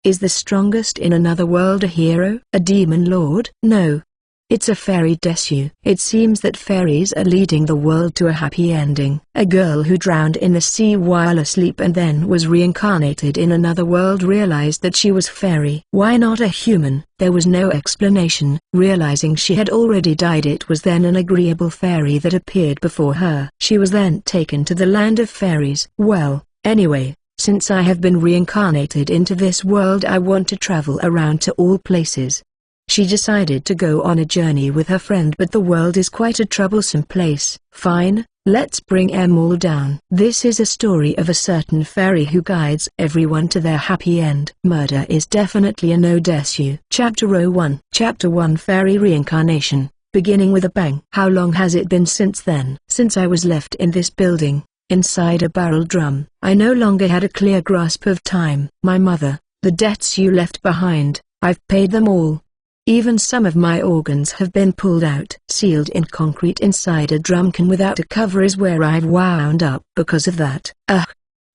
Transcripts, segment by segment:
Is the strongest in another world a hero? A demon lord? No. It's a fairy Desu. It seems that fairies are leading the world to a happy ending. A girl who drowned in the sea while asleep and then was reincarnated in another world realized that she was fairy. Why not a human? There was no explanation. Realizing she had already died, it was then an agreeable fairy that appeared before her. She was then taken to the land of fairies. Well, anyway, since I have been reincarnated into this world, I want to travel around to all places. She decided to go on a journey with her friend, but the world is quite a troublesome place. Fine, let's bring them all down. This is a story of a certain fairy who guides everyone to their happy end. Murder is definitely a no Desu. Chapter 01. Chapter 1, Fairy Reincarnation, beginning with a bang. How long has it been since then? Since I was left in this building, inside a barrel drum. I no longer had a clear grasp of time. My mother, the debts you left behind, I've paid them all. Even some of my organs have been pulled out. Sealed in concrete inside a drum can without a cover is where I've wound up because of that. Ugh.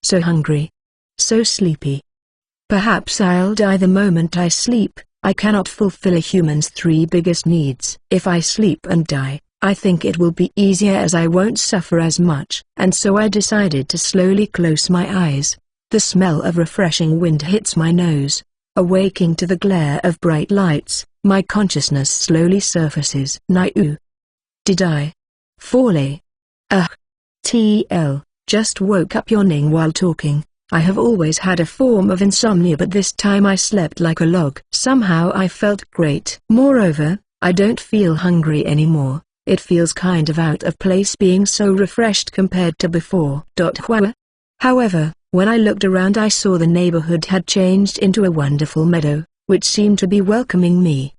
So hungry. So sleepy. Perhaps I'll die the moment I sleep. I cannot fulfill a human's 3 biggest needs. If I sleep and die, I think it will be easier as I won't suffer as much. And so I decided to slowly close my eyes. The smell of refreshing wind hits my nose. Awaking to the glare of bright lights, my consciousness slowly surfaces. Naiu. Did I fall? Just woke up yawning while talking. I have always had a form of insomnia, but this time I slept like a log. Somehow I felt great. Moreover, I don't feel hungry anymore. It feels kind of out of place being so refreshed compared to before. However, when I looked around, I saw the neighborhood had changed into a wonderful meadow, which seemed to be welcoming me.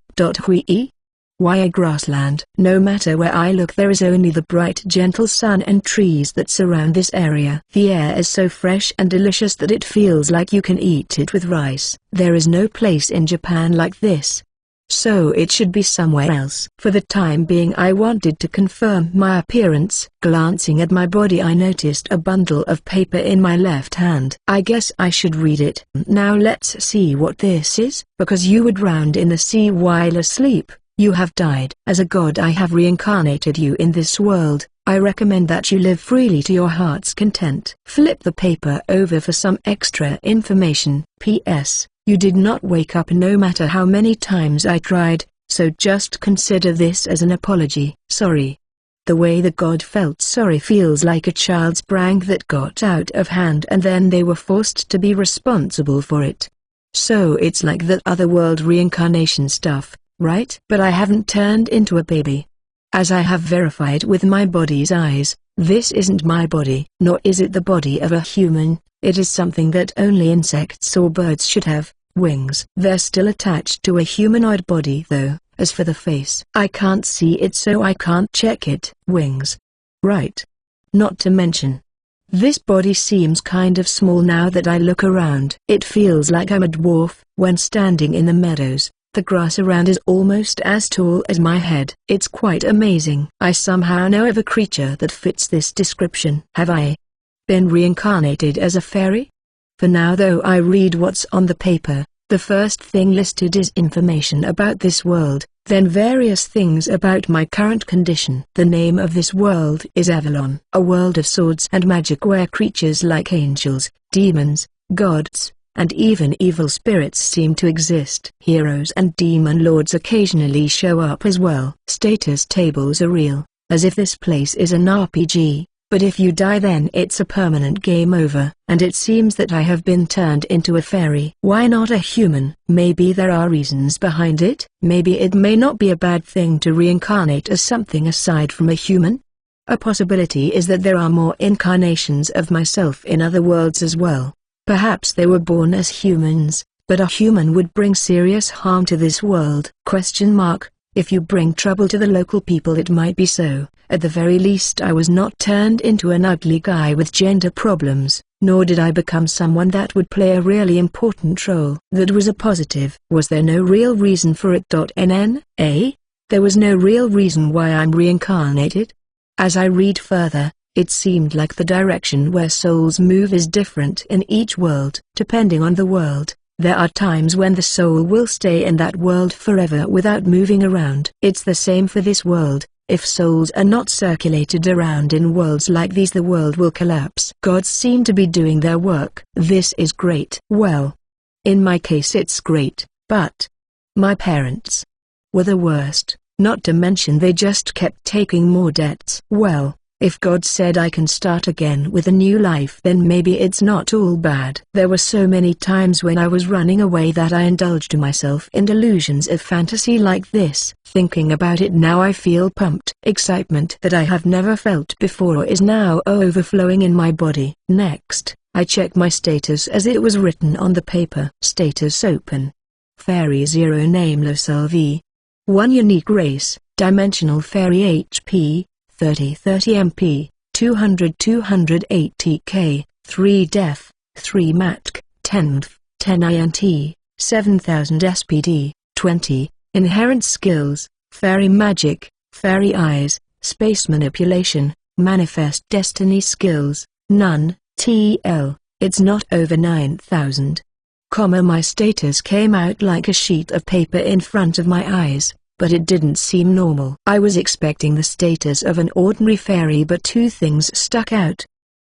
Why a grassland? No matter where I look, there is only the bright gentle sun and trees that surround this area. The air is so fresh and delicious that it feels like you can eat it with rice. There is no place in Japan like this. So it should be somewhere else. For the time being I wanted to confirm my appearance. Glancing at my body, I noticed a bundle of paper in my left hand. I guess I should read it. Now let's see what this is. Because you were drowned in the sea while asleep, you have died. As a god, I have reincarnated you in this world. I recommend that you live freely to your heart's content. Flip the paper over for some extra information. P.S. You did not wake up no matter how many times I tried, so just consider this as an apology. Sorry. The way the god felt sorry feels like a child's prank that got out of hand and then they were forced to be responsible for it. So it's like that otherworld reincarnation stuff, right? But I haven't turned into a baby. As I have verified with my body's eyes, this isn't my body, nor is it the body of a human. It is something that only insects or birds should have, wings. They're still attached to a humanoid body though. As for the face, I can't see it so I can't check it. Wings. Right. Not to mention, this body seems kind of small now that I look around. It feels like I'm a dwarf. When standing in the meadows, the grass around is almost as tall as my head. It's quite amazing. I somehow know of a creature that fits this description. Have I been reincarnated as a fairy? For now though I read what's on the paper, the first thing listed is information about this world, then various things about my current condition. The name of this world is Avalon, a world of swords and magic where creatures like angels, demons, gods, and even evil spirits seem to exist. Heroes and demon lords occasionally show up as well. Status tables are real, as if this place is an RPG. But if you die then it's a permanent game over. And it seems that I have been turned into a fairy. Why not a human? Maybe there are reasons behind it. Maybe it may not be a bad thing to reincarnate as something aside from a human. A possibility is that there are more incarnations of myself in other worlds as well. Perhaps they were born as humans, but a human would bring serious harm to this world. If you bring trouble to the local people it might be so. At the very least I was not turned into an ugly guy with gender problems, nor did I become someone that would play a really important role. That was a positive. Was there no real reason for it? There was no real reason why I'm reincarnated? As I read further, it seemed like the direction where souls move is different in each world. Depending on the world, There are times when the soul will stay in that world forever without moving around. It's the same for this world. If souls are not circulated around in worlds like these, the world will collapse. Gods seem to be doing their work. This is great. Well, in my case it's great, but my parents were the worst, not to mention they just kept taking more debts. Well, if God said I can start again with a new life, then maybe it's not all bad. There were so many times when I was running away that I indulged myself in delusions of fantasy like this. Thinking about it now, I feel pumped. Excitement that I have never felt before is now overflowing in my body. Next, I check my status as it was written on the paper. Status open. Fairy 0 nameless LV. 1 unique race, dimensional fairy HP. 30 MP, 280 K, 3 Def, 3 Matk, 10 Mv, 10 INT, 7000 SPD, 20, Inherent Skills, Fairy Magic, Fairy Eyes, Space Manipulation, Manifest Destiny Skills, none, TL, it's not over 9000. My status came out like a sheet of paper in front of my eyes. But it didn't seem normal. I was expecting the status of an ordinary fairy, but two things stuck out.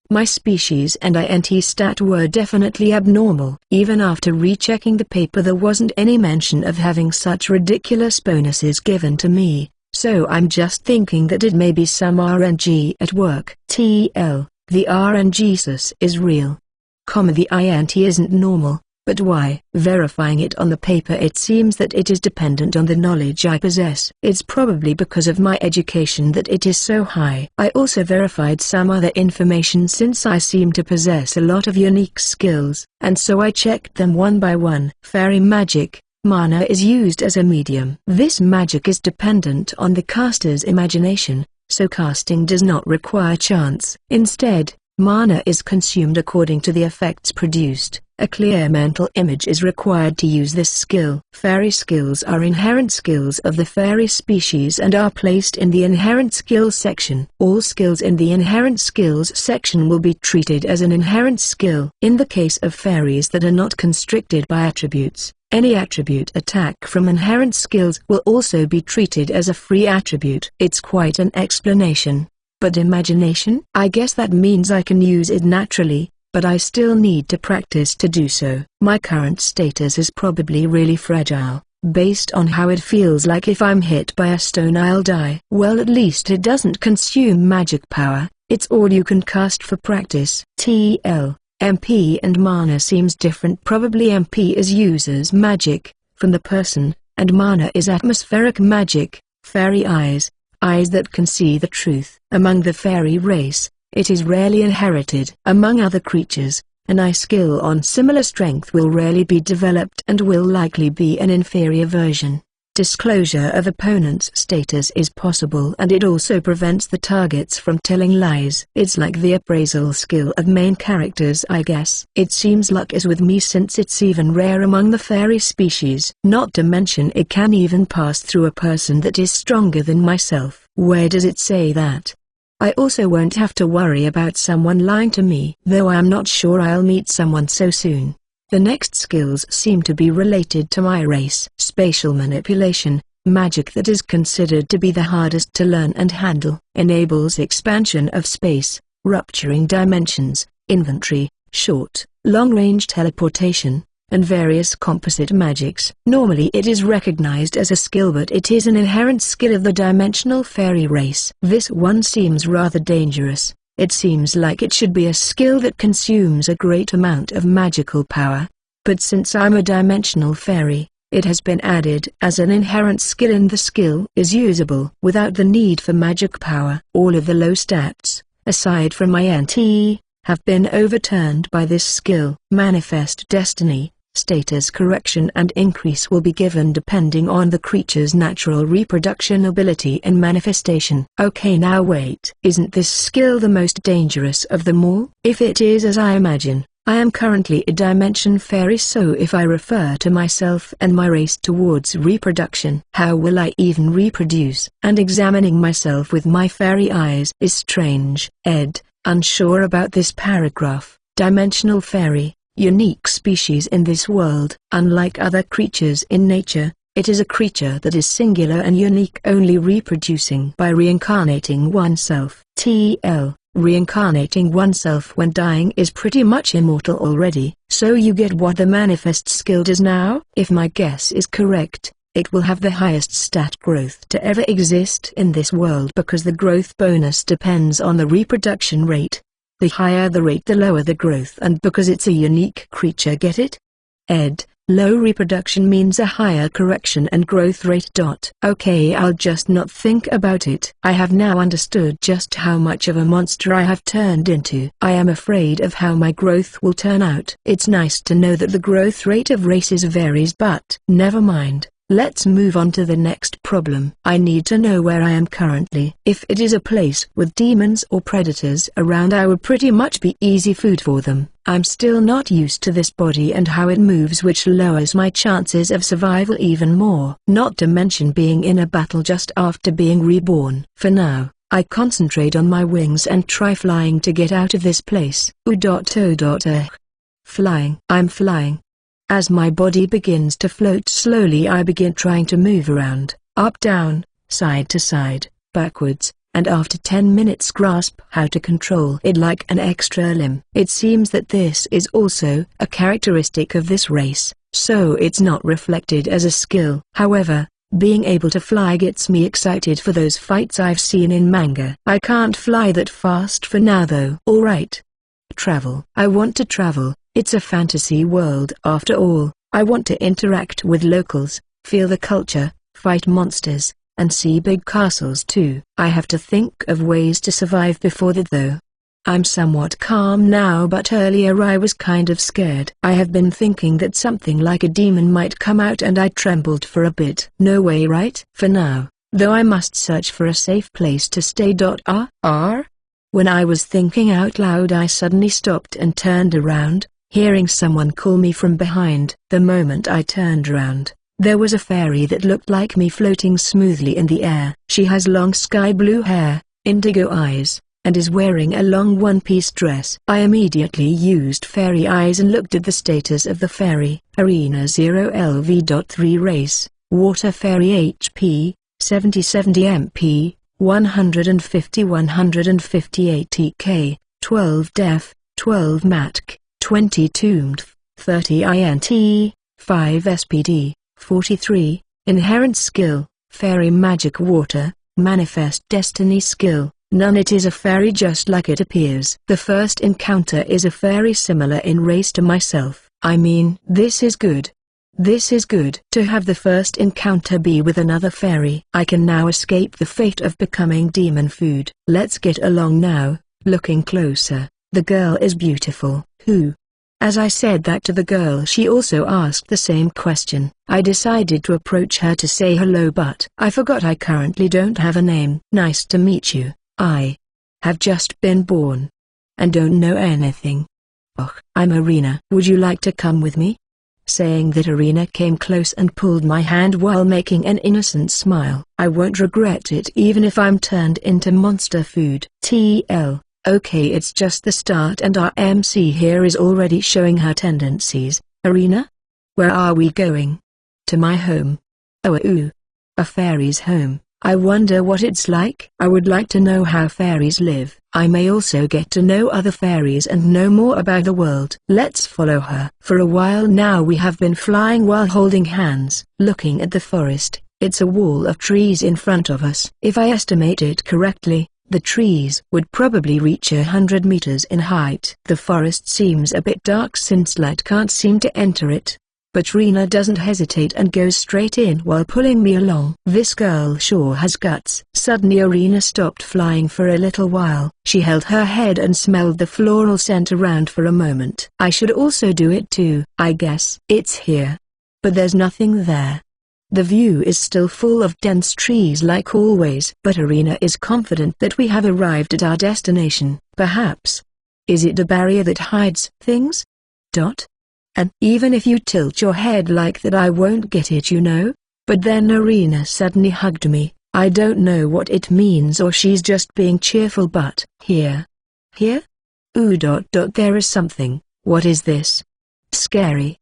My species and INT stat were definitely abnormal. Even after rechecking the paper, there wasn't any mention of having such ridiculous bonuses given to me, so I'm just thinking that it may be some RNG at work. TL, the RNGesus is real. The INT isn't normal. But why? Verifying it on the paper, it seems that it is dependent on the knowledge I possess. It's probably because of my education that it is so high. I also verified some other information since I seem to possess a lot of unique skills, and so I checked them one by one. Fairy magic. Mana is used as a medium. This magic is dependent on the caster's imagination, so casting does not require chance. Instead, mana is consumed according to the effects produced. A clear mental image is required to use this skill. Fairy skills are inherent skills of the fairy species and are placed in the inherent skills section. All skills in the inherent skills section will be treated as an inherent skill. In the case of fairies that are not constricted by attributes, any attribute attack from inherent skills will also be treated as a free attribute. It's quite an explanation. But imagination? I guess that means I can use it naturally, but I still need to practice to do so. My current status is probably really fragile, based on how it feels like if I'm hit by a stone I'll die. Well, at least it doesn't consume magic power, it's all you can cast for practice. TL, MP and mana seems different. Probably MP is user's magic, from the person, and mana is atmospheric magic, fairy eyes, eyes that can see the truth. Among the fairy race, it is rarely inherited. Among other creatures, an eye skill on similar strength will rarely be developed and will likely be an inferior version. Disclosure of opponent's status is possible, and it also prevents the targets from telling lies. It's like the appraisal skill of main characters, I guess. It seems luck is with me since it's even rare among the fairy species. Not to mention it can even pass through a person that is stronger than myself. Where does it say that? I also won't have to worry about someone lying to me, though I am not sure I'll meet someone so soon. The next skills seem to be related to my race. Spatial manipulation, magic that is considered to be the hardest to learn and handle, enables expansion of space, rupturing dimensions, inventory, short, long-range teleportation, and various composite magics. Normally it is recognized as a skill, but it is an inherent skill of the dimensional fairy race. This one seems rather dangerous. It seems like it should be a skill that consumes a great amount of magical power. But since I'm a dimensional fairy, it has been added as an inherent skill, and the skill is usable without the need for magic power. All of the low stats, aside from my NT, have been overturned by this skill. Manifest Destiny. Status correction and increase will be given depending on the creature's natural reproduction ability and manifestation. Okay, now wait. Isn't this skill the most dangerous of them all? If it is as I imagine, I am currently a dimension fairy, so if I refer to myself and my race towards reproduction, how will I even reproduce? And examining myself with my fairy eyes is strange. Unsure about this paragraph. Dimensional fairy. unique species in this world. Unlike other creatures in nature, it is a creature that is singular and unique, only reproducing by reincarnating oneself. TL, reincarnating oneself when dying is pretty much immortal already. So you get what the manifest skill does now? If my guess is correct, it will have the highest stat growth to ever exist in this world, because the growth bonus depends on the reproduction rate. The higher the rate, the lower the growth, and because it's a unique creature, get it? Ed, low reproduction means a higher correction and growth rate. Okay, I'll just not think about it. I have now understood just how much of a monster I have turned into. I am afraid of how my growth will turn out. It's nice to know that the growth rate of races varies, but never mind. Let's move on to the next problem. I need to know where I am currently. If it is a place with demons or predators around, I would pretty much be easy food for them. I'm still not used to this body and how it moves, which lowers my chances of survival even more. Not to mention being in a battle just after being reborn. For now, I concentrate on my wings and try flying to get out of this place. Flying. I'm flying. As my body begins to float slowly, I begin trying to move around, up, down, side to side, backwards, and after 10 minutes grasp how to control it like an extra limb. It seems that this is also a characteristic of this race, so it's not reflected as a skill. However, being able to fly gets me excited for those fights I've seen in manga. I can't fly that fast for now though. Alright. Travel. I want to travel. It's a fantasy world after all. I want to interact with locals, feel the culture, fight monsters, and see big castles too. I have to think of ways to survive before that though. I'm somewhat calm now, but earlier I was kind of scared. I have been thinking that something like a demon might come out and I trembled for a bit. No way, right? For now, though, I must search for a safe place to stay. When I was thinking out loud, I suddenly stopped and turned around, hearing someone call me from behind. The moment I turned around, there was a fairy that looked like me floating smoothly in the air. She has long sky blue hair, indigo eyes, and is wearing a long one-piece dress. I immediately used fairy eyes and looked at the status of the fairy. Arena 0LV.3 race, water fairy, HP, 70 MP, 150 TK, 12 def, 12 matk, 20 tombed, 30 int, 5 SPD, 43, inherent skill, fairy magic water, manifest destiny skill, none. It is a fairy just like it appears. The first encounter is a fairy similar in race to myself. I mean, this is good. This is good. To have the first encounter be with another fairy. I can now escape the fate of becoming demon food. Let's get along now. Looking closer, the girl is beautiful. Who? As I said that to the girl, she also asked the same question. I decided to approach her to say hello, but I forgot I currently don't have a name. Nice to meet you. I have just been born and don't know anything. I'm Arena. Would you like to come with me? Saying that, Arena came close and pulled my hand while making an innocent smile. I won't regret it even if I'm turned into monster food. TL. Okay, it's just the start and our MC here is already showing her tendencies. Arena? Where are we going? To my home. Oh, a fairy's home. I wonder what it's like. I would like to know how fairies live. I may also get to know other fairies and know more about the world. Let's follow her. For a while now we have been flying while holding hands. Looking at the forest, it's a wall of trees in front of us. If I estimate it correctly, the trees would probably reach 100 meters in height. The forest seems a bit dark since light can't seem to enter it. But Rena doesn't hesitate and goes straight in while pulling me along. This girl sure has guts. Suddenly Arena stopped flying for a little while. She held her head and smelled the floral scent around for a moment. I should also do it too. I guess it's here. But there's nothing there. The view is still full of dense trees like always. But Arena is confident that we have arrived at our destination. Perhaps. Is it a barrier that hides things? And even if you tilt your head like that I won't get it, you know? But then Arena suddenly hugged me. I don't know what it means, or she's just being cheerful, but here? There is something. What is this? scary.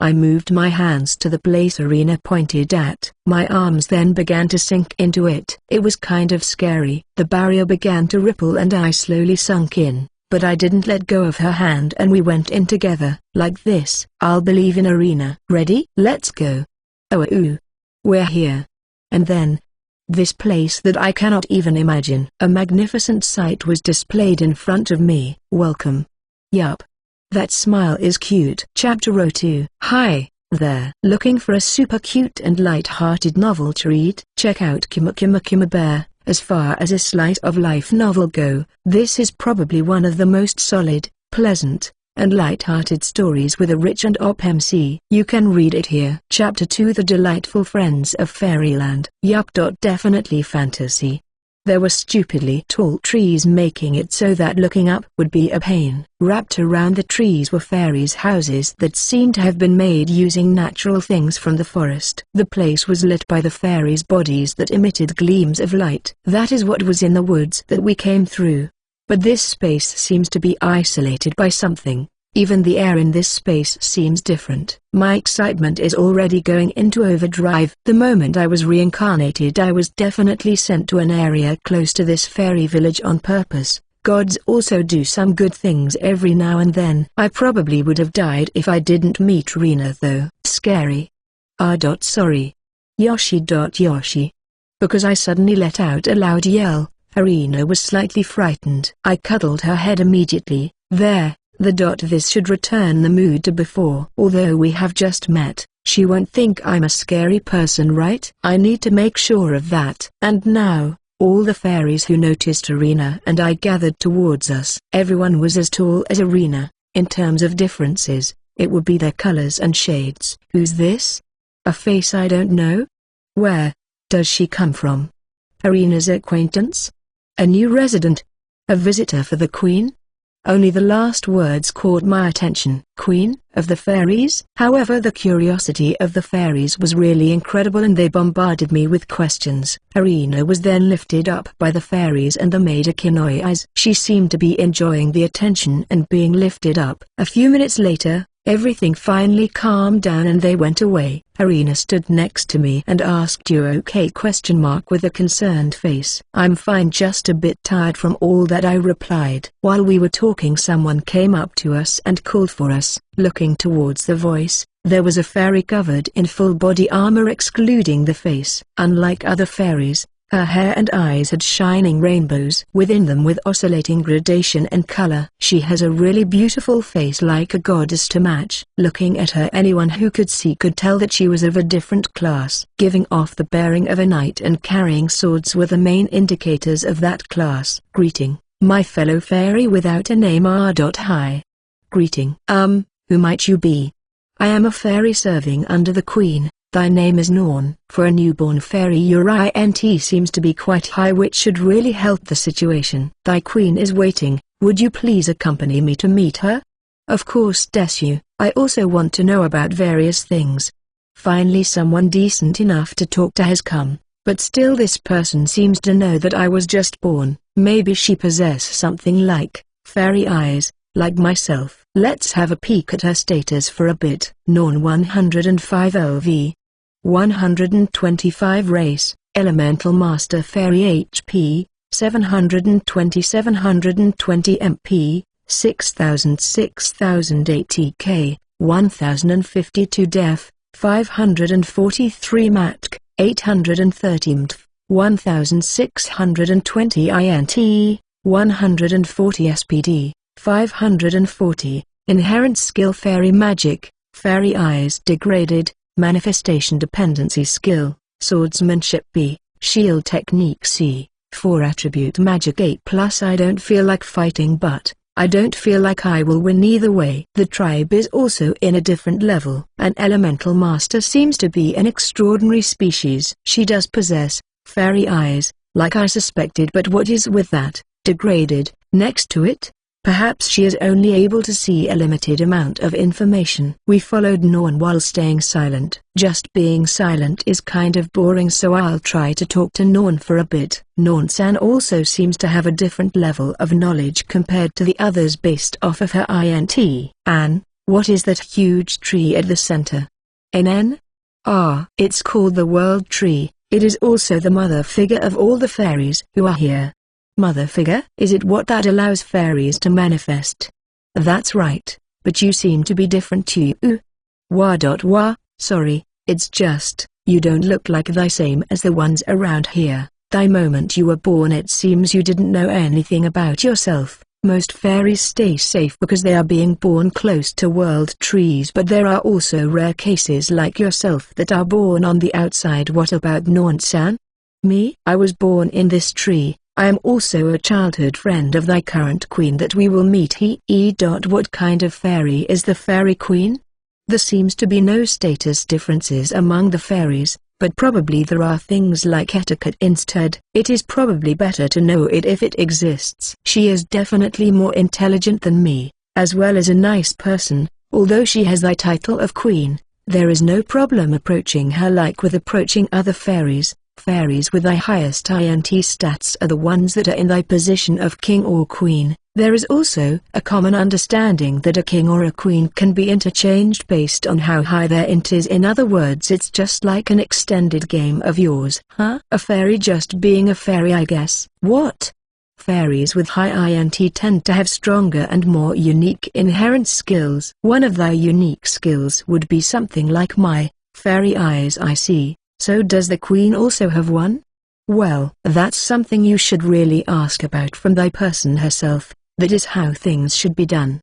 I moved my hands to the place Arena pointed at. My arms then began to sink into it. It was kind of scary. The barrier began to ripple and I slowly sunk in, but I didn't let go of her hand and we went in together. Like this. I'll believe in Arena. Ready? Let's go. Oh ooh. We're here. And then, this place that I cannot even imagine. A magnificent sight was displayed in front of me. Welcome. Yup. That smile is cute. Chapter 02. Hi, there. Looking for a super cute and light-hearted novel to read? Check out Kima Kima Kima Bear. As far as a slice of life novel go, this is probably one of the most solid, pleasant, and light-hearted stories with a rich and op MC. You can read it here. Chapter 2. The Delightful Friends of Fairyland. Yup. Definitely fantasy. There were stupidly tall trees making it so that looking up would be a pain. Wrapped around the trees were fairies' houses that seemed to have been made using natural things from the forest. The place was lit by the fairies' bodies that emitted gleams of light. That is what was in the woods that we came through. But this space seems to be isolated by something. Even the air in this space seems different. My excitement is already going into overdrive. The moment I was reincarnated, I was definitely sent to an area close to this fairy village on purpose. Gods also do some good things every now and then. I probably would have died if I didn't meet Rena though. Scary. Sorry. Yoshi. Because I suddenly let out a loud yell. Arena was slightly frightened. I cuddled her head immediately. There. This should return the mood to before. Although we have just met, she won't think I'm a scary person, right? I need to make sure of that. And now, all the fairies who noticed Arena and I gathered towards us. Everyone was as tall as Arena. In terms of differences, it would be their colors and shades. Who's this? A face I don't know? Where does she come from? Arena's acquaintance? A new resident? A visitor for the Queen? Only the last words caught my attention. Queen of the Fairies? However, the curiosity of the fairies was really incredible and they bombarded me with questions. Arena was then lifted up by the fairies and the made a kinoi eyes. She seemed to be enjoying the attention and being lifted up. A few minutes later, everything finally calmed down and they went away. Arena stood next to me and asked, "You okay?" with a concerned face. "I'm fine, just a bit tired from all that," I replied. While we were talking, someone came up to us and called for us. Looking towards the voice, there was a fairy covered in full body armor excluding the face. Unlike other fairies, her hair and eyes had shining rainbows within them with oscillating gradation and color. She has a really beautiful face like a goddess to match. Looking at her, anyone who could see could tell that she was of a different class. Giving off the bearing of a knight and carrying swords were the main indicators of that class. Greeting, my fellow fairy without a name. Hi. Greeting. Who might you be? I am a fairy serving under the Queen. Thy name is Norn. For a newborn fairy your int seems to be quite high, which should really help the situation. Thy queen is waiting, would you please accompany me to meet her? Of course, Desu. I also want to know about various things. Finally someone decent enough to talk to has come, but still this person seems to know that I was just born. Maybe she possesses something like fairy eyes, like myself. Let's have a peek at her status for a bit. Norn 105 LV. 125 race, Elemental Master Fairy HP, 720 MP, 6080 K, 1052 Def, 543 Matk, 830 MTF, 1620 INT, 140 SPD, 540, Inherent Skill Fairy Magic, Fairy Eyes Degraded, Manifestation Dependency Skill, Swordsmanship B, Shield Technique C, 4 Attribute Magic 8+. I don't feel like fighting, but I don't feel like I will win either way. The tribe is also in a different level. An Elemental Master seems to be an extraordinary species. She does possess fairy eyes, like I suspected, but what is with that degraded next to it? Perhaps she is only able to see a limited amount of information. We followed Norn while staying silent. Just being silent is kind of boring, so I'll try to talk to Norn for a bit. Norn-san also seems to have a different level of knowledge compared to the others based off of her INT. Anne, What is that huge tree at the center? NN? Ah, it's called the World Tree. It is also the mother figure of all the fairies who are here. Mother figure? Is it what that allows fairies to manifest? That's right, but you seem to be different too. Wah. Sorry, it's just, you don't look like the same as the ones around here. The moment you were born it seems you didn't know anything about yourself. Most fairies stay safe because they are being born close to world trees, but there are also rare cases like yourself that are born on the outside. What about Nonsan? Me? I was born in this tree. I am also a childhood friend of thy current queen that we will meet. What kind of fairy is the fairy queen? There seems to be no status differences among the fairies, but probably there are things like etiquette instead. It is probably better to know it if it exists. She is definitely more intelligent than me, as well as a nice person. Although she has the title of queen, there is no problem approaching her like with approaching other fairies. Fairies with the highest INT stats are the ones that are in the position of king or queen. There is also a common understanding that a king or a queen can be interchanged based on how high their int is. In other words, it's just like an extended game of yours. Huh? A fairy just being a fairy, I guess. What? Fairies with high INT tend to have stronger and more unique inherent skills. One of their unique skills would be something like my fairy eyes. I see. So does the queen also have one? Well, that's something you should really ask about from the person herself. That is how things should be done.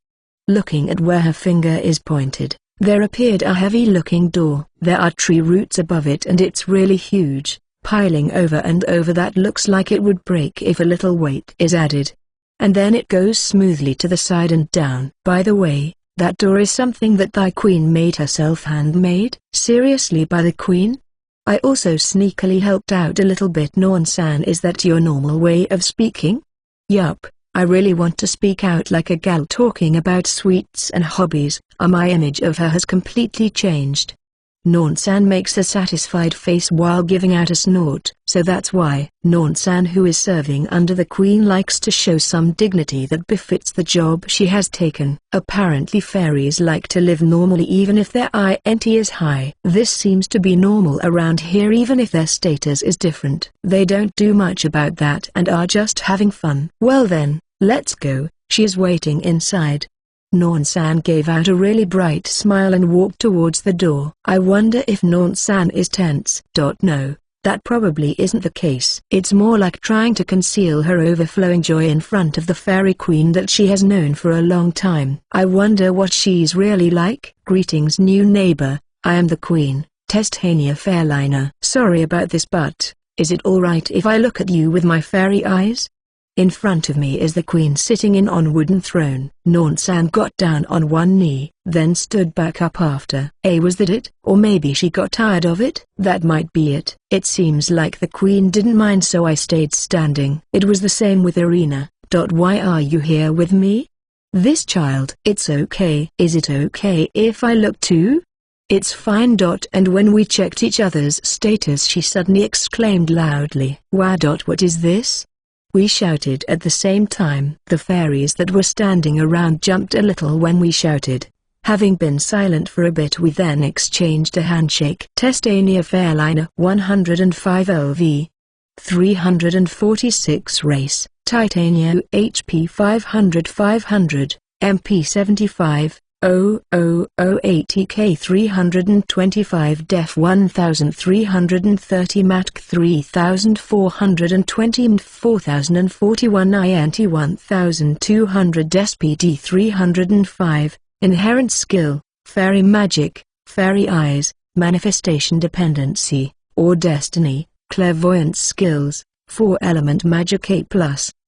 Looking at where her finger is pointed, there appeared a heavy-looking door. There are tree roots above it and it's really huge, piling over and over. That looks like it would break if a little weight is added. And then it goes smoothly to the side and down. By the way, that door is something that thy queen made herself, handmade? Seriously, by the queen? I also sneakily helped out a little bit. Nonsan, is that your normal way of speaking? Yup, I really want to speak out like a gal talking about sweets and hobbies. My image of her has completely changed. Nonsan makes a satisfied face while giving out a snort. So that's why Nonsan, who is serving under the queen, likes to show some dignity that befits the job she has taken. Apparently fairies like to live normally even if their INT is high. This seems to be normal around here even if their status is different. They don't do much about that and are just having fun. Well then, let's go. She is waiting inside. Nonsan gave out a really bright smile and walked towards the door. I wonder if Nonsan is tense. No, that probably isn't the case. It's more like trying to conceal her overflowing joy in front of the fairy queen that she has known for a long time. I wonder what she's really like. Greetings, new neighbor. I am the queen, Testania Fairliner. Sorry about this, but is it alright if I look at you with my fairy eyes? In front of me is the queen sitting on wooden throne. Nonsan got down on one knee, then stood back up after. Was that it? Or maybe she got tired of it? That might be it. It seems like the queen didn't mind, so I stayed standing. It was the same with Irina. Why are you here with me? This child. It's okay. Is it okay if I look too? It's fine. And when we checked each other's status, she suddenly exclaimed loudly, "Wow! What is this?" We shouted at the same time. The fairies that were standing around jumped a little when we shouted. Having been silent for a bit, we then exchanged a handshake. Testania Fairliner 105 LV 346 race, Titania HP 500 MP 75 00080K 325 Def 1330 Matk 3420 MF 4041 INT 1200 SPD 305. Inherent skill, fairy magic, fairy eyes, manifestation dependency, or destiny, clairvoyance skills, 4-element magic A+,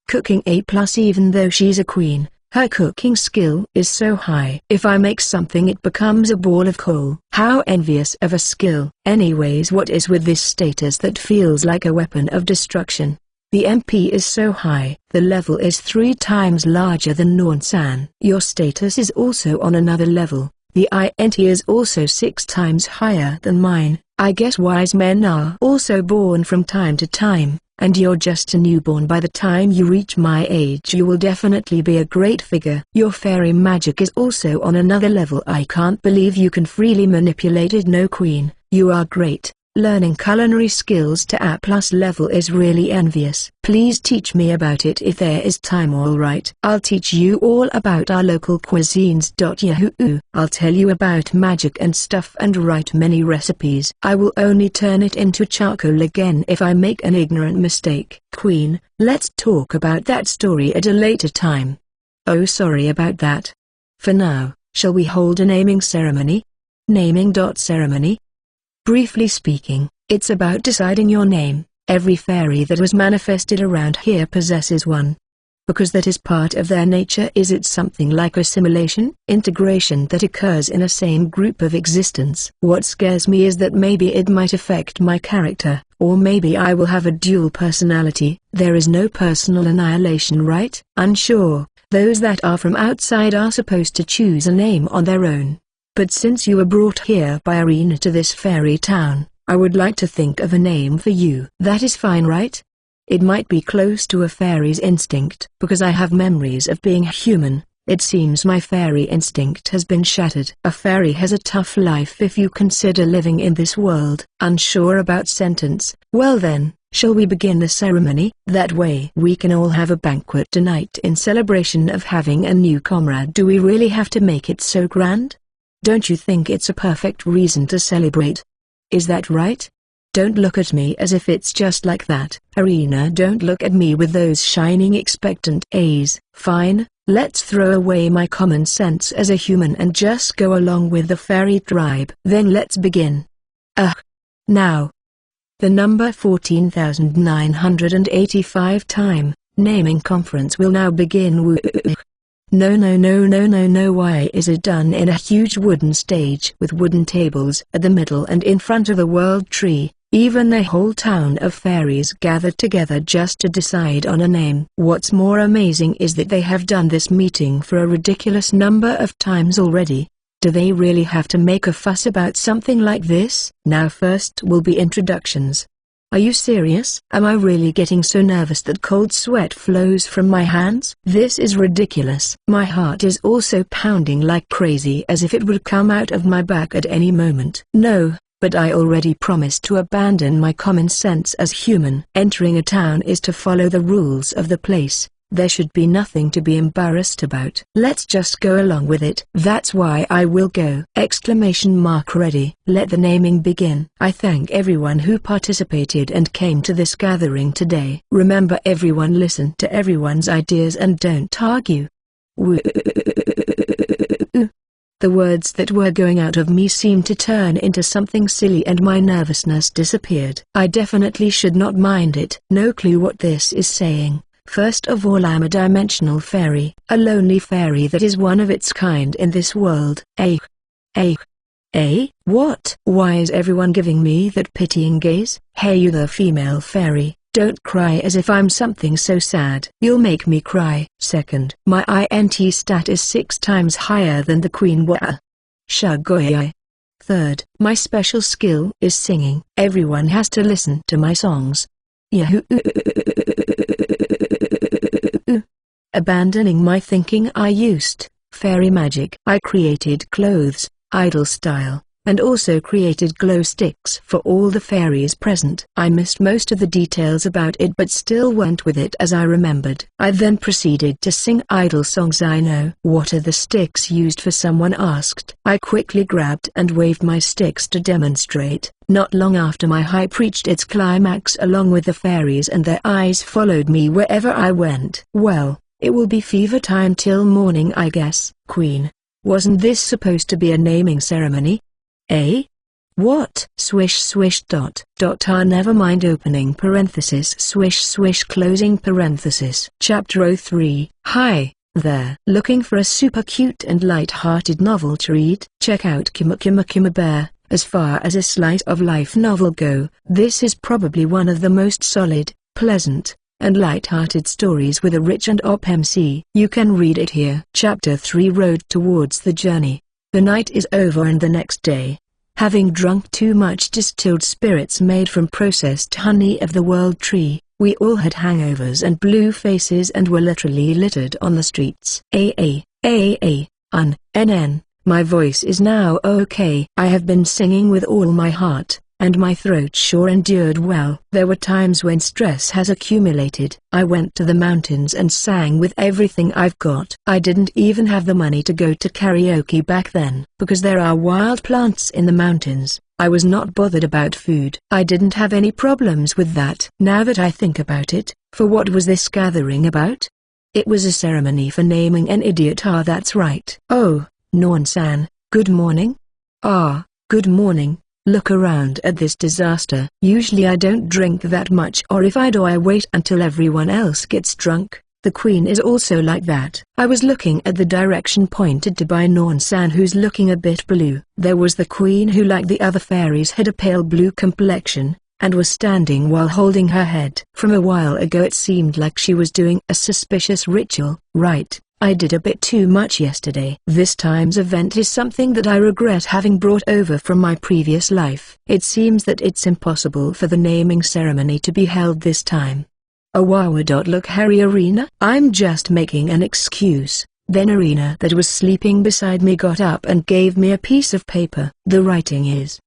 cooking A+. Even though she's a queen, her cooking skill is so high. If I make something, it becomes a ball of coal. How envious of a skill. Anyways, what is with this status that feels like a weapon of destruction? The MP is so high. The level is 3 times larger than Nonsan. Your status is also on another level. The INT is also 6 times higher than mine. I guess wise men are also born from time to time, and you're just a newborn. By the time you reach my age you will definitely be a great figure. Your fairy magic is also on another level. I can't believe you can freely manipulate it. No queen, you are great. Learning culinary skills to A+ level is really envious. Please teach me about it if there is time. Alright, I'll teach you all about our local cuisines. Yahoo! I'll tell you about magic and stuff and write many recipes. I will only turn it into charcoal again if I make an ignorant mistake. Queen, let's talk about that story at a later time. Oh, sorry about that. For now, shall we hold a naming ceremony? Naming ceremony? Briefly speaking, it's about deciding your name. Every fairy that was manifested around here possesses one. Because that is part of their nature. Is it something like assimilation, integration that occurs in a same group of existence? What scares me is that maybe it might affect my character, or maybe I will have a dual personality. There is no personal annihilation, right? Unsure. Those that are from outside are supposed to choose a name on their own. But since you were brought here by Arena to this fairy town, I would like to think of a name for you. That is fine, right? It might be close to a fairy's instinct. Because I have memories of being human, it seems my fairy instinct has been shattered. A fairy has a tough life if you consider living in this world. Unsure about sentence. Well then, shall we begin the ceremony? That way we can all have a banquet tonight in celebration of having a new comrade. Do we really have to make it so grand? Don't you think it's a perfect reason to celebrate? Is that right? Don't look at me as if it's just like that. Arena, don't look at me with those shining expectant eyes. Fine, let's throw away my common sense as a human and just go along with the fairy tribe. Then let's begin. Now. The number 14,985 time, naming conference will now begin. No, why is it done in a huge wooden stage with wooden tables at the middle and in front of the world tree? Even the whole town of fairies gathered together just to decide on a name. What's more amazing is that they have done this meeting for a ridiculous number of times already. Do they really have to make a fuss about something like this? Now first will be introductions. Are you serious? Am I really getting so nervous that cold sweat flows from my hands? This is ridiculous. My heart is also pounding like crazy as if it would come out of my back at any moment. No, but I already promised to abandon my common sense as human. Entering a town is to follow the rules of the place. There should be nothing to be embarrassed about. Let's just go along with it. That's why I will go! Ready. Let the naming begin. I thank everyone who participated and came to this gathering today. Remember, everyone listen to everyone's ideas and don't argue. The words that were going out of me seemed to turn into something silly and my nervousness disappeared. I definitely should not mind it. No clue what this is saying. First of all, I'm a dimensional fairy, a lonely fairy that is one of its kind in this world. What? Why is everyone giving me that pitying gaze? Hey, you the female fairy, don't cry as if I'm something so sad. You'll make me cry. Second, my INT stat is 6 times higher than the queen. Shagoyai. Third, my special skill is singing. Everyone has to listen to my songs. Yahoo! Abandoning my thinking I used fairy magic. I created clothes, idol style, and also created glow sticks for all the fairies present. I missed most of the details about it but still went with it as I remembered. I then proceeded to sing idol songs I know. What are the sticks used for? Someone asked. I quickly grabbed and waved my sticks to demonstrate. Not long after, my hype reached its climax along with the fairies and their eyes followed me wherever I went. Well, it will be fever time till morning I guess. Queen, wasn't this supposed to be a naming ceremony? What? Swish swish ... Never mind. Opening parenthesis swish swish closing parenthesis. Chapter 03. Hi there. Looking for a super cute and light-hearted novel to read? Check out Kima Bear. As far as a slice of life novel go, this is probably one of the most solid, pleasant, and light-hearted stories with a rich and op MC. You can read it here. Chapter 3. Road towards the journey. The night is over and the next day. Having drunk too much distilled spirits made from processed honey of the world tree, we all had hangovers and blue faces and were literally littered on the streets. NN, my voice is now okay. I have been singing with all my heart, and my throat sure endured well. There were times when stress has accumulated. I went to the mountains and sang with everything I've got. I didn't even have the money to go to karaoke back then. Because there are wild plants in the mountains, I was not bothered about food. I didn't have any problems with that. Now that I think about it, for what was this gathering about? It was a ceremony for naming an idiot. Ah, that's right. Oh, Norn-san, good morning. Ah, good morning. Look around at this disaster. Usually I don't drink that much, or if I do I wait until everyone else gets drunk. The queen is also like that. I was looking at the direction pointed to by Norn-san, who's looking a bit blue. There was the queen who, like the other fairies, had a pale blue complexion, and was standing while holding her head. From a while ago it seemed like she was doing a suspicious ritual. Right. I did a bit too much yesterday. This time's event is something that I regret having brought over from my previous life. It seems that it's impossible for the naming ceremony to be held this time. Awawa. Look, Harry. Arena? I'm just making an excuse. Then Arena, that was sleeping beside me, got up and gave me a piece of paper. The writing is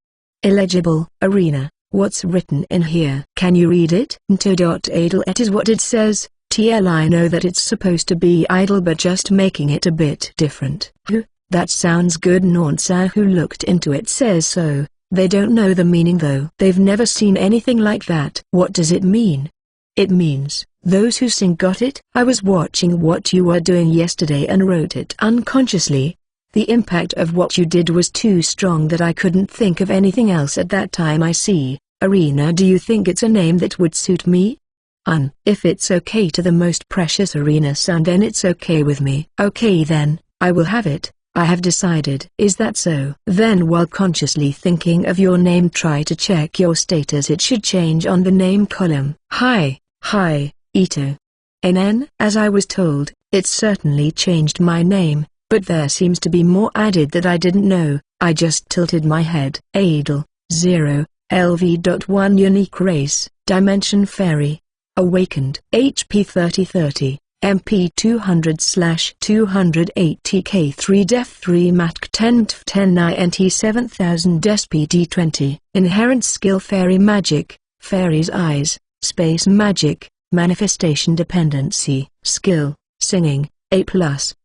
illegible. Arena, what's written in here? Can you read it? Adel. It is what it says. TL, I know that it's supposed to be idle, but just making it a bit different. That sounds good. Norn-san, who looked into it, says so. They don't know the meaning though. They've never seen anything like that. What does it mean? It means, those who sing got it. I was watching what you were doing yesterday and wrote it unconsciously. The impact of what you did was too strong that I couldn't think of anything else at that time. I see. Arena, do you think it's a name that would suit me? If it's okay to the most precious Arena-san, then it's okay with me. Okay then, I will have it. I have decided. Is that so? Then, while consciously thinking of your name, try to check your status. It should change on the name column. Hi, Ito. NN. As I was told, it certainly changed my name, but there seems to be more added that I didn't know. I just tilted my head. Adel, 0, LV.1 unique race, dimension fairy. Awakened. HP 3030, MP 200/280K3 Def 3 Matk 10 Tf 10 INT 7000 SPD 20. Inherent skill Fairy Magic, Fairy's Eyes, Space Magic, Manifestation Dependency, Skill, Singing, A+.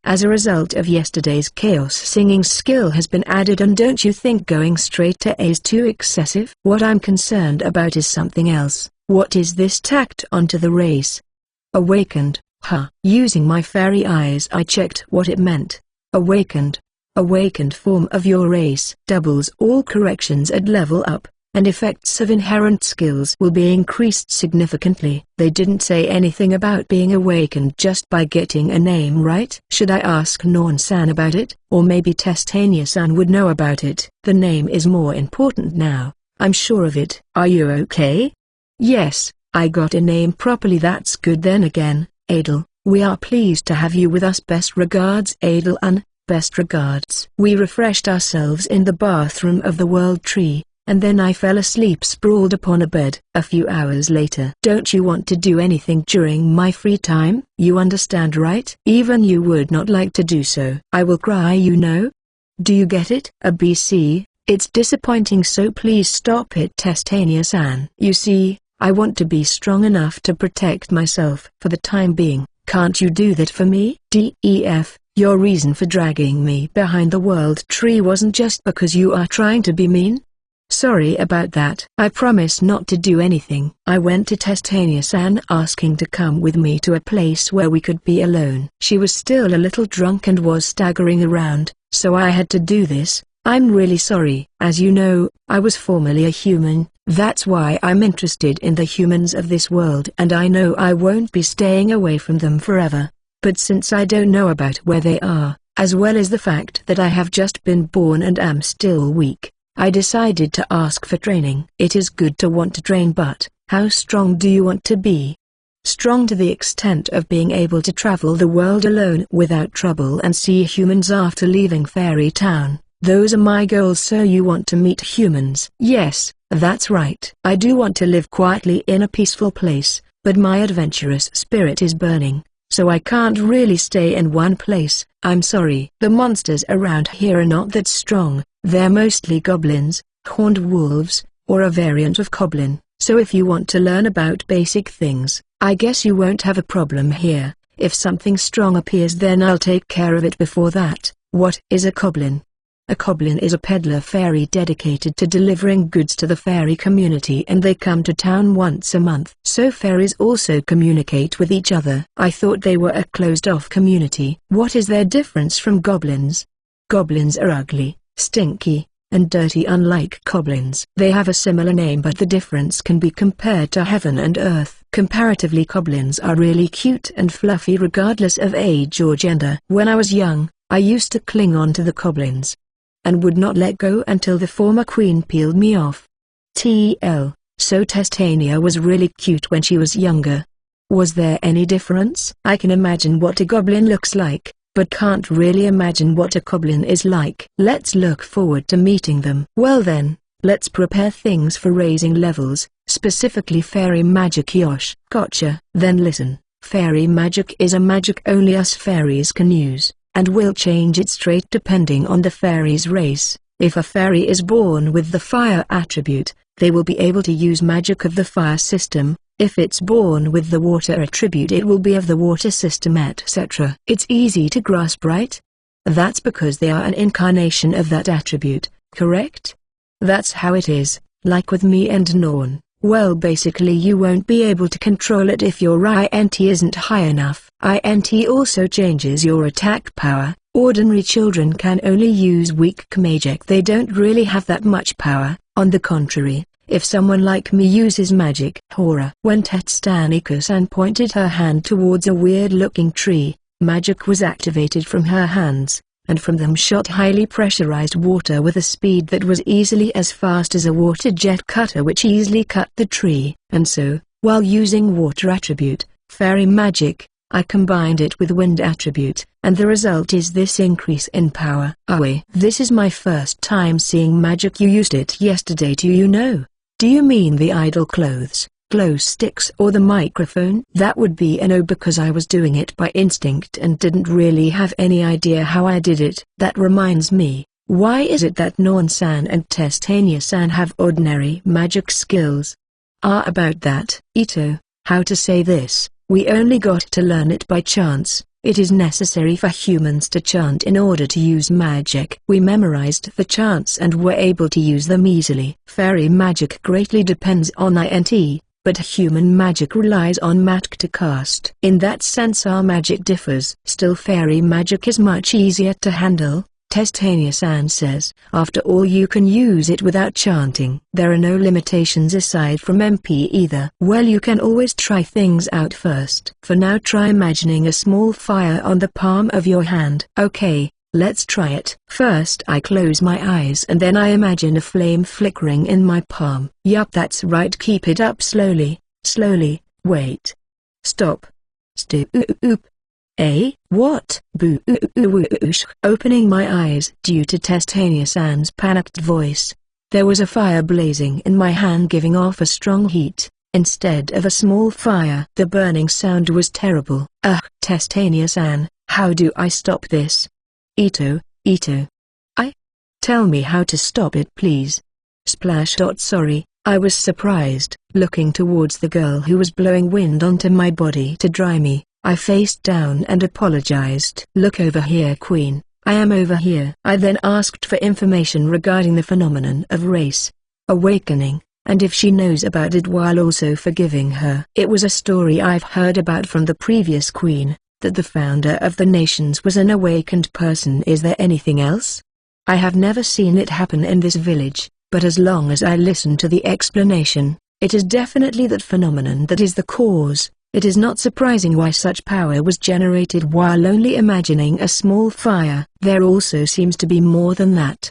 As a result of yesterday's chaos, singing skill has been added, and don't you think going straight to A is too excessive? What I'm concerned about is something else. What is this tacked onto the race? Awakened. Using my fairy eyes I checked what it meant. Awakened. Awakened form of your race doubles all corrections at level up, and effects of inherent skills will be increased significantly. They didn't say anything about being awakened just by getting a name right. Should I ask Norn-san about it? Or maybe Testania-san would know about it. The name is more important now. I'm sure of it. Are you okay? Yes, I got a name properly. That's good. Then again, Adel, we are pleased to have you with us. Best regards, Adel. Best regards. We refreshed ourselves in the bathroom of the World Tree, and then I fell asleep sprawled upon a bed. A few hours later. Don't you want to do anything during my free time? You understand, right? Even you would not like to do so. I will cry, you know. Do you get it? A BC, it's disappointing, so please stop it. Testania-san. You see, I want to be strong enough to protect myself for the time being. Can't you do that for me? DEF, your reason for dragging me behind the World Tree wasn't just because you are trying to be mean? Sorry about that. I promise not to do anything. I went to Testania-san asking to come with me to a place where we could be alone. She was still a little drunk and was staggering around, so I had to do this. I'm really sorry. As you know, I was formerly a human. That's why I'm interested in the humans of this world, and I know I won't be staying away from them forever. But since I don't know about where they are, as well as the fact that I have just been born and am still weak, I decided to ask for training. It is good to want to train, but how strong do you want to be? Strong to the extent of being able to travel the world alone without trouble and see humans after leaving Fairy Town. Those are my goals. So you want to meet humans? Yes, that's right. I do want to live quietly in a peaceful place, but my adventurous spirit is burning, so I can't really stay in one place. I'm sorry. The monsters around here are not that strong. They're mostly goblins, horned wolves, or a variant of goblin. So if you want to learn about basic things, I guess you won't have a problem here. If something strong appears, then I'll take care of it. Before that, what is a goblin? A goblin is a peddler fairy dedicated to delivering goods to the fairy community, and they come to town once a month. So fairies also communicate with each other. I thought they were a closed-off community. What is their difference from goblins? Goblins are ugly, stinky, and dirty. Unlike goblins, they have a similar name, but the difference can be compared to heaven and earth. Comparatively, goblins are really cute and fluffy regardless of age or gender. When I was young, I used to cling on to the goblins and would not let go until the former queen peeled me off. TL, so Testania was really cute when she was younger. Was there any difference? I can imagine what a goblin looks like, but can't really imagine what a goblin is like. Let's look forward to meeting them. Well then, let's prepare things for raising levels, specifically fairy magic. Yosh. Gotcha. Then listen, fairy magic is a magic only us fairies can use, and will change its trait depending on the fairy's race. If a fairy is born with the fire attribute, they will be able to use magic of the fire system. If it's born with the water attribute, it will be of the water system, etc. It's easy to grasp, right? That's because they are an incarnation of that attribute, correct? That's how it is, like with me and Norn. Well, basically you won't be able to control it if your INT isn't high enough. INT also changes your attack power. Ordinary children can only use weak magic. They don't really have that much power. On the contrary, if someone like me uses magic horror. When Tetstanika-san pointed her hand towards a weird-looking tree, magic was activated from her hands, and from them shot highly pressurized water with a speed that was easily as fast as a water jet cutter, which easily cut the tree. And so, while using water attribute, fairy magic, I combined it with wind attribute, and the result is this increase in power. This is my first time seeing magic. You used it yesterday, do you know? Do you mean the idol clothes, glow sticks, or the microphone? That would be a no, because I was doing it by instinct and didn't really have any idea how I did it. That reminds me, why is it that Norn-san and Testania-san have ordinary magic skills? About that, Ito, how to say this, we only got to learn it by chance. It is necessary for humans to chant in order to use magic. We memorized the chants and were able to use them easily. Fairy magic greatly depends on INT, but human magic relies on magic to cast. In that sense our magic differs. Still, fairy magic is much easier to handle, Testania-san says. After all, you can use it without chanting. There are no limitations aside from MP either. Well, you can always try things out first. For now, try imagining a small fire on the palm of your hand. Okay, let's try it. First I close my eyes and then I imagine a flame flickering in my palm. Yup, that's right. Keep it up slowly, slowly. Wait. Stop. Stoop. What? Boo-oosh. Opening my eyes due to Testania-san's panicked voice. There was a fire blazing in my hand, giving off a strong heat, instead of a small fire. The burning sound was terrible. Testania-san, how do I stop this? Ito. Tell me how to stop it, please. Splash. Sorry, I was surprised. Looking towards the girl who was blowing wind onto my body to dry me, I faced down and apologized. Look over here, Queen. I am over here. I then asked for information regarding the phenomenon of race awakening, and if she knows about it, while also forgiving her. It was a story I've heard about from the previous queen, that the founder of the nations was an awakened person. Is there anything else? I have never seen it happen in this village, but as long as I listen to the explanation, it is definitely that phenomenon that is the cause. It is not surprising why such power was generated while only imagining a small fire. There also seems to be more than that.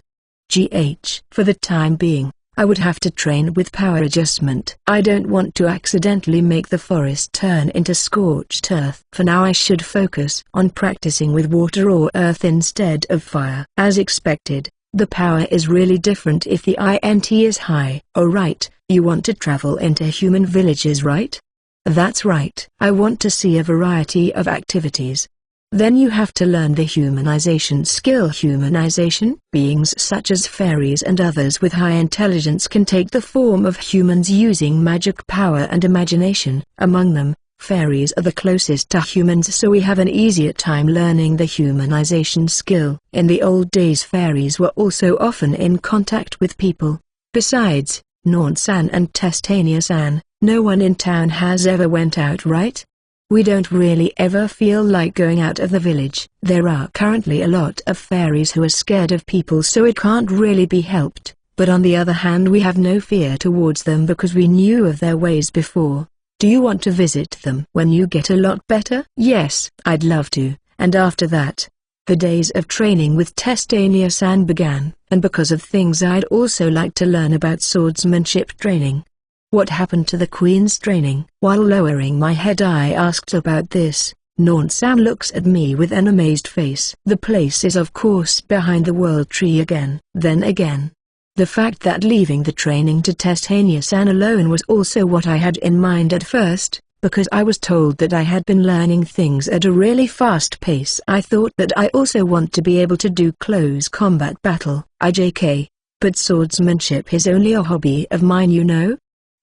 For the time being, I would have to train with power adjustment. I don't want to accidentally make the forest turn into scorched earth. For now I should focus on practicing with water or earth instead of fire. As expected, The power is really different if the INT is high. Oh right, you want to travel into human villages, right? That's right. I want to see a variety of activities. Then you have to learn the humanization skill. Humanization? Beings such as fairies and others with high intelligence can take the form of humans using magic power and imagination. Among them, fairies are the closest to humans, so we have an easier time learning the humanization skill. In the old days, fairies were also often in contact with people. Besides, Norn-san and Testania-san, no one in town has ever went out, right? We don't really ever feel like going out of the village. There are currently a lot of fairies who are scared of people, so it can't really be helped. But on the other hand, we have no fear towards them because we knew of their ways before. Do you want to visit them when you get a lot better? Yes, I'd love to. And after that, the days of training with Testania-san began, and because of things I'd also like to learn about swordsmanship training. What happened to the Queen's training? While lowering my head I asked about this. Norn-san looks at me with an amazed face. The place is of course behind the world tree again. Then again, the fact that leaving the training to Testania-san alone was also what I had in mind at first, because I was told that I had been learning things at a really fast pace. I thought that I also want to be able to do close combat battle. IJK. But swordsmanship is only a hobby of mine, you know?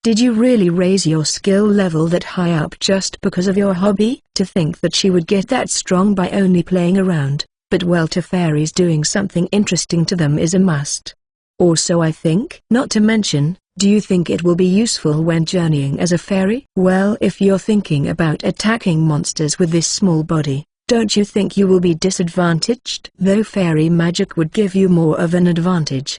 Did you really raise your skill level that high up just because of your hobby? To think that she would get that strong by only playing around, but well, to fairies doing something interesting to them is a must. Or so I think. Not to mention, do you think it will be useful when journeying as a fairy? Well, if you're thinking about attacking monsters with this small body, don't you think you will be disadvantaged? Though fairy magic would give you more of an advantage.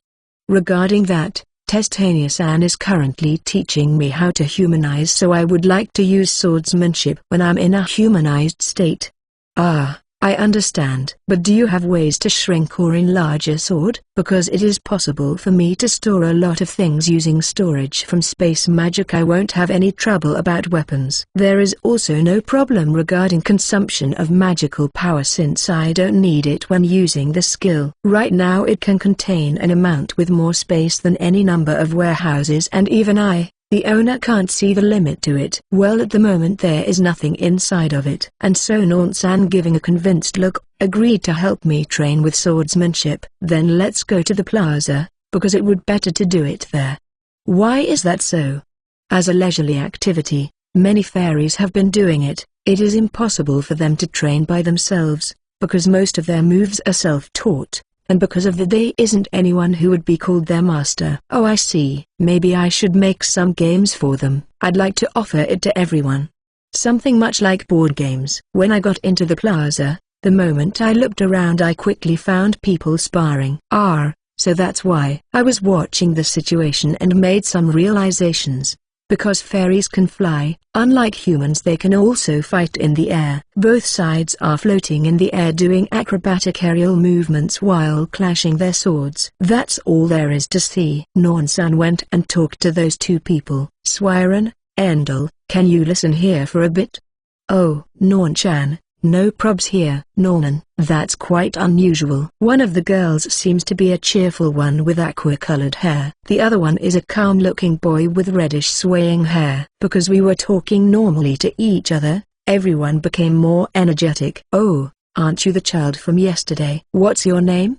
Regarding that, Testania-san is currently teaching me how to humanize, so I would like to use swordsmanship when I'm in a humanized state. Ah, I understand. But do you have ways to shrink or enlarge a sword? Because it is possible for me to store a lot of things using storage from space magic. I won't have any trouble about weapons. There is also no problem regarding consumption of magical power since I don't need it when using the skill. Right now it can contain an amount with more space than any number of warehouses, and even I, the owner, can't see the limit to it. Well, at the moment there is nothing inside of it. And so Norn-san, giving a convinced look, agreed to help me train with swordsmanship. Then let's go to the plaza, because it would better to do it there. Why is that so? As a leisurely activity, many fairies have been doing it. It is impossible for them to train by themselves, because most of their moves are self-taught. And because of that there isn't anyone who would be called their master. Oh, I see. Maybe I should make some games for them. I'd like to offer it to everyone. Something much like board games. When I got into the plaza, the moment I looked around I quickly found people sparring. So that's why. I was watching the situation and made some realizations. Because fairies can fly, unlike humans they can also fight in the air. Both sides are floating in the air doing acrobatic aerial movements while clashing their swords. That's all there is to see. Norn-san went and talked to those two people. Swiren, Endel, can you listen here for a bit? Oh, Norn-chan. No probs here. Norman, that's quite unusual. One of the girls seems to be a cheerful one with aqua-colored hair. The other one is a calm-looking boy with reddish swaying hair. Because we were talking normally to each other, everyone became more energetic. Oh, aren't you the child from yesterday? What's your name?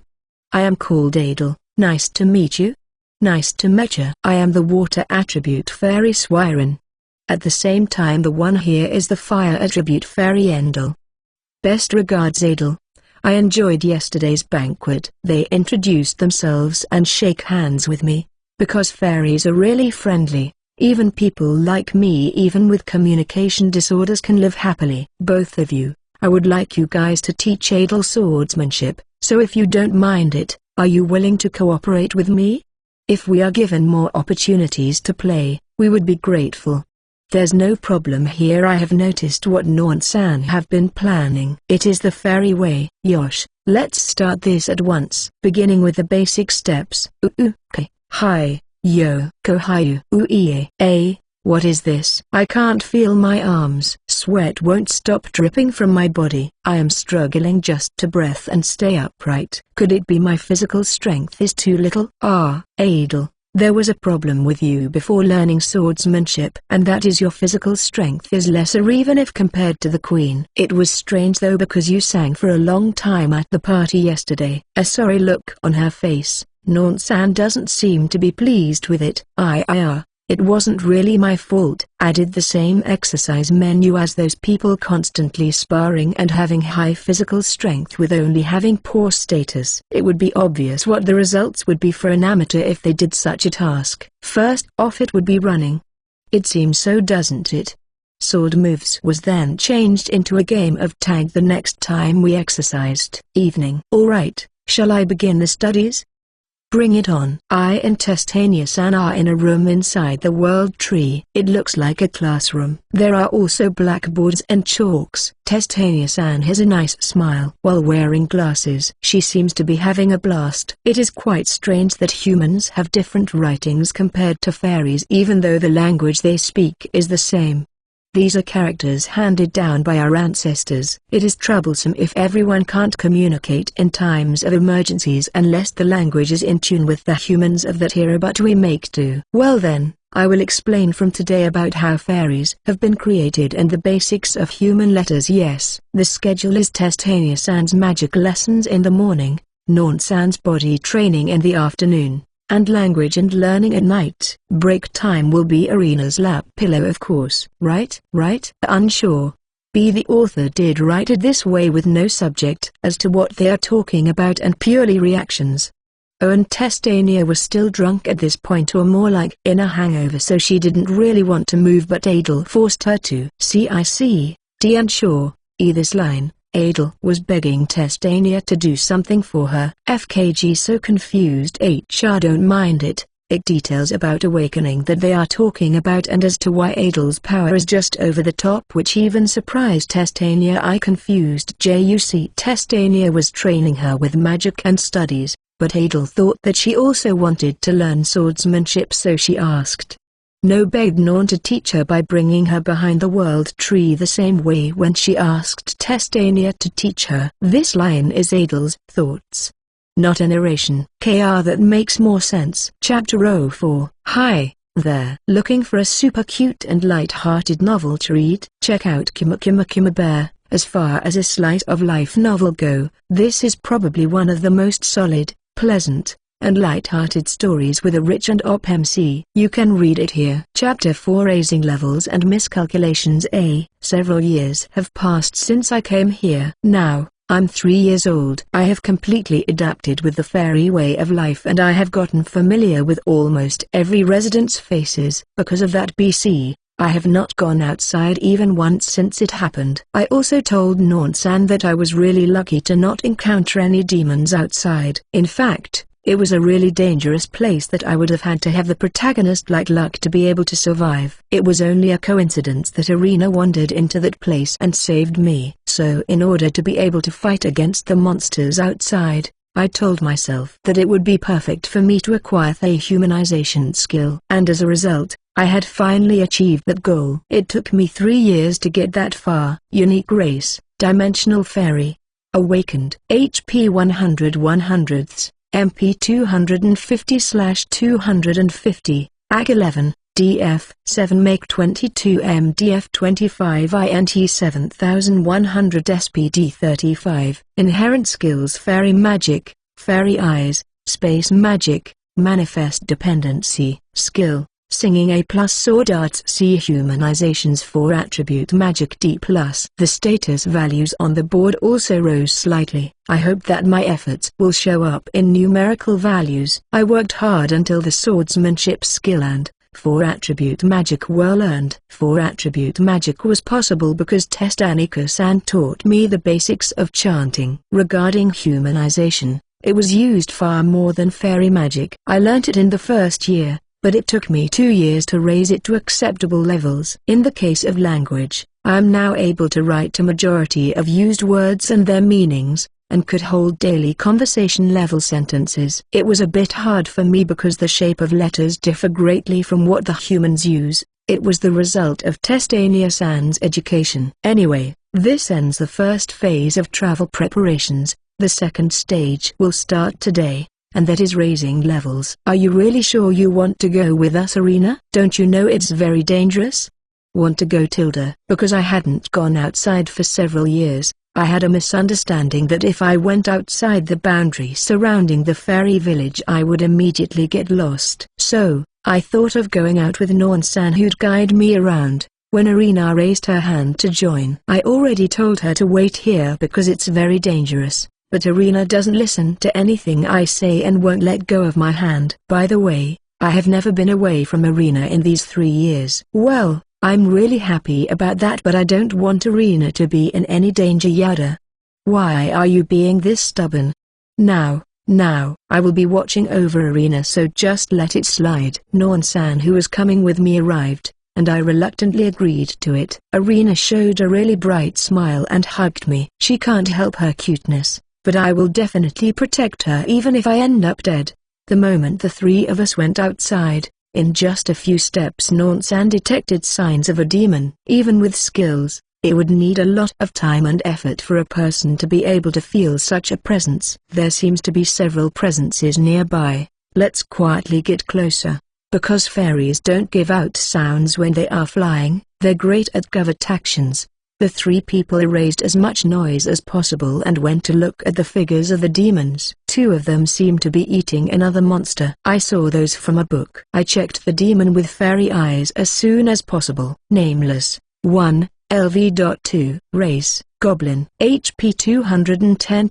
I am called Adel. Nice to meet you. Nice to meet you. I am the water attribute fairy Swiren. At the same time the one here is the fire attribute fairy Endel. Best regards, Adel. I enjoyed yesterday's banquet. They introduced themselves and shake hands with me. Because fairies are really friendly, even people like me, even with communication disorders, can live happily. Both of you, I would like you guys to teach Adel swordsmanship, so if you don't mind it, are you willing to cooperate with me? If we are given more opportunities to play, we would be grateful. There's no problem here. I have noticed what Norn-san have been planning. It is the fairy way. Yosh, let's start this at once. Beginning with the basic steps. Hi, yo, kohayu, uie, a, What is this? I can't feel my arms. Sweat won't stop dripping from my body. I am struggling just to breathe and stay upright. Could it be my physical strength is too little? Ah, Adel, there was a problem with you before learning swordsmanship, and that is your physical strength is lesser even if compared to the queen. It was strange though because you sang for a long time at the party yesterday. A sorry look on her face. Nonsan doesn't seem to be pleased with it. It wasn't really my fault. I did the same exercise menu as those people, constantly sparring and having high physical strength with only having poor status. It would be obvious what the results would be for an amateur if they did such a task. First off, it would be running. It seems so, doesn't it? Sword moves was then changed into a game of tag the next time we exercised. Evening. Alright, shall I begin the studies? Bring it on. I and Testania-san are in a room inside the World Tree. It looks like a classroom. There are also blackboards and chalks. Testania-san has a nice smile while wearing glasses. She seems to be having a blast. It is quite strange that humans have different writings compared to fairies even though the language they speak is the same. These are characters handed down by our ancestors. It is troublesome if everyone can't communicate in times of emergencies unless the language is in tune with the humans of that era, but we make do. Well then, I will explain from today about how fairies have been created and the basics of human letters. Yes, the schedule is Testania-san's magic lessons in the morning, Nonsan's body training in the afternoon, and language and learning at night. Break time will be Arena's lap pillow, of course. Right? Unsure. The author did write it this way with no subject as to what they are talking about and purely reactions. And Testania was still drunk at this point, or more like in a hangover, so she didn't really want to move, but Adel forced her to. Unsure. This line. Adel was begging Testania to do something for her. FKG so confused. Don't mind it. It details about awakening that they are talking about and as to why Adel's power is just over the top, which even surprised Testania. I confused. Testania was training her with magic and studies, but Adel thought that she also wanted to learn swordsmanship, so she asked. Begged Non to teach her by bringing her behind the World Tree the same way when she asked Testania to teach her. This line is Adel's thoughts, not a narration. That makes more sense. Chapter 04. Hi there. Looking for a super cute and light-hearted novel to read? Check out Kima Bear. As far as a slice of life novel go, this is probably one of the most solid, pleasant, and light-hearted stories with a rich and op MC. You can read it here. Chapter 4. Raising levels and miscalculations. Several years have passed since I came here. Now, I'm 3 years old. I have completely adapted with the fairy way of life and I have gotten familiar with almost every resident's faces. Because of that I have not gone outside even once since it happened. I also told Nonsan that I was really lucky to not encounter any demons outside. In fact, it was a really dangerous place that I would have had to have the protagonist-like luck to be able to survive. It was only a coincidence that Arena wandered into that place and saved me. So in order to be able to fight against the monsters outside, I told myself that it would be perfect for me to acquire the humanization skill. And as a result, I had finally achieved that goal. It took me 3 years to get that far. Unique race, Dimensional Fairy. Awakened. HP 100 100ths. MP 250/250, AC 11, DF 7 Make 22 MDF 25 INT 7100 SPD 35. Inherent skills: Fairy Magic, Fairy Eyes, Space Magic, Manifest Dependency. Skill: Singing A+, Sword Arts C. Humanizations 4 Attribute Magic D+. The status values on the board also rose slightly. I hope that my efforts will show up in numerical values. I worked hard until the swordsmanship skill and 4 Attribute Magic were learned. 4 Attribute Magic was possible because Testania-san taught me the basics of chanting. Regarding humanization, it was used far more than fairy magic. I learnt it in the first year, but it took me 2 years to raise it to acceptable levels. In the case of language, I am now able to write a majority of used words and their meanings, and could hold daily conversation-level sentences. It was a bit hard for me because the shape of letters differ greatly from what the humans use, It was the result of Testania-san's education. Anyway, this ends the first phase of travel preparations. The second stage will start today, and that is raising levels. Are you really sure you want to go with us, Arena? Don't you know it's very dangerous? Want to go, Tilda? Because I hadn't gone outside for several years, I had a misunderstanding that if I went outside the boundary surrounding the fairy village I would immediately get lost. So, I thought of going out with Non-san who'd guide me around. When Arena raised her hand to join, I already told her to wait here because it's very dangerous. But Arena doesn't listen to anything I say and won't let go of my hand. By the way, I have never been away from Arena in these 3 years. Well, I'm really happy about that, but I don't want Arena to be in any danger. Yada. Why are you being this stubborn? Now, I will be watching over Arena, so just let it slide. Non-san, who was coming with me, arrived, and I reluctantly agreed to it. Arena showed a really bright smile and hugged me. She can't help her cuteness, but I will definitely protect her even if I end up dead. The moment the three of us went outside, in just a few steps Non-san detected signs of a demon. Even with skills, it would need a lot of time and effort for a person to be able to feel such a presence. There seems to be several presences nearby. Let's quietly get closer. Because fairies don't give out sounds when they are flying, they're great at covert actions. The three people erased as much noise as possible and went to look at the figures of the demons. 2 of them seemed to be eating another monster. I saw those from a book. I checked the demon with fairy eyes as soon as possible. Nameless. 1. LV.2. Race, Goblin. HP 210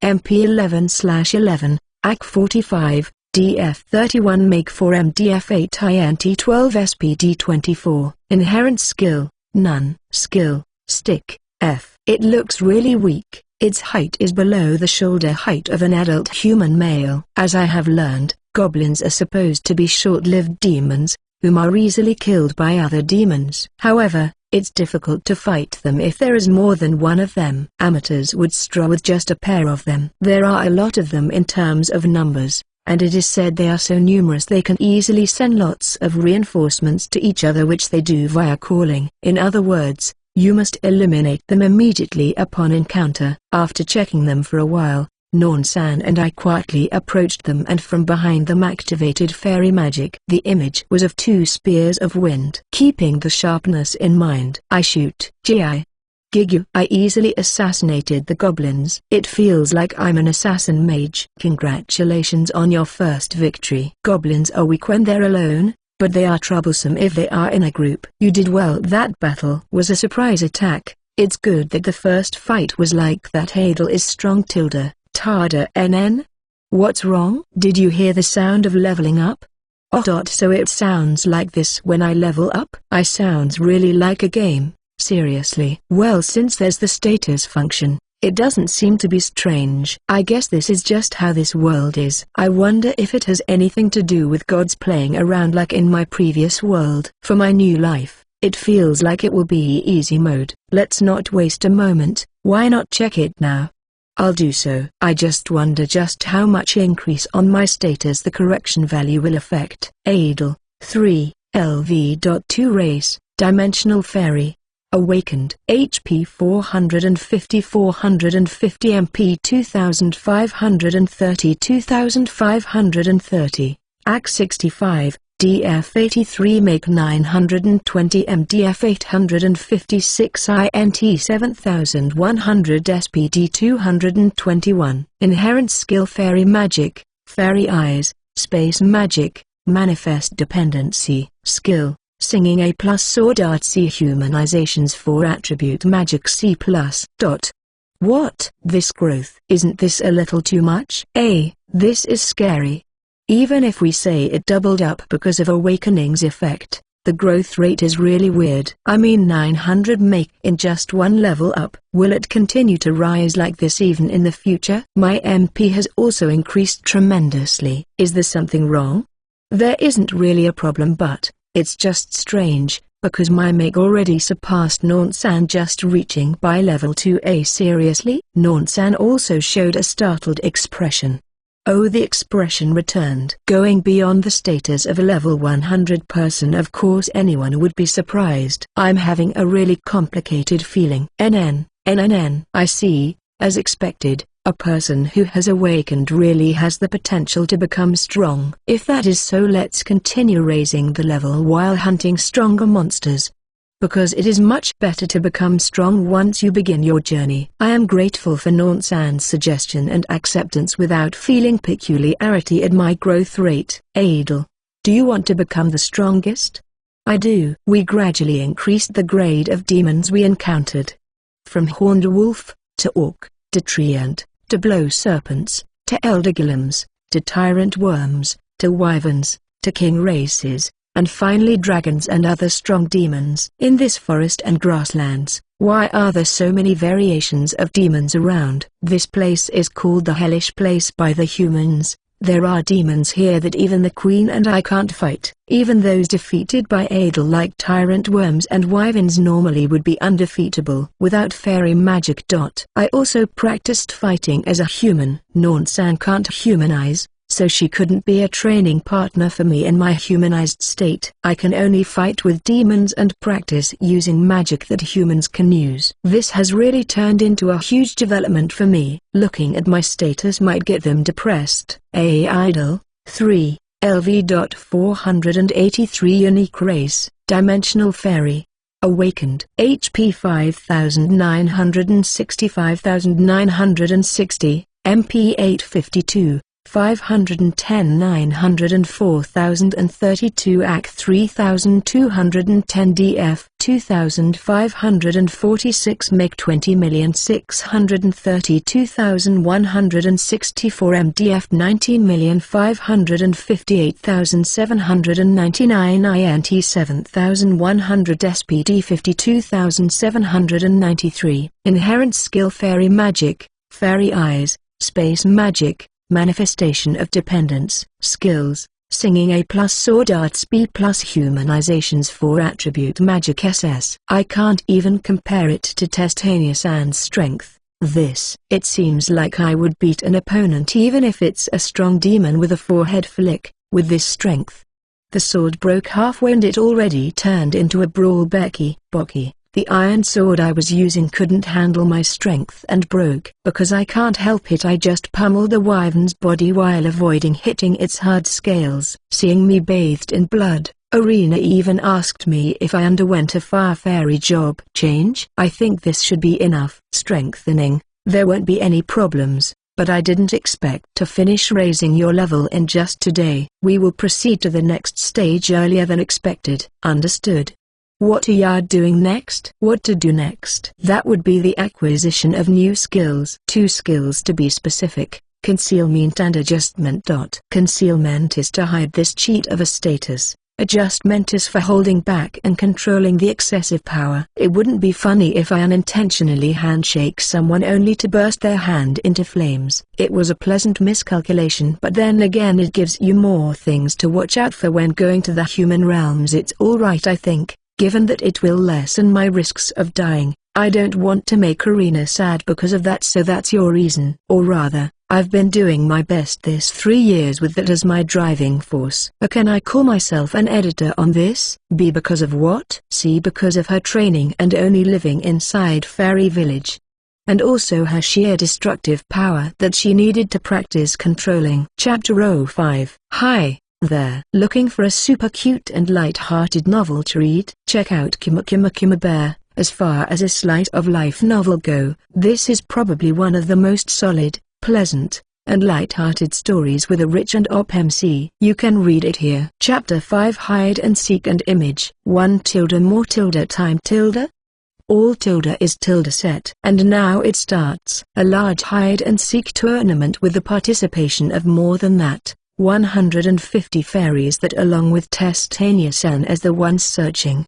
MP 11/11, AC 45, DF 31 Make 4 MDF 8 INT 12 SPD 24. Inherent skill, none. Skill, stick, F. It looks really weak. Its height is below the shoulder height of an adult human male. As I have learned, goblins are supposed to be short-lived demons, whom are easily killed by other demons. However, it's difficult to fight them if there is more than one of them. Amateurs would struggle with just a pair of them. There are a lot of them in terms of numbers, and it is said they are so numerous they can easily send lots of reinforcements to each other, which they do via calling. In other words, you must eliminate them immediately upon encounter. After checking them for a while, Non-san and I quietly approached them and from behind them activated fairy magic. The image was of 2 spears of wind. Keeping the sharpness in mind, I shoot. Gi. Gigu. I easily assassinated the goblins. It feels like I'm an assassin mage. Congratulations on your first victory. Goblins are weak when they're alone, but they are troublesome if they are in a group. You did well. That battle was a surprise attack. It's good that the first fight was like that. Hadel is strong. Tilda. Tada NN? What's wrong? Did you hear the sound of leveling up? So it sounds like this when I level up? I sounds really like a game, seriously. Well, since there's the status function, it doesn't seem to be strange. I guess this is just how this world is. I wonder if it has anything to do with gods playing around like in my previous world. For my new life, it feels like it will be easy mode. Let's not waste a moment. Why not check it now? I'll do so. I just wonder just how much increase on my status the correction value will affect. Adel, 3, LV.2 Race, Dimensional Fairy. Awakened. HP 450 MP 2530 AC 65, DF 83 Make 920 MDF 856 INT 7100 SPD 221. Inherent skill Fairy Magic, Fairy Eyes, Space Magic, Manifest Dependency. Skill, Singing A+, Sword Art C. Humanizations 4 Attribute Magic C+. What? This growth. Isn't this a little too much? This is scary. Even if we say it doubled up because of Awakening's effect, the growth rate is really weird. I mean 900 make in just one level up. Will it continue to rise like this even in the future? My MP has also increased tremendously. Is there something wrong? There isn't really a problem, but it's just strange, because my make already surpassed Non-san just reaching by level 2A. Seriously? Non-san also showed a startled expression. Oh, the expression returned. Going beyond the status of a level 100 person, of course anyone would be surprised. I'm having a really complicated feeling. I see, as expected. A person who has awakened really has the potential to become strong. If that is so, let's continue raising the level while hunting stronger monsters. Because it is much better to become strong once you begin your journey. I am grateful for Nonsan's suggestion and acceptance without feeling peculiarity at my growth rate. Adel, do you want to become the strongest? I do. We gradually increased the grade of demons we encountered. From horned wolf, to orc, to treant, to blow serpents, to elder golems, to tyrant worms, to wyverns, to king races, and finally dragons and other strong demons. In this forest and grasslands, why are there so many variations of demons around? This place is called the Hellish Place by the humans. There are demons here that even the Queen and I can't fight. Even those defeated by Adel like tyrant worms and wyverns normally would be undefeatable without fairy magic. I also practiced fighting as a human. Nonsan can't humanize, so she couldn't be a training partner for me in my humanized state. I can only fight with demons and practice using magic that humans can use. This has really turned into a huge development for me. Looking at my status might get them depressed. Idle, 3, LV.483 Unique Race, Dimensional Fairy. Awakened. HP 5965,960, MP 852. 510 904,032 AC 3210 DF 2546 MiG 20,632,164 MDF 19,558,799 INT 7,100 SPD 52,793 Inherent Skill Fairy Magic, Fairy Eyes, Space Magic, Manifestation of Dependence, Skills, Singing A+, Sword Arts B+, Humanizations 4 Attribute Magic SS. I can't even compare it to Testanius and Strength. It seems like I would beat an opponent even if it's a strong demon with a forehead flick, with this strength. The sword broke halfway and it already turned into a brawl. Bocky. The iron sword I was using couldn't handle my strength and broke. Because I can't help it, I just pummeled the wyvern's body while avoiding hitting its hard scales. Seeing me bathed in blood, Arena even asked me if I underwent a fire fairy job change. I think this should be enough. Strengthening, there won't be any problems, but I didn't expect to finish raising your level in just today. We will proceed to the next stage earlier than expected. Understood. What are you doing next? What to do next? That would be the acquisition of new skills. 2 skills to be specific, Concealment and Adjustment. Concealment is to hide this cheat of a status. Adjustment is for holding back and controlling the excessive power. It wouldn't be funny if I unintentionally handshake someone only to burst their hand into flames. It was a pleasant miscalculation, but then again it gives you more things to watch out for when going to the human realms. It's alright, I think. Given that it will lessen my risks of dying, I don't want to make Arena sad because of that, so that's your reason. Or rather, I've been doing my best this 3 years with that as my driving force. Can I call myself an editor on this? B, because of what? C, because of her training and only living inside Fairy Village. And also her sheer destructive power that she needed to practice controlling. Chapter 05. Hi there. Looking for a super cute and light-hearted novel to read? Check out Kuma Kuma Kuma Bear. As far as a slice of life novel go, this is probably one of the most solid, pleasant, and light-hearted stories with a rich and op MC. You can read it here. Chapter 5. Hide and Seek and Image. 1 tilde more tilde time tilde. All tilde is tilde set. And now it starts. A large hide and seek tournament with the participation of more than that. 150 fairies that along with Testania-san as the ones searching.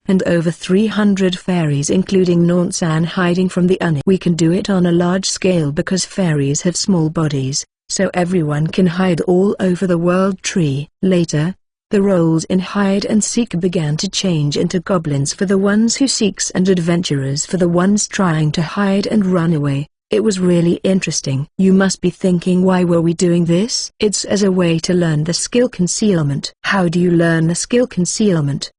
And over 300 fairies including Nonsan hiding from the Oni. We can do it on a large scale because fairies have small bodies, so everyone can hide all over the world tree. Later, the roles in hide and seek began to change into goblins for the ones who seeks and adventurers for the ones trying to hide and run away. It was really interesting. You must be thinking, why were we doing this? It's as a way to learn the skill concealment. How do you learn the skill concealment?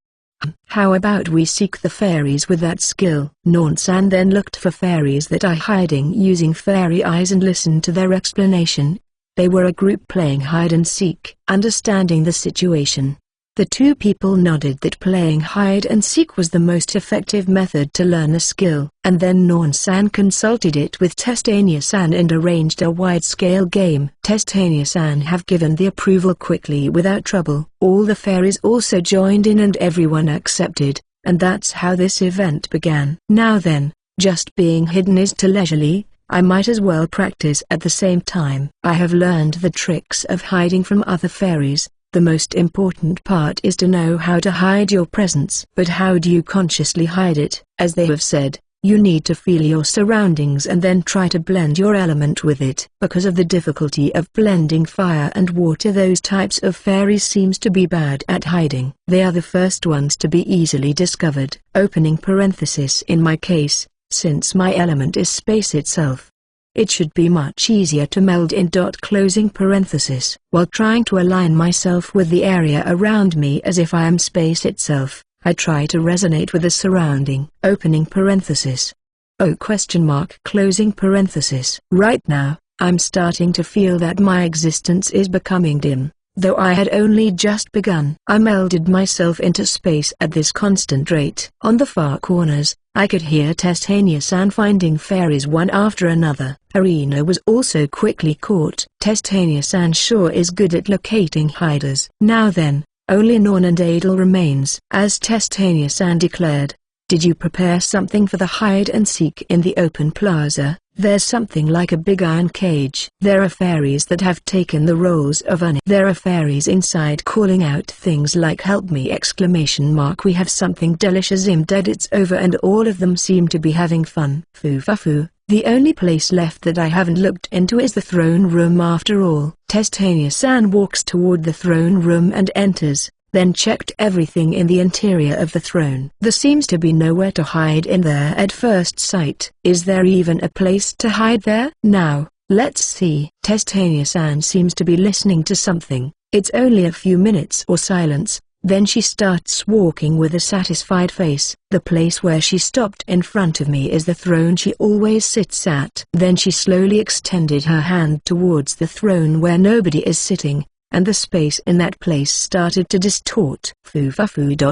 How about we seek the fairies with that skill? Nonsan then looked for fairies that are hiding using fairy eyes and listened to their explanation. They were a group playing hide and seek. Understanding the situation, the two people nodded that playing hide and seek was the most effective method to learn the skill, and then Nonsan consulted it with Testania-san and arranged a wide-scale game. Testania-san have given the approval quickly without trouble. All the fairies also joined in and everyone accepted, and that's how this event began. Now then, just being hidden is too leisurely. I might as well practice at the same time. I have learned the tricks of hiding from other fairies. The most important part is to know how to hide your presence. But how do you consciously hide it? As they have said, you need to feel your surroundings and then try to blend your element with it. Because of the difficulty of blending fire and water, those types of fairies seems to be bad at hiding. They are the first ones to be easily discovered. Opening parenthesis, in my case, since my element is space itself, it should be much easier to meld in. Closing parenthesis. While trying to align myself with the area around me as if I am space itself, I try to resonate with the surrounding. Opening parenthesis. Oh question mark. Closing parenthesis. Right now, I'm starting to feel that my existence is becoming dim, though I had only just begun. I melded myself into space at this constant rate. On the far corners, I could hear Testania-san finding fairies one after another. Arena was also quickly caught. Testania-san sure is good at locating hiders. Now then, only Non and Adel remains. As Testania-san declared, did you prepare something for the hide and seek in the open plaza? There's something like a big iron cage. There are fairies that have taken the roles of Annie. There are fairies inside calling out things like help me exclamation mark. We have something delicious. I'm dead. It's over, and all of them seem to be having fun. Foo. The only place left that I haven't looked into is the throne room after all. Testania-san walks toward the throne room and enters, then checked everything in the interior of the throne. There seems to be nowhere to hide in there at first sight. Is there even a place to hide there? Now, let's see. Testania-san seems to be listening to something. It's only a few minutes or silence, then she starts walking with a satisfied face. The place where she stopped in front of me is the throne she always sits at. Then she slowly extended her hand towards the throne where nobody is sitting, and the space in that place started to distort. Foo.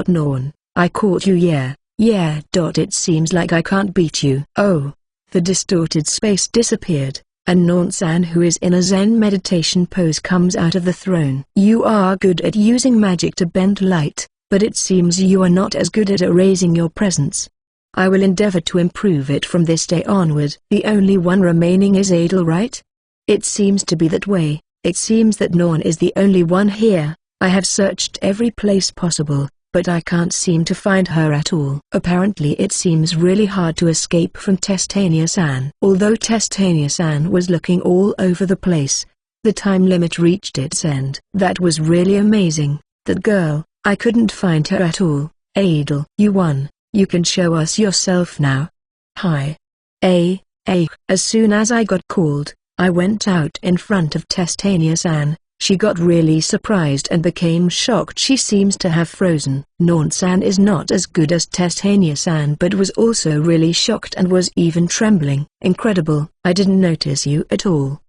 Non, I caught you. Yeah. It seems like I can't beat you. Oh. The distorted space disappeared, and Nonsan, who is in a Zen meditation pose, comes out of the throne. You are good at using magic to bend light, but it seems you are not as good at erasing your presence. I will endeavor to improve it from this day onward. The only one remaining is Adel, right? It seems to be that way. It seems that Non is the only one here. I have searched every place possible, but I can't seem to find her at all. Apparently it seems really hard to escape from Testania-san. Although Testania-san was looking all over the place, the time limit reached its end. That was really amazing. That girl, I couldn't find her at all. Adel, you won. You can show us yourself now. Hi. As soon as I got called, I went out in front of Testania-san. She got really surprised and became shocked. She seems to have frozen. Non-san is not as good as Testania-san, but was also really shocked and was even trembling. Incredible. I didn't notice you at all.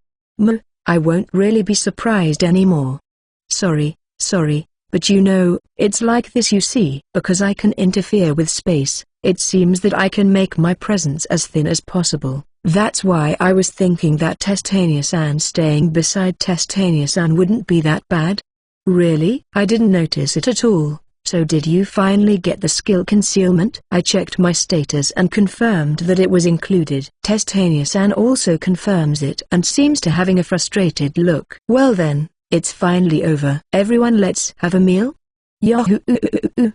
I won't really be surprised anymore. Sorry, but you know, it's like this, you see. Because I can interfere with space, it seems that I can make my presence as thin as possible. That's why I was thinking that Testania-san staying beside Testania-san wouldn't be that bad. Really? I didn't notice it at all. So did you finally get the skill concealment? I checked my status and confirmed that it was included. Testania-san also confirms it and seems to having a frustrated look. Well then, it's finally over. Everyone, let's have a meal? Yahoo!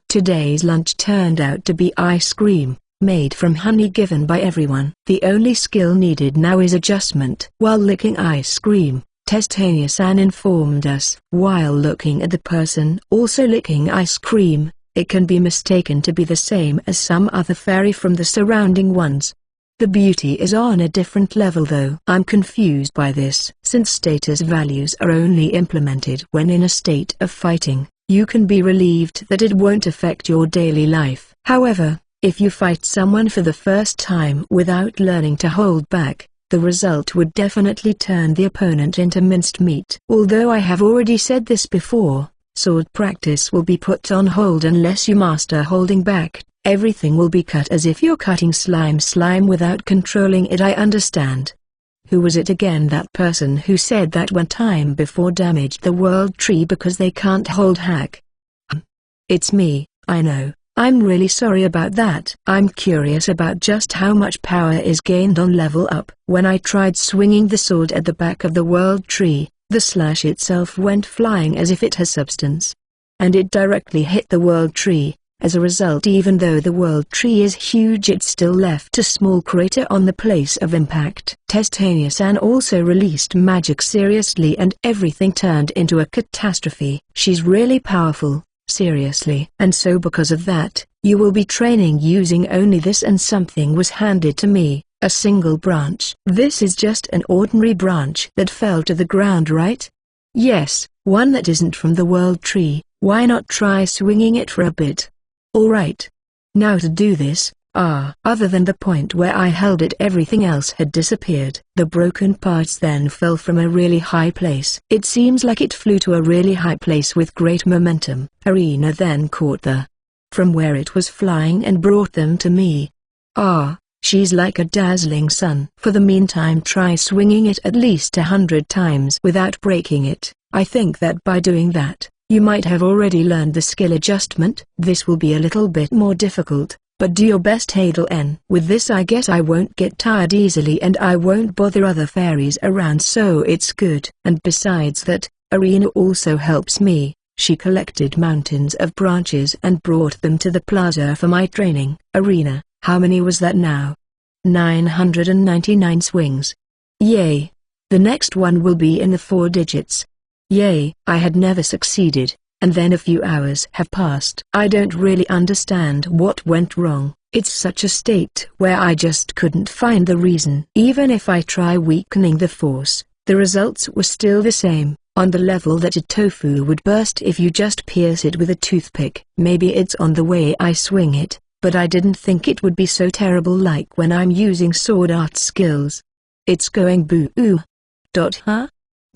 Today's lunch turned out to be ice cream, made from honey given by everyone. The only skill needed now is adjustment. While licking ice cream, Testania-san informed us. While looking at the person also licking ice cream, it can be mistaken to be the same as some other fairy from the surrounding ones. The beauty is on a different level though. I'm confused by this. Since status values are only implemented when in a state of fighting, you can be relieved that it won't affect your daily life. However, if you fight someone for the first time without learning to hold back, the result would definitely turn the opponent into minced meat. Although I have already said this before, sword practice will be put on hold unless you master holding back. Everything will be cut as if you're cutting slime without controlling it. I understand. Who was it again? That person who said that one time before damaged the world tree because they can't hold hack. It's me, I know. I'm really sorry about that. I'm curious about just how much power is gained on level up. When I tried swinging the sword at the back of the world tree, the slash itself went flying as if it has substance. And it directly hit the world tree. As a result, even though the world tree is huge, it still left a small crater on the place of impact. Testania-san also released magic seriously and everything turned into a catastrophe. She's really powerful, seriously. And so because of that, you will be training using only this, and something was handed to me, a single branch. This is just an ordinary branch that fell to the ground, right? Yes, one that isn't from the world tree. Why not try swinging it for a bit? Alright. Now to do this, other than the point where I held it, everything else had disappeared. The broken parts then fell from a really high place. It seems like it flew to a really high place with great momentum. Arena then caught from where it was flying and brought them to me. She's like a dazzling sun. For the meantime, try swinging it at least 100 times without breaking it. I think that by doing that, you might have already learned the skill adjustment. This will be a little bit more difficult, but do your best, Hadel N. With this I guess I won't get tired easily and I won't bother other fairies around, so it's good. And besides that, Arena also helps me. She collected mountains of branches and brought them to the plaza for my training. Arena, how many was that now? 999 swings. Yay! The next one will be in the 4 digits. Yay! I had never succeeded, and then a few hours have passed. I don't really understand what went wrong. It's such a state where I just couldn't find the reason. Even if I try weakening the force, the results were still the same, on the level that a tofu would burst if you just pierce it with a toothpick. Maybe it's on the way I swing it, but I didn't think it would be so terrible like when I'm using sword art skills. It's going boo-oo. Huh?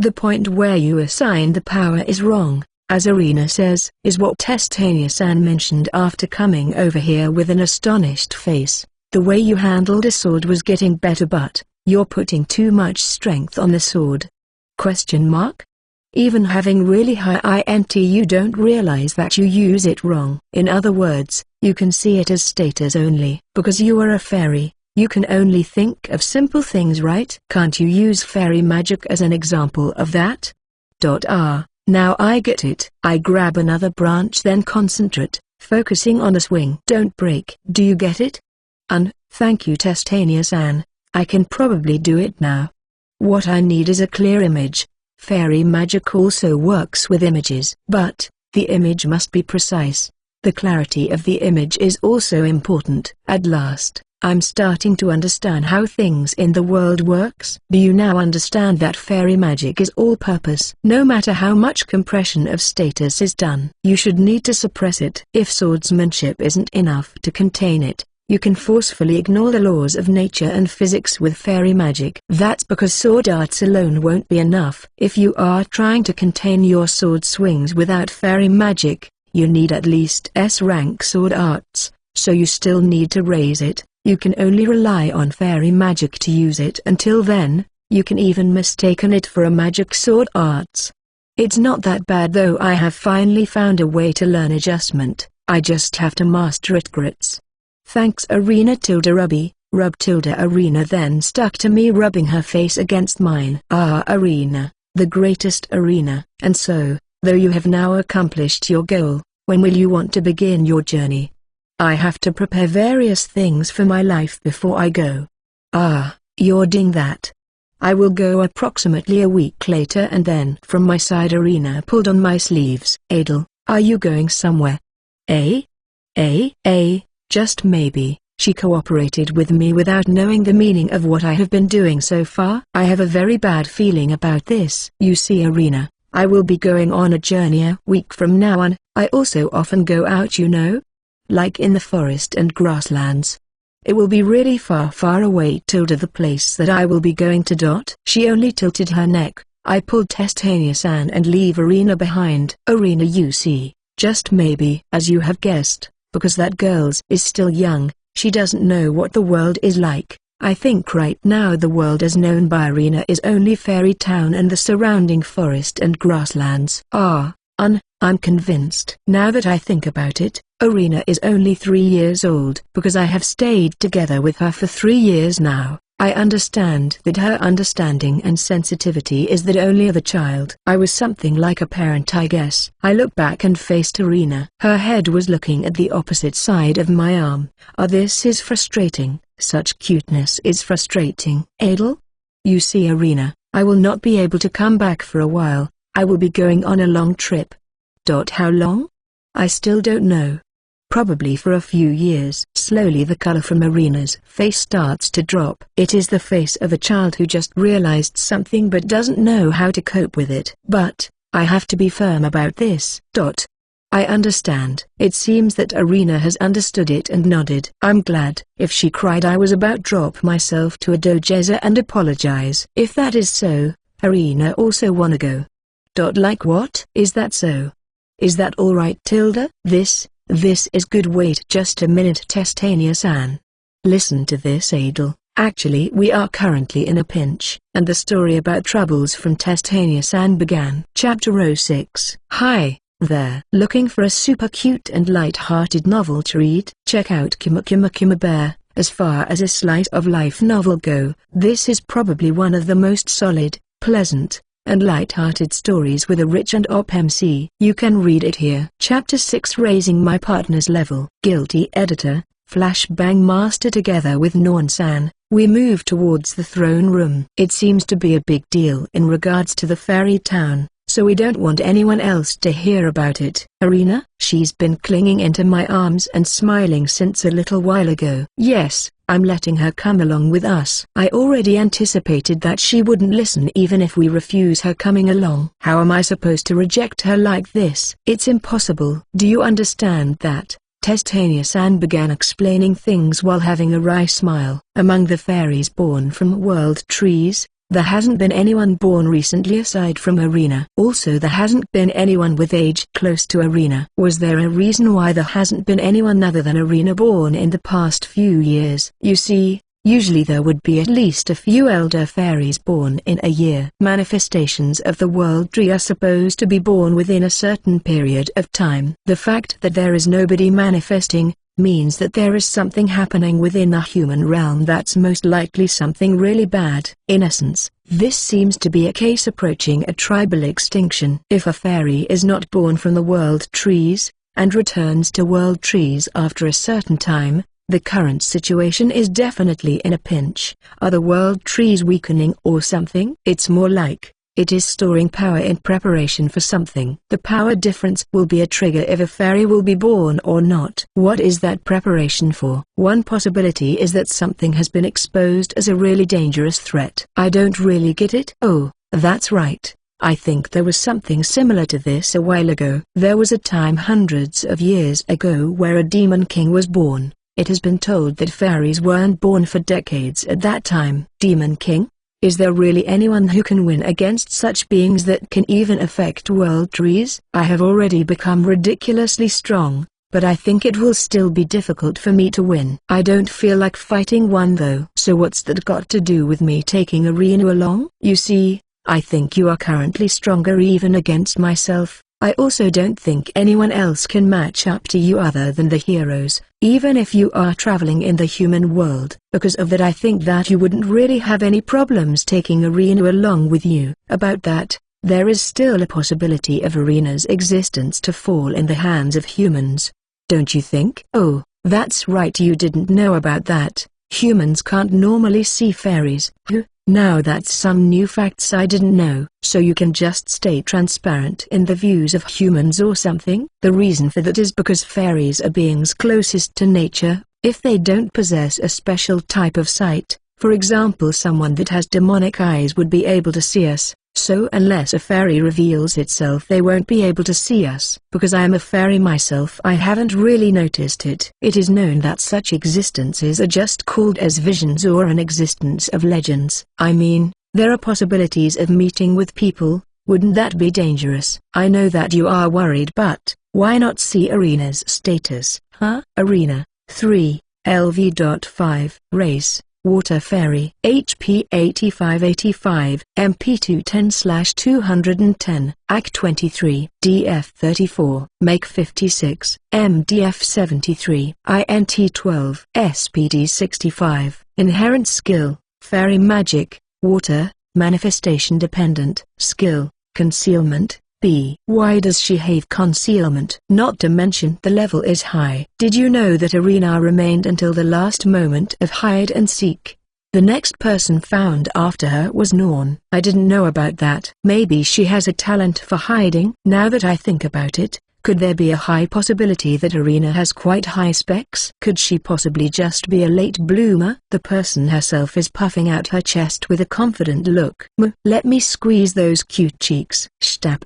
The point where you assign the power is wrong, as Arena says, is what Testania-san mentioned after coming over here with an astonished face. The way you handled a sword was getting better, but you're putting too much strength on the sword. Question mark? Even having really high INT, you don't realize that you use it wrong. In other words, you can see it as status only. Because you are a fairy, you can only think of simple things, right? Can't you use fairy magic as an example of that? Now I get it. I grab another branch, then concentrate, focusing on a swing. Don't break. Do you get it? Thank you, Testania-san. I can probably do it now. What I need is a clear image. Fairy magic also works with images, but the image must be precise. The clarity of the image is also important. At last, I'm starting to understand how things in the world works. Do you now understand that fairy magic is all-purpose? No matter how much compression of status is done, you should need to suppress it. If swordsmanship isn't enough to contain it, you can forcefully ignore the laws of nature and physics with fairy magic. That's because sword arts alone won't be enough. If you are trying to contain your sword swings without fairy magic, you need at least S-rank sword arts, so you still need to raise it. You can only rely on fairy magic to use it. Until then, you can even mistaken it for a magic sword arts. It's not that bad though. I have finally found a way to learn adjustment. I just have to master it. Grits. Thanks Arena Rubby, rub Arena then stuck to me, rubbing her face against mine. Arena, the greatest Arena. And so, though you have now accomplished your goal, when will you want to begin your journey? I have to prepare various things for my life before I go. You're doing that. I will go approximately a week later. And then from my side Arena pulled on my sleeves. Adel, are you going somewhere? Just maybe. She cooperated with me without knowing the meaning of what I have been doing so far. I have a very bad feeling about this. You see, Arena, I will be going on a journey a week from now on. I also often go out, you know, like in the forest and grasslands. It will be really far, far away, tilde, the place that I will be going to. Dot. She only tilted her neck. I pulled Testania-san and leave Arena behind. Arena, you see, just maybe, as you have guessed, because that girl's is still young, she doesn't know what the world is like. I think right now the world as known by Arena is only Fairy Town and the surrounding forest and grasslands. I'm convinced. Now that I think about it, Arena is only 3 years old. Because I have stayed together with her for 3 years now, I understand that her understanding and sensitivity is that only of a child. I was something like a parent, I guess. I looked back and faced Arena. Her head was looking at the opposite side of my arm. This is frustrating. Such cuteness is frustrating. Adel? You see, Arena, I will not be able to come back for a while. I will be going on a long trip. How long? I still don't know. Probably for a few years. Slowly the color from Arena's face starts to drop. It is the face of a child who just realized something but doesn't know how to cope with it. But I have to be firm about this. I understand. It seems that Arena has understood it and nodded. I'm glad. If she cried, I was about to drop myself to a dojeza and apologize. If that is so, Arena also wanna go. Like what? Is that so? Is that alright, tilde? This is good. Wait just a minute, Testania-san. Listen to this, Adel. Actually, we are currently in a pinch. And the story about troubles from Testania-san began. Chapter 06. Hi there. Looking for a super cute and light-hearted novel to read? Check out Kuma Kuma Kuma Bear. As far as a slice of life novel go, this is probably one of the most solid, pleasant, and light-hearted stories with a rich and op MC. You can read it here. Chapter 6, Raising My Partner's Level. Guilty Editor, Flashbang Master. Together with Norn-san, we move towards the throne room. It seems to be a big deal in regards to the fairy town, so we don't want anyone else to hear about it. Arena? She's been clinging into my arms and smiling since a little while ago. Yes, I'm letting her come along with us. I already anticipated that she wouldn't listen even if we refuse her coming along. How am I supposed to reject her like this? It's impossible. Do you understand that? Testania-san began explaining things while having a wry smile. Among the fairies born from world trees, there hasn't been anyone born recently aside from Arena. Also, there hasn't been anyone with age close to Arena. Was there a reason why there hasn't been anyone other than Arena born in the past few years? You see, usually there would be at least a few elder fairies born in a year. Manifestations of the world tree are supposed to be born within a certain period of time. The fact that there is nobody manifesting means that there is something happening within the human realm that's most likely something really bad. In essence, this seems to be a case approaching a tribal extinction. If a fairy is not born from the world trees, and returns to world trees after a certain time, the current situation is definitely in a pinch. Are the world trees weakening or something? It's more like it is storing power in preparation for something. The power difference will be a trigger if a fairy will be born or not. What is that preparation for? One possibility is that something has been exposed as a really dangerous threat. I don't really get it. Oh, that's right. I think there was something similar to this a while ago. There was a time hundreds of years ago where a demon king was born. It has been told that fairies weren't born for decades at that time. Demon king? Is there really anyone who can win against such beings that can even affect world trees? I have already become ridiculously strong, but I think it will still be difficult for me to win. I don't feel like fighting one though. So what's that got to do with me taking Arena along? You see, I think you are currently stronger even against myself. I also don't think anyone else can match up to you other than the heroes, even if you are traveling in the human world. Because of that, I think that you wouldn't really have any problems taking Arena along with you. About that, there is still a possibility of Arena's existence to fall in the hands of humans. Don't you think? Oh, that's right, you didn't know about that. Humans can't normally see fairies. Now that's some new facts I didn't know. So you can just stay transparent in the views of humans or something? The reason for that is because fairies are beings closest to nature, If they don't possess a special type of sight, for example someone that has demonic eyes would be able to see us, so unless a fairy reveals itself they won't be able to see us. Because I am a fairy myself I haven't really noticed it. It is known that such existences are just called as visions or an existence of legends. I mean, there are possibilities of meeting with people. Wouldn't that be dangerous? I know that you are worried, but why not see Arena's status, huh? Arena 3, LV.5, Race, Water Fairy, HP 8585, MP 210/210, AC 23, DF 34, Make 56, MDF 73, INT 12, SPD 65, Inherent Skill, Fairy Magic, Water, Manifestation Dependent, Skill, Concealment, B. Why does she have concealment? Not to mention the level is high. Did you know that Arena remained until the last moment of hide and seek? The next person found after her was Norn. I didn't know about that. Maybe she has a talent for hiding. Now that I think about it, could there be a high possibility that Arena has quite high specs? Could she possibly just be a late bloomer? The person herself is puffing out her chest with a confident look. Let me squeeze those cute cheeks. Shtap!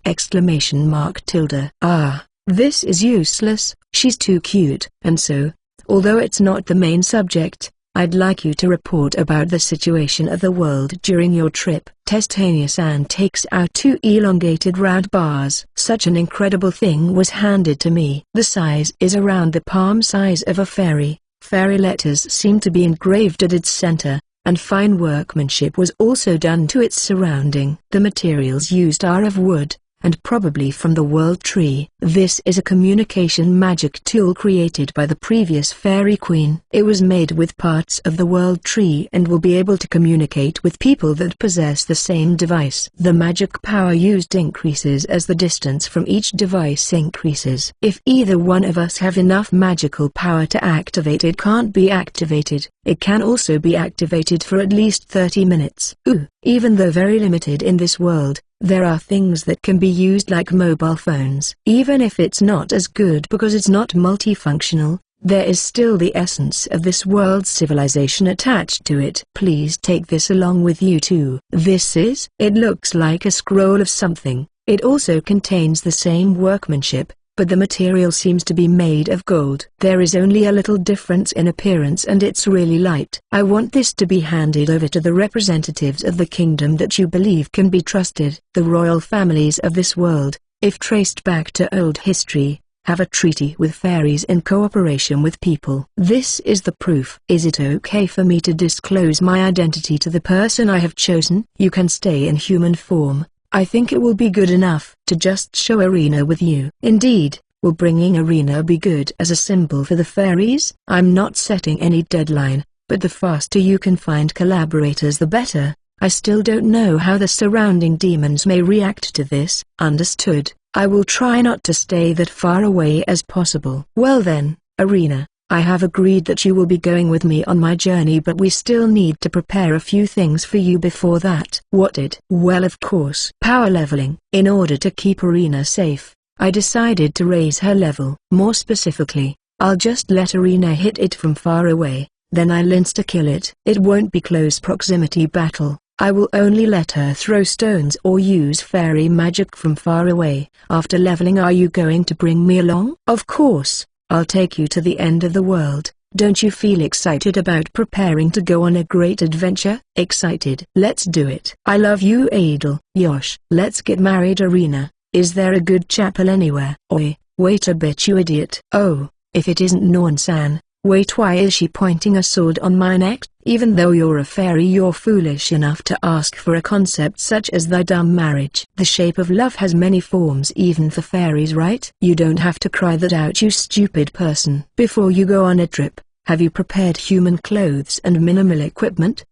Tilde. Ah, this is useless, she's too cute. And so, although it's not the main subject, I'd like you to report about the situation of the world during your trip. Testania-san takes out 2 elongated round bars. Such an incredible thing was handed to me. The size is around the palm size of a fairy. Fairy letters seem to be engraved at its center, and fine workmanship was also done to its surrounding. The materials used are of wood, and probably from the world tree. This is a communication magic tool created by the previous fairy queen. It was made with parts of the world tree and will be able to communicate with people that possess the same device. The magic power used increases as the distance from each device increases. If either one of us have enough magical power to activate it can't be activated. It can also be activated for at least 30 minutes. Even though very limited in this world, there are things that can be used like mobile phones. Even if it's not as good because it's not multifunctional, there is still the essence of this world's civilization attached to it. Please take this along with you too. It looks like a scroll of something. It also contains the same workmanship, but the material seems to be made of gold. There is only a little difference in appearance and it's really light. I want this to be handed over to the representatives of the kingdom that you believe can be trusted. The royal families of this world, if traced back to old history, have a treaty with fairies in cooperation with people. This is the proof. Is it okay for me to disclose my identity to the person I have chosen? You can stay in human form. I think it will be good enough to just show Arena with you. Indeed, will bringing Arena be good as a symbol for the fairies? I'm not setting any deadline, but the faster you can find collaborators the better. I still don't know how the surrounding demons may react to this. Understood. I will try not to stay that far away as possible. Well then, Arena, I have agreed that you will be going with me on my journey, but we still need to prepare a few things for you before that. What did? Well, of course, power leveling. In order to keep Arena safe, I decided to raise her level. More specifically, I'll just let Arena hit it from far away, then I'll insta-kill it. It won't be close proximity battle. I will only let her throw stones or use fairy magic from far away. After leveling, are you going to bring me along? Of course. I'll take you to the end of the world. Don't you feel excited about preparing to go on a great adventure? Excited. Let's do it. I love you, Adel. Yosh. Let's get married, Arena. Is there a good chapel anywhere? Oi, wait a bit, you idiot. Oh, if it isn't Norn-san. Wait, why is she pointing a sword on my neck? Even though you're a fairy, you're foolish enough to ask for a concept such as thy dumb marriage. The shape of love has many forms even for fairies, right? You don't have to cry that out, you stupid person. Before you go on a trip, have you prepared human clothes and minimal equipment?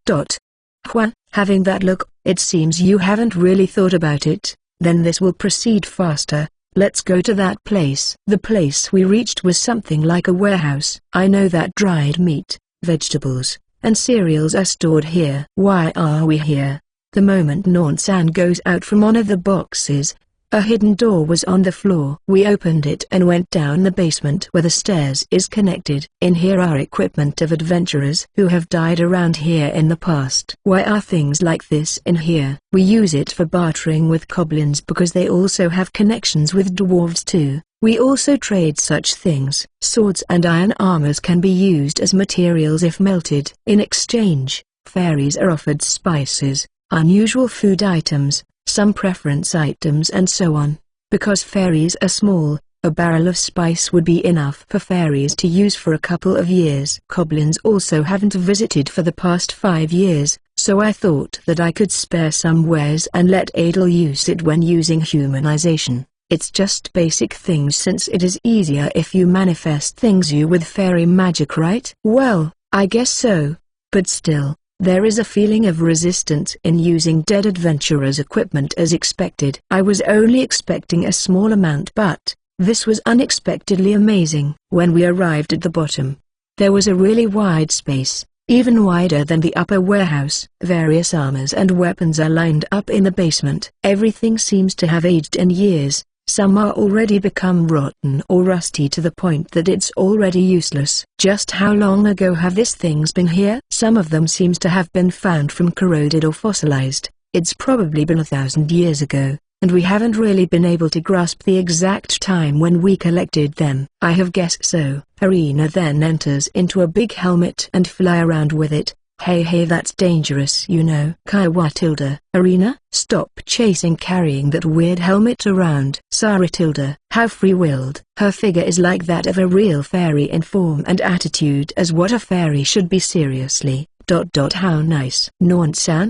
Having that look, it seems you haven't really thought about it. Then this will proceed faster. Let's go to that place. The place we reached was something like a warehouse. I know that dried meat, vegetables, and cereals are stored here. Why are we here? The moment Norn-san goes out from one of the boxes, A hidden door was on the floor. We opened it and went down the basement where the stairs is connected. In here are equipment of adventurers who have died around here in the past. Why are things like this in here? We use it for bartering with goblins because they also have connections with dwarves too. We also trade such things. Swords and iron armors can be used as materials if melted. In exchange, fairies are offered spices, unusual food items, some preference items and so on. Because fairies are small, a barrel of spice would be enough for fairies to use for a couple of years. Goblins also haven't visited for the past 5 years, so I thought that I could spare some wares and let Adel use it when using humanization. It's just basic things since it is easier if you manifest things with fairy magic, right? Well, I guess so. But still, there is a feeling of resistance in using dead adventurers' equipment as expected. I was only expecting a small amount, but this was unexpectedly amazing. When we arrived at the bottom, there was a really wide space, even wider than the upper warehouse. Various armors and weapons are lined up in the basement. Everything seems to have aged in years. Some are already become rotten or rusty to the point that it's already useless. Just how long ago have these things been here? Some of them seems to have been found from corroded or fossilized. It's probably been 1,000 years ago, and we haven't really been able to grasp the exact time when we collected them. I have guessed so. Arena then enters into a big helmet and fly around with it. Hey, that's dangerous, you know. Kaiwa tilde. Arena, stop chasing carrying that weird helmet around. Sarah tilde. How free-willed. Her figure is like that of a real fairy in form and attitude as what a fairy should be. Seriously. How nice. Norn-san.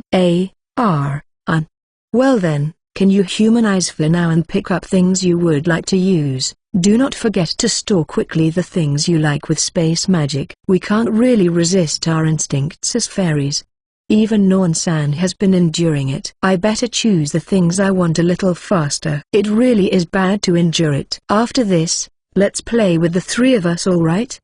Well then, can you humanize for now and pick up things you would like to use? Do not forget to store quickly the things you like with space magic. We can't really resist our instincts as fairies. Even Norn-san has been enduring it. I better choose the things I want a little faster. It really is bad to endure it. After this, let's play with the 3 of us, alright?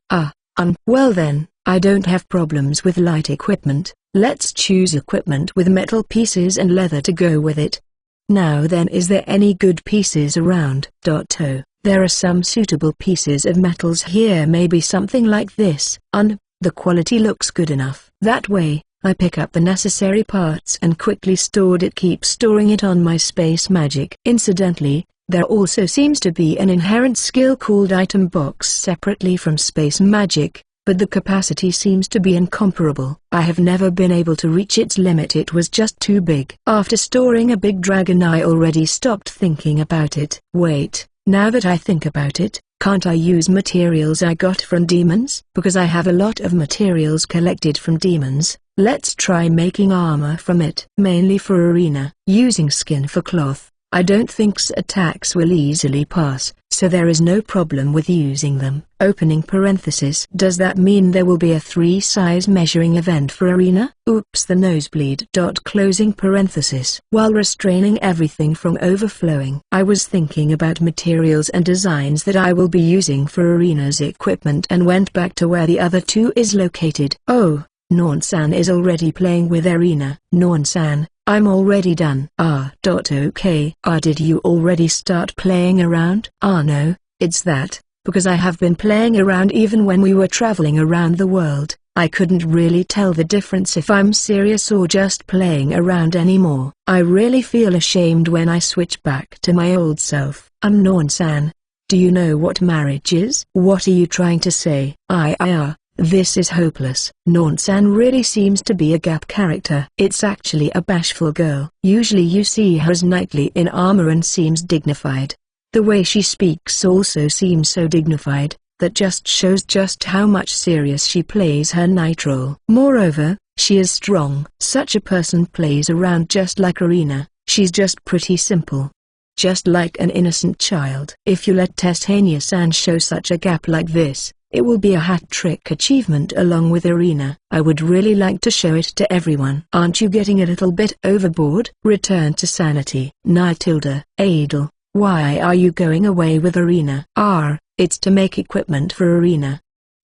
Well then, I don't have problems with light equipment. Let's choose equipment with metal pieces and leather to go with it. Now then, is there any good pieces around? There are some suitable pieces of metals here, maybe something like this. The quality looks good enough. That way, I pick up the necessary parts and quickly stored it. Keep storing it on my space magic. Incidentally, there also seems to be an inherent skill called item box separately from space magic, but the capacity seems to be incomparable. I have never been able to reach its limit. It was just too big. After storing a big dragon, I already stopped thinking about it. Wait. Now that I think about it, can't I use materials I got from demons? Because I have a lot of materials collected from demons. Let's try making armor from it. Mainly for arena. Using skin for cloth, I don't think attacks will easily pass, so there is no problem with using them. Opening parenthesis. Does that mean there will be a 3-size measuring event for arena? Oops, the nosebleed. Closing parenthesis. While restraining everything from overflowing, I was thinking about materials and designs that I will be using for arena's equipment and went back to where the other 2 is located. Oh, Norn-san is already playing with arena. Norn-san, I'm already done. Okay. Did you already start playing around? No, it's that, because I have been playing around even when we were traveling around the world. I couldn't really tell the difference if I'm serious or just playing around anymore. I really feel ashamed when I switch back to my old self. Norn-san, do you know what marriage is? What are you trying to say? This is hopeless. Norn-san really seems to be a gap character. It's actually a bashful girl. Usually you see her as knightly in armor and seems dignified. The way she speaks also seems so dignified, that just shows just how much serious she plays her knight role. Moreover, she is strong. Such a person plays around just like arena. She's just pretty simple. Just like an innocent child. If you let Testania-san show such a gap like this, it will be a hat-trick achievement along with arena. I would really like to show it to everyone. Aren't you getting a little bit overboard? Return to sanity. Adel, why are you going away with arena? It's to make equipment for arena.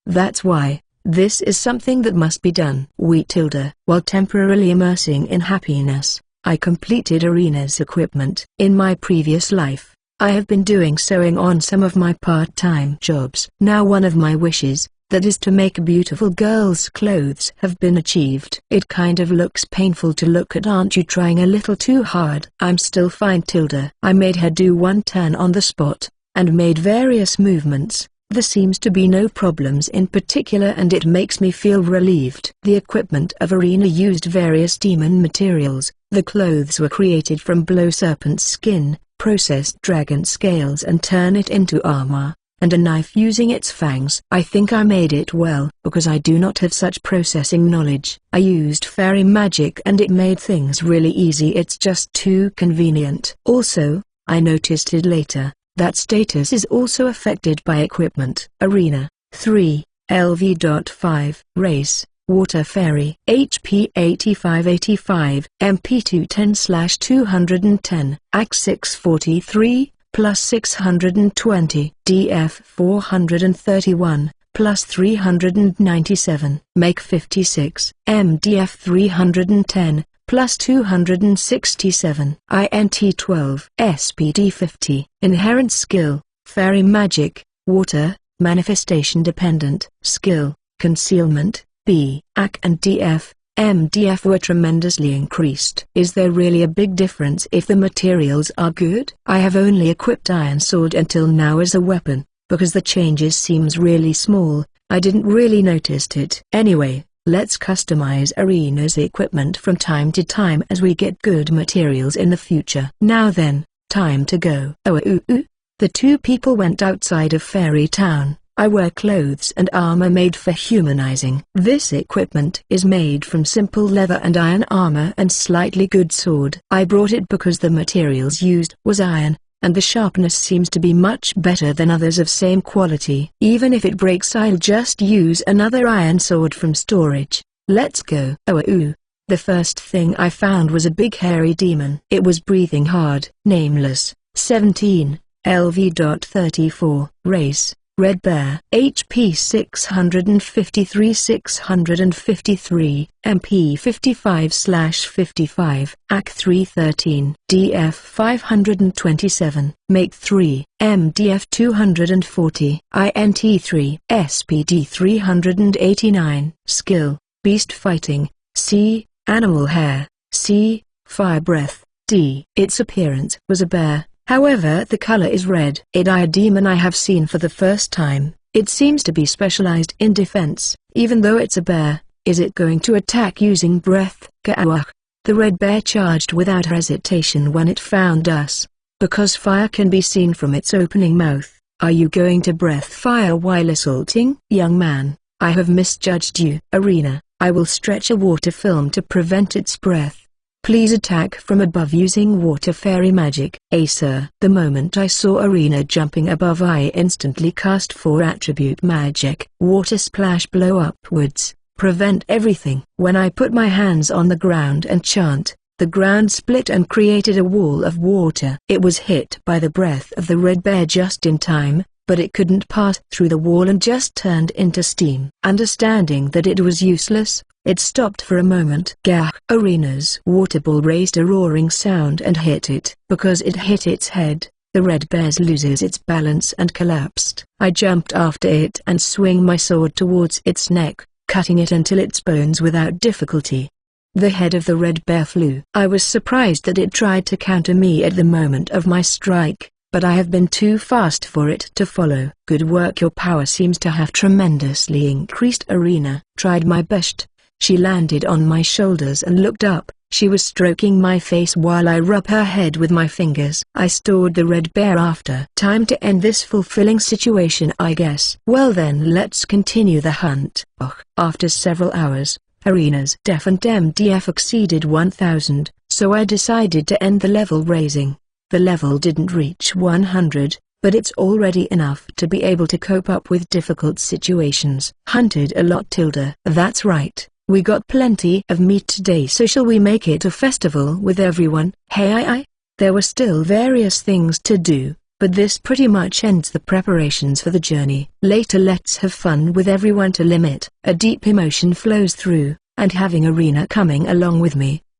That's why. This is something that must be done. While temporarily immersing in happiness, I completed Arena's equipment. In my previous life, I have been doing sewing on some of my part-time jobs. Now one of my wishes, that is to make beautiful girls' clothes, have been achieved. It kind of looks painful to look at. Aren't you trying a little too hard? I'm still fine, Tilda. I made her do one turn on the spot, and made various movements. There seems to be no problems in particular, and it makes me feel relieved. The equipment of Arena used various demon materials. The clothes were created from blow serpent's skin, processed dragon scales and turn it into armor, and a knife using its fangs. I think I made it well, because I do not have such processing knowledge. I used fairy magic and it made things really easy. It's just too convenient. Also, I noticed it later, that status is also affected by equipment. Arena 3, LV.5, Race, Water Fairy, HP 8585, MP 210/210, AC 643, plus 620, DF 431, plus 397, Make 56, MDF 310, plus 267, INT 12, SPD 50, Inherent Skill, Fairy Magic, Water, Manifestation Dependent, Skill, Concealment, B. AC and DF, MDF were tremendously increased. Is there really a big difference if the materials are good? I have only equipped Iron Sword until now as a weapon, because the changes seems really small. I didn't really notice it. Anyway, let's customize Arena's equipment from time to time as we get good materials in the future. Now then, time to go. The two people went outside of Fairy Town. I wear clothes and armor made for humanizing. This equipment is made from simple leather and iron armor and slightly good sword. I brought it because the materials used was iron, and the sharpness seems to be much better than others of same quality. Even if it breaks, I'll just use another iron sword from storage. Let's go. The first thing I found was a big hairy demon. It was breathing hard. Nameless. 17, LV.34, Race, Red Bear, HP 653/653, MP 55/55, AC 313, DF 527, Make 3, MDF 240, INT 3, SPD 389, Skill, Beast Fighting, C, Animal Hair, C, Fire Breath, D. Its appearance was a bear. However, the color is red. A demon I have seen for the first time. It seems to be specialized in defense, even though it's a bear. Is it going to attack using breath? Gawak. The red bear charged without hesitation when it found us. Because fire can be seen from its opening mouth, are you going to breath fire while assaulting? Young man, I have misjudged you. Arena, I will stretch a water film to prevent its breath. Please attack from above using water fairy magic. Sir. The moment I saw Arena jumping above, I instantly cast 4 attribute magic. Water splash, blow upwards, prevent everything. When I put my hands on the ground and chant, the ground split and created a wall of water. It was hit by the breath of the red bear just in time, but it couldn't pass through the wall and just turned into steam. Understanding that it was useless, it stopped for a moment. Gah! Arena's water ball raised a roaring sound and hit it. Because it hit its head, the red bear loses its balance and collapsed. I jumped after it and swing my sword towards its neck, cutting it until its bones without difficulty. The head of the red bear flew. I was surprised that it tried to counter me at the moment of my strike, but I have been too fast for it to follow. Good work, your power seems to have tremendously increased. Arena tried my best. She landed on my shoulders and looked up. She was stroking my face while I rubbed her head with my fingers. I stored the red bear after. Time to end this fulfilling situation, I guess. Well then, let's continue the hunt. After several hours, Arena's def and MDF exceeded 1000, so I decided to end the level raising. The level didn't reach 100, but it's already enough to be able to cope up with difficult situations. Hunted a lot, Tilda. That's right. We got plenty of meat today, so shall we make it a festival with everyone? Hey, There were still various things to do, but this pretty much ends the preparations for the journey. Later let's have fun with everyone to limit. A deep emotion flows through, and having Arena coming along with me,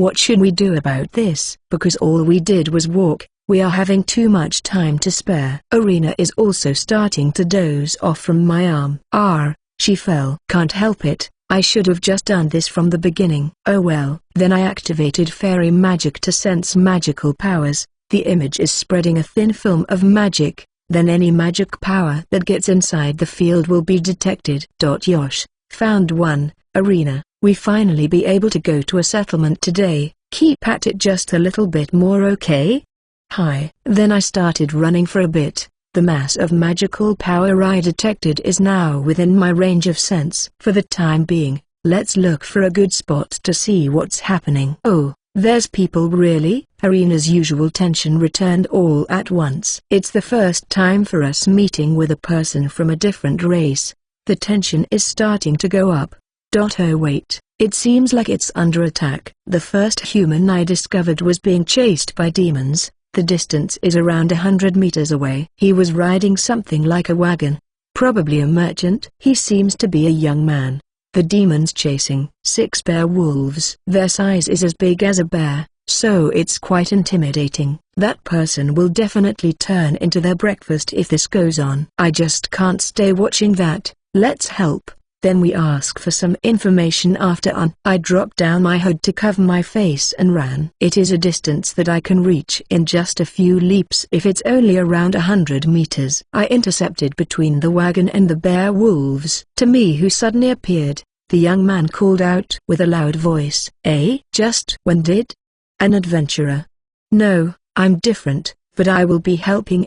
What should we do about this? Because all we did was walk. We are having too much time to spare. Arena is also starting to doze off from my arm. She fell. Can't help it. I should have just done this from the beginning. Oh well. Then I activated fairy magic to sense magical powers. The image is spreading a thin film of magic. Then any magic power that gets inside the field will be detected. Yosh, found one. Arena, we finally be able to go to a settlement today. Keep at it just a little bit more, okay? Hi. Then I started running for a bit. The mass of magical power I detected is now within my range of sense. For the time being, let's look for a good spot to see what's happening. Oh, there's people really? Arena's usual tension returned all at once. It's the first time for us meeting with a person from a different race. The tension is starting to go up. Oh wait, it seems like it's under attack. The first human I discovered was being chased by demons. The distance is around 100 meters away. He was riding something like a wagon. Probably a merchant. He seems to be a young man. The demons chasing 6 bear wolves. Their size is as big as a bear, so it's quite intimidating. That person will definitely turn into their breakfast if this goes on. I just can't stay watching that. Let's help. Then we ask for some information after on. I dropped down my hood to cover my face and ran. It is a distance that I can reach in just a few leaps if it's only around 100 meters. I intercepted between the wagon and the bear wolves. To me who suddenly appeared, the young man called out with a loud voice. Just when did? An adventurer. No, I'm different, but I will be helping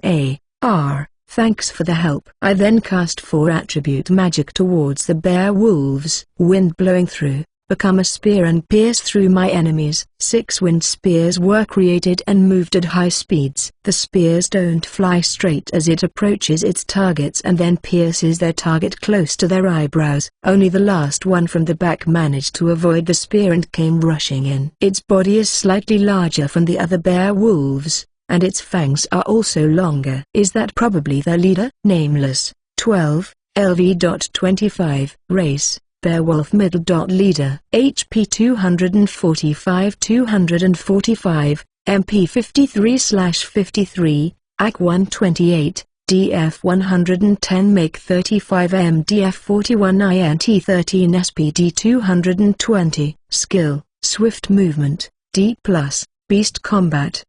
Thanks for the help. I then cast 4 attribute magic towards the bear wolves. Wind blowing through, become a spear and pierce through my enemies. 6 wind spears were created and moved at high speeds. The spears don't fly straight as it approaches its targets and then pierces their target close to their eyebrows. Only the last one from the back managed to avoid the spear and came rushing in. Its body is slightly larger from the other bear wolves, and its fangs are also longer. Is that probably their leader? Nameless. 12, LV.25. Race, Bearwolf. Middle. Leader. HP 245, MP 53/53, AC 128, DF 110, Make 35, MDF 41, INT 13, SPD 220. Skill, Swift Movement, D+, Beast Combat.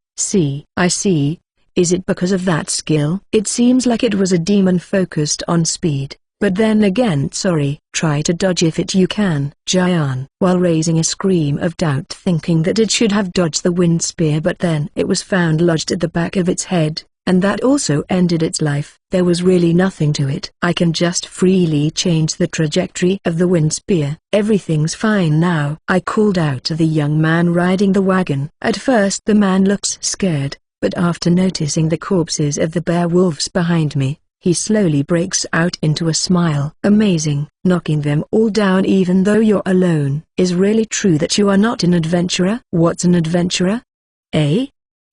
I see. Is it because of that skill? It seems like it was a demon focused on speed, but then again try to dodge if you can. Jian, while raising a scream of doubt thinking that it should have dodged the wind spear, but then it was found lodged at the back of its head, and that also ended its life. There was really nothing to it. I can just freely change the trajectory of the wind spear. Everything's fine now. I called out to the young man riding the wagon. At first the man looks scared, but after noticing the corpses of the bear wolves behind me, he slowly breaks out into a smile. Amazing. Knocking them all down even though you're alone. Is really true that you are not an adventurer? What's an adventurer?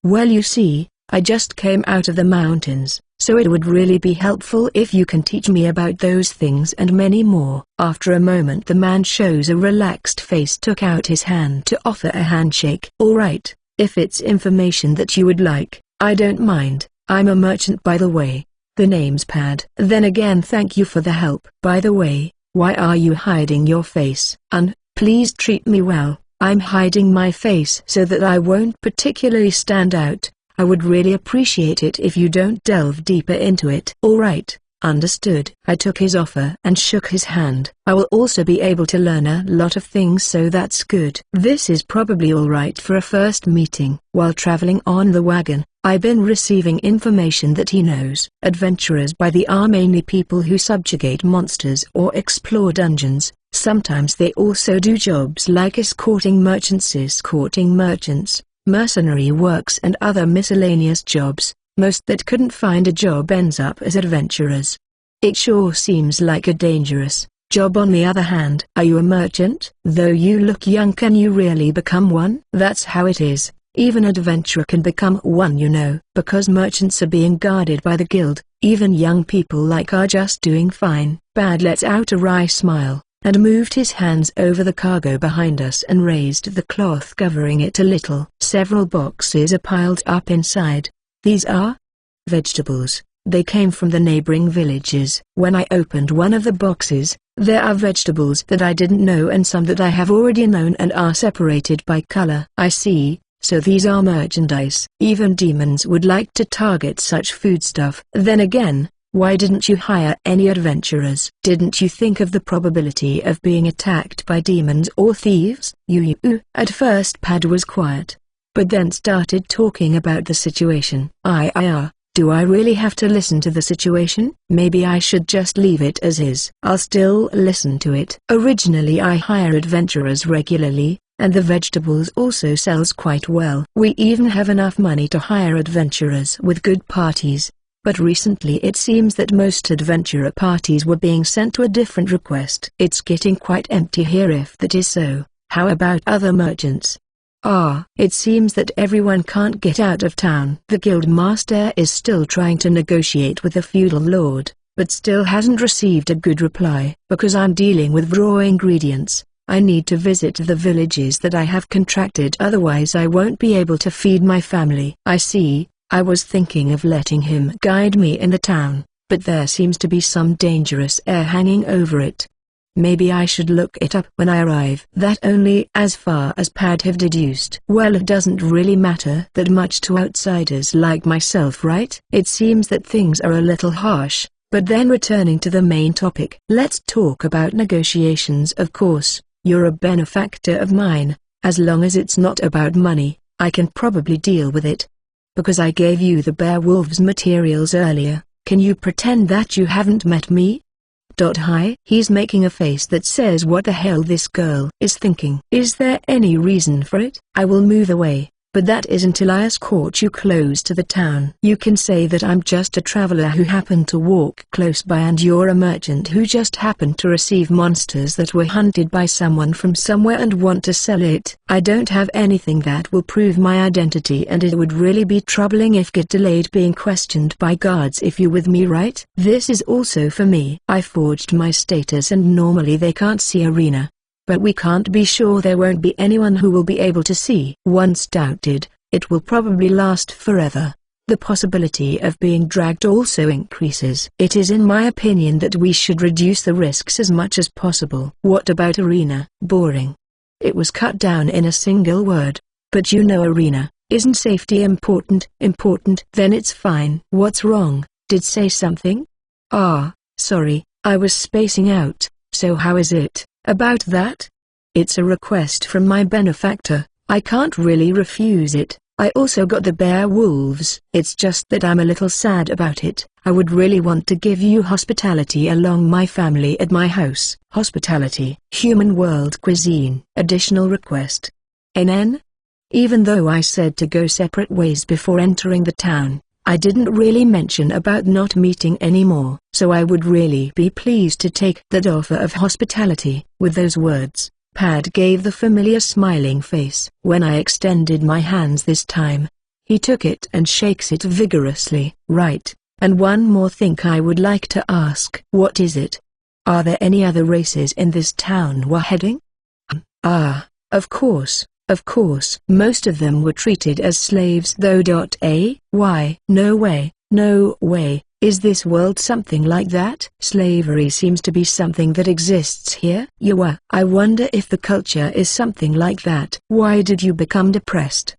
Well, you see, I just came out of the mountains, so it would really be helpful if you can teach me about those things and many more. After a moment the man shows a relaxed face, took out his hand to offer a handshake. Alright, if it's information that you would like, I don't mind. I'm a merchant by the way. The name's Pad. Then again thank you for the help. By the way, why are you hiding your face? Please treat me well. I'm hiding my face so that I won't particularly stand out. I would really appreciate it if you don't delve deeper into it. Alright, understood. I took his offer and shook his hand. I will also be able to learn a lot of things, so that's good. This is probably alright for a first meeting. While traveling on the wagon, I've been receiving information that he knows adventurers by the are mainly people who subjugate monsters or explore dungeons. Sometimes they also do jobs like escorting merchants, mercenary works and other miscellaneous jobs. Most that couldn't find a job ends up as adventurers. It sure seems like a dangerous job. On the other hand, are you a merchant? Though you look young, can you really become one? That's how it is. Even adventurer can become one, you know, because merchants are being guarded by the guild. Even young people like are just doing fine. Bad lets out a wry smile. and moved his hands over the cargo behind us and raised the cloth covering it a little. Several boxes are piled up inside. These are vegetables. They came from the neighboring villages. When I opened one of the boxes, there are vegetables that I didn't know and some that I have already known and are separated by color. I see, so these are merchandise. Even demons would like to target such foodstuff. Then again, why didn't you hire any adventurers? Didn't you think of the probability of being attacked by demons or thieves? At first Pad was quiet, but then started talking about the situation. Do I really have to listen to the situation? Maybe I should just leave it as is. I'll still listen to it. Originally I hire adventurers regularly, and the vegetables also sells quite well. We even have enough money to hire adventurers with good parties. But recently it seems that most adventurer parties were being sent to a different request. It's getting quite empty here if that is so. How about other merchants? It seems that everyone can't get out of town. The guild master is still trying to negotiate with the feudal lord, but still hasn't received a good reply. Because I'm dealing with raw ingredients, I need to visit the villages that I have contracted, otherwise I won't be able to feed my family. I see. I was thinking of letting him guide me in the town, but there seems to be some dangerous air hanging over it. Maybe I should look it up when I arrive. That only as far as Pad have deduced. Well, it doesn't really matter that much to outsiders like myself, right? It seems that things are a little harsh, but then returning to the main topic. Let's talk about negotiations. Of course, you're a benefactor of mine. As long as it's not about money, I can probably deal with it. Because I gave you the bear wolves materials earlier, can you pretend that you haven't met me? Hi. He's making a face that says what the hell this girl is thinking. Is there any reason for it? I will move away, but that is until I escort you close to the town. You can say that I'm just a traveler who happened to walk close by and you're a merchant who just happened to receive monsters that were hunted by someone from somewhere and want to sell it. I don't have anything that will prove my identity, and it would really be troubling if get delayed being questioned by guards if you with me, right? This is also for me. I forged my status and normally they can't see Arena. But we can't be sure there won't be anyone who will be able to see. Once doubted, it will probably last forever. The possibility of being dragged also increases. It is in my opinion that we should reduce the risks as much as possible. What about Arena? Boring. It was cut down in a single word. But you know Arena, isn't safety important? Important? Then it's fine. What's wrong? Did say something? Sorry, I was spacing out. So how is it? About that? It's a request from my benefactor. I can't really refuse it. I also got the bear wolves. It's just that I'm a little sad about it. I would really want to give you hospitality along my family at my house. Hospitality. Human world cuisine. Additional request. NN? Even though I said to go separate ways before entering the town, I didn't really mention about not meeting anymore. So I would really be pleased to take that offer of hospitality. With those words, Pad gave the familiar smiling face. When I extended my hands this time, he took it and shakes it vigorously. Right, and one more thing I would like to ask. What is it? Are there any other races in this town we're heading? Of course. Of course. Most of them were treated as slaves though. Why? No way, no way. Is this world something like that? Slavery seems to be something that exists here. I wonder if the culture is something like that. Why did you become depressed?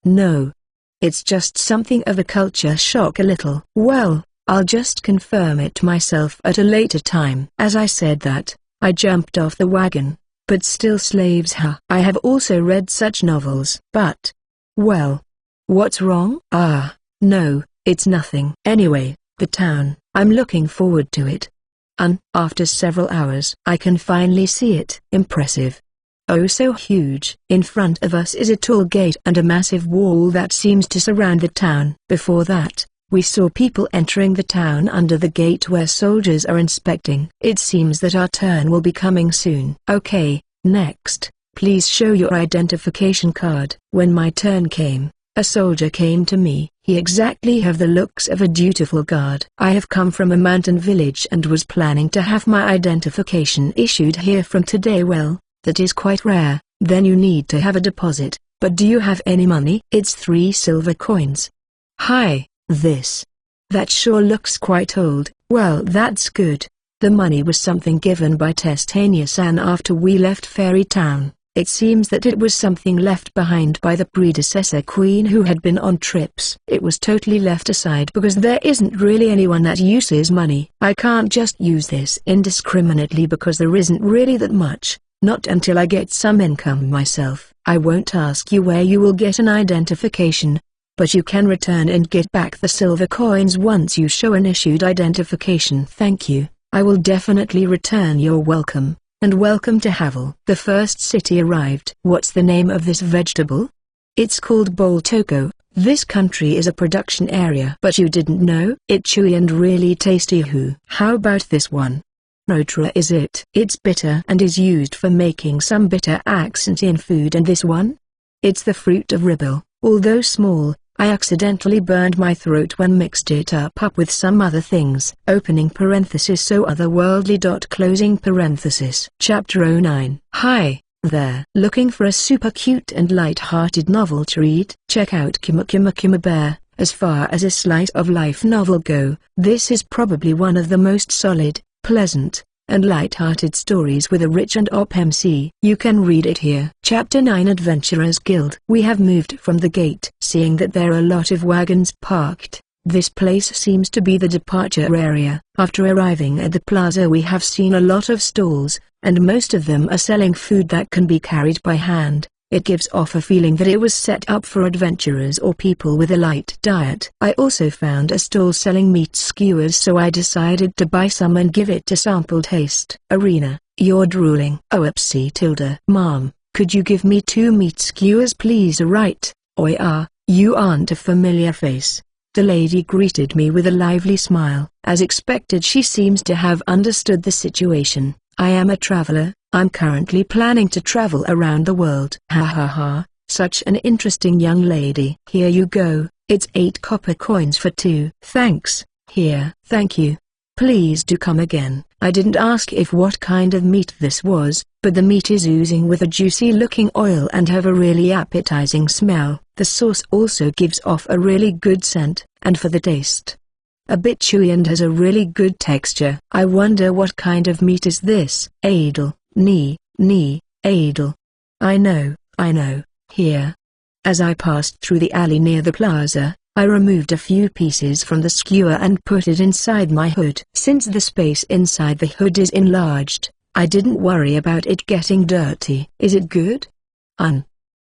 No. It's just something of a culture shock a little. Well, I'll just confirm it myself at a later time. As I said that, I jumped off the wagon. But still slaves, I have also read such novels. But, well, what's wrong? No, it's nothing. Anyway, the town, I'm looking forward to it. After several hours, I can finally see it. Impressive. Oh, so huge. In front of us is a tall gate and a massive wall that seems to surround the town. Before that, we saw people entering the town under the gate where soldiers are inspecting. It seems that our turn will be coming soon. Okay, next, please show your identification card. When my turn came, A soldier came to me. He exactly have the looks of a dutiful guard. I have come from a mountain village and was planning to have my identification issued here from today. Well, that is quite rare. Then you need to have a deposit. But do you have any money? It's 3 silver coins. Hi, that sure looks quite old. Well, that's good. The money was something given by Testania-san after we left Fairy Town. It seems that it was something left behind by the predecessor queen who had been on trips. It was totally left aside because there isn't really anyone that uses money. I can't just use this indiscriminately because there isn't really that much. Not until I get some income myself. I won't ask you where you will get an identification. But you can return and get back the silver coins once you show an issued identification. Thank you. I will definitely return. You're welcome. And welcome to Havel. The first city arrived. What's the name of this vegetable? It's called Boltoko. This country is a production area. But you didn't know? It's chewy and really tasty. How about this one? Rotra is it? It's bitter and is used for making some bitter accent in food. And this one? It's the fruit of ribble. Although small, I accidentally burned my throat when mixed it up with some other things. Opening parenthesis so otherworldly. Closing parenthesis. Chapter 09. Hi there. Looking for a super cute and light-hearted novel to read? Check out Kima Kima Kima Bear. As far as a slice of life novel go, this is probably one of the most solid, pleasant, and light-hearted stories with a rich and op MC. You can read it here. Chapter 9. Adventurers Guild. We have moved from the gate. Seeing that there are a lot of wagons parked, this place seems to be the departure area. After arriving at the plaza we have seen a lot of stalls, and most of them are selling food that can be carried by hand. It gives off a feeling that it was set up for adventurers or people with a light diet. I also found a stall selling meat skewers, so I decided to buy some and give it a sample taste. Arena, you're drooling. Oh, upsie tilde. Mom, could you give me 2 meat skewers please? Right. Oi you aren't a familiar face. The lady greeted me with a lively smile. As expected, she seems to have understood the situation. I am a traveler. I'm currently planning to travel around the world. Ha ha ha, such an interesting young lady. Here you go, it's 8 copper coins for 2. Thanks. Here. Thank you. Please do come again. I didn't ask if what kind of meat this was, but the meat is oozing with a juicy looking oil and have a really appetizing smell. The sauce also gives off a really good scent, and for the taste, a bit chewy and has a really good texture. I wonder what kind of meat is this? Adel. Adel. I know. Here. As I passed through the alley near the plaza, I removed a few pieces from the skewer and put it inside my hood. Since the space inside the hood is enlarged, I didn't worry about it getting dirty. Is it good?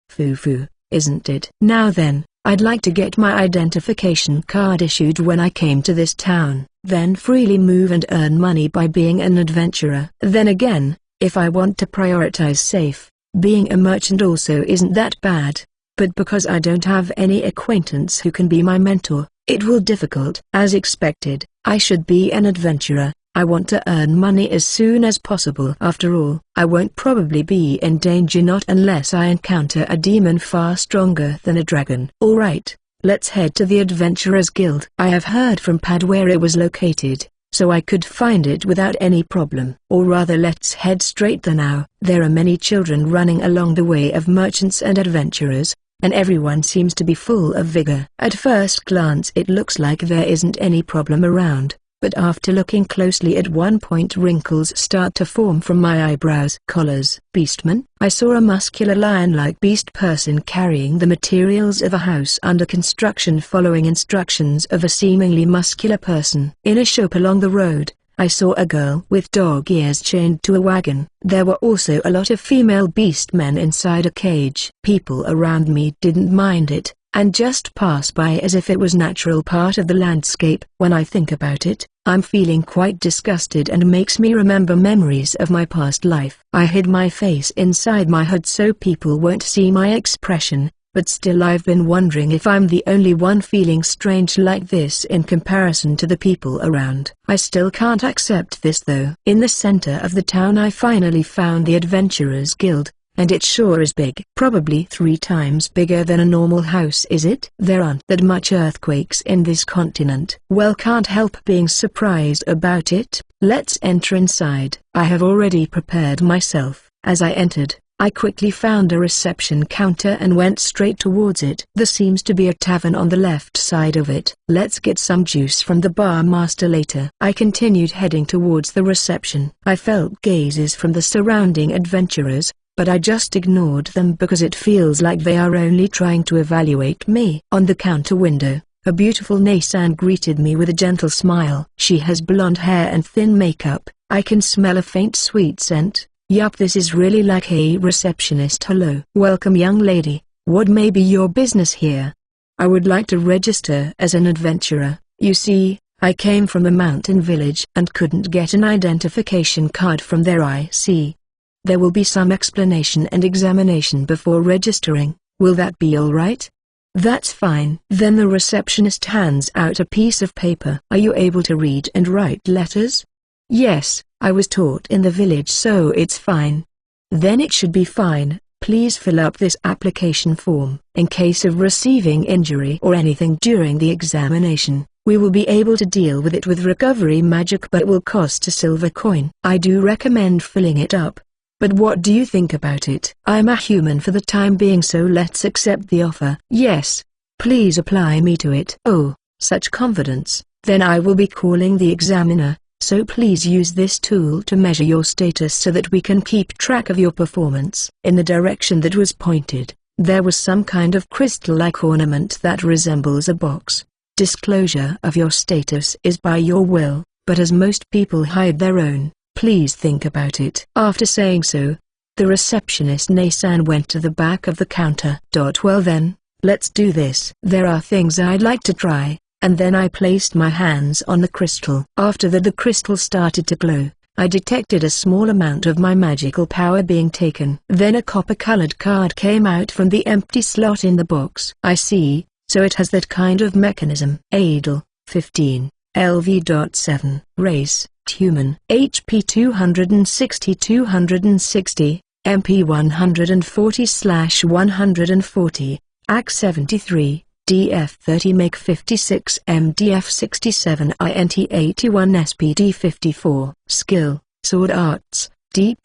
Foo-foo, isn't it? Now then, I'd like to get my identification card issued when I came to this town, then freely move and earn money by being an adventurer. Then again, if I want to prioritize safe, being a merchant also isn't that bad. But because I don't have any acquaintance who can be my mentor, it will difficult. As expected, I should be an adventurer. I want to earn money as soon as possible. After all, I won't probably be in danger, not unless I encounter a demon far stronger than a dragon. Alright, let's head to the Adventurers Guild. I have heard from Pad where it was located, so I could find it without any problem. Or rather, let's head straight there now. There are many children running along the way of merchants and adventurers, and everyone seems to be full of vigor. At first glance it looks like there isn't any problem around, but after looking closely at one point wrinkles start to form from my eyebrows. Collars. Beastman. I saw a muscular lion-like beast person carrying the materials of a house under construction, following instructions of a seemingly muscular person. In a shop along the road, I saw a girl with dog ears chained to a wagon. There were also a lot of female beast men inside a cage. People around me didn't mind it, and just pass by as if it was natural part of the landscape. When I think about it, I'm feeling quite disgusted and makes me remember memories of my past life. I hid my face inside my hood so people won't see my expression. But still, I've been wondering if I'm the only one feeling strange like this in comparison to the people around. I still can't accept this though. In the center of the town I finally found the Adventurers Guild, And it sure is big. Probably 3 times bigger than a normal house, is it? There aren't that much earthquakes in this continent. Well, can't help being surprised about it. Let's enter inside. I have already prepared myself. As I entered, I quickly found a reception counter and went straight towards it. There seems to be a tavern on the left side of it. Let's get some juice from the bar master later. I continued heading towards the reception. I felt gazes from the surrounding adventurers, but I just ignored them because it feels like they are only trying to evaluate me. On the counter window, a beautiful Nae-san greeted me with a gentle smile. She has blonde hair and thin makeup. I can smell a faint sweet scent. Yup, this is really like a receptionist. Hello. Welcome, young lady. What may be your business here? I would like to register as an adventurer. You see, I came from a mountain village and couldn't get an identification card from there. I see. There will be some explanation and examination before registering. Will that be all right? That's fine. Then the receptionist hands out a piece of paper. Are you able to read and write letters? Yes, I was taught in the village, so it's fine. Then it should be fine. Please fill up this application form. In case of receiving injury or anything during the examination, we will be able to deal with it with recovery magic, but it will cost a silver coin. I do recommend filling it up. But what do you think about it? I'm a human for the time being, so let's accept the offer. Yes. Please apply me to it. Oh, such confidence. Then I will be calling the examiner, so please use this tool to measure your status so that we can keep track of your performance. In the direction that was pointed, there was some kind of crystal-like ornament that resembles a box. Disclosure of your status is by your will, but as most people hide their own, please think about it. After saying so, the receptionist Nae-san went to the back of the counter. Well then, let's do this. There are things I'd like to try, and then I placed my hands on the crystal. After that, the crystal started to glow. I detected a small amount of my magical power being taken. Then a copper-colored card came out from the empty slot in the box. I see, so it has that kind of mechanism. Adel, 15, LV.7, race, human, HP 260, MP 140/140, AC 73, DF 30, make 56, MDF 67, INT 81, SPD 54. Skill, Sword Arts, D+,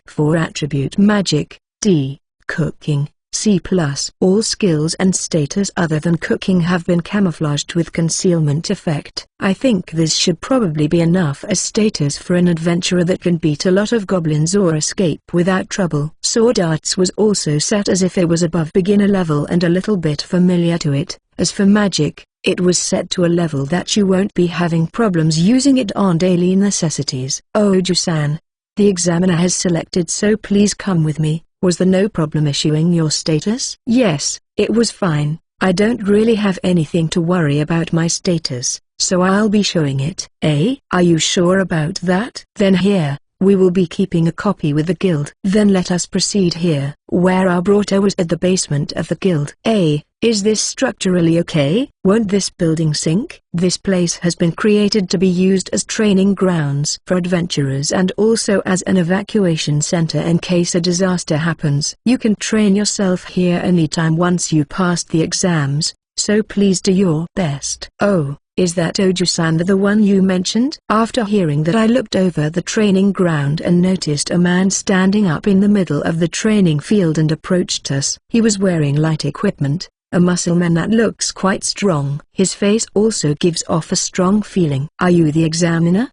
4 Attribute Magic, D, Cooking, C+. All skills and status other than cooking have been camouflaged with concealment effect. I think this should probably be enough as status for an adventurer that can beat a lot of goblins or escape without trouble. Sword Arts was also set as if it was above beginner level and a little bit familiar to it. As for magic, it was set to a level that you won't be having problems using it on daily necessities. Oju-san, the examiner has selected, so please come with me. Was there no problem issuing your status? Yes, it was fine. I don't really have anything to worry about my status, so I'll be showing it. Are you sure about that? Then here, we will be keeping a copy with the guild. Then let us proceed here. Where our Brota was at the basement of the guild. Is this structurally okay? Won't this building sink? This place has been created to be used as training grounds for adventurers and also as an evacuation center in case a disaster happens. You can train yourself here anytime once you passed the exams, so please do your best. Oh, is that Oju-san the one you mentioned? After hearing that, I looked over the training ground and noticed a man standing up in the middle of the training field and approached us. He was wearing light equipment, a muscle man that looks quite strong. His face also gives off a strong feeling. Are you the examiner?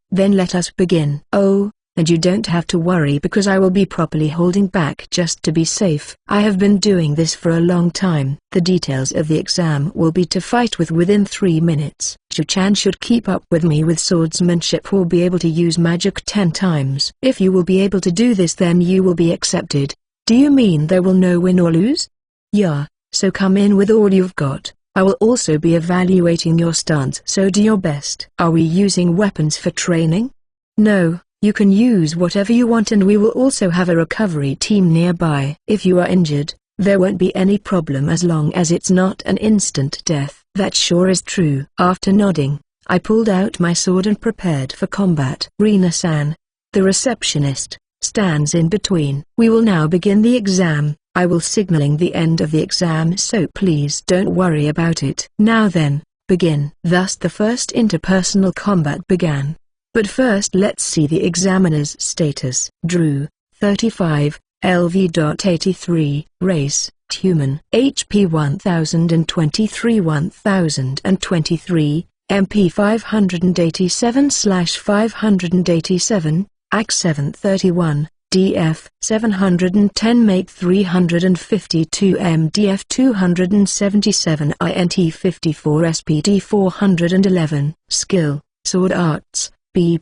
Then let us begin. Oh, and you don't have to worry because I will be properly holding back just to be safe. I have been doing this for a long time. The details of the exam will be to fight with within 3 minutes. Chu-chan should keep up with me with swordsmanship or be able to use magic 10 times. If you will be able to do this, then you will be accepted. Do you mean there will no win or lose? Yeah, so come in with all you've got. I will also be evaluating your stance, so do your best. Are we using weapons for training? No. You can use whatever you want, and we will also have a recovery team nearby. If you are injured, there won't be any problem as long as it's not an instant death. That sure is true. After nodding, I pulled out my sword and prepared for combat. Rina-san, the receptionist, stands in between. We will now begin the exam. I will signaling the end of the exam, so please don't worry about it. Now then, begin. Thus the first interpersonal combat began. But first let's see the examiner's status. Drew, 35, LV.83, race, human, HP 1023 1023, MP 587/587, AC 731, DF 710, mate 352, MDF 277, INT 54, SPD 411, skill, sword arts, B+,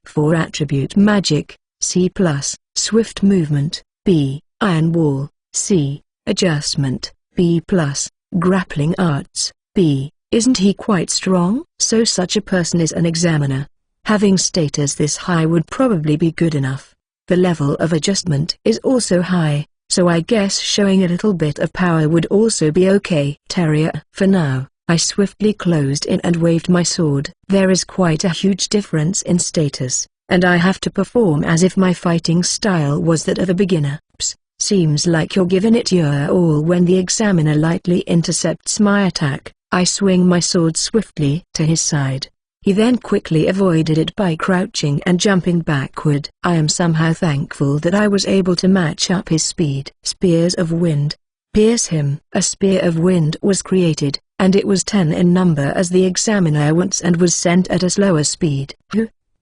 4 attribute magic, C+, swift movement, B, iron wall, C, adjustment, B+, grappling arts, B. Isn't he quite strong? So such a person is an examiner. Having status this high would probably be good enough. The level of adjustment is also high, so I guess showing a little bit of power would also be okay. Terrier. For now, I swiftly closed in and waved my sword. There is quite a huge difference in status, and I have to perform as if my fighting style was that of a beginner. Psst, seems like you're giving it your all when the examiner lightly intercepts my attack. I swing my sword swiftly to his side. He then quickly avoided it by crouching and jumping backward. I am somehow thankful that I was able to match up his speed. Spears of wind. Pierce him. A spear of wind was created, and it was 10 in number as the examiner wants and was sent at a slower speed.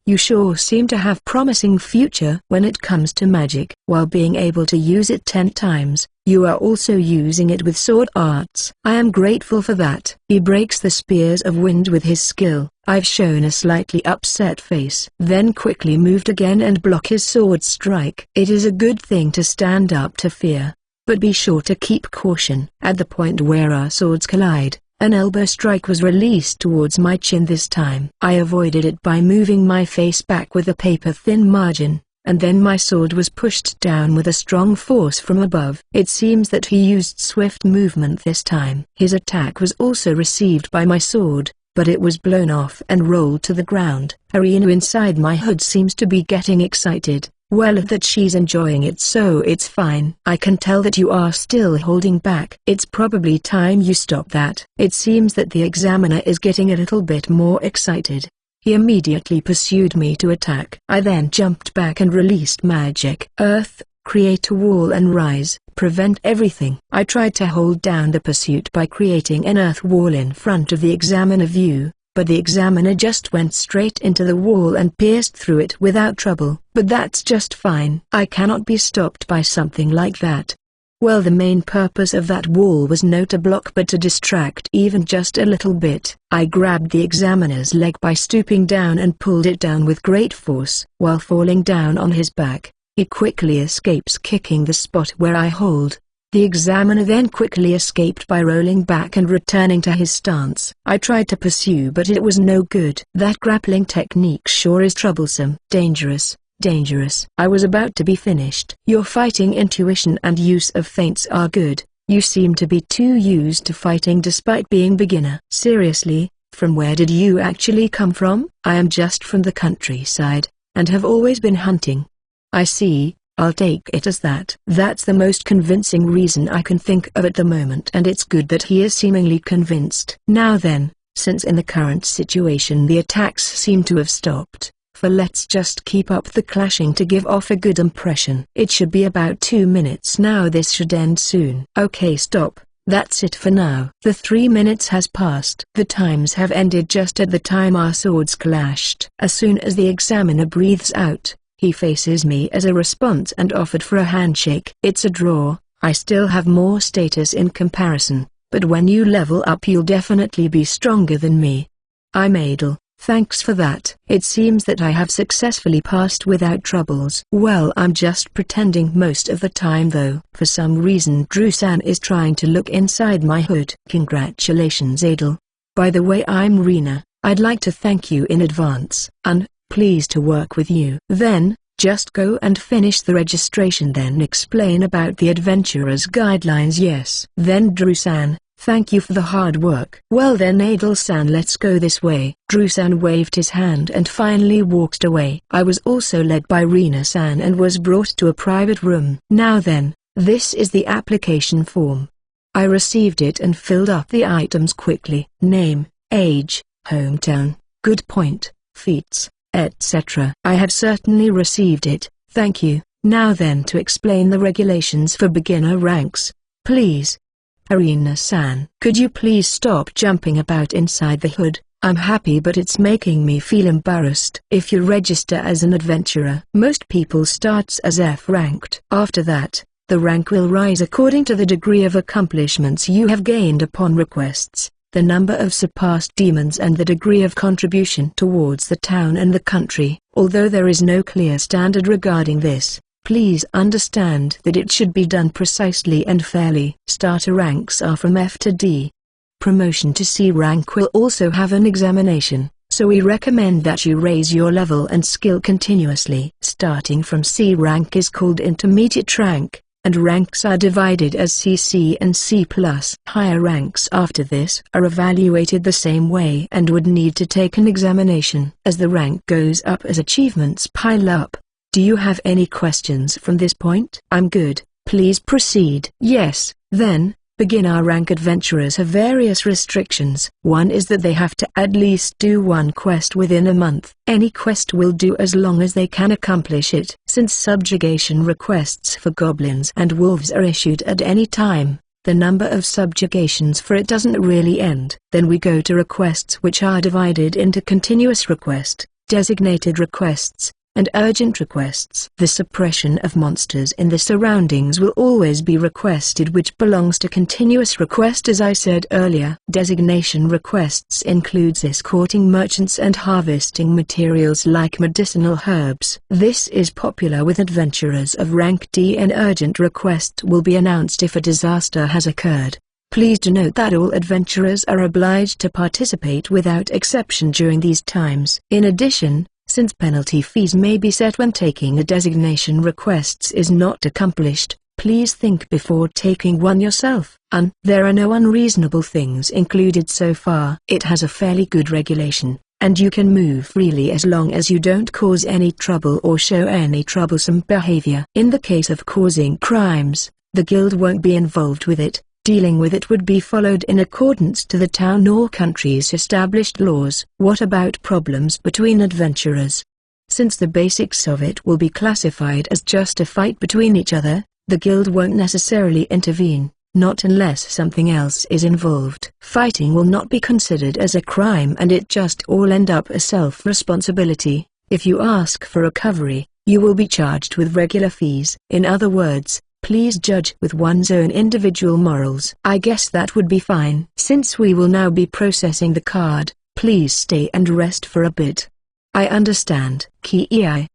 You sure seem to have promising future when it comes to magic. While being able to use it 10 times, you are also using it with sword arts. I am grateful for that. He breaks the spears of wind with his skill. I've shown a slightly upset face. Then quickly moved again and block his sword strike. It is a good thing to stand up to fear, but be sure to keep caution. At the point where our swords collide, an elbow strike was released towards my chin this time. I avoided it by moving my face back with a paper-thin margin, and then my sword was pushed down with a strong force from above. It seems that he used swift movement this time. His attack was also received by my sword, but it was blown off and rolled to the ground. Arena inside my hood seems to be getting excited. Well, that she's enjoying it, so it's fine. I can tell that you are still holding back. It's probably time you stop that. It seems that the examiner is getting a little bit more excited. He immediately pursued me to attack. I then jumped back and released magic. Earth, create a wall and rise, prevent everything. I tried to hold down the pursuit by creating an earth wall in front of the examiner view, but the examiner just went straight into the wall and pierced through it without trouble. But that's just fine. I cannot be stopped by something like that. Well, the main purpose of that wall was not to block but to distract even just a little bit. I grabbed the examiner's leg by stooping down and pulled it down with great force. While falling down on his back, he quickly escapes, kicking the spot where I hold. The examiner then quickly escaped by rolling back and returning to his stance. I tried to pursue, but it was no good. That grappling technique sure is troublesome. Dangerous. Dangerous. I was about to be finished. Your fighting intuition and use of feints are good. You seem to be too used to fighting despite being beginner. Seriously, from where did you actually come from? I am just from the countryside, and have always been hunting. I see, I'll take it as that. That's the most convincing reason I can think of at the moment, and it's good that he is seemingly convinced. Now then, since in the current situation the attacks seem to have stopped, for let's just keep up the clashing to give off a good impression. It should be about 2 minutes now. This should end soon. Okay, stop. That's it for now. The 3 minutes has passed. The times have ended just at the time our swords clashed. As soon as the examiner breathes out, he faces me as a response and offered for a handshake. It's a draw. I still have more status in comparison, but when you level up you'll definitely be stronger than me. I'm Adel. Thanks for that. It seems that I have successfully passed without troubles. Well, I'm just pretending most of the time though. For some reason Drew-san is trying to look inside my hood. Congratulations, Adel. By the way, I'm Rena. I'd like to thank you in advance. Pleased to work with you. Then, just go and finish the registration, then explain about the adventurer's guidelines. Yes. Then Drew-san, Thank you for the hard work. Well then Adel-san, let's go this way. Drew-san waved his hand and finally walked away. I was also led by Rina-san and was brought to a private room. Now then, this is the application form. I received it and filled up the items quickly. Name, age, hometown, good point, feats, etc. I have certainly received it, thank you. Now then, to explain the regulations for beginner ranks, please. Arina-san, could you please stop jumping about inside the hood? I'm happy but it's making me feel embarrassed. If you register as an adventurer, most people starts as F ranked. After that, the rank will rise according to the degree of accomplishments you have gained upon requests, the number of surpassed demons and the degree of contribution towards the town and the country. Although there is no clear standard regarding this, please understand that it should be done precisely and fairly. Starter ranks are from F to D. Promotion to C rank will also have an examination, so we recommend that you raise your level and skill continuously. Starting from C rank is called intermediate rank, and ranks are divided as CC and C+. Higher ranks after this are evaluated the same way and would need to take an examination. As the rank goes up, as achievements pile up. Do you have any questions from this point? I'm good, please proceed. Yes, then, beginner rank adventurers have various restrictions. One is that they have to at least do one quest within a month. Any quest will do as long as they can accomplish it. Since subjugation requests for goblins and wolves are issued at any time, the number of subjugations for it doesn't really end. Then we go to requests, which are divided into continuous request, designated requests, and urgent requests. The suppression of monsters in the surroundings will always be requested, which belongs to continuous request. As I said earlier, designation requests includes escorting merchants and harvesting materials like medicinal herbs. This is popular with adventurers of rank D, and urgent request will be announced if a disaster has occurred. Please do note that all adventurers are obliged to participate without exception during these times. In addition, since penalty fees may be set when taking a designation requests is not accomplished, please think before taking one yourself. There are no unreasonable things included so far. It has a fairly good regulation, and you can move freely as long as you don't cause any trouble or show any troublesome behavior. In the case of causing crimes, the guild won't be involved with it. Dealing with it would be followed in accordance to the town or country's established laws. What about problems between adventurers? Since the basics of it will be classified as just a fight between each other, the guild won't necessarily intervene, not unless something else is involved. Fighting will not be considered as a crime and it just all end up as self-responsibility. If you ask for recovery, you will be charged with regular fees. In other words, please judge with one's own individual morals. I guess that would be fine. Since we will now be processing the card, please stay and rest for a bit. I understand. Kei.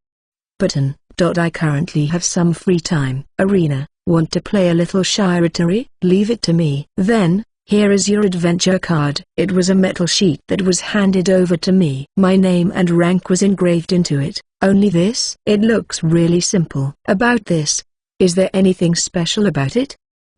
Button. I currently have some free time. Arena, want to play a little Shiratari? Leave it to me. Then, here is your adventure card. It was a metal sheet that was handed over to me. My name and rank was engraved into it. Only this? It looks really simple. About this, is there anything special about it?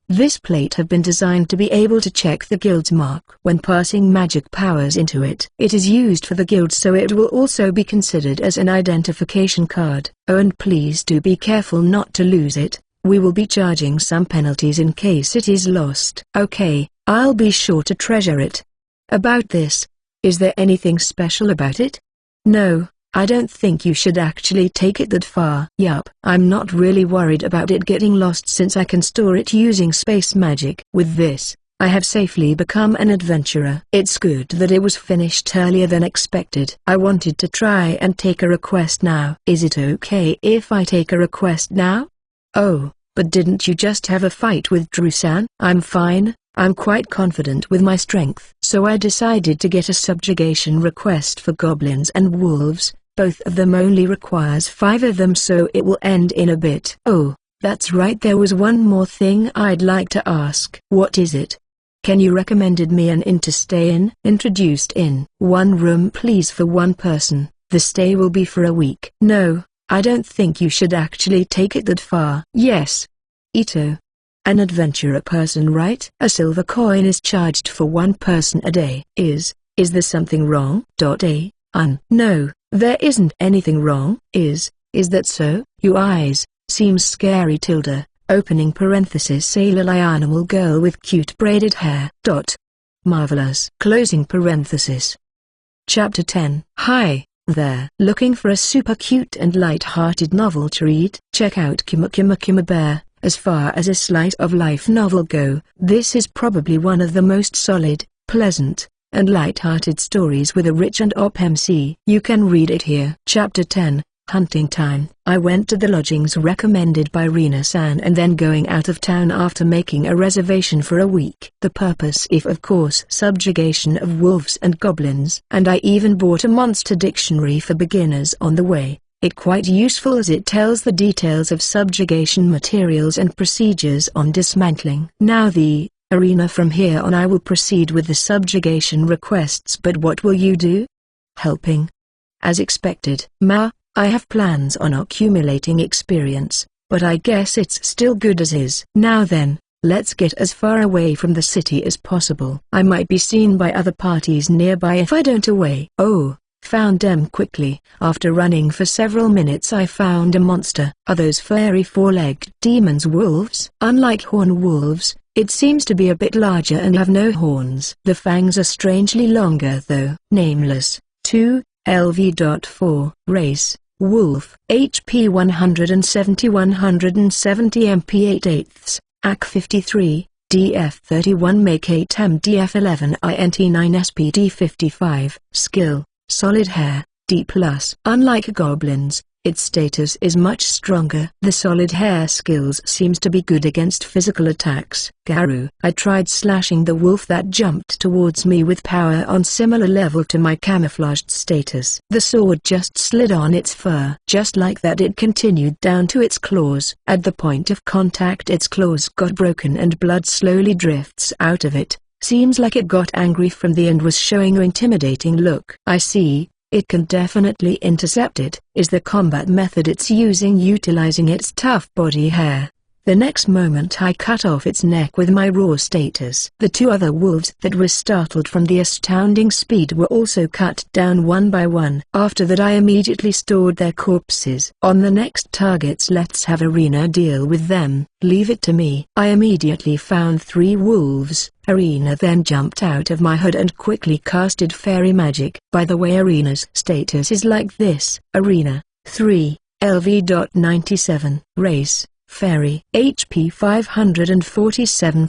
This plate have been designed to be able to check the guild's mark when passing magic powers into it. It is used for the guild, so it will also be considered as an identification card. Oh, and please do be careful not to lose it. We will be charging some penalties in case it is lost. Okay, I'll be sure to treasure it. About this, is there anything special about it? No. I don't think you should actually take it that far. Yup. I'm not really worried about it getting lost since I can store it using space magic. With this, I have safely become an adventurer. It's good that it was finished earlier than expected. I wanted to try and take a request now. Is it okay if I take a request now? Oh, but didn't you just have a fight with Drew-san? I'm fine. I'm quite confident with my strength. So I decided to get a subjugation request for goblins and wolves. Both of them only requires 5 of them, so it will end in a bit. Oh, that's right, there was one more thing I'd like to ask. What is it? Can you recommended me an inn to stay in? Introduced in. 1 room please for 1 person. The stay will be for a week. No, I don't think you should actually take it that far. Yes. Ito. An adventurer person, right? A silver coin is charged for one person a day. Is there something wrong? No, there isn't anything wrong. Is that so? You eyes, seems scary tilde, opening parenthesis sailor animal girl with cute braided hair. Marvelous. Closing parenthesis. Chapter 10. Hi there. Looking for a super cute and light-hearted novel to read? Check out Kima Kima Kima Bear. As far as a slice of life novel go, this is probably one of the most solid, pleasant, and light-hearted stories with a rich and op MC. You can read it here. Chapter 10. Hunting Time. I went to the lodgings recommended by Rina-san and then going out of town after making a reservation for a week. The purpose is of course subjugation of wolves and goblins, and I even bought a monster dictionary for beginners on the way. It quite useful as it tells the details of subjugation materials and procedures on dismantling. Now the arena. From here on I will proceed with the subjugation requests, but what will you do? Helping. As expected. I have plans on accumulating experience, but I guess it's still good as is. Now then, let's get as far away from the city as possible. I might be seen by other parties nearby if I don't away. Oh, found them quickly. After running for several minutes I found a monster. Are those furry four-legged demons wolves? Unlike horn wolves, it seems to be a bit larger and have no horns. The fangs are strangely longer though. Nameless. 2, LV.4. Race. Wolf. HP 170 MP 8/8, AC 53, DF 31 Make 8 M DF 11 INT 9 SPD 55. Skill. Solid hair, D+. Unlike goblins, its status is much stronger. The solid hair skills seems to be good against physical attacks. Garu. I tried slashing the wolf that jumped towards me with power on similar level to my camouflaged status. The sword just slid on its fur. Just like that it continued down to its claws. At the point of contact its claws got broken and blood slowly drifts out of it. Seems like it got angry from the end was showing an intimidating look. I see. It can definitely intercept it. Is the combat method it's using utilizing its tough body hair. The next moment I cut off its neck with my raw status. The two other wolves that were startled from the astounding speed were also cut down one by one. After that I immediately stored their corpses. On the next targets let's have Arena deal with them. Leave it to me. I immediately found 3 wolves. Arena then jumped out of my hood and quickly casted fairy magic. By the way, Arena's status is like this. Arena 3, LV.97. Race Fairy. HP 547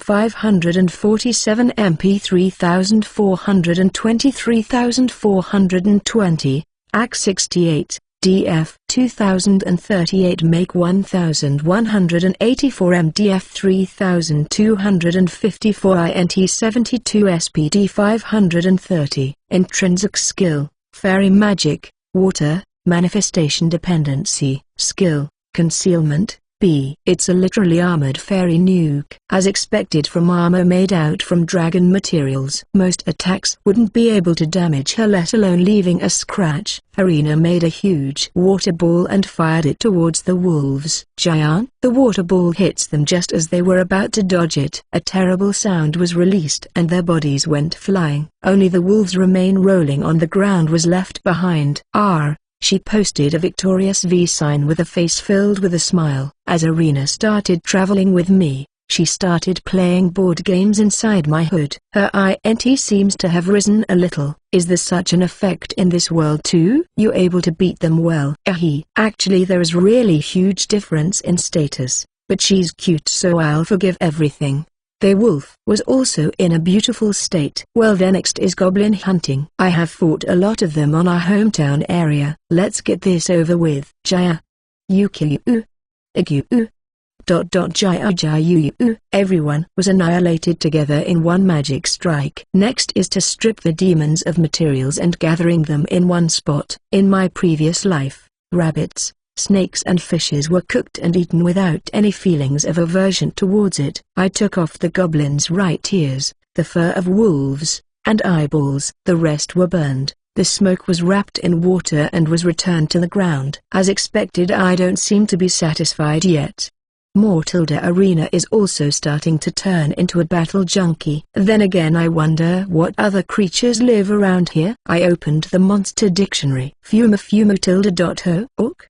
MP 3420 AC 68. DF 2038 Make 1184 MDF 3254 INT 72 SPD 530. Intrinsic skill, fairy magic, water, manifestation dependency, skill, concealment, B. It's a literally armored fairy nuke. As expected from armor made out from dragon materials. Most attacks wouldn't be able to damage her, let alone leaving a scratch. Arena made a huge water ball and fired it towards the wolves. Giant. The water ball hits them just as they were about to dodge it. A terrible sound was released and their bodies went flying. Only the wolves remain rolling on the ground was left behind. She posted a victorious V sign with a face filled with a smile. As Arena started traveling with me, she started playing board games inside my hood. Her INT seems to have risen a little. Is there such an effect in this world too? You able to beat them well? Actually there is really huge difference in status, but she's cute so I'll forgive everything. The wolf was also in a beautiful state. Well then next is goblin hunting. I have fought a lot of them on our hometown area. Let's get this over with. Jaya. Yukiu. Igyu. Jaya. Everyone was annihilated together in one magic strike. Next is to strip the demons of materials and gathering them in one spot. In my previous life, rabbits, snakes and fishes were cooked and eaten without any feelings of aversion towards it. I took off the goblin's right ears, the fur of wolves, and eyeballs. The rest were burned. The smoke was wrapped in water and was returned to the ground. As expected, I don't seem to be satisfied yet. Tilda Arena is also starting to turn into a battle junkie. Then again, I wonder what other creatures live around here. I opened the monster dictionary. Tilda.org.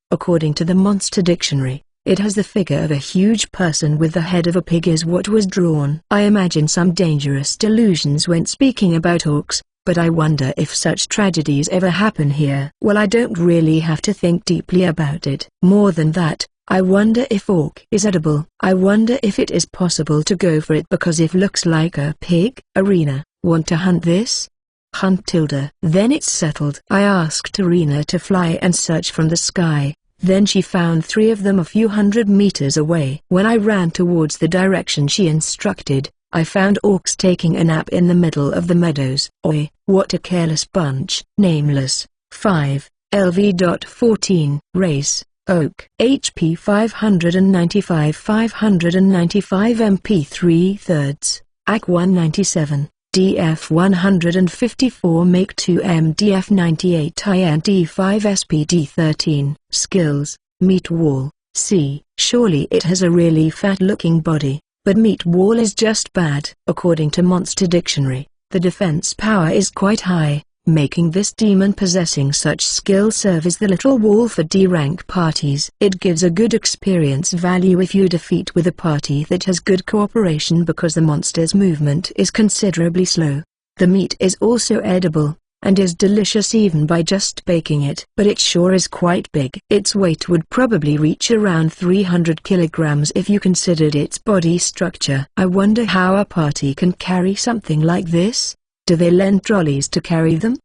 According to the monster dictionary, it has the figure of a huge person with the head of a pig is what was drawn. I imagine some dangerous delusions when speaking about orcs, but I wonder if such tragedies ever happen here. Well, I don't really have to think deeply about it. More than that, I wonder if orc is edible. I wonder if it is possible to go for it, because if looks like a pig. Arena, want to hunt this? Hunt Tilda. Then it's settled. I asked Arena to fly and search from the sky. Then she found 3 of them a few hundred meters away. When I ran towards the direction she instructed, I found orcs taking a nap in the middle of the meadows. Oi, what a careless bunch. Nameless. 5, LV.14. Race, Oak. HP 595 595 MP 3/3. AC 197. DF 154 Make 2 MDF 98 INT 5 SPD 13. Skills, Meat Wall, C. Surely it has a really fat-looking body, but Meat Wall is just bad. According to Monster Dictionary, the defense power is quite high, making this demon possessing such skill serve as the little wall for D-rank parties. It gives a good experience value if you defeat with a party that has good cooperation, because the monster's movement is considerably slow. The meat is also edible, and is delicious even by just baking it. But it sure is quite big. Its weight would probably reach around 300 kilograms if you considered its body structure. I wonder how a party can carry something like this. Do they lend trolleys to carry them?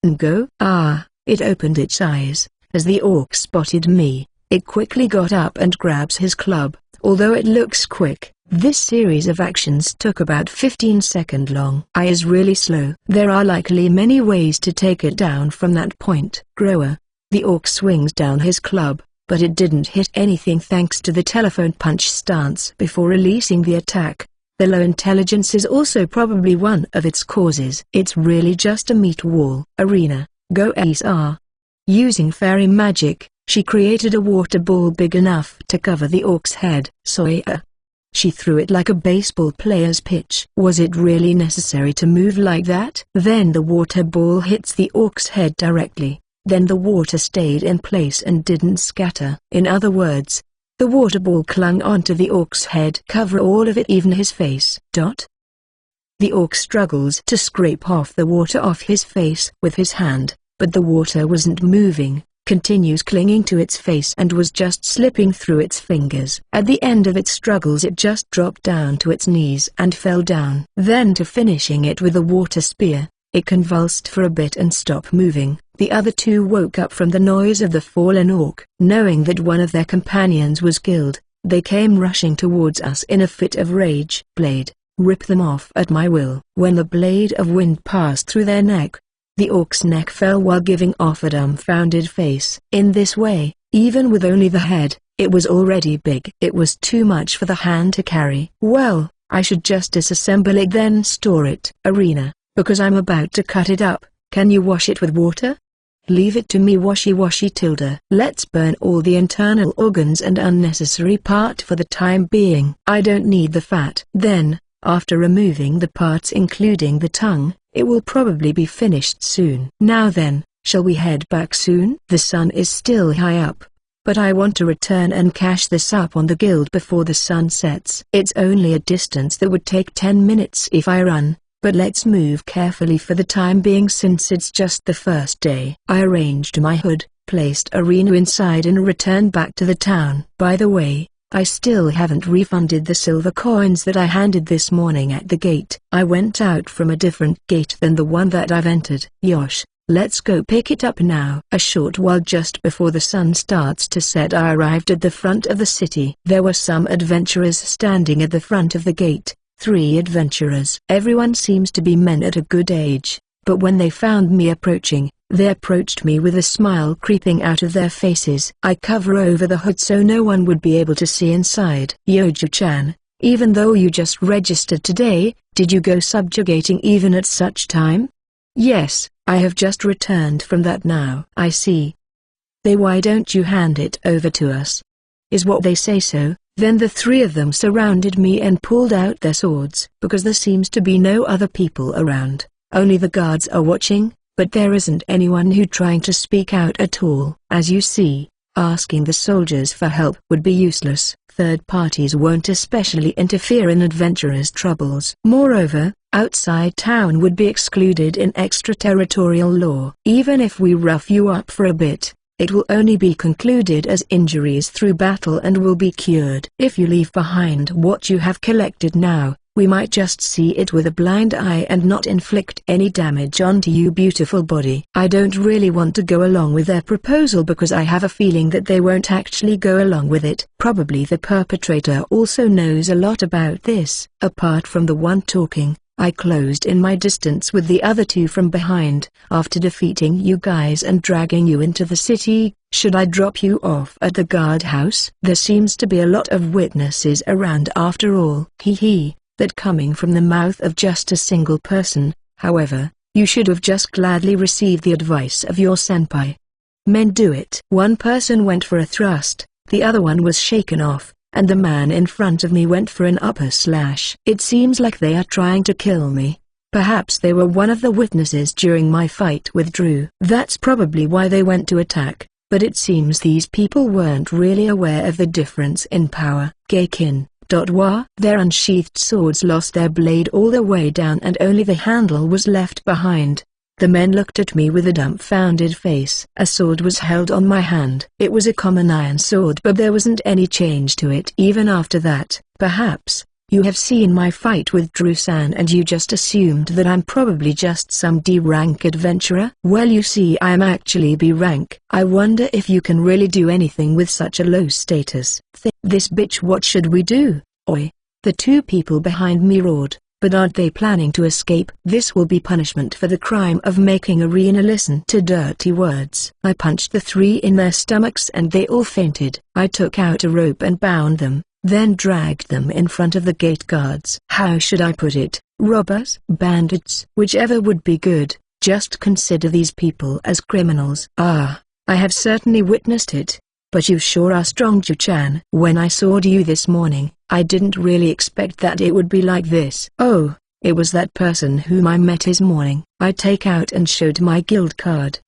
And go? Ah, it opened its eyes. As the orc spotted me, it quickly got up and grabs his club. Although it looks quick, this series of actions took about 15 seconds long. I is really slow. There are likely many ways to take it down from that point. Grower. The orc swings down his club, but it didn't hit anything thanks to the telephone punch stance before releasing the attack. The low intelligence is also probably one of its causes. It's really just a meat wall. Arena, go ASR. Using fairy magic, she created a water ball big enough to cover the orc's head. Soya. She threw it like a baseball player's pitch. Was it really necessary to move like that? Then the water ball hits the orc's head directly. Then the water stayed in place and didn't scatter. In other words, the water ball clung onto the orc's head, cover all of it, even his face. The orc struggles to scrape off the water off his face with his hand, but the water wasn't moving, continues clinging to its face and was just slipping through its fingers. At the end of its struggles it just dropped down to its knees and fell down. Then to finishing it with a water spear, it convulsed for a bit and stopped moving. The other 2 woke up from the noise of the fallen orc. Knowing that one of their companions was killed, they came rushing towards us in a fit of rage. Blade, rip them off at my will. When the blade of wind passed through their neck, the orc's neck fell while giving off a dumbfounded face. In this way, even with only the head, it was already big. It was too much for the hand to carry. Well, I should just disassemble it then store it. Arena, because I'm about to cut it up. Can you wash it with water? Leave it to me. Washy Tilda. Let's burn all the internal organs and unnecessary part for the time being. I don't need the fat. Then, after removing the parts including the tongue, it will probably be finished soon. Now then, shall we head back soon? The sun is still high up, but I want to return and cash this up on the guild before the sun sets. It's only a distance that would take 10 minutes if I run. But let's move carefully for the time being since it's just the first day. I arranged my hood, placed Arena inside and returned back to the town. By the way, I still haven't refunded the silver coins that I handed this morning at the gate. I went out from a different gate than the one that I've entered. Yosh, let's go pick it up now. A short while just before the sun starts to set I arrived at the front of the city. There were some adventurers standing at the front of the gate. 3 adventurers. Everyone seems to be men at a good age, but when they found me approaching, they approached me with a smile creeping out of their faces. I cover over the hood so no one would be able to see inside. Yoju-chan, even though you just registered today, did you go subjugating even at such time? Yes, I have just returned from that now. I see. Why don't you hand it over to us? Is what they say so? Then the three of them surrounded me and pulled out their swords. Because there seems to be no other people around, only the guards are watching, but there isn't anyone who trying to speak out at all. As you see, asking the soldiers for help would be useless. Third parties won't especially interfere in adventurers' troubles. Moreover, outside town would be excluded in extraterritorial law. Even if we rough you up for a bit, it will only be concluded as injuries through battle and will be cured. If you leave behind what you have collected now, we might just see it with a blind eye and not inflict any damage onto you beautiful body. I don't really want to go along with their proposal because I have a feeling that they won't actually go along with it. Probably the perpetrator also knows a lot about this. Apart from the one talking, I closed in my distance with the other two from behind. After defeating you guys and dragging you into the city, should I drop you off at the guardhouse? There seems to be a lot of witnesses around after all. That coming from the mouth of just a single person. However, you should have just gladly received the advice of your senpai. Men do it. One person went for a thrust, the other one was shaken off, and the man in front of me went for an upper slash. It seems like they are trying to kill me. Perhaps they were one of the witnesses during my fight with Drew. That's probably why they went to attack, but it seems these people weren't really aware of the difference in power. Geikin. Their unsheathed swords lost their blade all the way down and only the handle was left behind. The men looked at me with a dumbfounded face. A sword was held on my hand. It was a common iron sword, but there wasn't any change to it even after that. Perhaps you have seen my fight with Drew-san and you just assumed that I'm probably just some D-rank adventurer. Well, you see, I am actually B-rank. I wonder if you can really do anything with such a low status. This bitch, what should we do? Oi! The two people behind me roared. But aren't they planning to escape? This will be punishment for the crime of making Arena listen to dirty words. I punched the three in their stomachs and they all fainted. I took out a rope and bound them, then dragged them in front of the gate guards. How should I put it? Robbers? Bandits? Whichever would be good. Just consider these people as criminals. I have certainly witnessed it. But you sure are strong, Ju-chan. When I saw you this morning, I didn't really expect that it would be like this. Oh, it was that person whom I met this morning. I take out and showed my guild card.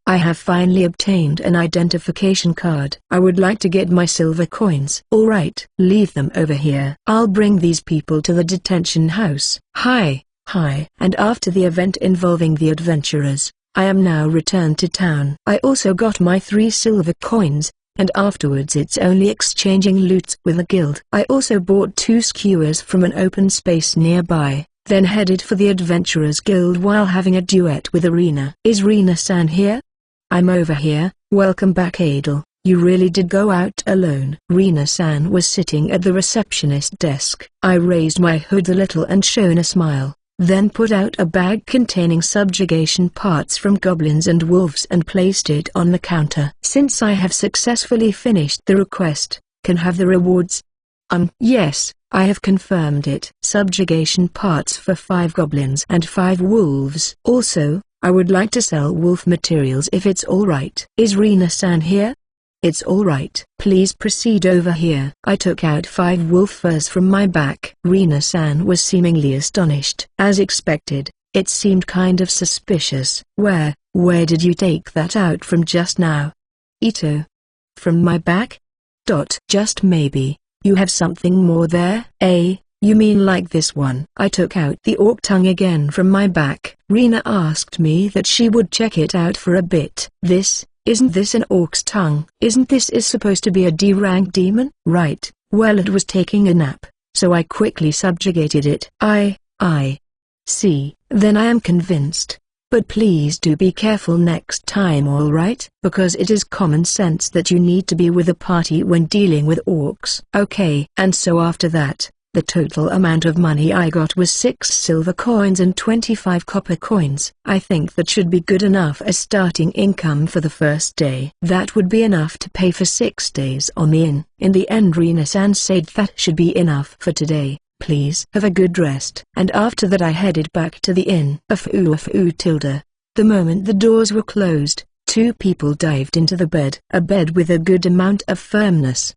I have finally obtained an identification card. I would like to get my silver coins. Alright, leave them over here. I'll bring these people to the detention house. Hi. And after the event involving the adventurers, I am now returned to town. I also got my 3 silver coins, and afterwards it's only exchanging loot with the guild. I also bought 2 skewers from an open space nearby, then headed for the Adventurers Guild while having a duet with Arena. Is Rina-san here? I'm over here. Welcome back, Adel. You really did go out alone. Rina-san was sitting at the receptionist desk. I raised my hood a little and shown a smile. Then put out a bag containing subjugation parts from goblins and wolves and placed it on the counter. Since I have successfully finished the request, can have the rewards? Yes, I have confirmed it. Subjugation parts for 5 goblins and 5 wolves. Also, I would like to sell wolf materials if it's alright. Is Rina-san here? It's alright. Please proceed over here. I took out 5 wolf furs from my back. Rina-san was seemingly astonished. As expected, it seemed kind of suspicious. Where did you take that out from just now? Ito. From my back? Just maybe, you have something more there? You mean like this one? I took out the orc tongue again from my back. Rina asked me that she would check it out for a bit. Isn't this an orc's tongue? Isn't this supposed to be a D-rank demon? Right, well, it was taking a nap, so I quickly subjugated it. I see, then I am convinced. But please do be careful next time, alright? Because it is common sense that you need to be with a party when dealing with orcs. Okay. And so after that, the total amount of money I got was 6 silver coins and 25 copper coins. I think that should be good enough as starting income for the first day. That would be enough to pay for 6 days on the inn. In the end, Rina-san said that should be enough for today. Please have a good rest. And after that I headed back to the inn. The moment the doors were closed, 2 people dived into the bed. A bed with a good amount of firmness,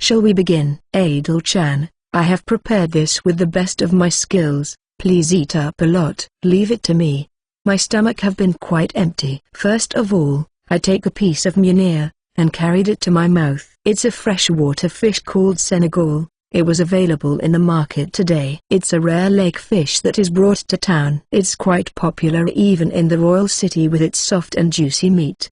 Shall we begin? Adel-chan, I have prepared this with the best of my skills. Please eat up a lot. Leave it to me. My stomach have been quite empty. First of all, I take a piece of munir, and carried it to my mouth. It's a freshwater fish called Senegal. It was available in the market today. It's a rare lake fish that is brought to town. It's quite popular even in the royal city with its soft and juicy meat.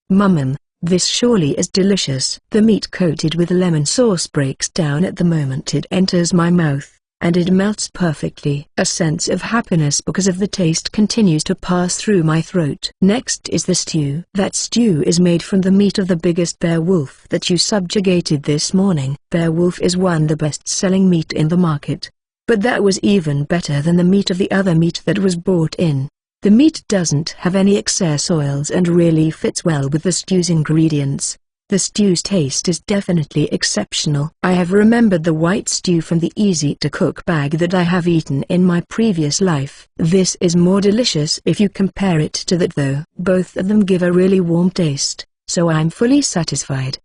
This surely is delicious. The meat coated with lemon sauce breaks down at the moment it enters my mouth, and it melts perfectly. A sense of happiness because of the taste continues to pass through my throat. Next is the stew. That stew is made from the meat of the biggest bear wolf that you subjugated this morning. Bear wolf is the best-selling meat in the market. But that was even better than the meat of the other meat that was bought in. The meat doesn't have any excess oils and really fits well with the stew's ingredients. The stew's taste is definitely exceptional. I have remembered the white stew from the easy-to-cook bag that I have eaten in my previous life. This is more delicious if you compare it to that though. Both of them give a really warm taste, so I'm fully satisfied.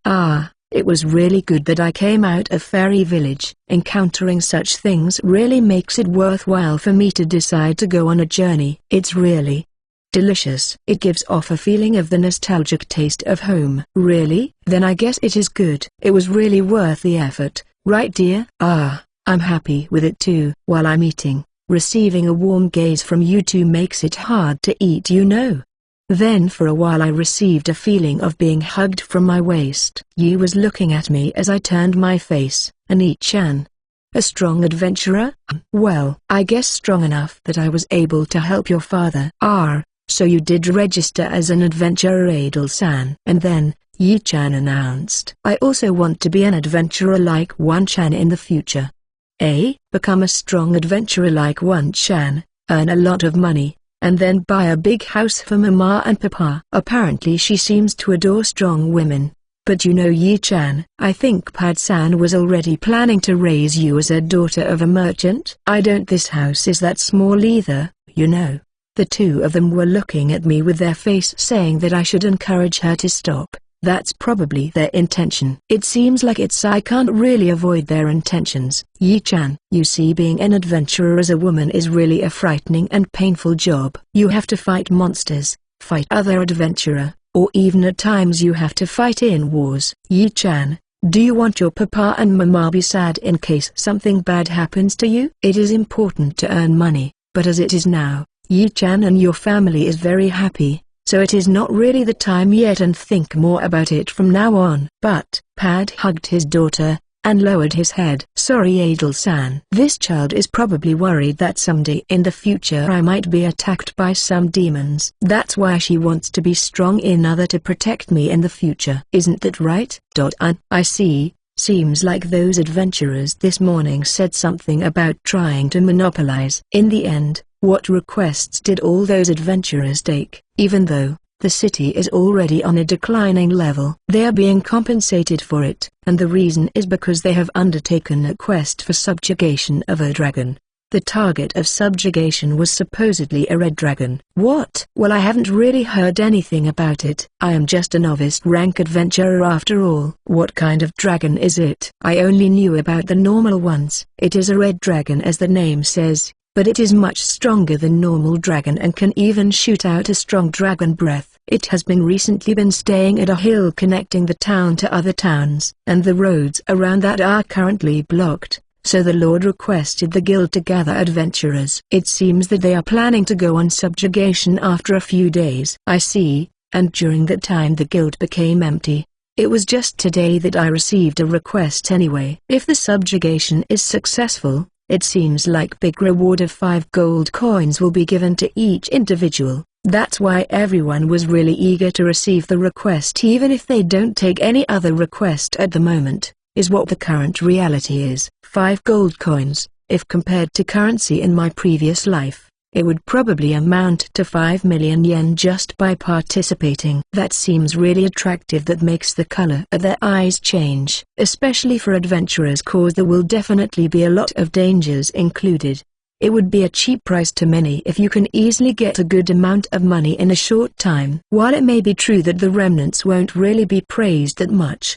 It was really good that I came out of Fairy Village. Encountering such things really makes it worthwhile for me to decide to go on a journey. It's really delicious. It gives off a feeling of the nostalgic taste of home. Really? Then I guess it is good. It was really worth the effort, right dear? I'm happy with it too. While I'm eating, receiving a warm gaze from you two makes it hard to eat, you know. Then for a while I received a feeling of being hugged from my waist. Yi was looking at me as I turned my face. Ani-chan. A strong adventurer? Well, I guess strong enough that I was able to help your father. So you did register as an adventurer, Adel-san. And then, Yi-chan announced. I also want to be an adventurer like Wan-chan in the future. Become a strong adventurer like Wan-chan, earn a lot of money, and then buy a big house for Mama and Papa. Apparently she seems to adore strong women. But you know Yi-chan, I think Pad-san was already planning to raise you as a daughter of a merchant. I don't. This house is that small either, you know. The two of them were looking at me with their face saying that I should encourage her to stop. That's probably their intention. It seems like I can't really avoid their intentions. Yi-chan, you see, being an adventurer as a woman is really a frightening and painful job. You have to fight monsters, fight other adventurer, or even at times you have to fight in wars. Yi-chan, do you want your papa and mama be sad in case something bad happens to you? It is important to earn money, but as it is now, Yi-chan and your family is very happy. So it is not really the time yet, and think more about it from now on. But, Pad hugged his daughter, and lowered his head. Sorry Adel-san. This child is probably worried that someday in the future I might be attacked by some demons. That's why she wants to be strong in order to protect me in the future. Isn't that right? I see. Seems like those adventurers this morning said something about trying to monopolize. In the end, what requests did all those adventurers take? Even though the city is already on a declining level, they are being compensated for it, and the reason is because they have undertaken a quest for subjugation of a dragon. The target of subjugation was supposedly a red dragon. What? Well, I haven't really heard anything about it. I am just a novice rank adventurer after all. What kind of dragon is it? I only knew about the normal ones. It is a red dragon as the name says, but it is much stronger than normal dragon and can even shoot out a strong dragon breath. It has recently been staying at a hill connecting the town to other towns, and the roads around that are currently blocked. So the Lord requested the guild to gather adventurers. It seems that they are planning to go on subjugation after a few days. I see, and during that time the guild became empty. It was just today that I received a request anyway. If the subjugation is successful, it seems like big reward of 5 gold coins will be given to each individual. That's why everyone was really eager to receive the request, even if they don't take any other request at the moment, is what the current reality is. 5 gold coins, if compared to currency in my previous life, it would probably amount to 5 million yen just by participating. That seems really attractive. That makes the color of their eyes change, especially for adventurers, cause there will definitely be a lot of dangers included. It would be a cheap price to many if you can easily get a good amount of money in a short time. While it may be true that the remnants won't really be praised that much,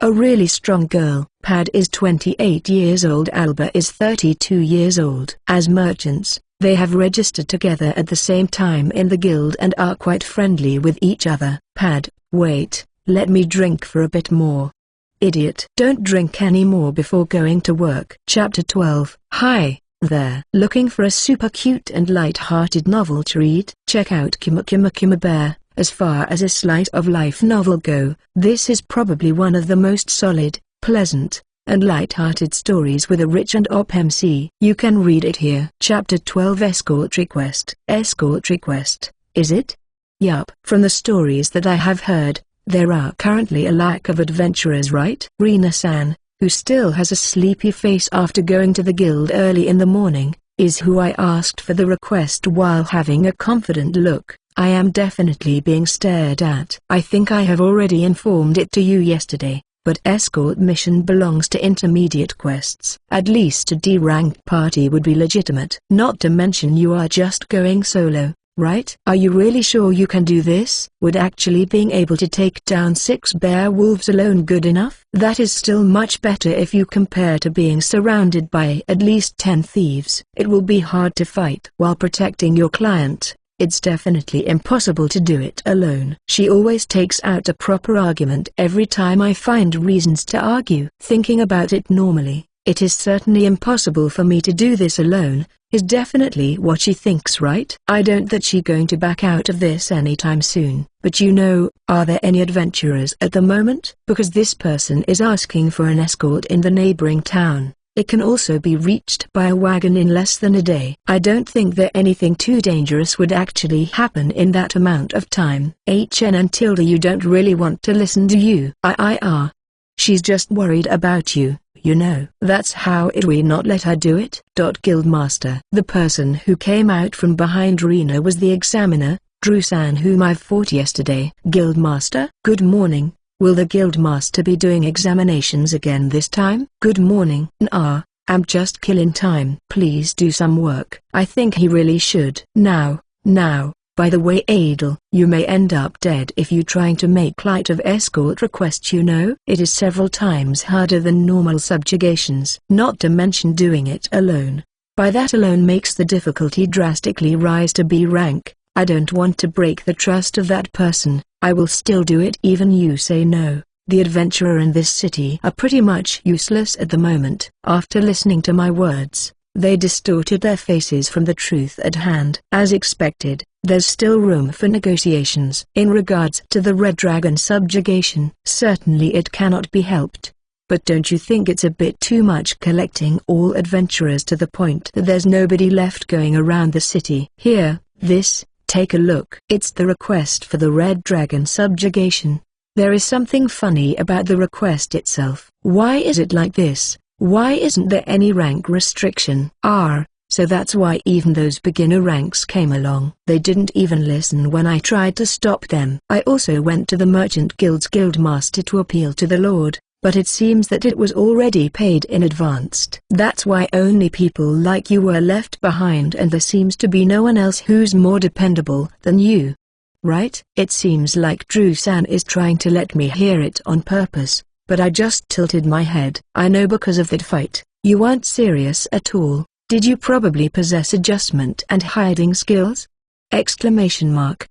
A really strong girl. Pad is 28 years old. Alba is 32 years old. As merchants, they have registered together at the same time in the guild and are quite friendly with each other. Pad, wait, let me drink for a bit more. Idiot. Don't drink any more before going to work. Chapter 12. Hi there. Looking for a super cute and light-hearted novel to read? Check out Kuma Kuma Kuma Bear. As far as a slice of life novel go, this is probably one of the most solid, pleasant, and light-hearted stories with a rich and op MC. You can read it here. Chapter 12. Escort Request. Escort Request, is it? Yup. From the stories that I have heard, there are currently a lack of adventurers, right? Rina-san, who still has a sleepy face after going to the guild early in the morning, is who I asked for the request while having a confident look. I am definitely being stared at. I think I have already informed it to you yesterday, but escort mission belongs to intermediate quests. At least a D-ranked party would be legitimate. Not to mention you are just going solo, right? Are you really sure you can do this? Would actually being able to take down 6 bear wolves alone good enough? That is still much better if you compare to being surrounded by at least 10 thieves. It will be hard to fight while protecting your client. It's definitely impossible to do it alone. She always takes out a proper argument every time I find reasons to argue. Thinking about it normally, it is certainly impossible for me to do this alone, is definitely what she thinks, right? I don't that she going to back out of this anytime soon. But you know, are there any adventurers at the moment? Because this person is asking for an escort in the neighboring town. It can also be reached by a wagon in less than a day. I don't think that anything too dangerous would actually happen in that amount of time. HN and Tilda, you don't really want to listen, do you? She's just worried about you, you know. That's how it we not let her do it. Guildmaster. The person who came out from behind Rena was the examiner, Drew-san, whom I fought yesterday. Guildmaster? Good morning. Will the Guildmaster be doing examinations again this time? Good morning. I'm just killing time. Please do some work. I think he really should. Now, by the way Adel, you may end up dead if you trying to make light of escort requests, you know. It is several times harder than normal subjugations. Not to mention doing it alone. By that alone makes the difficulty drastically rise to B rank. I don't want to break the trust of that person. I will still do it even you say no. The adventurer in this city are pretty much useless at the moment. After listening to my words, they distorted their faces from the truth at hand. As expected, there's still room for negotiations. In regards to the Red Dragon subjugation, certainly it cannot be helped. But don't you think it's a bit too much collecting all adventurers to the point that there's nobody left going around the city? Here, take a look. It's the request for the Red Dragon subjugation. There is something funny about the request itself. Why is it like this? Why isn't there any rank restriction? So that's why even those beginner ranks came along. They didn't even listen when I tried to stop them. I also went to the Merchant Guild's Guildmaster to appeal to the Lord, but it seems that it was already paid in advance. That's why only people like you were left behind, and there seems to be no one else who's more dependable than you. Right? It seems like Drew-san is trying to let me hear it on purpose, but I just tilted my head. I know because of that fight, you weren't serious at all. Did you probably possess adjustment and hiding skills?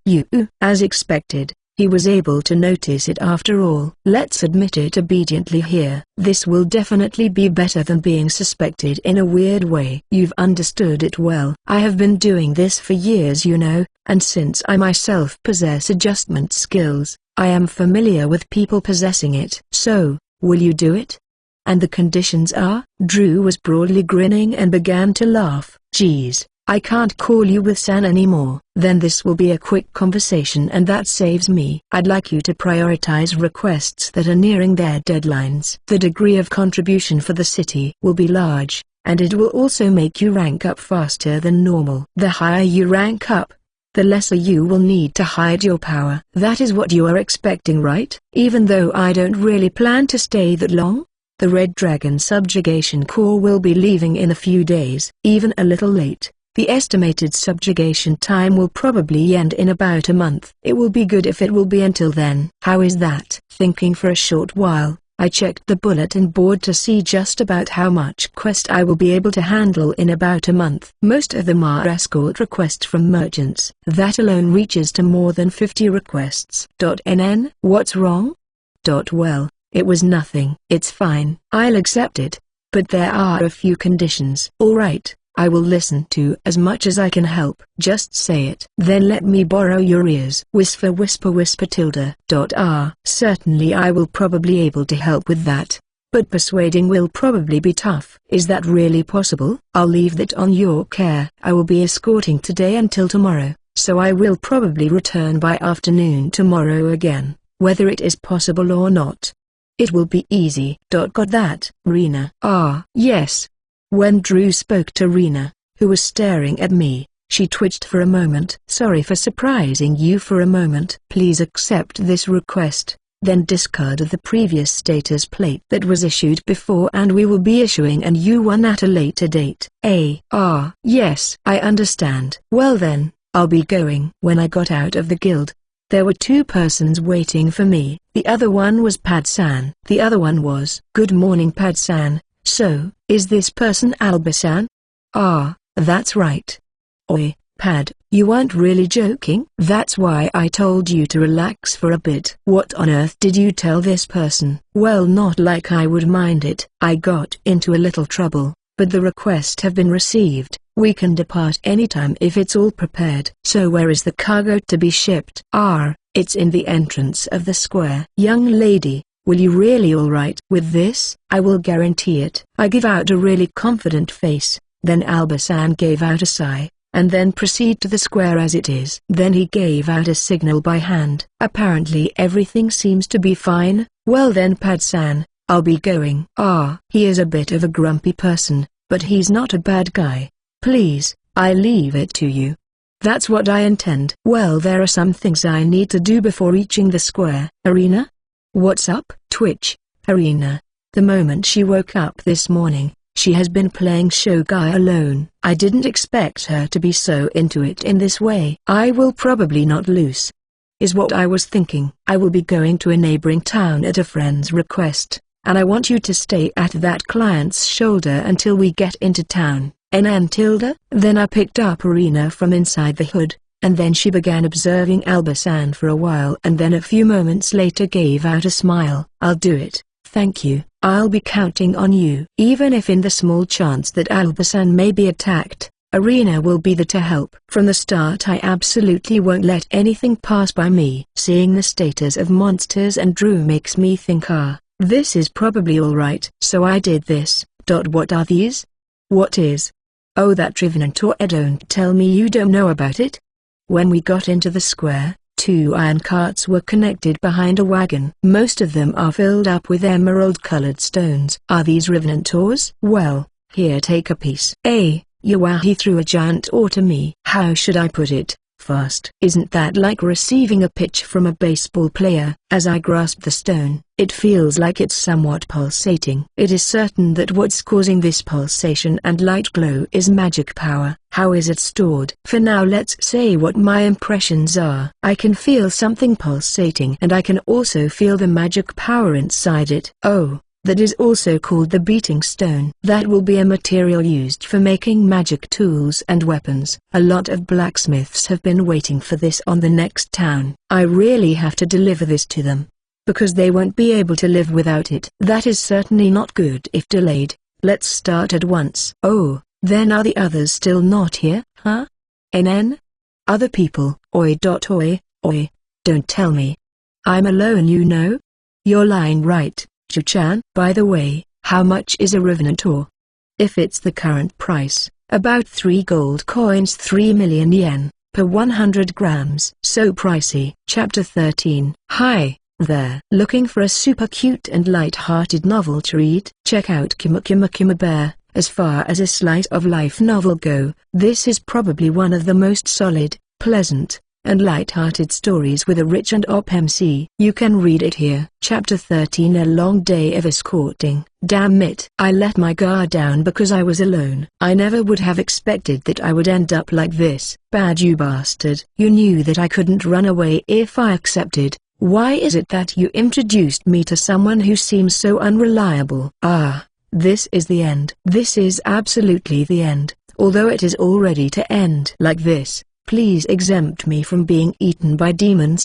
You. As expected. He was able to notice it after all. Let's admit it obediently here. This will definitely be better than being suspected in a weird way. You've understood it well. I have been doing this for years, you know, and since I myself possess adjustment skills, I am familiar with people possessing it. So, will you do it? And the conditions are? Drew was broadly grinning and began to laugh. Geez. I can't call you with San anymore. Then this will be a quick conversation, and that saves me. I'd like you to prioritize requests that are nearing their deadlines. The degree of contribution for the city will be large, and it will also make you rank up faster than normal. The higher you rank up, the lesser you will need to hide your power. That is what you are expecting, right? Even though I don't really plan to stay that long. The Red Dragon Subjugation Corps will be leaving in a few days, even a little late. The estimated subjugation time will probably end in about a month. It will be good if it will be until then. How is that? Thinking for a short while, I checked the bulletin board to see just about how much quest I will be able to handle in about a month. Most of them are escort requests from merchants. That alone reaches to more than 50 requests. NN, what's wrong? Well, it was nothing. It's fine. I'll accept it. But there are a few conditions. Alright, I will listen to as much as I can help. Just say it. Then let me borrow your ears. Whisper whisper whisper tilde. Certainly I will probably able to help with that. But persuading will probably be tough. Is that really possible? I'll leave that on your care. I will be escorting today until tomorrow, so I will probably return by afternoon tomorrow again, whether it is possible or not. It will be easy. Got that, Rena? Ah, yes. When Drew spoke to Rena, who was staring at me, she twitched for a moment. Sorry for surprising you for a moment. Please accept this request, then discard the previous status plate that was issued before, and we will be issuing a new one at a later date. Yes, I understand. Well then, I'll be going. When I got out of the guild, there were two persons waiting for me. The other one was Pad-san. The other one was, good morning Pad-san. So, is this person Alba-san? Ah, that's right. Oi, Pad, you weren't really joking? That's why I told you to relax for a bit. What on earth did you tell this person? Well, not like I would mind it. I got into a little trouble, but the request have been received. We can depart anytime if it's all prepared. So where is the cargo to be shipped? It's in the entrance of the square. Young lady, will you really alright with this? I will guarantee it. I give out a really confident face. Then Alba-san gave out a sigh, and then proceed to the square as it is. Then he gave out a signal by hand. Apparently everything seems to be fine. Well then Pad-san, I'll be going. He is a bit of a grumpy person, but he's not a bad guy. Please, I leave it to you. That's what I intend. Well, there are some things I need to do before reaching the square. Arena? What's up? Twitch, Arena. The moment she woke up this morning, she has been playing Shogai alone. I didn't expect her to be so into it in this way. I will probably not lose, is what I was thinking. I will be going to a neighboring town at a friend's request, and I want you to stay at that client's shoulder until we get into town. Tilda? Then I picked up Arena from inside the hood, and then she began observing Alba-san for a while, and then a few moments later gave out a smile. I'll do it, thank you. I'll be counting on you. Even if in the small chance that Alba-san may be attacked, Arena will be there to help. From the start I absolutely won't let anything pass by me. Seeing the status of monsters and Drew makes me think this is probably alright. So I did this. What are these? What is? Oh, that Revenant. Don't tell me you don't know about it. When we got into the square, 2 iron carts were connected behind a wagon. Most of them are filled up with emerald-colored stones. Are these Revenant ores? Well, here, take a piece. Wow, he threw a giant ore to me. How should I put it? Fast. Isn't that like receiving a pitch from a baseball player? As I grasped the stone, it feels like it's somewhat pulsating. It is certain that what's causing this pulsation and light glow is magic power. How is it stored? For now let's say what my impressions are. I can feel something pulsating, and I can also feel the magic power inside it. That is also called the beating stone. That will be a material used for making magic tools and weapons. A lot of blacksmiths have been waiting for this on the next town. I really have to deliver this to them, because they won't be able to live without it. That is certainly not good if delayed. Let's start at once. Then are the others still not here, huh? Other people? Oi, don't tell me I'm alone, you know? You're lying, right? Chu-chan? By the way, how much is a Revenant ore? If it's the current price, about 3 gold coins, 3 million yen, per 100 grams. So pricey. Chapter 13. Hi there. Looking for a super cute and light-hearted novel to read? Check out Kima Kima Kima Bear. As far as a slice of life novel go, this is probably one of the most solid, pleasant, and light-hearted stories with a rich and op MC. You can read it here. Chapter 13. A long day of escorting. Damn it. I let my guard down because I was alone. I never would have expected that I would end up like this. Bad, you bastard. You knew that I couldn't run away if I accepted. Why is it that you introduced me to someone who seems so unreliable? Ah, this is the end. This is absolutely the end, although it is all ready to end like this. Please exempt me from being eaten by demons.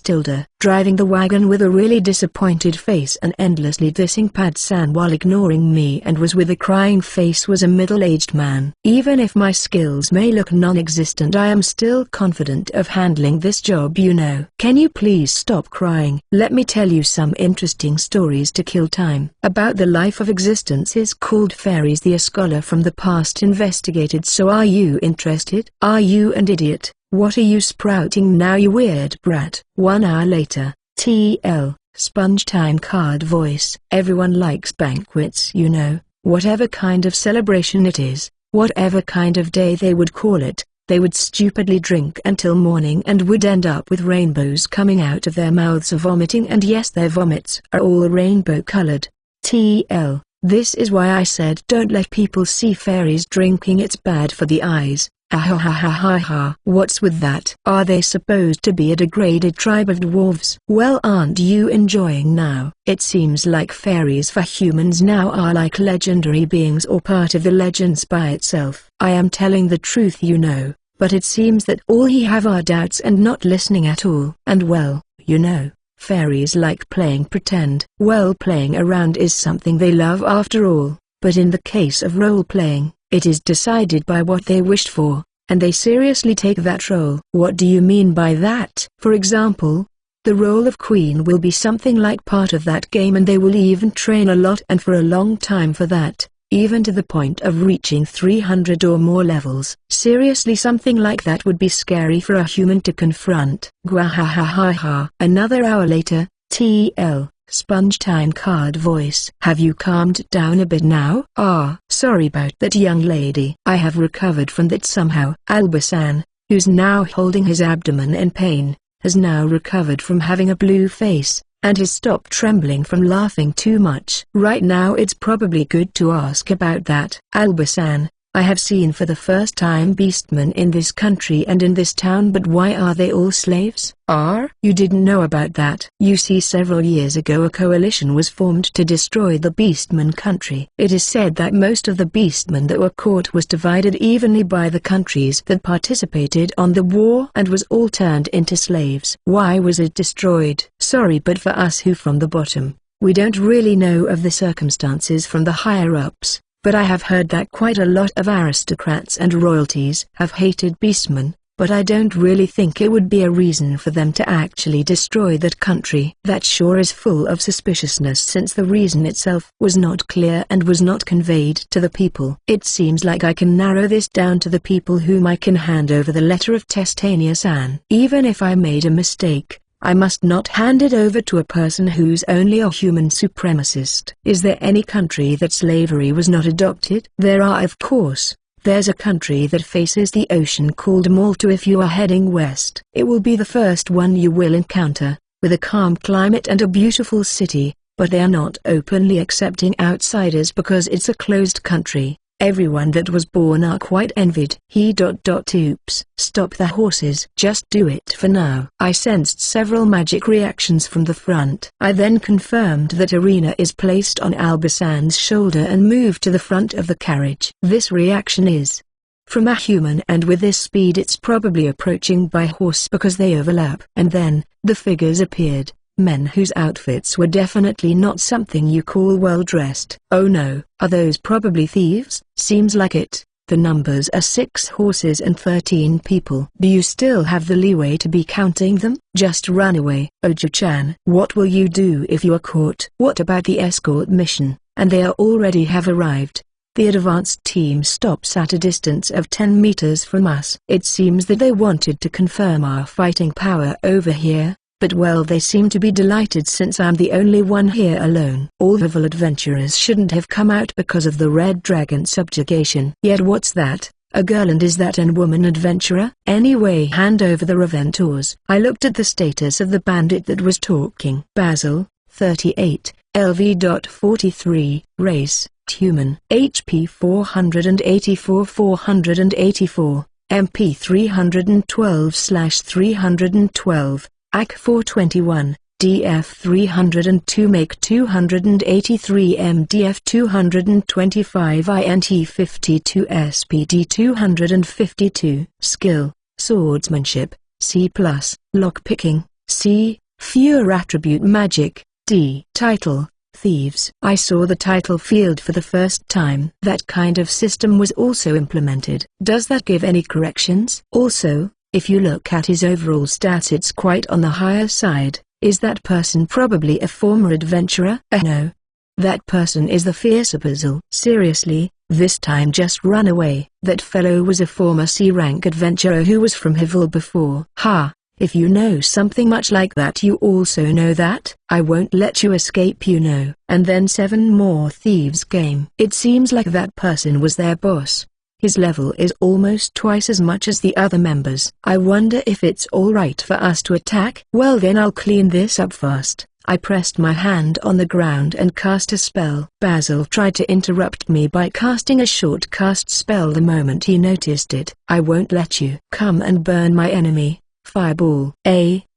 Driving the wagon with a really disappointed face and endlessly dissing Pad-san while ignoring me and was with a crying face was a middle-aged man. Even if my skills may look non-existent, I am still confident of handling this job, you know. Can you please stop crying? Let me tell you some interesting stories to kill time. About the life of existence is called fairies. The scholar from the past investigated. So are you interested? Are you an idiot? What are you sprouting now, you weird brat? 1 hour later, TL, sponge time card voice. Everyone likes banquets, you know, whatever kind of celebration it is, whatever kind of day they would call it, they would stupidly drink until morning and would end up with rainbows coming out of their mouths of vomiting, and yes, their vomits are all rainbow colored. TL, this is why I said don't let people see fairies drinking, it's bad for the eyes. Ha ha ha ha ha. What's with that? Are they supposed to be a degraded tribe of dwarves? Well, aren't you enjoying now? It seems like fairies for humans now are like legendary beings or part of the legends by itself. I am telling the truth, you know, but it seems that all he have are doubts and not listening at all. And well, you know, fairies like playing pretend. Well, playing around is something they love after all, but in the case of role-playing, it is decided by what they wished for, and they seriously take that role. What do you mean by that? For example, the role of queen will be something like part of that game, and they will even train a lot and for a long time for that, even to the point of reaching 300 or more levels. Seriously, something like that would be scary for a human to confront. Gwahahaha. Another hour later, TL. Sponge time card voice. Have you calmed down a bit now? Ah, sorry about that, young lady. I have recovered from that somehow. Alba-san, who's now holding his abdomen in pain, has now recovered from having a blue face, and has stopped trembling from laughing too much. Right now it's probably good to ask about that. Alba-san, I have seen for the first time beastmen in this country and in this town, but why are they all slaves? You didn't know about that? You see, several years ago a coalition was formed to destroy the beastman country. It is said that most of the beastmen that were caught was divided evenly by the countries that participated on the war and was all turned into slaves. Why was it destroyed? Sorry, but for us who from the bottom, we don't really know of the circumstances from the higher-ups. But I have heard that quite a lot of aristocrats and royalties have hated beastmen, but I don't really think it would be a reason for them to actually destroy that country. That sure is full of suspiciousness, since the reason itself was not clear and was not conveyed to the people. It seems like I can narrow this down to the people whom I can hand over the letter of Testania-san. Even if I made a mistake, I must not hand it over to a person who's only a human supremacist. Is there any country that slavery was not adopted? There are, of course. There's a country that faces the ocean called Malta. If you are heading west, it will be the first one you will encounter, with a calm climate and a beautiful city, but they are not openly accepting outsiders because it's a closed country. Everyone that was born are quite envied. Oops, stop the horses. Just do it for now. I sensed several magic reactions from the front. I then confirmed that Arena is placed on Alba-san's shoulder and moved to the front of the carriage. This reaction is from a human, and with this speed it's probably approaching by horse because they overlap. And then, the figures appeared. Men whose outfits were definitely not something you call well-dressed. Oh no, are those probably thieves? Seems like it. The numbers are 6 horses and 13 people. Do you still have the leeway to be counting them? Just run away. Oju-chan, what will you do if you are caught? What about the escort mission? And they are already have arrived. The advanced team stops at a distance of 10 meters from us. It seems that they wanted to confirm our fighting power over here. But well, they seem to be delighted since I'm the only one here alone. All rival adventurers shouldn't have come out because of the Red Dragon subjugation. Yet what's that? A girl, and is that a woman adventurer? Anyway, hand over the Reventors. I looked at the status of the bandit that was talking. Basil, 38, LV.43, race, human, HP 484, MP 312/312. AC 421, DF 302 make 283 MDF 225 INT 52 SPD 252 Skill, Swordsmanship, C+, Lockpicking, C, Fewer Attribute Magic, D. Title, Thieves. I saw the title field for the first time. That kind of system was also implemented. Does that give any corrections? Also, if you look at his overall stats, it's quite on the higher side. Is that person probably a former adventurer? No. That person is the fiercer Basil. Seriously, this time just run away. That fellow was a former C-rank adventurer who was from Hivil before. Ha! If you know something much like that, you also know that. I won't let you escape, you know. And then 7 more thieves came. It seems like that person was their boss. His level is almost twice as much as the other members. I wonder if it's alright for us to attack? Well then I'll clean this up fast. I pressed my hand on the ground and cast a spell. Basil tried to interrupt me by casting a short cast spell the moment he noticed it. I won't let you. Come and burn my enemy. Fireball.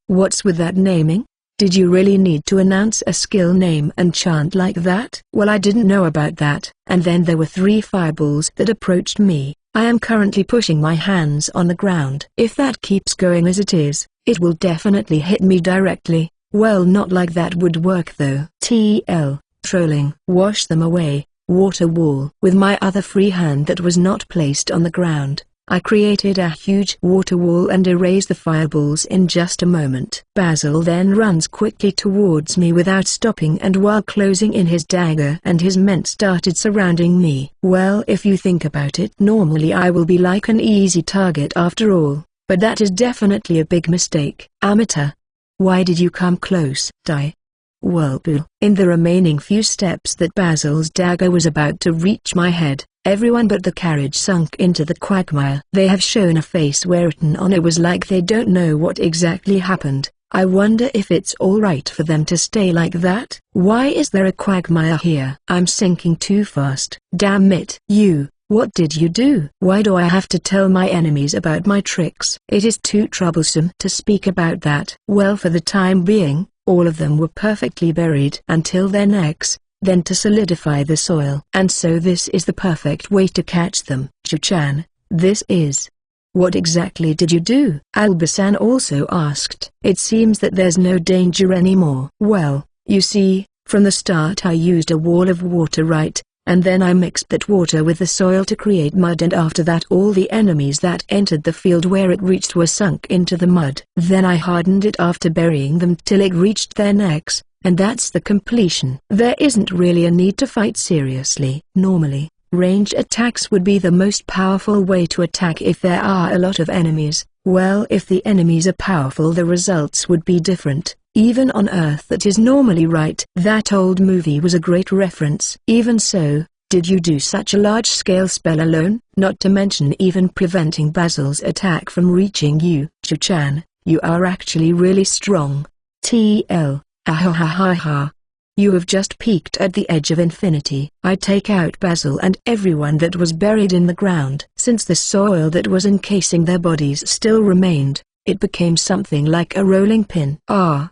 What's with that naming? Did you really need to announce a skill name and chant like that? Well, I didn't know about that. And then there were 3 fireballs that approached me. I am currently pushing my hands on the ground. If that keeps going as it is, it will definitely hit me directly. Well, not like that would work though. TL, trolling. Wash them away, water wall. With my other free hand that was not placed on the ground, I created a huge water wall and erased the fireballs in just a moment. Basil then runs quickly towards me without stopping, and while closing in his dagger and his men started surrounding me. Well, if you think about it, normally I will be like an easy target after all, but that is definitely a big mistake. Amateur. Why did you come close? Die. Whirlpool. In the remaining few steps that Basil's dagger was about to reach my head, everyone but the carriage sunk into the quagmire. They have shown a face where written on it was like they don't know what exactly happened. I wonder if it's alright for them to stay like that? Why is there a quagmire here? I'm sinking too fast. Damn it. You, what did you do? Why do I have to tell my enemies about my tricks? It is too troublesome to speak about that. Well, for the time being, all of them were perfectly buried until their necks, then to solidify the soil. And so this is the perfect way to catch them. Chu-chan, this is... What exactly did you do? Albasan also asked. It seems that there's no danger anymore. Well, you see, from the start I used a wall of water, right? And then I mixed that water with the soil to create mud, and after that all the enemies that entered the field where it reached were sunk into the mud. Then I hardened it after burying them till it reached their necks, and that's the completion. There isn't really a need to fight seriously. Normally, ranged attacks would be the most powerful way to attack if there are a lot of enemies. Well, if the enemies are powerful, the results would be different. Even on Earth that is normally right. That old movie was a great reference. Even so, did you do such a large-scale spell alone? Not to mention even preventing Basil's attack from reaching you. Chu-chan, you are actually really strong. TL, ahahaha. You have just peaked at the edge of infinity. I take out Basil and everyone that was buried in the ground. Since the soil that was encasing their bodies still remained, it became something like a rolling pin.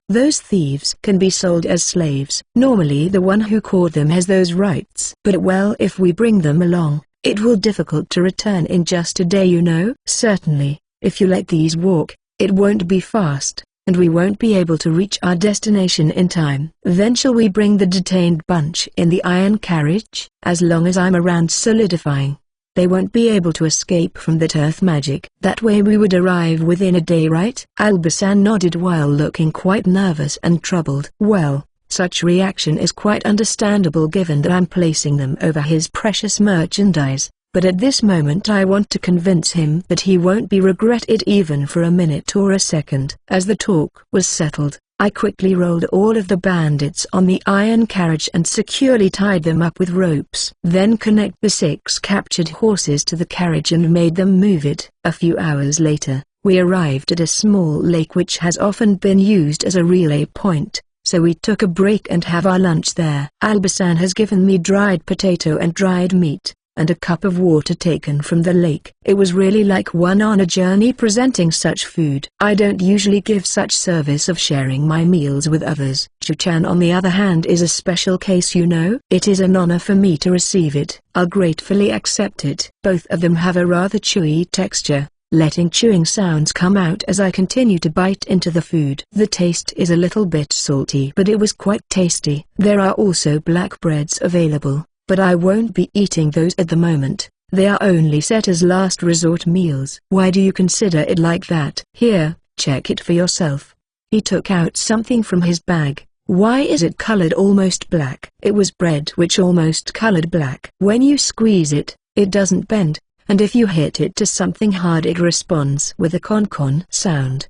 Those thieves can be sold as slaves. Normally the one who caught them has those rights. But well, if we bring them along, it will difficult to return in just a day, you know. Certainly, if you let these walk, it won't be fast, and we won't be able to reach our destination in time. Then shall we bring the detained bunch in the iron carriage? As long as I'm around solidifying, they won't be able to escape from that earth magic. That way we would arrive within a day, right? Albasan nodded while looking quite nervous and troubled. Well, such reaction is quite understandable given that I'm placing them over his precious merchandise, but at this moment I want to convince him that he won't be regretted even for a minute or a second. As the talk was settled, I quickly rolled all of the bandits on the iron carriage and securely tied them up with ropes. Then connect the 6 captured horses to the carriage and made them move it. A few hours later, we arrived at a small lake which has often been used as a relay point, so we took a break and have our lunch there. Albasan has given me dried potato and dried meat, and a cup of water taken from the lake. It was really like one on a journey presenting such food. I don't usually give such service of sharing my meals with others. Chu-chan on the other hand is a special case, you know. It is an honor for me to receive it. I'll gratefully accept it. Both of them have a rather chewy texture, letting chewing sounds come out as I continue to bite into the food. The taste is a little bit salty, but it was quite tasty. There are also black breads available, but I won't be eating those at the moment. They are only set as last resort meals. Why do you consider it like that? Here, check it for yourself. He took out something from his bag. Why is it colored almost black? It was bread which almost colored black. When you squeeze it, it doesn't bend, and if you hit it to something hard it responds with a con-con sound.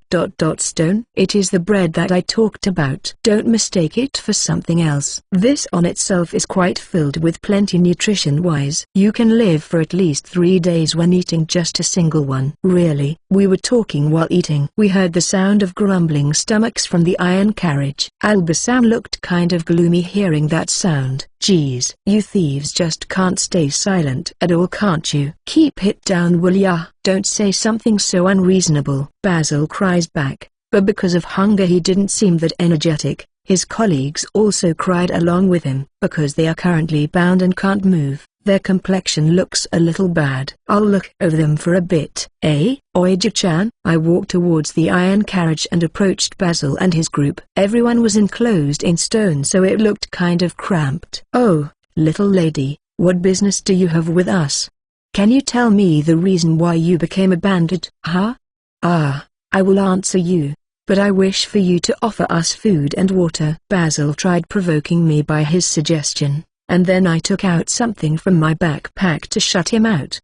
Stone. It is the bread that I talked about. Don't mistake it for something else. This on itself is quite filled with plenty nutrition-wise. You can live for at least 3 days when eating just a single one. Really? We were talking while eating. We heard the sound of grumbling stomachs from the iron carriage. Albasan looked kind of gloomy hearing that sound. Geez, you thieves just can't stay silent at all, can't you? Keep it down, will ya? Don't say something so unreasonable. Basil cries back, but because of hunger he didn't seem that energetic. His colleagues also cried along with him. Because they are currently bound and can't move, their complexion looks a little bad. I'll look over them for a bit. Oiji-chan? I walked towards the iron carriage and approached Basil and his group. Everyone was enclosed in stone, so it looked kind of cramped. Oh, little lady, what business do you have with us? Can you tell me the reason why you became a bandit? Huh? Ah, I will answer you, but I wish for you to offer us food and water. Basil tried provoking me by his suggestion, and then I took out something from my backpack to shut him out.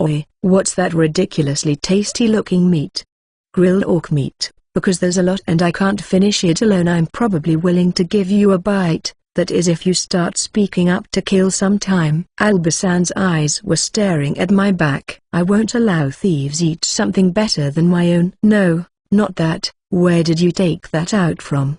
Oi, what's that ridiculously tasty looking meat? Grilled orc meat, because there's a lot and I can't finish it alone. I'm probably willing to give you a bite. That is if you start speaking up to kill some time. Albasan's eyes were staring at my back. I won't allow thieves eat something better than my own. No, not that. Where did you take that out from?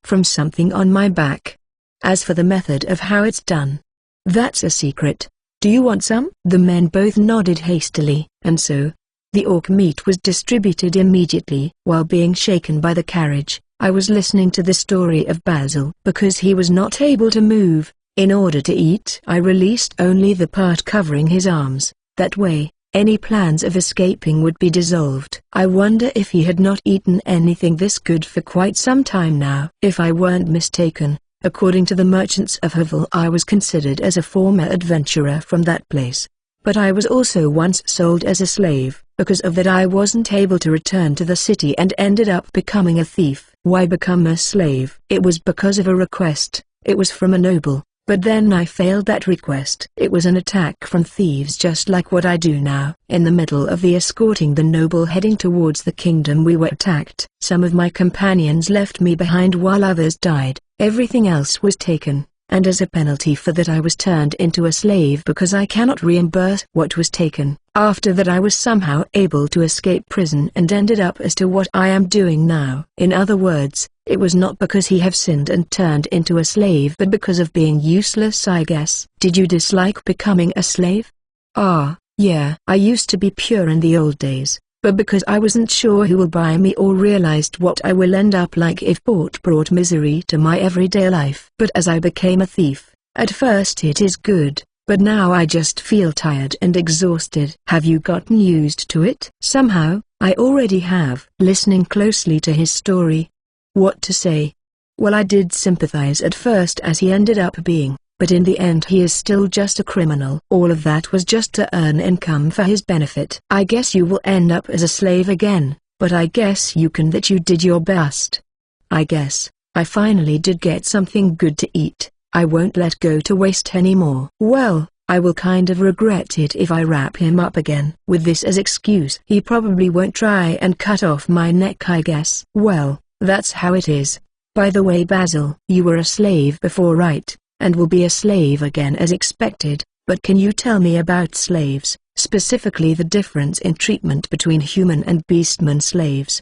From something on my back. As for the method of how it's done, that's a secret. Do you want some? The men both nodded hastily, and so the orc meat was distributed immediately. While being shaken by the carriage, I was listening to the story of Basil. Because he was not able to move, in order to eat, I released only the part covering his arms. That way, any plans of escaping would be dissolved. I wonder if he had not eaten anything this good for quite some time now. If I weren't mistaken, according to the merchants of Havel, I was considered as a former adventurer from that place. But I was also once sold as a slave. Because of that I wasn't able to return to the city and ended up becoming a thief. Why become a slave? It was because of a request. It was from a noble, but then I failed that request. It was an attack from thieves, just like what I do now. In the middle of the escorting the noble heading towards the kingdom, we were attacked. Some of my companions left me behind while others died. Everything else was taken, and as a penalty for that I was turned into a slave because I cannot reimburse what was taken. After that I was somehow able to escape prison and ended up as to what I am doing now. In other words, it was not because he have sinned and turned into a slave, but because of being useless, I guess. Did you dislike becoming a slave? Ah, yeah. I used to be pure in the old days, but because I wasn't sure who will buy me or realized what I will end up like if bought brought misery to my everyday life. But as I became a thief, at first it is good, but now I just feel tired and exhausted. Have you gotten used to it? Somehow, I already have. Listening closely to his story. What to say? Well, I did sympathize at first as he ended up being, but in the end he is still just a criminal. All of that was just to earn income for his benefit. I guess you will end up as a slave again, but I guess you can that you did your best. I guess I finally did get something good to eat. I won't let go to waste anymore. Well, I will kind of regret it if I wrap him up again. With this as excuse, he probably won't try and cut off my neck, I guess. Well, that's how it is. By the way, Basil, you were a slave before, right? And will be a slave again as expected, but can you tell me about slaves, specifically the difference in treatment between human and beastman slaves?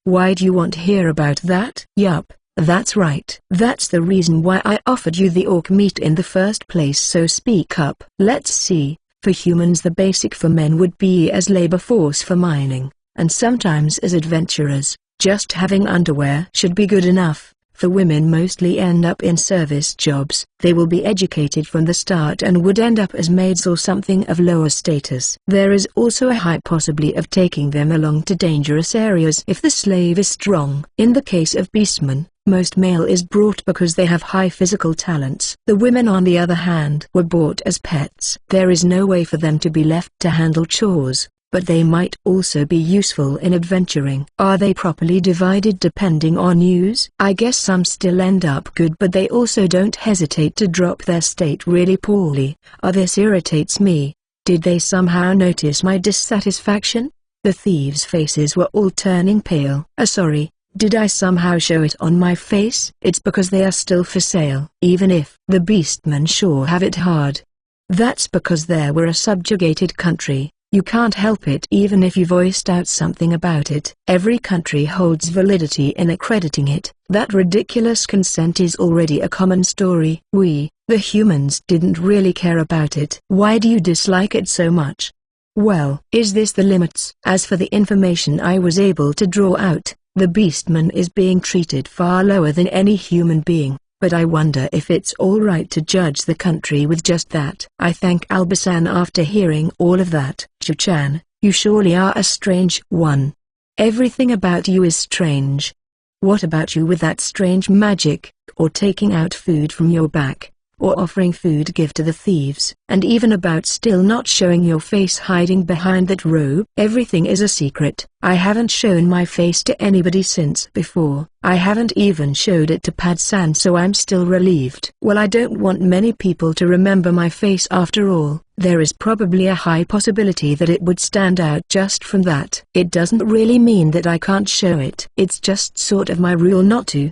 Why do you want to hear about that? Yup, That's right. That's the reason why I offered you the orc meat in the first place, so speak up. Let's see, for humans the basic for men would be as labor force for mining, and sometimes as adventurers, just having underwear should be good enough. For women mostly end up in service jobs. They will be educated from the start and would end up as maids or something of lower status. There is also a high possibility of taking them along to dangerous areas if the slave is strong. In the case of beastmen, most male is brought because they have high physical talents. The women on the other hand were bought as pets. There is no way for them to be left to handle chores, but they might also be useful in adventuring. Are they properly divided depending on use? I guess some still end up good, but they also don't hesitate to drop their state really poorly. This irritates me. Did they somehow notice my dissatisfaction? The thieves' faces were all turning pale. Sorry, did I somehow show it on my face? It's because they are still for sale. Even if the beastmen sure have it hard. That's because they were a subjugated country. You can't help it even if you voiced out something about it. Every country holds validity in accrediting it. That ridiculous consent is already a common story. We, the humans, didn't really care about it. Why do you dislike it so much? Well, is this the limits? As for the information I was able to draw out, the beastman is being treated far lower than any human being. But I wonder if it's alright to judge the country with just that. I thank Albasan after hearing all of that. Chu-chan, you surely are a strange one. Everything about you is strange. What about you with that strange magic, or taking out food from your back, or offering food gift to the thieves, and even about still not showing your face hiding behind that robe? Everything is a secret. I haven't shown my face to anybody since before. I haven't even showed it to Pad-san, so I'm still relieved. Well, I don't want many people to remember my face after all. There is probably a high possibility that it would stand out just from that. It doesn't really mean that I can't show it. It's just sort of my rule not to.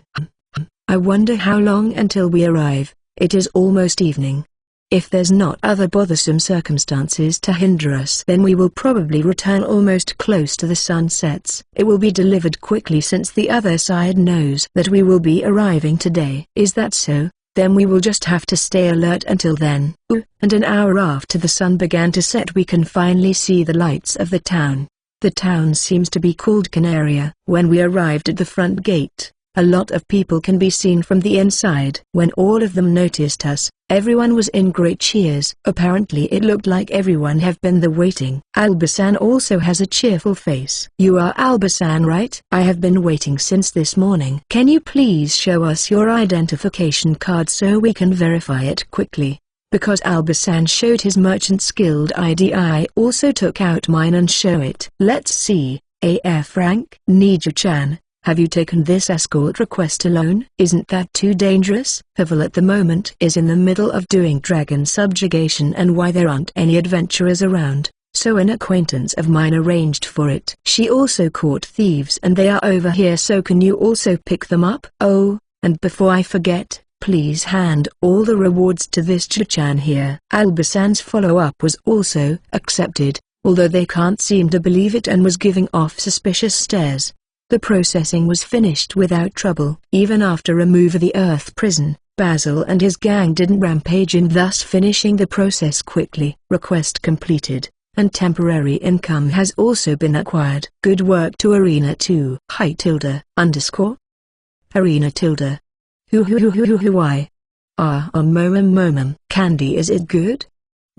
I wonder how long until we arrive. It is almost evening. If there's not other bothersome circumstances to hinder us, then we will probably return almost close to the sun sets. It will be delivered quickly since the other side knows that we will be arriving today. Is that so? Then we will just have to stay alert until then. And an hour after the sun began to set we can finally see the lights of the town. The town seems to be called Canaria. When we arrived at the front gate, a lot of people can be seen from the inside. When all of them noticed us, everyone was in great cheers. Apparently it looked like everyone have been there waiting. Albasan also has a cheerful face. You are Albasan, right? I have been waiting since this morning. Can you please show us your identification card so we can verify it quickly? Because Albasan showed his Merchant's Guild ID, I also took out mine and show it. Let's see. AF rank. Niju-chan, have you taken this escort request alone? Isn't that too dangerous? Havel at the moment is in the middle of doing dragon subjugation, and why there aren't any adventurers around, so an acquaintance of mine arranged for it. She also caught thieves and they are over here, so can you also pick them up? Oh, and before I forget, please hand all the rewards to this Chu-chan here. Albasan's follow-up was also accepted, although they can't seem to believe it and was giving off suspicious stares. The processing was finished without trouble. Even after remove of the Earth prison, Basil and his gang didn't rampage in, thus finishing the process quickly. Request completed, and temporary income has also been acquired. Good work to Arena 2. Hi tilde, underscore. Arena tilde. Why? Momum. Candy, is it good?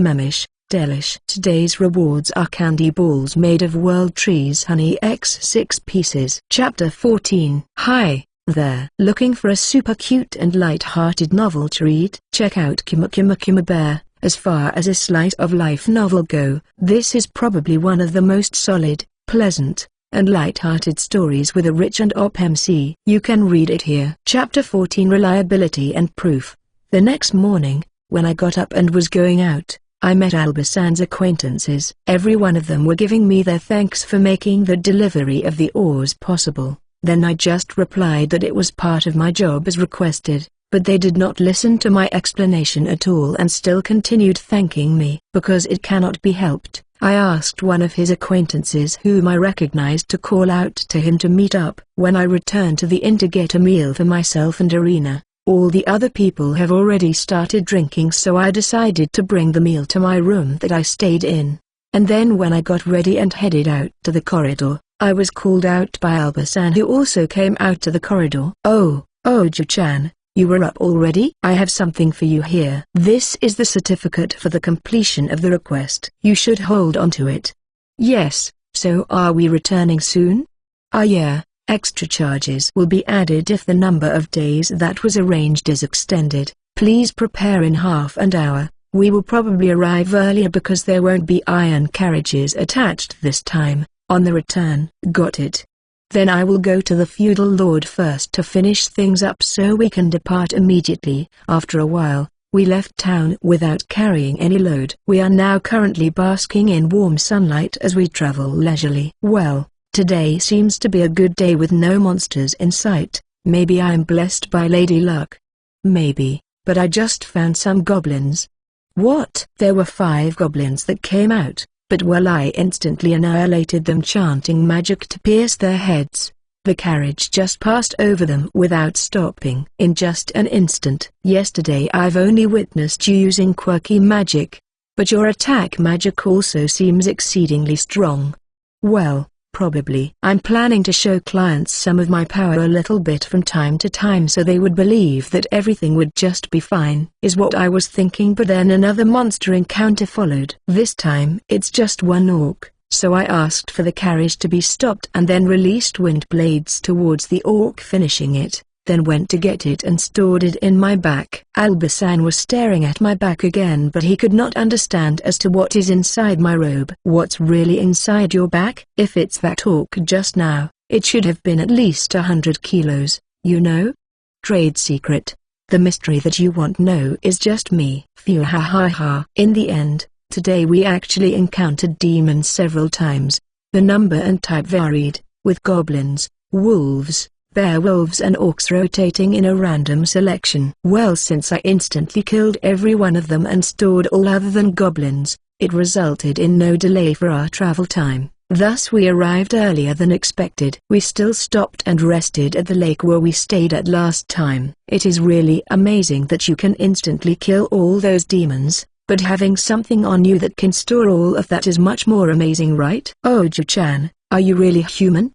Mamish. Delish. Today's rewards are candy balls made of world trees honey x 6 pieces. Chapter 14. Hi there. Looking for a super cute and light-hearted novel to read? Check out Kuma Bear. As far as a slice of life novel go, this is probably one of the most solid, pleasant, and light-hearted stories with a rich and op MC. You can read it here. Chapter 14. Reliability and Proof. The next morning, when I got up and was going out, I met Albasan's acquaintances. Every one of them were giving me their thanks for making the delivery of the ores possible. Then I just replied that it was part of my job as requested, but they did not listen to my explanation at all and still continued thanking me. Because it cannot be helped, I asked one of his acquaintances whom I recognized to call out to him to meet up. When I returned to the inn to get a meal for myself and Irina, all the other people have already started drinking, so I decided to bring the meal to my room that I stayed in. And then when I got ready and headed out to the corridor, I was called out by Alba-san, who also came out to the corridor. "Oh, Oju-chan, you were up already? I have something for you here. This is the certificate for the completion of the request. You should hold on to it." "Yes, so are we returning soon?" "Ah yeah, extra charges will be added if the number of days that was arranged is extended. Please prepare in half an hour. We will probably arrive earlier because there won't be iron carriages attached this time, on the return." "Got it. Then I will go to the feudal lord first to finish things up so we can depart immediately." After a while, we left town without carrying any load. We are now currently basking in warm sunlight as we travel leisurely. Well, today seems to be a good day with no monsters in sight. Maybe I am blessed by lady luck. Maybe, but I just found some goblins. What? There were 5 goblins that came out, but well, I instantly annihilated them, chanting magic to pierce their heads. The carriage just passed over them without stopping in just an instant. "Yesterday I've only witnessed you using quirky magic, but your attack magic also seems exceedingly strong." "Well, probably. I'm planning to show clients some of my power a little bit from time to time so they would believe that everything would just be fine," is what I was thinking, but then another monster encounter followed. This time it's just one orc, so I asked for the carriage to be stopped and then released wind blades towards the orc, finishing it, then went to get it and stored it in my back. Alba-san was staring at my back again, but he could not understand as to what is inside my robe. "What's really inside your back? If it's that orc just now, it should have been at least 100 kilos, you know? Trade secret. The mystery that you won't know is just me." Phew, ha ha ha. In the end, today we actually encountered demons several times. The number and type varied, with goblins, wolves, werewolves and orcs rotating in a random selection. Well, since I instantly killed every one of them and stored all other than goblins, it resulted in no delay for our travel time. Thus we arrived earlier than expected. We still stopped and rested at the lake where we stayed at last time. It is really amazing that you can instantly kill all those demons, but having something on you that can store all of that is much more amazing, right? "Oju-chan, are you really human?"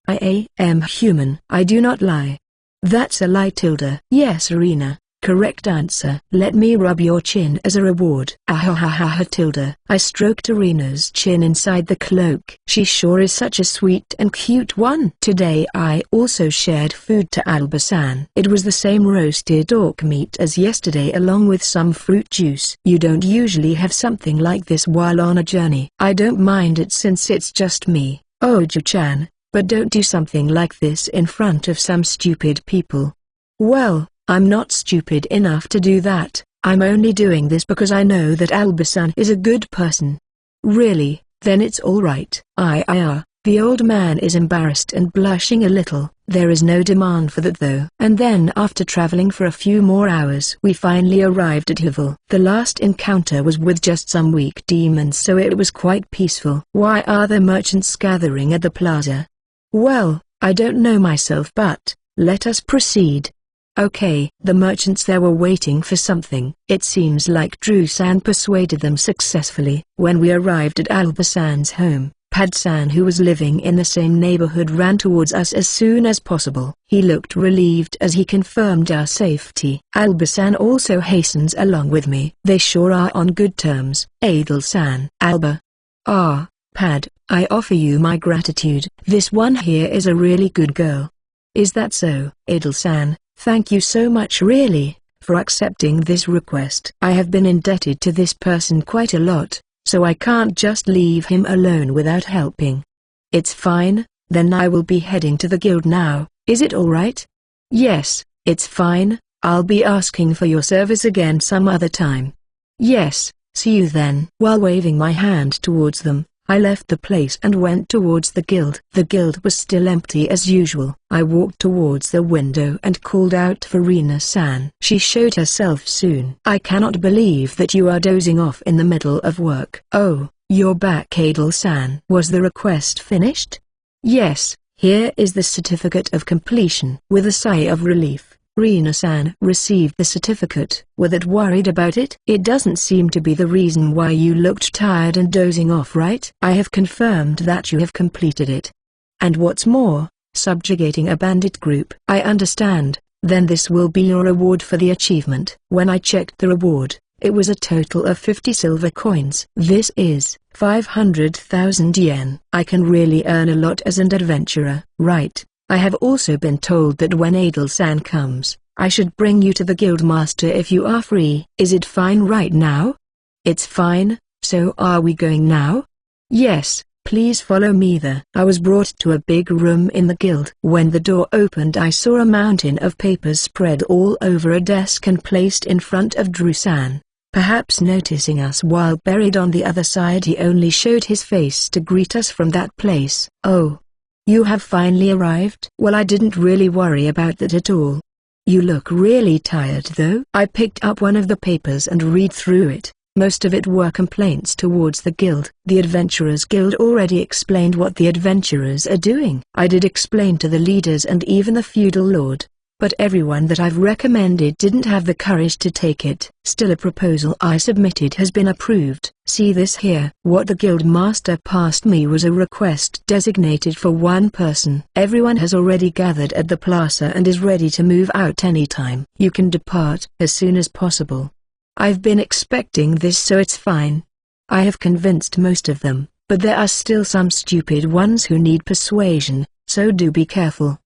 "I am human. I do not lie." "That's a lie, Tilda." "Yes, Irina, correct answer." "Let me rub your chin as a reward." "Ah, Tilda." I stroked Irina's chin inside the cloak. "She sure is such a sweet and cute one." Today I also shared food to Alba-san. It was the same roasted orc meat as yesterday along with some fruit juice. "You don't usually have something like this while on a journey." "I don't mind it since it's just me, Oju-chan. But don't do something like this in front of some stupid people." "Well, I'm not stupid enough to do that. I'm only doing this because I know that Alba-san is a good person." "Really? Then it's all right." The old man is embarrassed and blushing a little. "There is no demand for that though." And then after traveling for a few more hours we finally arrived at Hivel. The last encounter was with just some weak demons, so it was quite peaceful. "Why are there merchants gathering at the plaza?" "Well, I don't know myself, but let us proceed." "Okay." The merchants there were waiting for something. It seems like Drew-san persuaded them successfully. When we arrived at Alba-san's home, Pad-san, who was living in the same neighborhood, ran towards us as soon as possible. He looked relieved as he confirmed our safety. Alba-san also hastens along with me. They sure are on good terms. "Adel-san." "Alba." "Ah, Pad, I offer you my gratitude. This one here is a really good girl." "Is that so?" "Adel-san, thank you so much really, for accepting this request. I have been indebted to this person quite a lot, so I can't just leave him alone without helping." "It's fine, then I will be heading to the guild now. Is it alright?" "Yes, it's fine. I'll be asking for your service again some other time." "Yes, see you then." While waving my hand towards them, I left the place and went towards the guild. The guild was still empty as usual. I walked towards the window and called out for Rina-san. She showed herself soon. "I cannot believe that you are dozing off in the middle of work." "Oh, You're back, Adel-san. Was the request finished? Yes, here is the certificate of completion. With a sigh of relief, Rina-san received the certificate. Were that worried about it? It doesn't seem to be the reason why you looked tired and dozing off, right? I have confirmed that you have completed it. And what's more, subjugating a bandit group. I understand. Then this will be your reward for the achievement. When I checked the reward, it was a total of 50 silver coins. This is 500,000 yen. I can really earn a lot as an adventurer. Right. I have also been told that when Adel-san comes, I should bring you to the guildmaster if you are free. Is it fine right now? It's fine. So are we going now? Yes. Please follow me there. I was brought to a big room in the guild. When the door opened, I saw a mountain of papers spread all over a desk and placed in front of Drew-san. Perhaps noticing us while buried on the other side, he only showed his face to greet us from that place. Oh. You have finally arrived? Well, I didn't really worry about that at all. You look really tired though. I picked up one of the papers and read through it. Most of it were complaints towards the guild. The Adventurers Guild already explained what the adventurers are doing. I did explain to the leaders and even the feudal lord. But everyone that I've recommended didn't have the courage to take it. Still, a proposal I submitted has been approved. See this here. What the guild master passed me was a request designated for one person. Everyone has already gathered at the plaza and is ready to move out anytime. You can depart as soon as possible. I've been expecting this, so it's fine. I have convinced most of them, but there are still some stupid ones who need persuasion, so do be careful.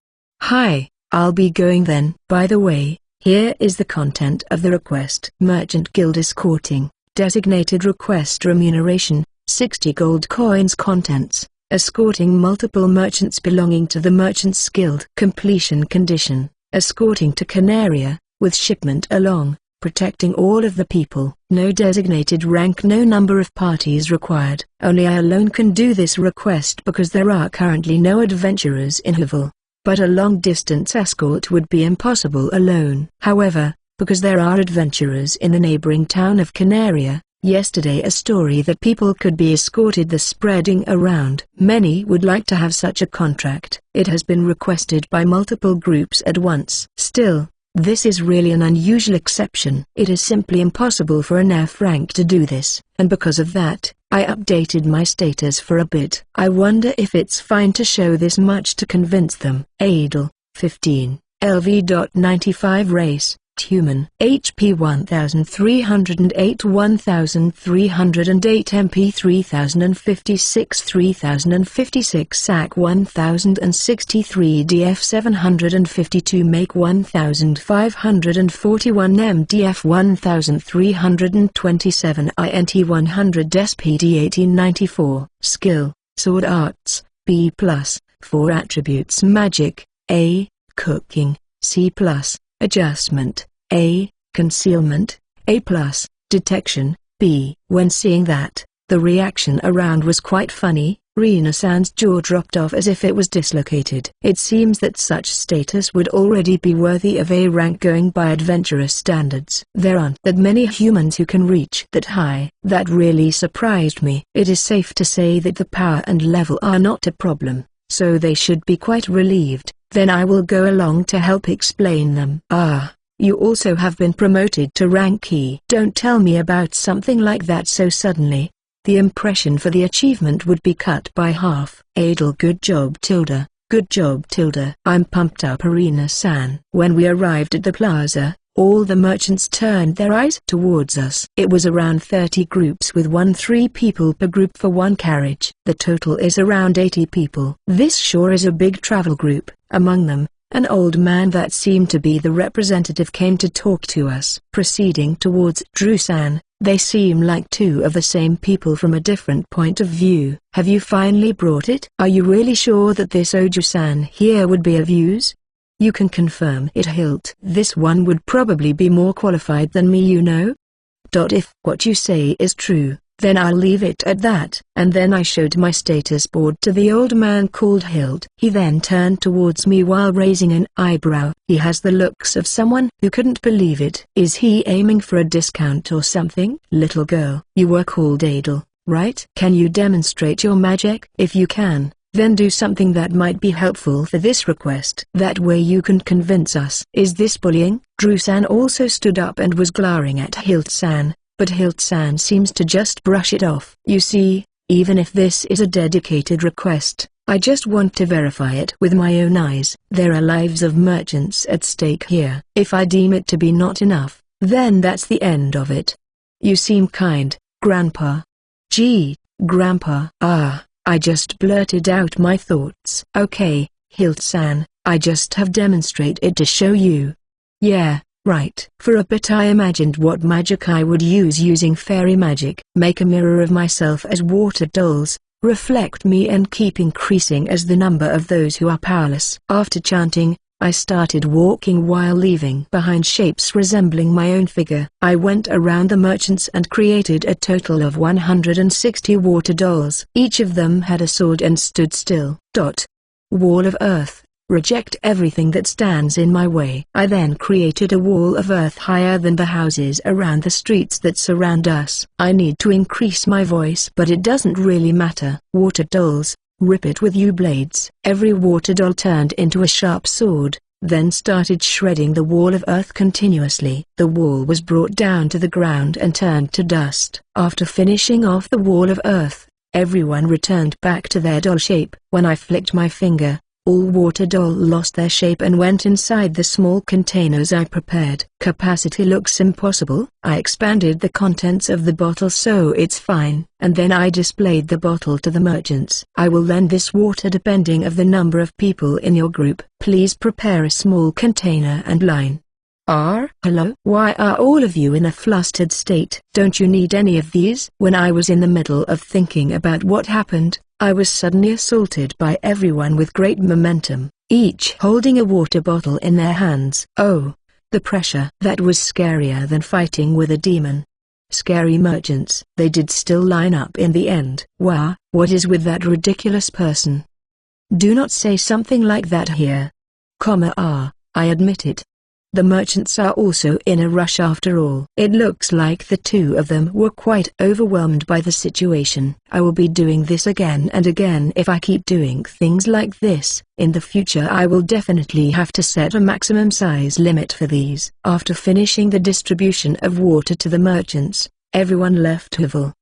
Hi. I'll be going then. By the way, here is the content of the request. Merchant Guild escorting, designated request remuneration, 60 gold coins. Contents, escorting multiple merchants belonging to the Merchants Guild. Completion condition, escorting to Canaria, with shipment along, protecting all of the people. No designated rank, no number of parties required. Only I alone can do this request because there are currently no adventurers in Havel. But a long-distance escort would be impossible alone. However, because there are adventurers in the neighboring town of Canaria, yesterday a story that people could be escorted the spreading around. Many would like to have such a contract. It has been requested by multiple groups at once. Still, this is really an unusual exception. It is simply impossible for an F rank to do this, and because of that, I updated my status for a bit. I wonder if it's fine to show this much to convince them. Adel, 15, LV.95 race, human, HP 1308, 1308 MP 3056, 3056 SAC 1063 DF 752 make 1541 MDF 1327 INT 100 SPD 1894, skill, sword arts, B+, 4 attributes magic, A, cooking, C+, adjustment, A, concealment, A+, detection, B. When seeing that, the reaction around was quite funny. Rina-san's jaw dropped off as if it was dislocated. It seems that such status would already be worthy of A rank going by adventurous standards. There aren't that many humans who can reach that high. That really surprised me. It is safe to say that the power and level are not a problem, so they should be quite relieved. Then I will go along to help explain them. Ah, you also have been promoted to rank E. Don't tell me about something like that so suddenly. The impression for the achievement would be cut by half. Adel, good job tilde, good job tilde. I'm pumped up, Rina-san. When we arrived at the plaza, all the merchants turned their eyes towards us. It was around 30 groups with 3 people per group for one carriage. The total is around 80 people. This sure is a big travel group. Among them, an old man that seemed to be the representative came to talk to us. Proceeding towards Drew-san, they seem like 2 of the same people from a different point of view. Have you finally brought it? Are you really sure that this Oju-san here would be of use? You can confirm it, Hilt. This one would probably be more qualified than me, you know. If what you say is true, then I'll leave it at that. And then I showed my status board to the old man called Hilt. He then turned towards me while raising an eyebrow. He has the looks of someone who couldn't believe it. Is he aiming for a discount or something? Little girl, you were called Adel, right? Can you demonstrate your magic? If you can, then do something that might be helpful for this request. That way you can convince us. Is this bullying? Drew-san also stood up and was glaring at Hilt-san, but Hilt-san seems to just brush it off. You see, even if this is a dedicated request, I just want to verify it with my own eyes. There are lives of merchants at stake here. If I deem it to be not enough, then that's the end of it. You seem kind, Grandpa. Gee, Grandpa. I just blurted out my thoughts. Okay, Hilt-san, I just have demonstrated to show you. Yeah, right. For a bit I imagined what magic I would use using fairy magic. Make a mirror of myself as water dolls, reflect me and keep increasing as the number of those who are powerless. After chanting, I started walking while leaving behind shapes resembling my own figure. I went around the merchants and created a total of 160 water dolls. Each of them had a sword and stood still. Wall of earth. Reject everything that stands in my way. I then created a wall of earth higher than the houses around the streets that surround us. I need to increase my voice, but it doesn't really matter. Water dolls, rip it with you blades. Every water doll turned into a sharp sword, then started shredding the wall of earth continuously. The wall was brought down to the ground and turned to dust. After finishing off the wall of earth, everyone returned back to their doll shape. When I flicked my finger, all water doll lost their shape and went inside the small containers I prepared. Capacity looks impossible. I expanded the contents of the bottle so it's fine, and then I displayed the bottle to the merchants. I will lend this water depending of the number of people in your group. Please prepare a small container and line. Hello? Why are all of you in a flustered state? Don't you need any of these? When I was in the middle of thinking about what happened, I was suddenly assaulted by everyone with great momentum, each holding a water bottle in their hands. Oh, the pressure. That was scarier than fighting with a demon. Scary merchants. They did still line up in the end. Wow, what is with that ridiculous person? Do not say something like that here. I admit it. The merchants are also in a rush after all. It looks like the two of them were quite overwhelmed by the situation. I will be doing this again and again if I keep doing things like this. In the future I will definitely have to set a maximum size limit for these. After finishing the distribution of water to the merchants, everyone left Huville.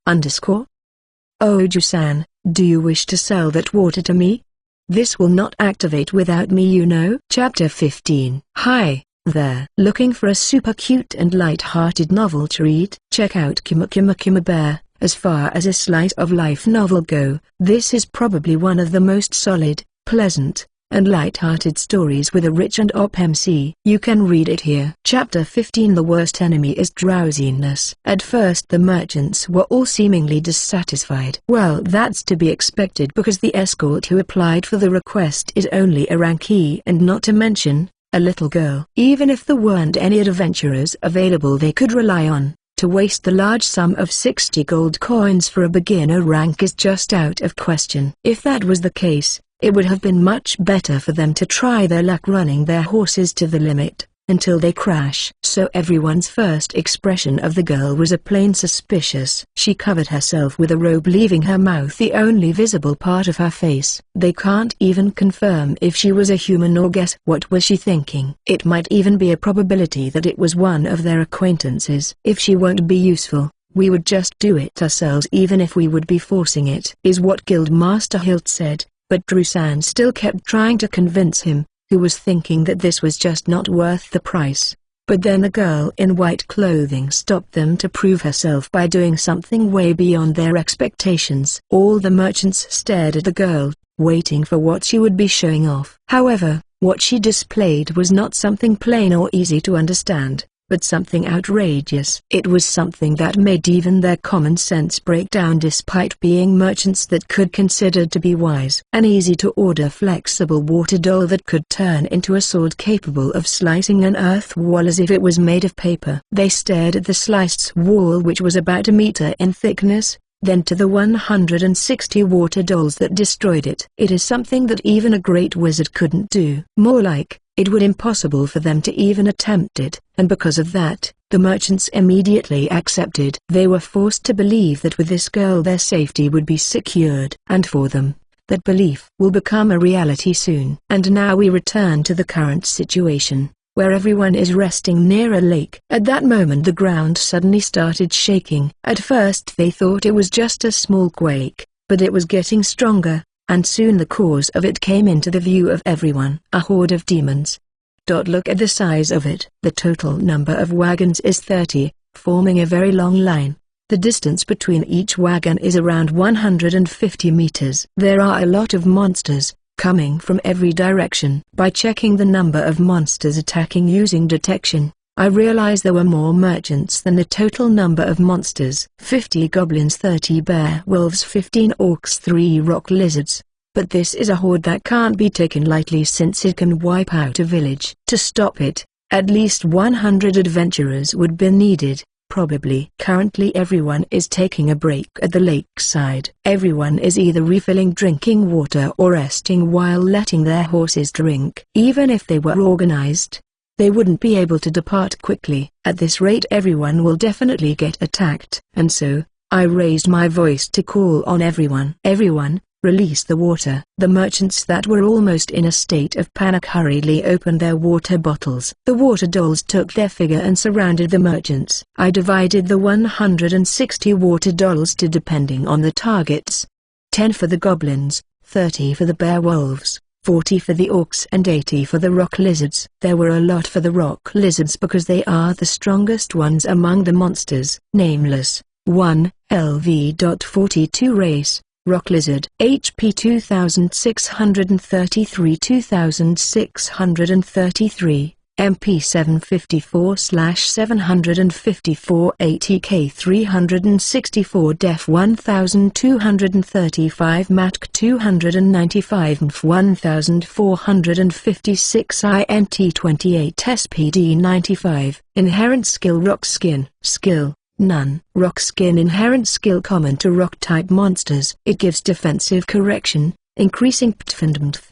Oju-san, do you wish to sell that water to me? This will not activate without me, you know. Chapter 15. Hi there. Looking for a super cute and light-hearted novel to read? Check out Kuma Kuma Kuma Bear. As far as a slice of life novel go, this is probably one of the most solid, pleasant, and light-hearted stories with a rich and op MC. You can read it here. Chapter 15. The worst enemy is drowsiness. At first the merchants were all seemingly dissatisfied. Well, that's to be expected because the escort who applied for the request is only a rankie and not to mention a little girl. Even if there weren't any adventurers available they could rely on, to waste the large sum of 60 gold coins for a beginner rank is just out of question. If that was the case, it would have been much better for them to try their luck running their horses to the limit, until they crash. So everyone's first expression of the girl was a plain suspicious. She covered herself with a robe, leaving her mouth the only visible part of her face. They can't even confirm if she was a human or guess what was she thinking. It might even be a probability that it was one of their acquaintances. If she won't be useful, we would just do it ourselves even if we would be forcing it, is what Guildmaster Hilt said, but Drew-san still kept trying to convince him, who was thinking that this was just not worth the price. But then the girl in white clothing stopped them to prove herself by doing something way beyond their expectations. All the merchants stared at the girl, waiting for what she would be showing off. However, what she displayed was not something plain or easy to understand, but something outrageous. It was something that made even their common sense break down despite being merchants that could consider to be wise. An easy-to-order flexible water doll that could turn into a sword capable of slicing an earth wall as if it was made of paper. They stared at the sliced wall which was about a meter in thickness, then to the 160 water dolls that destroyed it. It is something that even a great wizard couldn't do. More like, It would impossible for them to even attempt it, and because of that, the merchants immediately accepted. They were forced to believe that with this girl their safety would be secured. And for them, that belief will become a reality soon. And now we return to the current situation, where everyone is resting near a lake. At that moment the ground suddenly started shaking. At first they thought it was just a small quake, but it was getting stronger, and soon the cause of it came into the view of everyone. A horde of demons. Look at the size of it. The total number of wagons is 30, forming a very long line. The distance between each wagon is around 150 meters. There are a lot of monsters, coming from every direction. By checking the number of monsters attacking using detection, I realized there were more merchants than the total number of monsters. 50 goblins, 30 bear wolves, 15 orcs, 3 rock lizards. But this is a horde that can't be taken lightly since it can wipe out a village. To stop it, at least 100 adventurers would be needed, probably. Currently everyone is taking a break at the lakeside. Everyone is either refilling drinking water or resting while letting their horses drink. Even if they were organized, they wouldn't be able to depart quickly. At this rate everyone will definitely get attacked. And so, I raised my voice to call on everyone. Everyone, release the water. The merchants that were almost in a state of panic hurriedly opened their water bottles. The water dolls took their figure and surrounded the merchants. I divided the 160 water dolls to depending on the targets. 10 for the goblins, 30 for the bear wolves, 40 for the orcs and 80 for the rock lizards. There were a lot for the rock lizards because they are the strongest ones among the monsters. Nameless, 1, LV.42 race. Rock lizard, HP 2633 2633, MP 754/754 ATK 364 Def 1235 Matk 295 MF 1456 INT 28 SPD 95. Inherent skill rock skin. Skill none. Rock skin inherent skill common to rock type monsters. It gives defensive correction, increasing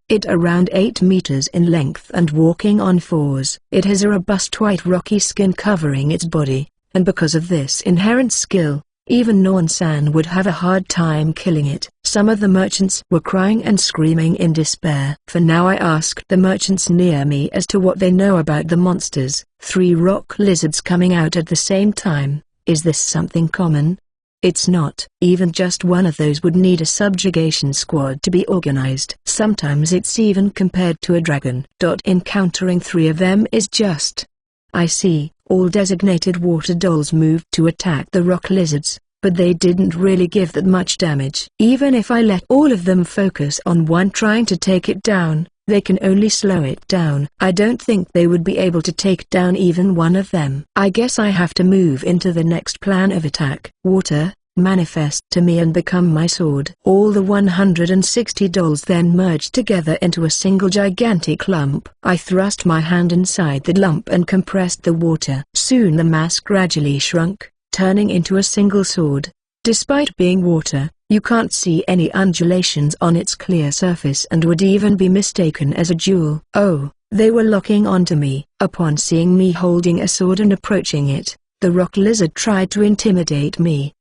it around 8 meters in length and walking on 4s. It has a robust white rocky skin covering its body, and because of this inherent skill, even non-san would have a hard time killing it. Some of the merchants were crying and screaming in despair. For now I asked the merchants near me as to what they know about the monsters. 3 rock lizards coming out at the same time. Is this something common? It's not. Even just one of those would need a subjugation squad to be organized. Sometimes it's even compared to a dragon. Encountering 3 of them is just. I see. All designated water dolls moved to attack the rock lizards, but they didn't really give that much damage. Even if I let all of them focus on one trying to take it down, they can only slow it down. I don't think they would be able to take down even one of them. I guess I have to move into the next plan of attack. Water, manifest to me and become my sword. All the 160 dolls then merged together into a single gigantic lump. I thrust my hand inside the lump and compressed the water. Soon the mass gradually shrunk, turning into a single sword. Despite being water, you can't see any undulations on its clear surface and would even be mistaken as a jewel. Oh, they were locking onto me. Upon seeing me holding a sword and approaching it, the rock lizard tried to intimidate me.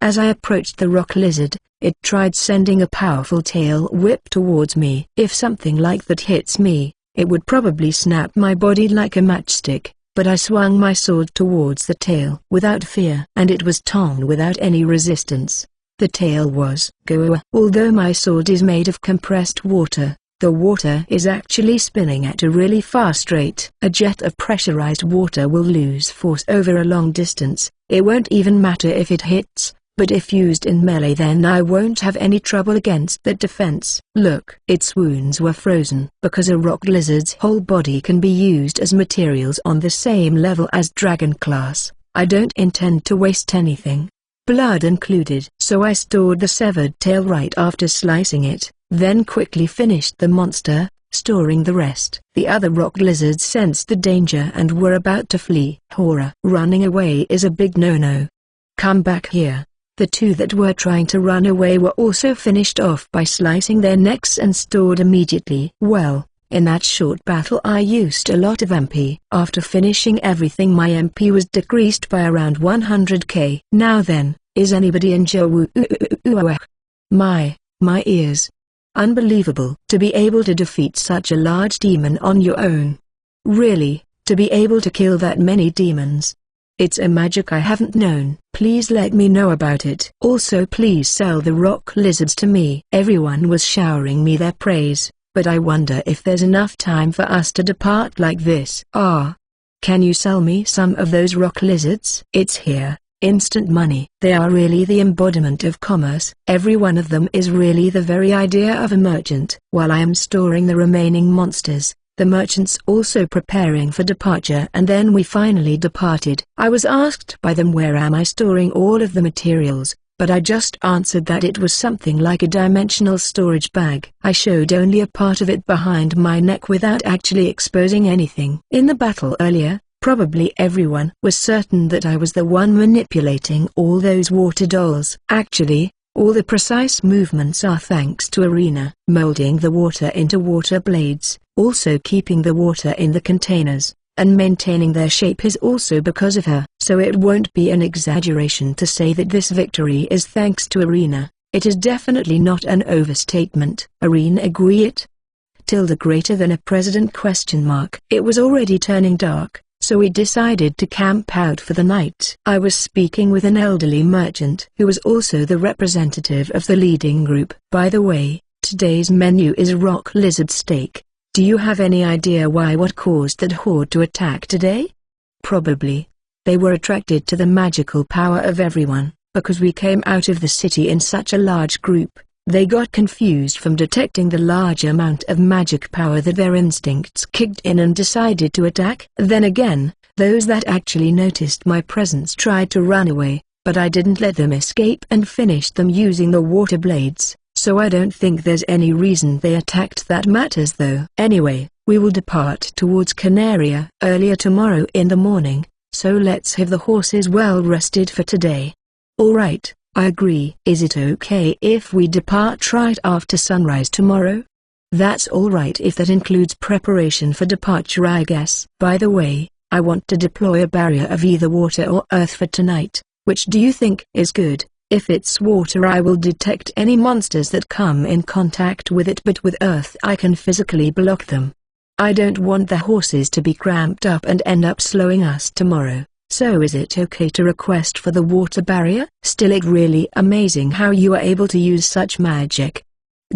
As I approached the rock lizard, it tried sending a powerful tail whip towards me. If something like that hits me, it would probably snap my body like a matchstick. But I swung my sword towards the tail without fear, and it was torn without any resistance. The tail was Goa. Although my sword is made of compressed water, the water is actually spinning at a really fast rate. A jet of pressurized water will lose force over a long distance. It won't even matter if it hits, but if used in melee then I won't have any trouble against that defense. Look, its wounds were frozen. Because a rock lizard's whole body can be used as materials on the same level as dragon class, I don't intend to waste anything, blood included. So I stored the severed tail right after slicing it, then quickly finished the monster, storing the rest. The other rock lizards sensed the danger and were about to flee. Horror. Running away is a big no-no. Come back here. The 2 that were trying to run away were also finished off by slicing their necks and stored immediately. Well, In that short battle I used a lot of MP. After finishing everything my MP was decreased by around 100k. Now then, is anybody in my ears. Unbelievable to be able to defeat such a large demon on your own. Really, to be able to kill that many demons. It's a magic I haven't known. Please let me know about it. Also please sell the rock lizards to me. Everyone was showering me their praise, but I wonder if there's enough time for us to depart like this. Can you sell me some of those rock lizards? It's here. Instant money. They are really the embodiment of commerce. Every one of them is really the very idea of a merchant. While I am storing the remaining monsters, the merchants also preparing for departure, and then we finally departed. I was asked by them where am I storing all of the materials, but I just answered that it was something like a dimensional storage bag. I showed only a part of it behind my neck without actually exposing anything. In the battle earlier, probably everyone was certain that I was the one manipulating all those water dolls. Actually, all the precise movements are thanks to Arena. Molding the water into water blades, also keeping the water in the containers, and maintaining their shape is also because of her. So it won't be an exaggeration to say that this victory is thanks to Arena. It is definitely not an overstatement. Arena agree it? Greater than a president ? It was already turning dark, so we decided to camp out for the night. I was speaking with an elderly merchant who was also the representative of the leading group. By the way, today's menu is rock lizard steak. Do you have any idea what caused that horde to attack today? Probably. They were attracted to the magical power of everyone, because we came out of the city in such a large group. They got confused from detecting the large amount of magic power that their instincts kicked in and decided to attack. Then again, those that actually noticed my presence tried to run away, but I didn't let them escape and finished them using the water blades, so I don't think there's any reason they attacked that matters though. Anyway, we will depart towards Canaria earlier tomorrow in the morning, so let's have the horses well rested for today. Alright. I agree. Is it okay if we depart right after sunrise tomorrow? That's alright if that includes preparation for departure, I guess. By the way, I want to deploy a barrier of either water or earth for tonight. Which do you think is good? If it's water I will detect any monsters that come in contact with it, but with earth I can physically block them. I don't want the horses to be cramped up and end up slowing us tomorrow. So is it okay to request for the water barrier? Still, it's really amazing how you are able to use such magic.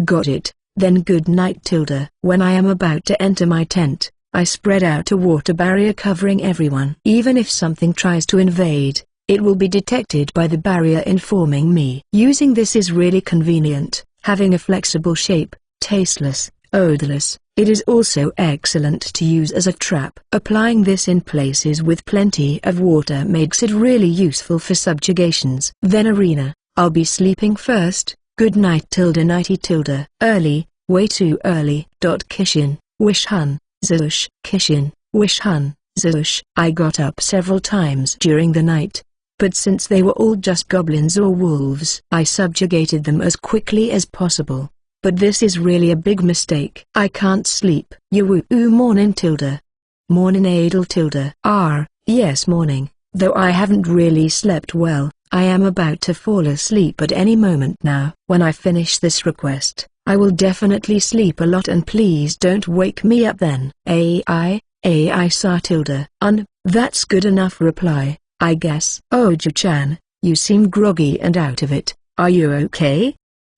Got it. Then good night, Tilda. When I am about to enter my tent, I spread out a water barrier covering everyone. Even if something tries to invade, it will be detected by the barrier informing me. Using this is really convenient, having a flexible shape, tasteless, odorless. It is also excellent to use as a trap. Applying this in places with plenty of water makes it really useful for subjugations. Then Arena, I'll be sleeping first. Good night, Tilda. Nighty, Tilda. Early, way too early. Kishin, wish hun, zush. Kishin, wish hun, zush. I got up several times during the night, but since they were all just goblins or wolves, I subjugated them as quickly as possible. But this is really a big mistake. I can't sleep. Yoo-woo morning, Tilda. Morning, Adel, Tilda. Yes, morning. Though I haven't really slept well, I am about to fall asleep at any moment now. When I finish this request, I will definitely sleep a lot, and please don't wake me up then. I saw Tilda. That's good enough reply, I guess. Oh, Ju-chan, you seem groggy and out of it. Are you okay?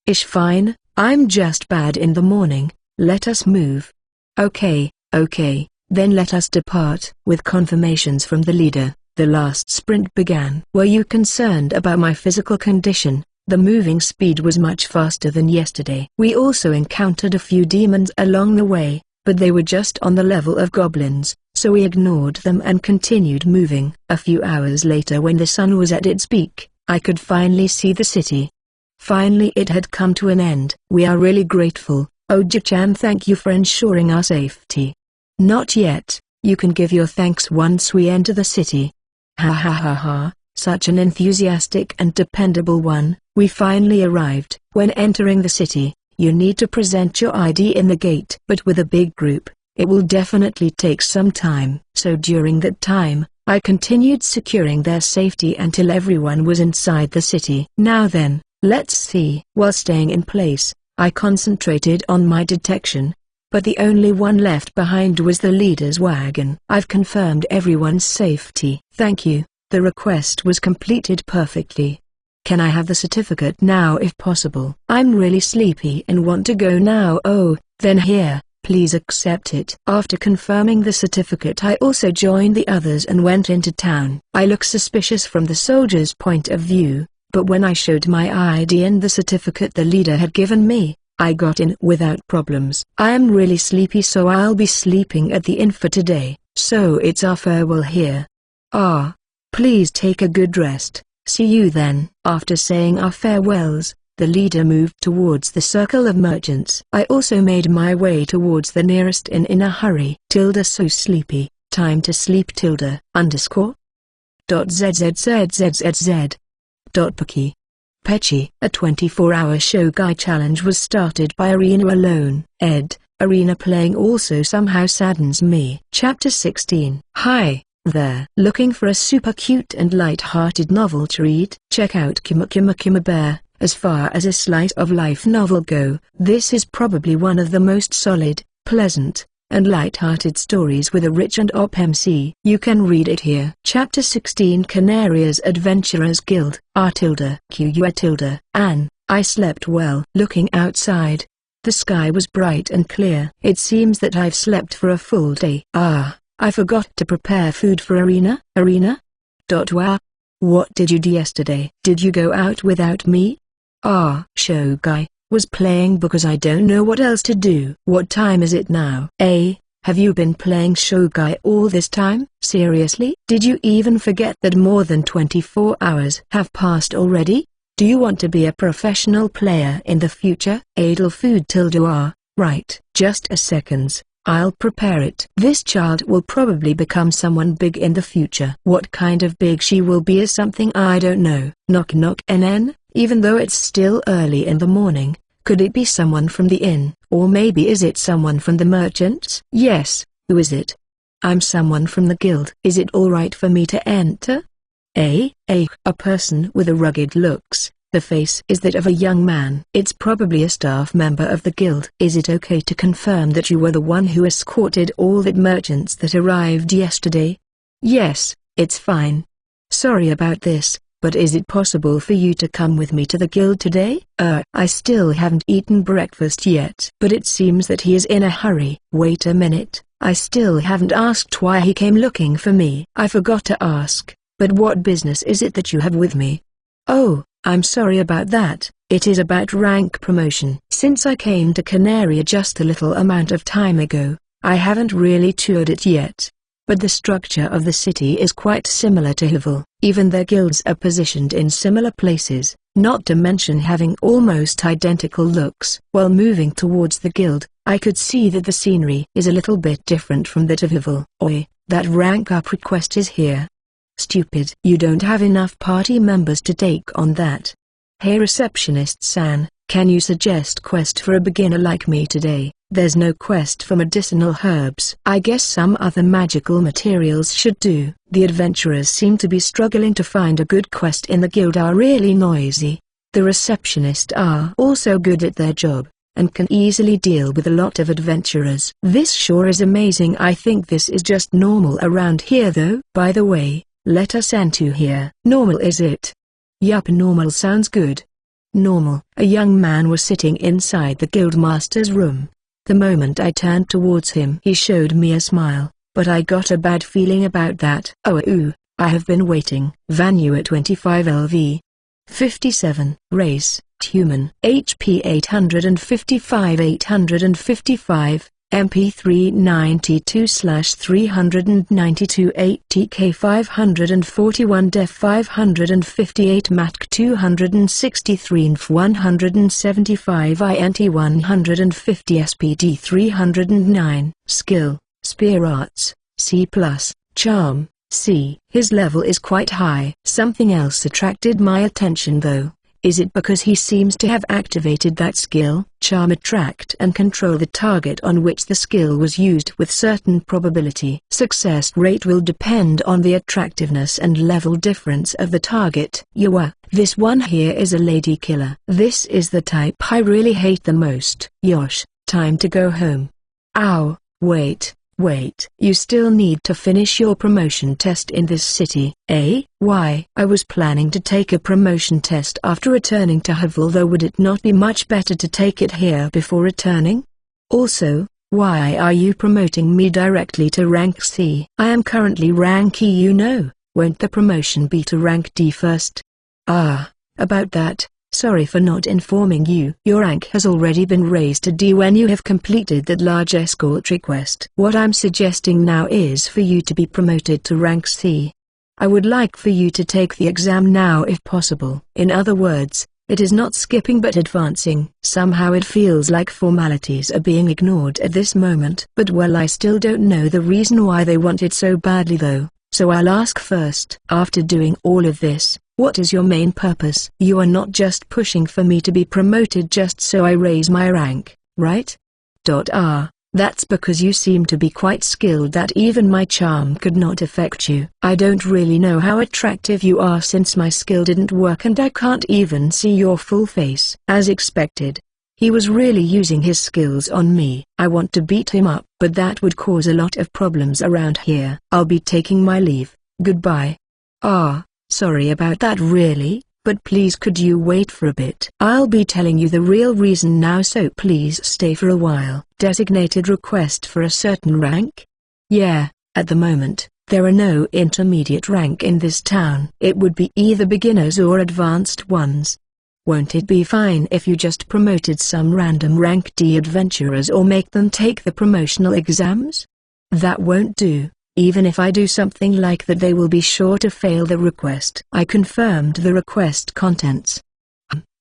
Ish fine. I'm just bad in the morning. Let us move. Okay, then let us depart. With confirmations from the leader, the last sprint began. Were you concerned about my physical condition? The moving speed was much faster than yesterday. We also encountered a few demons along the way, but they were just on the level of goblins, so we ignored them and continued moving. A few hours later, when the sun was at its peak, I could finally see the city. Finally it had come to an end. We are really grateful, Oji-chan. Thank you for ensuring our safety. Not yet, you can give your thanks once we enter the city. Ha ha ha ha, such an enthusiastic and dependable one. We finally arrived. When entering the city, You need to present your ID in the gate. But with a big group, it will definitely take some time. So during that time, I continued securing their safety until everyone was inside the city. Now then, let's see. While staying in place, I concentrated on my detection, but the only one left behind was the leader's wagon. I've confirmed everyone's safety. Thank you. The request was completed perfectly. Can I have the certificate now if possible? I'm really sleepy and want to go now. Oh, then here, please accept it. After confirming the certificate, I also joined the others and went into town. I look suspicious from the soldier's point of view, but when I showed my ID and the certificate the leader had given me, I got in without problems. I am really sleepy, so I'll be sleeping at the inn for today, so it's our farewell here. Please take a good rest. See you then. After saying our farewells, the leader moved towards the circle of merchants. I also made my way towards the nearest inn in a hurry. So sleepy. Time to sleep. _. Peki. Pechi. A 24-hour Shogai challenge was started by Arena alone. Arena playing also somehow saddens me. Chapter 16. Hi there. Looking for a super cute and light-hearted novel to read? Check out Kima Kima Kima Bear. As far as a slice of life novel go, this is probably one of the most solid, pleasant, and light-hearted stories with a rich and op MC. You can read it here. Chapter 16. Canaria's Adventurers Guild. Anne. I slept well. Looking outside, the sky was bright and clear. It seems that I've slept for a full day. I forgot to prepare food for Arena. Wow. What did you do yesterday? Did you go out without me? Shogai. Was playing because I don't know what else to do. What time is it now? Have you been playing Shogai all this time? Seriously? Did you even forget that more than 24 hours have passed already? Do you want to be a professional player in the future? Adel food right. Just a second. I'll prepare it. This child will probably become someone big in the future. What kind of big she will be is something I don't know. Knock knock NN. Even though it's still early in the morning, could it be someone from the inn? Or maybe is it someone from the merchants? Yes, who is it? I'm someone from the guild. Is it alright for me to enter? A person with a rugged looks. The face is that of a young man. It's probably a staff member of the guild. Is it okay to confirm that you were the one who escorted all the merchants that arrived yesterday? Yes, it's fine. Sorry about this. But is it possible for you to come with me to the guild today? I still haven't eaten breakfast yet. But it seems that he is in a hurry. Wait a minute, I still haven't asked why he came looking for me. I forgot to ask, but what business is it that you have with me? Oh, I'm sorry about that. It is about rank promotion. Since I came to Canaria just a little amount of time ago, I haven't really toured it yet. But the structure of the city is quite similar to Hivel. Even their guilds are positioned in similar places, not to mention having almost identical looks. While moving towards the guild, I could see that the scenery is a little bit different from that of Hivel. Oi, that rank up request is here. Stupid. You don't have enough party members to take on that. Hey receptionist-san, can you suggest quest for a beginner like me today? There's no quest for medicinal herbs. I guess some other magical materials should do. The adventurers seem to be struggling to find a good quest in the guild are really noisy. The receptionists are also good at their job, and can easily deal with a lot of adventurers. This sure is amazing. I think this is just normal around here though. By the way, let us enter here. Normal is it? Yup, normal sounds good. Normal. A young man was sitting inside the guildmaster's room. The moment I turned towards him, he showed me a smile, but I got a bad feeling about that. I have been waiting. Vanua 25 LV. 57. Race, human. HP 855 MP 392/392 8TK 541 Def 558 Matk 263 Nf 175 INT 150 SPD 309 Skill, Spear Arts, C+, Charm, C. His level is quite high. Something else attracted my attention though. Is it because he seems to have activated that skill? charm attract and control the target on which the skill was used with certain probability. Success rate will depend on the attractiveness and level difference of the target. This one here is a lady killer. This is the type I really hate the most. Yosh, time to go home. Ow, wait. You still need to finish your promotion test in this city, eh? Why? I was planning to take a promotion test after returning to Havel, though would it not be much better to take it here before returning? Also, why are you promoting me directly to rank C? I am currently rank E, you know. Won't the promotion be to rank D first? Ah, about that. Sorry for not informing you. Your rank has already been raised to D when you have completed that large escort request. What I'm suggesting now is for you to be promoted to rank C. I would like for you to take the exam now if possible. In other words, it is not skipping but advancing. Somehow it feels like formalities are being ignored at this moment. But well, I still don't know the reason why they want it so badly though, so I'll ask first. After doing all of this, what is your main purpose? You are not just pushing for me to be promoted just so I raise my rank, right? That's because you seem to be quite skilled that even my charm could not affect you. I don't really know how attractive you are since my skill didn't work and I can't even see your full face. As expected, he was really using his skills on me. I want to beat him up, but that would cause a lot of problems around here. I'll be taking my leave. Goodbye. Sorry about that really, but please could you wait for a bit? I'll be telling you the real reason now, so please stay for a while. Designated request for a certain rank? Yeah, at the moment, there are no intermediate rank in this town. It would be either beginners or advanced ones. Won't it be fine if you just promoted some random rank D adventurers or make them take the promotional exams? That won't do. Even if I do something like that, they will be sure to fail the request. I confirmed the request contents.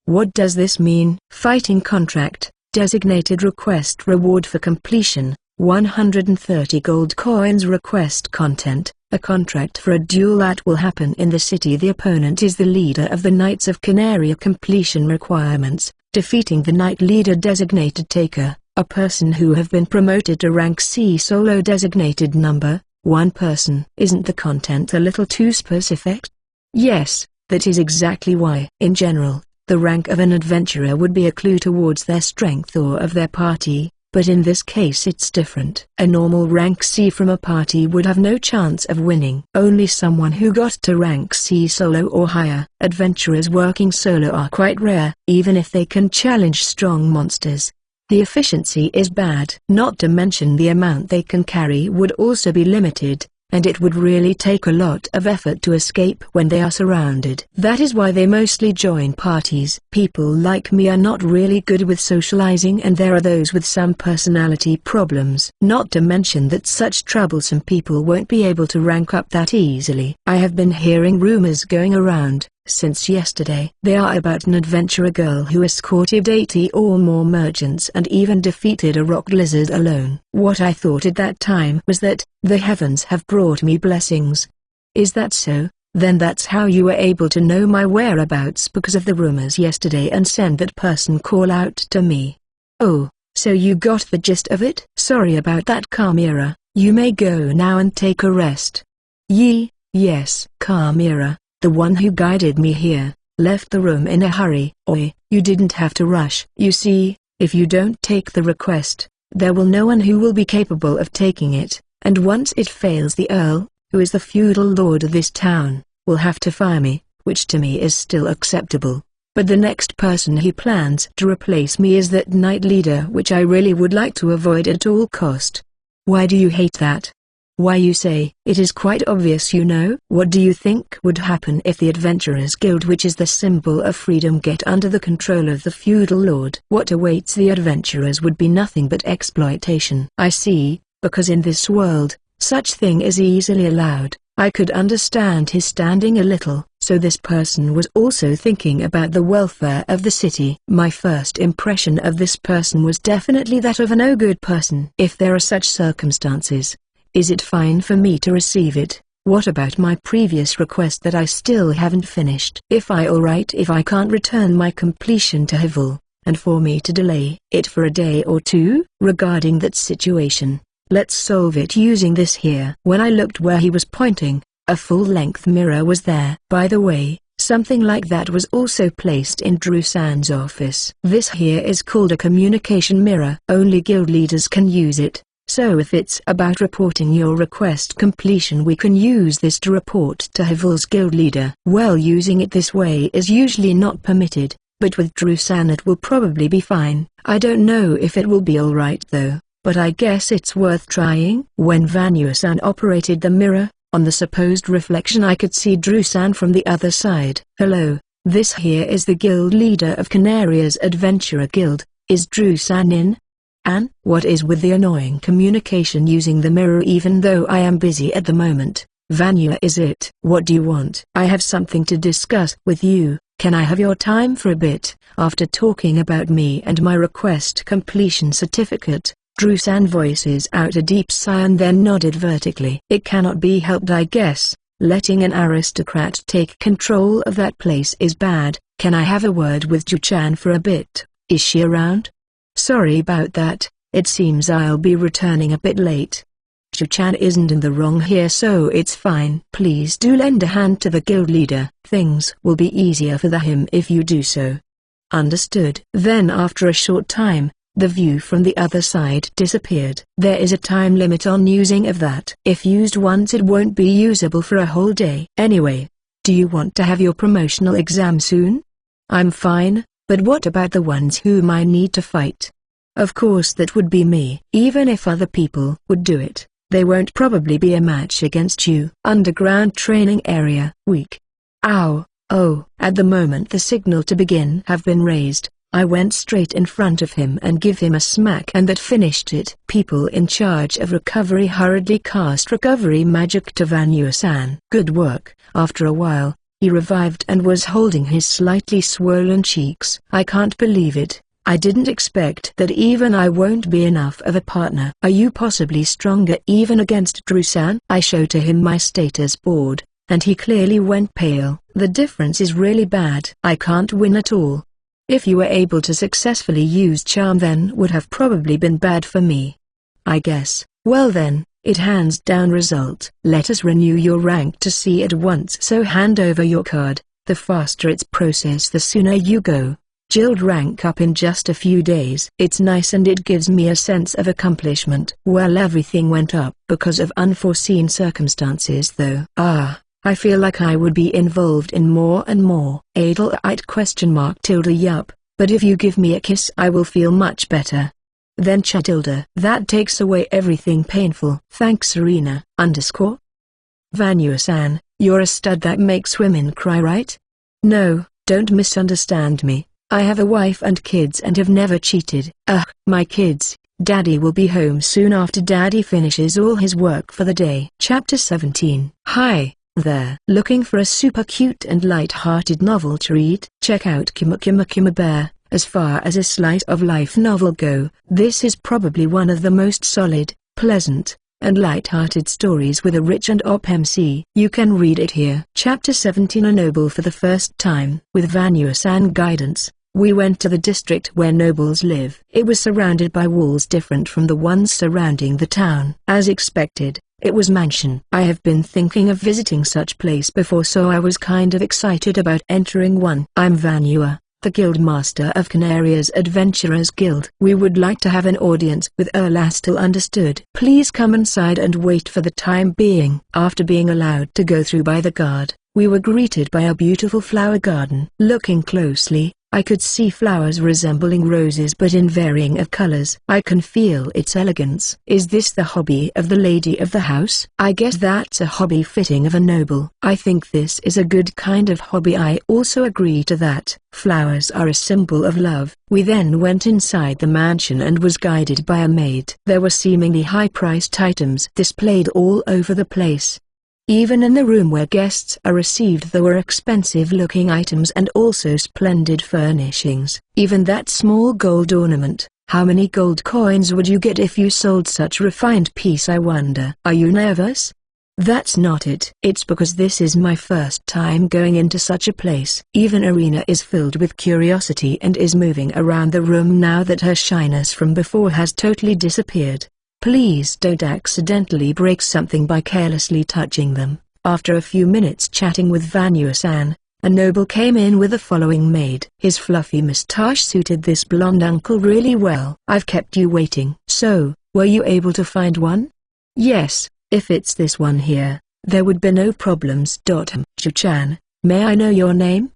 What does this mean? Fighting contract, designated request reward for completion, 130 gold coins. Request content, a contract for a duel that will happen in the city. The opponent is the leader of the Knights of Canaria. Completion requirements, defeating the knight leader. Designated taker, a person who have been promoted to rank C. Solo. Designated number, 1 person. Isn't the content a little too specific? Yes, that is exactly why. In general, the rank of an adventurer would be a clue towards their strength or of their party, but in this case it's different. A normal rank C from a party would have no chance of winning. Only someone who got to rank C solo or higher. Adventurers working solo are quite rare, even if they can challenge strong monsters. The efficiency is bad. Not to mention the amount they can carry would also be limited, and it would really take a lot of effort to escape when they are surrounded. That is why they mostly join parties. People like me are not really good with socializing, and there are those with some personality problems. Not to mention that such troublesome people won't be able to rank up that easily. I have been hearing rumors going around since yesterday. They are about an adventurer girl who escorted 80 or more merchants and even defeated a rock lizard alone. What I thought at that time was that, the heavens have brought me blessings. Is that so? Then that's how you were able to know my whereabouts, because of the rumors yesterday and send that person call out to me. Oh, so you got the gist of it? Sorry about that, Chimera. You may go now and take a rest. Yes. Chimera, the one who guided me here, left the room in a hurry. Oi, you didn't have to rush. You see, if you don't take the request, there will no one who will be capable of taking it, and once it fails, the Earl, who is the feudal lord of this town, will have to fire me, which to me is still acceptable. But the next person he plans to replace me is that knight leader, which I really would like to avoid at all cost. Why do you hate that? Why, you say? It is quite obvious, you know. What do you think would happen if the Adventurers Guild, which is the symbol of freedom, get under the control of the feudal lord? What awaits the adventurers would be nothing but exploitation. I see, because in this world, such thing is easily allowed. I could understand his standing a little. So this person was also thinking about the welfare of the city. My first impression of this person was definitely that of a no-good person. If there are such circumstances, is it fine for me to receive it? What about my previous request that I still haven't finished? If I can't return my completion to Havel, and for me to delay it for a day or two. Regarding that situation, let's solve it using this here. When I looked where he was pointing, a full-length mirror was there. By the way, something like that was also placed in Drew-san's office. This here is called a communication mirror. Only guild leaders can use it, so if it's about reporting your request completion, we can use this to report to Havel's guild leader. Well, using it this way is usually not permitted, but with Drew-san it will probably be fine. I don't know if it will be alright though, but I guess it's worth trying. When Vanua-san operated the mirror, on the supposed reflection I could see Drew-san from the other side. Hello, this here is the guild leader of Canaria's Adventurer Guild. Is Drew-san in? Anne, what is with the annoying communication using the mirror even though I am busy at the moment? Vanua, is it? What do you want? I have something to discuss with you. Can I have your time for a bit? After talking about me and my request completion certificate, Drew-san voices out a deep sigh and then nodded vertically. It cannot be helped, I guess. Letting an aristocrat take control of that place is bad. Can I have a word with Ju-chan for a bit? Is she around? Sorry about that, it seems I'll be returning a bit late. Ju-chan isn't in the wrong here, so it's fine. Please do lend a hand to the guild leader. Things will be easier for him if you do so. Understood. Then after a short time, the view from the other side disappeared. There is a time limit on using of that. If used once it won't be usable for a whole day. Anyway, do you want to have your promotional exam soon? I'm fine, but what about the ones whom I need to fight? Of course that would be me. Even if other people would do it, they won't probably be a match against you. Underground training area. Weak. Ow. Oh. At the moment the signal to begin have been raised, I went straight in front of him and give him a smack, and that finished it. People in charge of recovery hurriedly cast recovery magic to Vanua-san. Good work. After a while, he revived and was holding his slightly swollen cheeks. I can't believe it. I didn't expect that even I won't be enough of a partner. Are you possibly stronger even against Drew-san? I showed to him my status board, and he clearly went pale. The difference is really bad. I can't win at all. If you were able to successfully use charm, then would have probably been bad for me, I guess. Well then, it hands down result. Let us renew your rank to see at once, so hand over your card. The faster it's processed the sooner you go. Guild rank up in just a few days. It's nice and it gives me a sense of accomplishment. Well, everything went up because of unforeseen circumstances though. I feel like I would be involved in more and more. Adelite question mark tilde yup, but if you give me a kiss I will feel much better. Then cha tilde. That takes away everything painful. Thanks Serena, underscore. Vanua-san, you're a stud that makes women cry, right? No, don't misunderstand me. I have a wife and kids and have never cheated. My kids. Daddy will be home soon after Daddy finishes all his work for the day. Chapter 17. Hi there. Looking for a super cute and light-hearted novel to read? Check out Kuma Kuma Kuma Bear. As far as a slice of life novel go, this is probably one of the most solid, pleasant, and light-hearted stories with a rich and op MC. You can read it here. Chapter 17. A noble for the first time. With Vanua-san guidance, we went to the district where nobles live. It was surrounded by walls different from the ones surrounding the town. As expected, it was mansion. I have been thinking of visiting such place before, so I was kind of excited about entering one. I'm Vanua, the guild master of Canaria's Adventurers Guild. We would like to have an audience with Erlastil. Understood. Please come inside and wait for the time being. After being allowed to go through by the guard, we were greeted by a beautiful flower garden. Looking closely, I could see flowers resembling roses but in varying of colors. I can feel its elegance. Is this the hobby of the lady of the house? I guess that's a hobby fitting of a noble. I think this is a good kind of hobby. I also agree to that. Flowers are a symbol of love. We then went inside the mansion and was guided by a maid. There were seemingly high-priced items displayed all over the place. Even in the room where guests are received there were expensive-looking items and also splendid furnishings. Even that small gold ornament. How many gold coins would you get if you sold such refined piece, I wonder? Are you nervous? That's not it. It's because this is my first time going into such a place. Even Arena is filled with curiosity and is moving around the room now that her shyness from before has totally disappeared. Please don't accidentally break something by carelessly touching them. After a few minutes chatting with Vanua-san, a noble came in with the following maid. His fluffy moustache suited this blonde uncle really well. I've kept you waiting. So, were you able to find one? Yes. If it's this one here, there would be no problems. Chu-chan, may I know your name?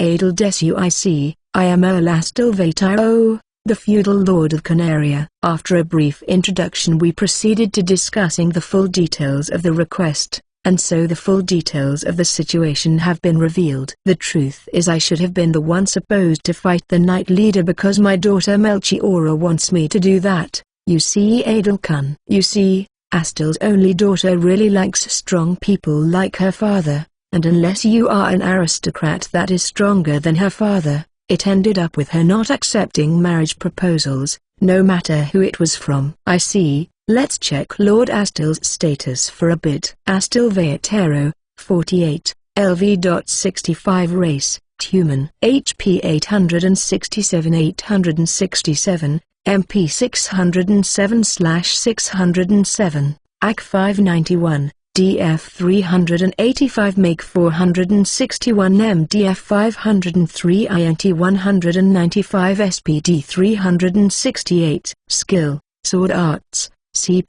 Adel Desuic, I am Earl Astilvatio, the feudal lord of Canaria. After a brief introduction we proceeded to discussing the full details of the request, and so the full details of the situation have been revealed. The truth is I should have been the one supposed to fight the Knight Leader because my daughter Melchiora wants me to do that. You see Adel-kun. You see, Astil's only daughter really likes strong people like her father, and unless you are an aristocrat that is stronger than her father, it ended up with her not accepting marriage proposals, no matter who it was from. I see. Let's check Lord Astil's status for a bit. Astilvatero, 48, LV.65 race, human. HP 867 MP 607/607, AC 591, DF 385 Make 461 MDF 503 INT 195 SPD 368, Skill, Sword Arts, C+,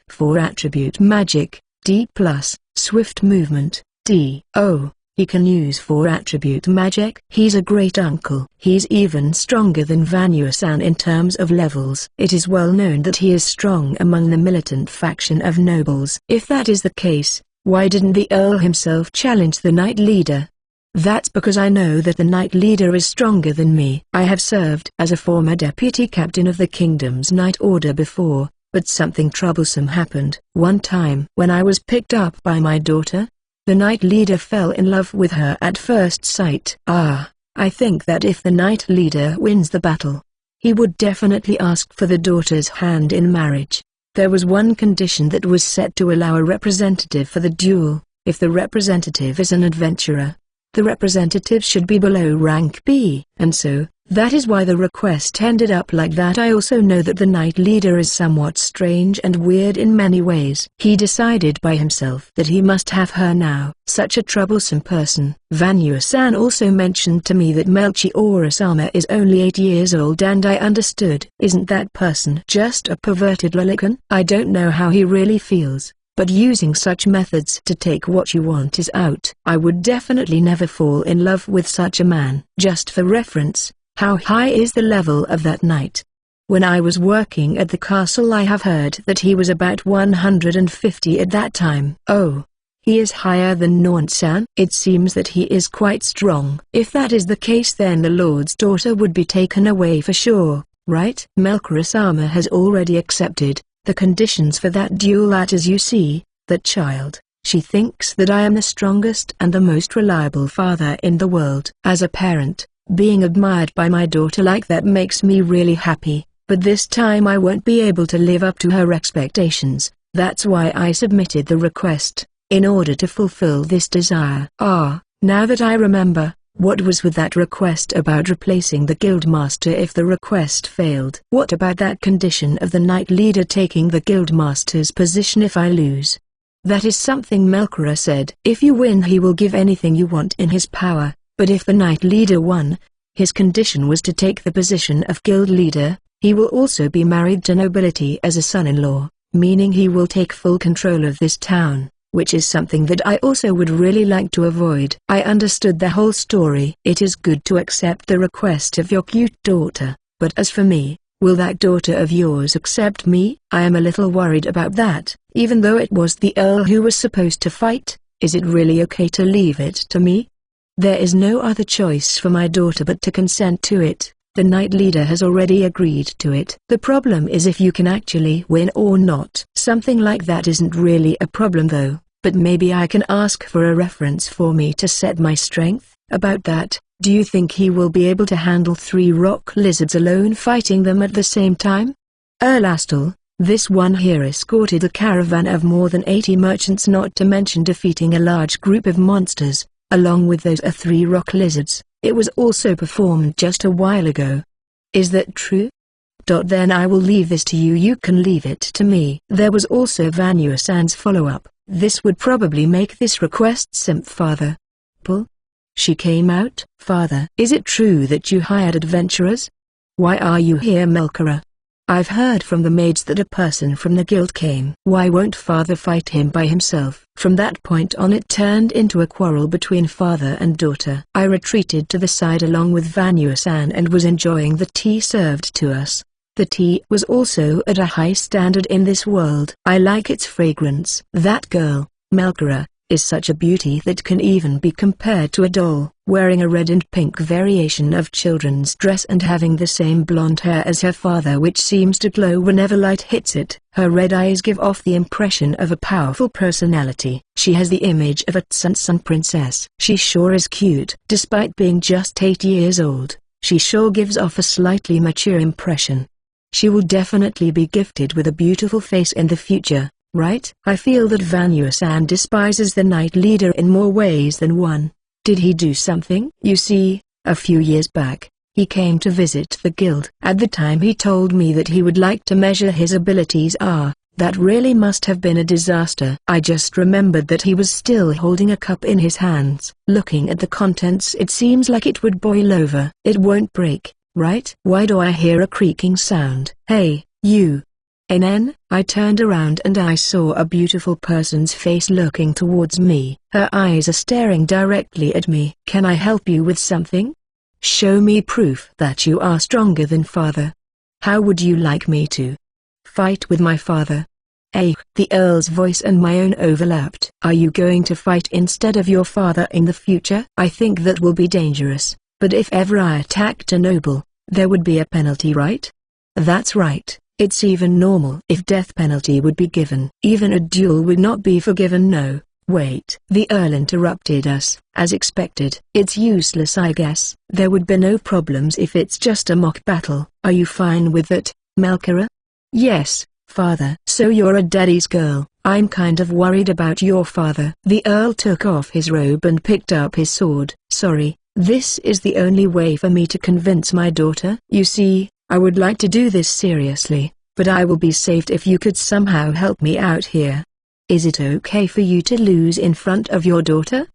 4 Attribute Magic, D+, Swift Movement, D. Oh. He can use 4 attribute magic. He's a great uncle. He's even stronger than Vanua-san in terms of levels. It is well known that he is strong among the militant faction of nobles. If that is the case, why didn't the Earl himself challenge the Knight Leader? That's because I know that the Knight Leader is stronger than me. I have served as a former deputy captain of the kingdom's Knight Order before, but something troublesome happened. One time when I was picked up by my daughter, the Knight Leader fell in love with her at first sight. I think that if the Knight Leader wins the battle, he would definitely ask for the daughter's hand in marriage. There was one condition that was set to allow a representative for the duel. If the representative is an adventurer, the representative should be below rank B. And so, that is why the request ended up like that. I also know that the Knight Leader is somewhat strange and weird in many ways. He decided by himself that he must have her now. Such a troublesome person. Vanua-san also mentioned to me that Melchiora-sama is only 8 years old, and I understood. Isn't that person just a perverted lolicon? I don't know how he really feels, but using such methods to take what you want is out. I would definitely never fall in love with such a man. Just for reference, how high is the level of that knight? When I was working at the castle I have heard that he was about 150 at that time. Oh. He is higher than Naunt-san? It seems that he is quite strong. If that is the case then the Lord's daughter would be taken away for sure, right? Melchiora-sama has already accepted the conditions for that duel. As you see, that child, she thinks that I am the strongest and the most reliable father in the world. As a parent, being admired by my daughter like that makes me really happy, but this time I won't be able to live up to her expectations. That's why I submitted the request, in order to fulfill this desire. Now that I remember, what was with that request about replacing the guildmaster if the request failed? What about that condition of the Knight Leader taking the guildmaster's position if I lose? That is something Melchiora said. If you win he will give anything you want in his power. But if the Knight Leader won, his condition was to take the position of guild leader. He will also be married to nobility as a son-in-law, meaning he will take full control of this town, which is something that I also would really like to avoid. I understood the whole story. It is good to accept the request of your cute daughter, but as for me, will that daughter of yours accept me? I am a little worried about that. Even though it was the Earl who was supposed to fight, is it really okay to leave it to me? There is no other choice for my daughter but to consent to it. The Knight Leader has already agreed to it. The problem is if you can actually win or not. Something like that isn't really a problem though, but maybe I can ask for a reference for me to set my strength. About that, do you think he will be able to handle 3 rock lizards alone fighting them at the same time? Astil, This one here escorted a caravan of more than 80 merchants, not to mention defeating a large group of monsters. Along with those are 3 rock lizards. It was also performed just a while ago. Is that true? Then I will leave this to you. You can leave it to me. There was also Vanua-san's follow-up. This would probably make this request simple, Father. Pull? She came out. Father, is it true that you hired adventurers? Why are you here, Melkora? I've heard from the maids that a person from the guild came. Why won't Father fight him by himself? From that point on it turned into a quarrel between father and daughter. I retreated to the side along with Vanua-san and was enjoying the tea served to us. The tea was also at a high standard in this world. I like its fragrance. That girl, Melkora, is such a beauty that can even be compared to a doll, wearing a red and pink variation of children's dress and having the same blonde hair as her father, which seems to glow whenever light hits it. Her red eyes give off the impression of a powerful personality. She has the image of a Tsuntsun princess. She sure is cute. Despite being just 8 years old, she sure gives off a slightly mature impression. She will definitely be gifted with a beautiful face in the future, right? I feel that Vanua-san despises the Knight Leader in more ways than one. Did he do something? You see, a few years back, he came to visit the guild. At the time he told me that he would like to measure his abilities. That really must have been a disaster. I just remembered that he was still holding a cup in his hands. Looking at the contents, it seems like it would boil over. It won't break, right? Why do I hear a creaking sound? Hey, you! NN, I turned around and I saw a beautiful person's face looking towards me. Her eyes are staring directly at me. Can I help you with something? Show me proof that you are stronger than father. How would you like me to fight with my father? The Earl's voice and my own overlapped. Are you going to fight instead of your father in the future? I think that will be dangerous, but if ever I attacked a noble, there would be a penalty, right? That's right. It's even normal if death penalty would be given. Even a duel would not be forgiven. No, wait. The Earl interrupted us. As expected. It's useless, I guess. There would be no problems if it's just a mock battle. Are you fine with it, Melkora? Yes, Father. So you're a daddy's girl. I'm kind of worried about your father. The Earl took off his robe and picked up his sword. Sorry, this is the only way for me to convince my daughter. You see, I would like to do this seriously, but I will be saved if you could somehow help me out here. Is it okay for you to lose in front of your daughter?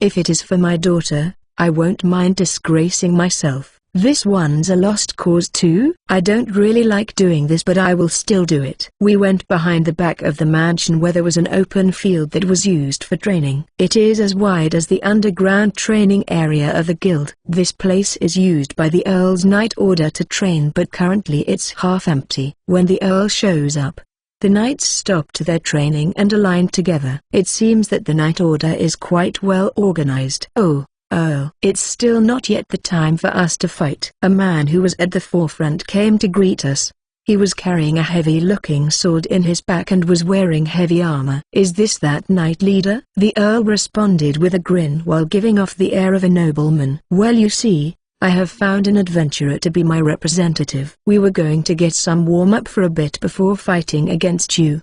If it is for my daughter, I won't mind disgracing myself. This one's a lost cause too. I don't really like doing this, but I will still do it. We went behind the back of the mansion where there was an open field that was used for training. It is as wide as the underground training area of the guild. This place is used by the Earl's Knight Order to train, but currently it's half empty. When the Earl shows up, the knights stopped their training and aligned together. It seems that the Knight Order is quite well organized. Oh, Earl. It's still not yet the time for us to fight. A man who was at the forefront came to greet us. He was carrying a heavy-looking sword in his back and was wearing heavy armor. Is this that Knight Leader? The Earl responded with a grin while giving off the air of a nobleman. Well, you see, I have found an adventurer to be my representative. We were going to get some warm-up for a bit before fighting against you.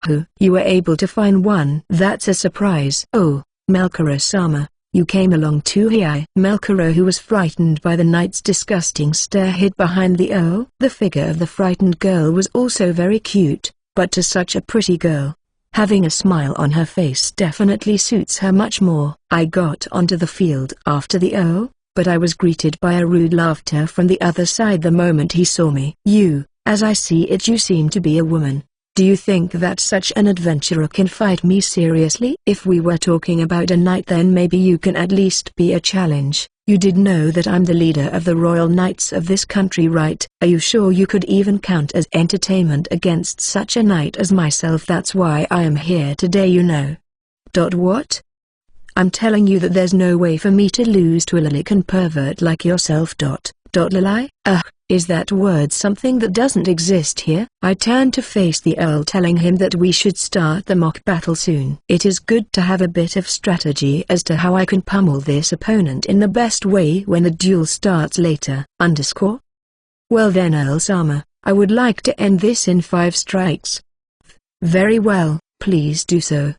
Who? You were able to find one? That's a surprise. Oh, Melkora-sama. You came along too. Melkora, who was frightened by the knight's disgusting stare, hid behind the Earl. The figure of the frightened girl was also very cute, but to such a pretty girl, having a smile on her face definitely suits her much more. I got onto the field after the Earl, but I was greeted by a rude laughter from the other side the moment he saw me. As I see it, you seem to be a woman. Do you think that such an adventurer can fight me seriously? If we were talking about a knight, then maybe you can at least be a challenge. You did know that I'm the leader of the royal knights of this country, right? Are you sure you could even count as entertainment against such a knight as myself? That's why I am here today, you know. What? I'm telling you that there's no way for me to lose to a lilican pervert like yourself. Lili? Is that word something that doesn't exist here? I turned to face the Earl, telling him that we should start the mock battle soon. It is good to have a bit of strategy as to how I can pummel this opponent in the best way when the duel starts later. Well then, Earl-sama, I would like to end this in 5 strikes. Very well, please do so.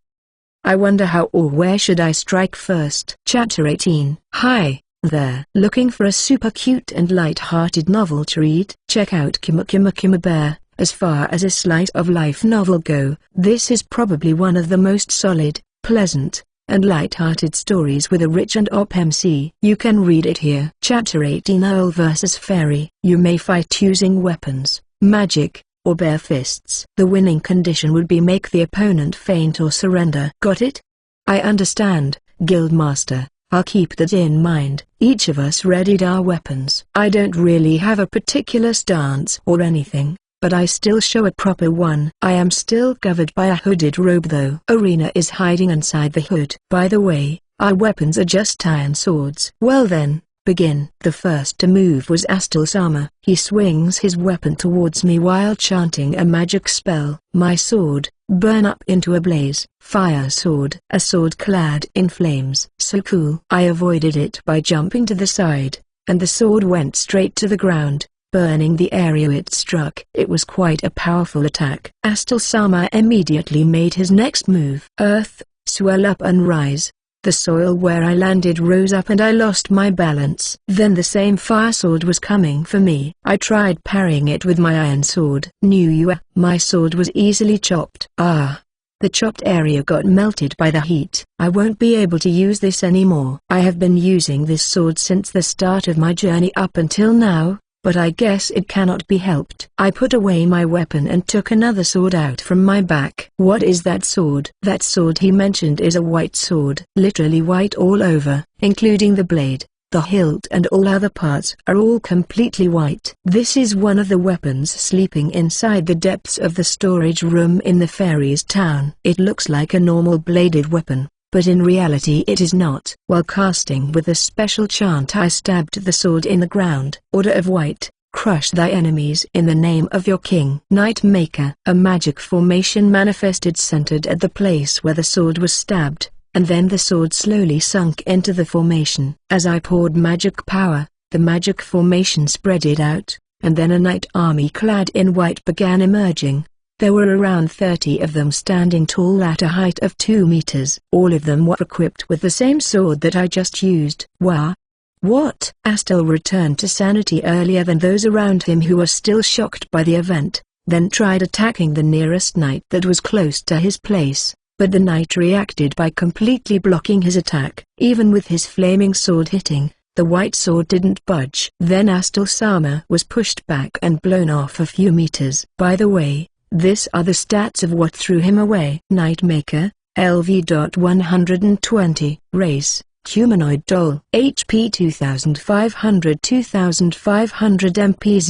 I wonder how or where should I strike first? Chapter 18. Hi, there. Looking for a super cute and light-hearted novel to read? Check out Kuma Kuma Kuma Bear. As far as a slice of life novel go, this is probably one of the most solid, pleasant, and light-hearted stories with a rich and op MC. You can read it here. Chapter 18. Earl vs. Fairy. You may fight using weapons, magic, or bare fists. The winning condition would be make the opponent faint or surrender. Got it? I understand, Guildmaster. I'll keep that in mind. Each of us readied our weapons. I don't really have a particular stance or anything, but I still show a proper one. I am still covered by a hooded robe though. Arena is hiding inside the hood. By the way, our weapons are just iron swords. Well then, begin. The first to move was Astal Sama. He swings his weapon towards me while chanting a magic spell. My sword, burn up into a blaze. Fire sword. A sword clad in flames. So cool. I avoided it by jumping to the side, and the sword went straight to the ground, burning the area it struck. It was quite a powerful attack. Astal Sama immediately made his next move. Earth, swell up and rise. The soil where I landed rose up and I lost my balance. Then the same fire sword was coming for me. I tried parrying it with my iron sword. My sword was easily chopped. The chopped area got melted by the heat. I won't be able to use this anymore. I have been using this sword since the start of my journey up until now, but I guess it cannot be helped. I put away my weapon and took another sword out from my back. What is that sword? That sword he mentioned is a white sword. Literally white all over, including the blade, the hilt and all other parts are all completely white. This is one of the weapons sleeping inside the depths of the storage room in the fairy's town. It looks like a normal bladed weapon, but in reality it is not. While casting with a special chant I stabbed the sword in the ground. Order of White, crush thy enemies in the name of your king. Night Maker. A magic formation manifested centered at the place where the sword was stabbed, and then the sword slowly sunk into the formation. As I poured magic power, the magic formation spreaded out, and then a knight army clad in white began emerging. There were around 30 of them standing tall at a height of 2 meters. All of them were equipped with the same sword that I just used. Wow! What? Astal returned to sanity earlier than those around him who were still shocked by the event, then tried attacking the nearest knight that was close to his place, but the knight reacted by completely blocking his attack. Even with his flaming sword hitting, the white sword didn't budge. Then Astal Sama was pushed back and blown off a few meters. By the way, these are the stats of what threw him away. Nightmaker, LV.120, Race, Humanoid Doll, HP 2500 2500 MP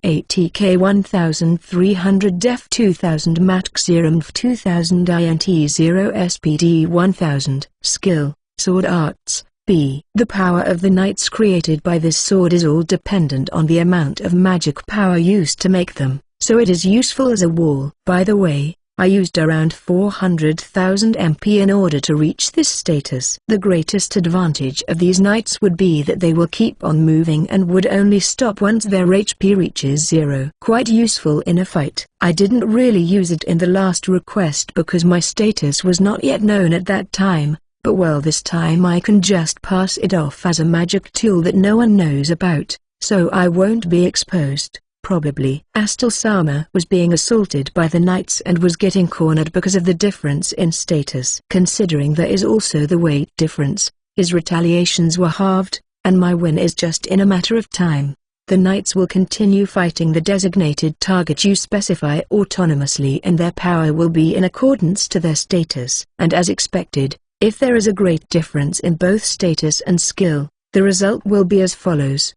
008 TK 1300 Def 2000 Max Serum 2000 INT 0 SPD 1000, Skill, Sword Arts, B. The power of the knights created by this sword is all dependent on the amount of magic power used to make them, so it is useful as a wall. By the way, I used around 400,000 MP in order to reach this status. The greatest advantage of these knights would be that they will keep on moving and would only stop once their HP reaches 0. Quite useful in a fight. I didn't really use it in the last request because my status was not yet known at that time, but well, this time I can just pass it off as a magic tool that no one knows about, so I won't be exposed. Probably. Astal Sama was being assaulted by the knights and was getting cornered because of the difference in status. Considering there is also the weight difference, his retaliations were halved, and my win is just in a matter of time. The knights will continue fighting the designated target you specify autonomously, and their power will be in accordance to their status. And as expected, if there is a great difference in both status and skill, the result will be as follows.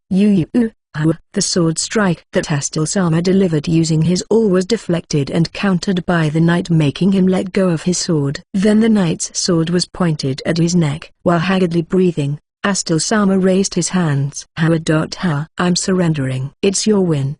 The sword strike that Astal Sama delivered using his all was deflected and countered by the knight, making him let go of his sword. Then the knight's sword was pointed at his neck. While haggardly breathing, Astal Sama raised his hands. I'm surrendering. It's your win.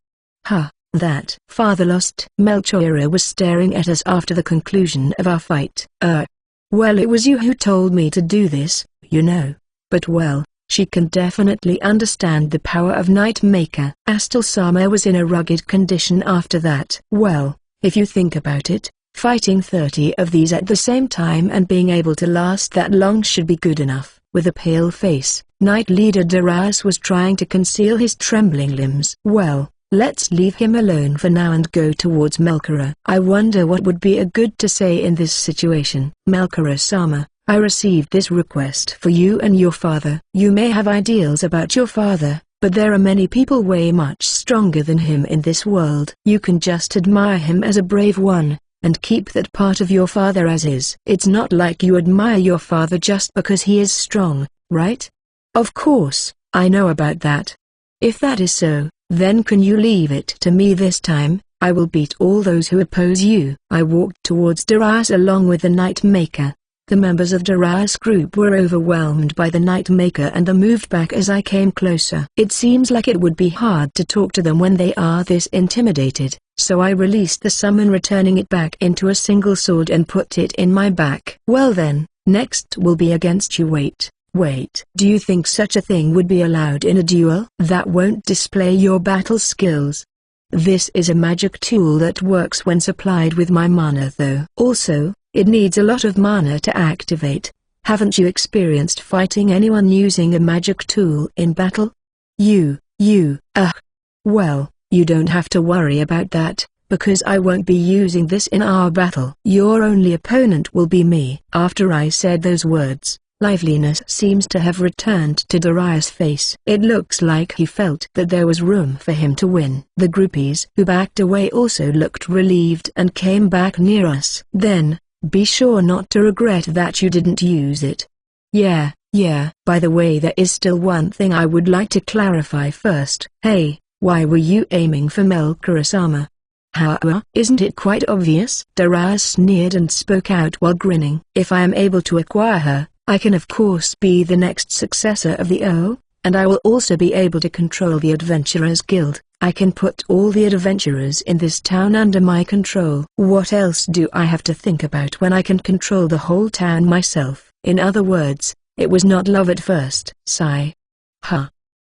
That. Father lost. Melchiora was staring at us after the conclusion of our fight. Well, it was you who told me to do this, you know. But well, She can definitely understand the power of Night Maker. Astal-sama was in a rugged condition after that. Well, if you think about it, fighting 30 of these at the same time and being able to last that long should be good enough. With a pale face, Knight Leader Darius was trying to conceal his trembling limbs. Well, let's leave him alone for now and go towards Melkora. I wonder what would be a good to say in this situation. Melkora-sama, I received this request for you and your father. You may have ideals about your father, but there are many people way much stronger than him in this world. You can just admire him as a brave one, and keep that part of your father as is. It's not like you admire your father just because he is strong, right? Of course, I know about that. If that is so, then can you leave it to me this time? I will beat all those who oppose you. I walked towards Darius along with the Night Maker. The members of Darius' group were overwhelmed by the Night Maker and they moved back as I came closer. It seems like it would be hard to talk to them when they are this intimidated, so I released the summon, returning it back into a single sword and put it in my back. Well then, next will be against you. Wait. Do you think such a thing would be allowed in a duel? That won't display your battle skills. This is a magic tool that works when supplied with my mana though. Also, it needs a lot of mana to activate. Haven't you experienced fighting anyone using a magic tool in battle? Well, you don't have to worry about that, because I won't be using this in our battle. Your only opponent will be me. After I said those words, liveliness seems to have returned to Darius' face. It looks like he felt that there was room for him to win. The groupies who backed away also looked relieved and came back near us. Then, be sure not to regret that you didn't use it. Yeah. By the way, there is still one thing I would like to clarify first. Hey, why were you aiming for Melkora-sama? Isn't it quite obvious? Darius sneered and spoke out while grinning. If I am able to acquire her, I can of course be the next successor of the O, and I will also be able to control the Adventurers Guild. I can put all the adventurers in this town under my control. What else do I have to think about when I can control the whole town myself? In other words, it was not love at first. Sigh.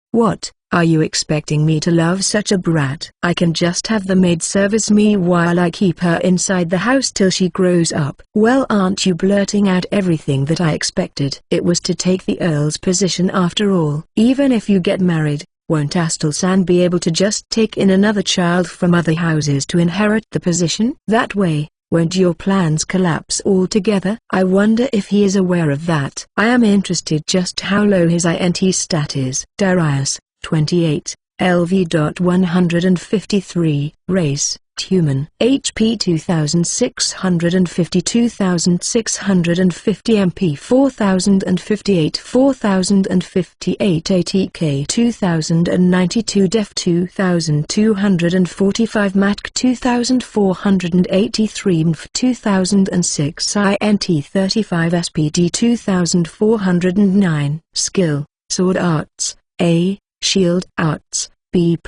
What? Are you expecting me to love such a brat? I can just have the maid service me while I keep her inside the house till she grows up. Well, aren't you blurting out everything that I expected? It was to take the Earl's position after all. Even if you get married, won't Astal-san be able to just take in another child from other houses to inherit the position? That way, won't your plans collapse altogether? I wonder if he is aware of that. I am interested just how low his INT stat is. Darius, 28, LV.153, race, human. HP 2650, 2650 MP 4058, 4058 ATK 2092, Def 2245, Matk 2483, MF 2006, INT 35, SPD 2409, Skill, Sword Arts, A, Shield Arts, B+,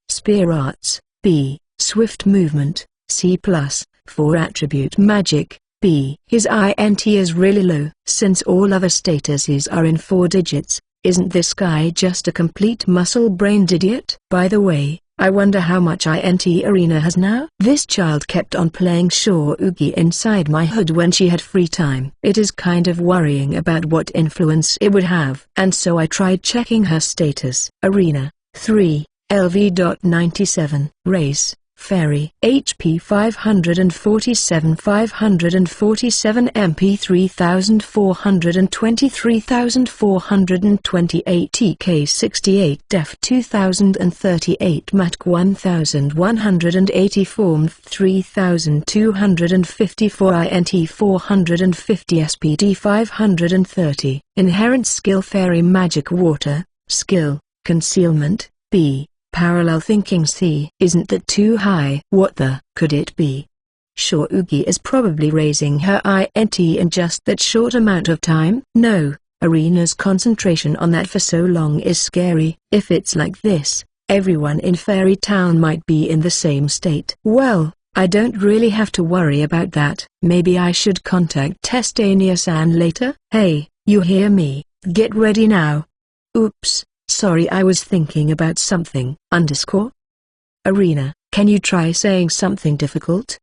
Spear Arts, B, Swift Movement, C+, for Attribute Magic, B. His INT is really low. Since all other statuses are in 4 digits, isn't this guy just a complete muscle-brained idiot? By the way, I wonder how much INT Arena has now? This child kept on playing Shoryugi inside my hood when she had free time. It is kind of worrying about what influence it would have. And so I tried checking her status. Arena, 3, LV.97, race, Fairy, HP 547, 547 MP 3423,428 TK 68, Def 2038, Matk 1184, 3254 INT 450, SPD 530, Inherent Skill Fairy Magic Water, Skill, Concealment, B. Parallel Thinking, C. Isn't that too high? What the? Could it be? Shoryugi is probably raising her INT in just that short amount of time? No, Arena's concentration on that for so long is scary. If it's like this, everyone in Fairy Town might be in the same state. Well, I don't really have to worry about that. Maybe I should contact Testania-san later? Hey, you hear me? Get ready now. Oops, sorry, I was thinking about something. Arena, can you try saying something difficult?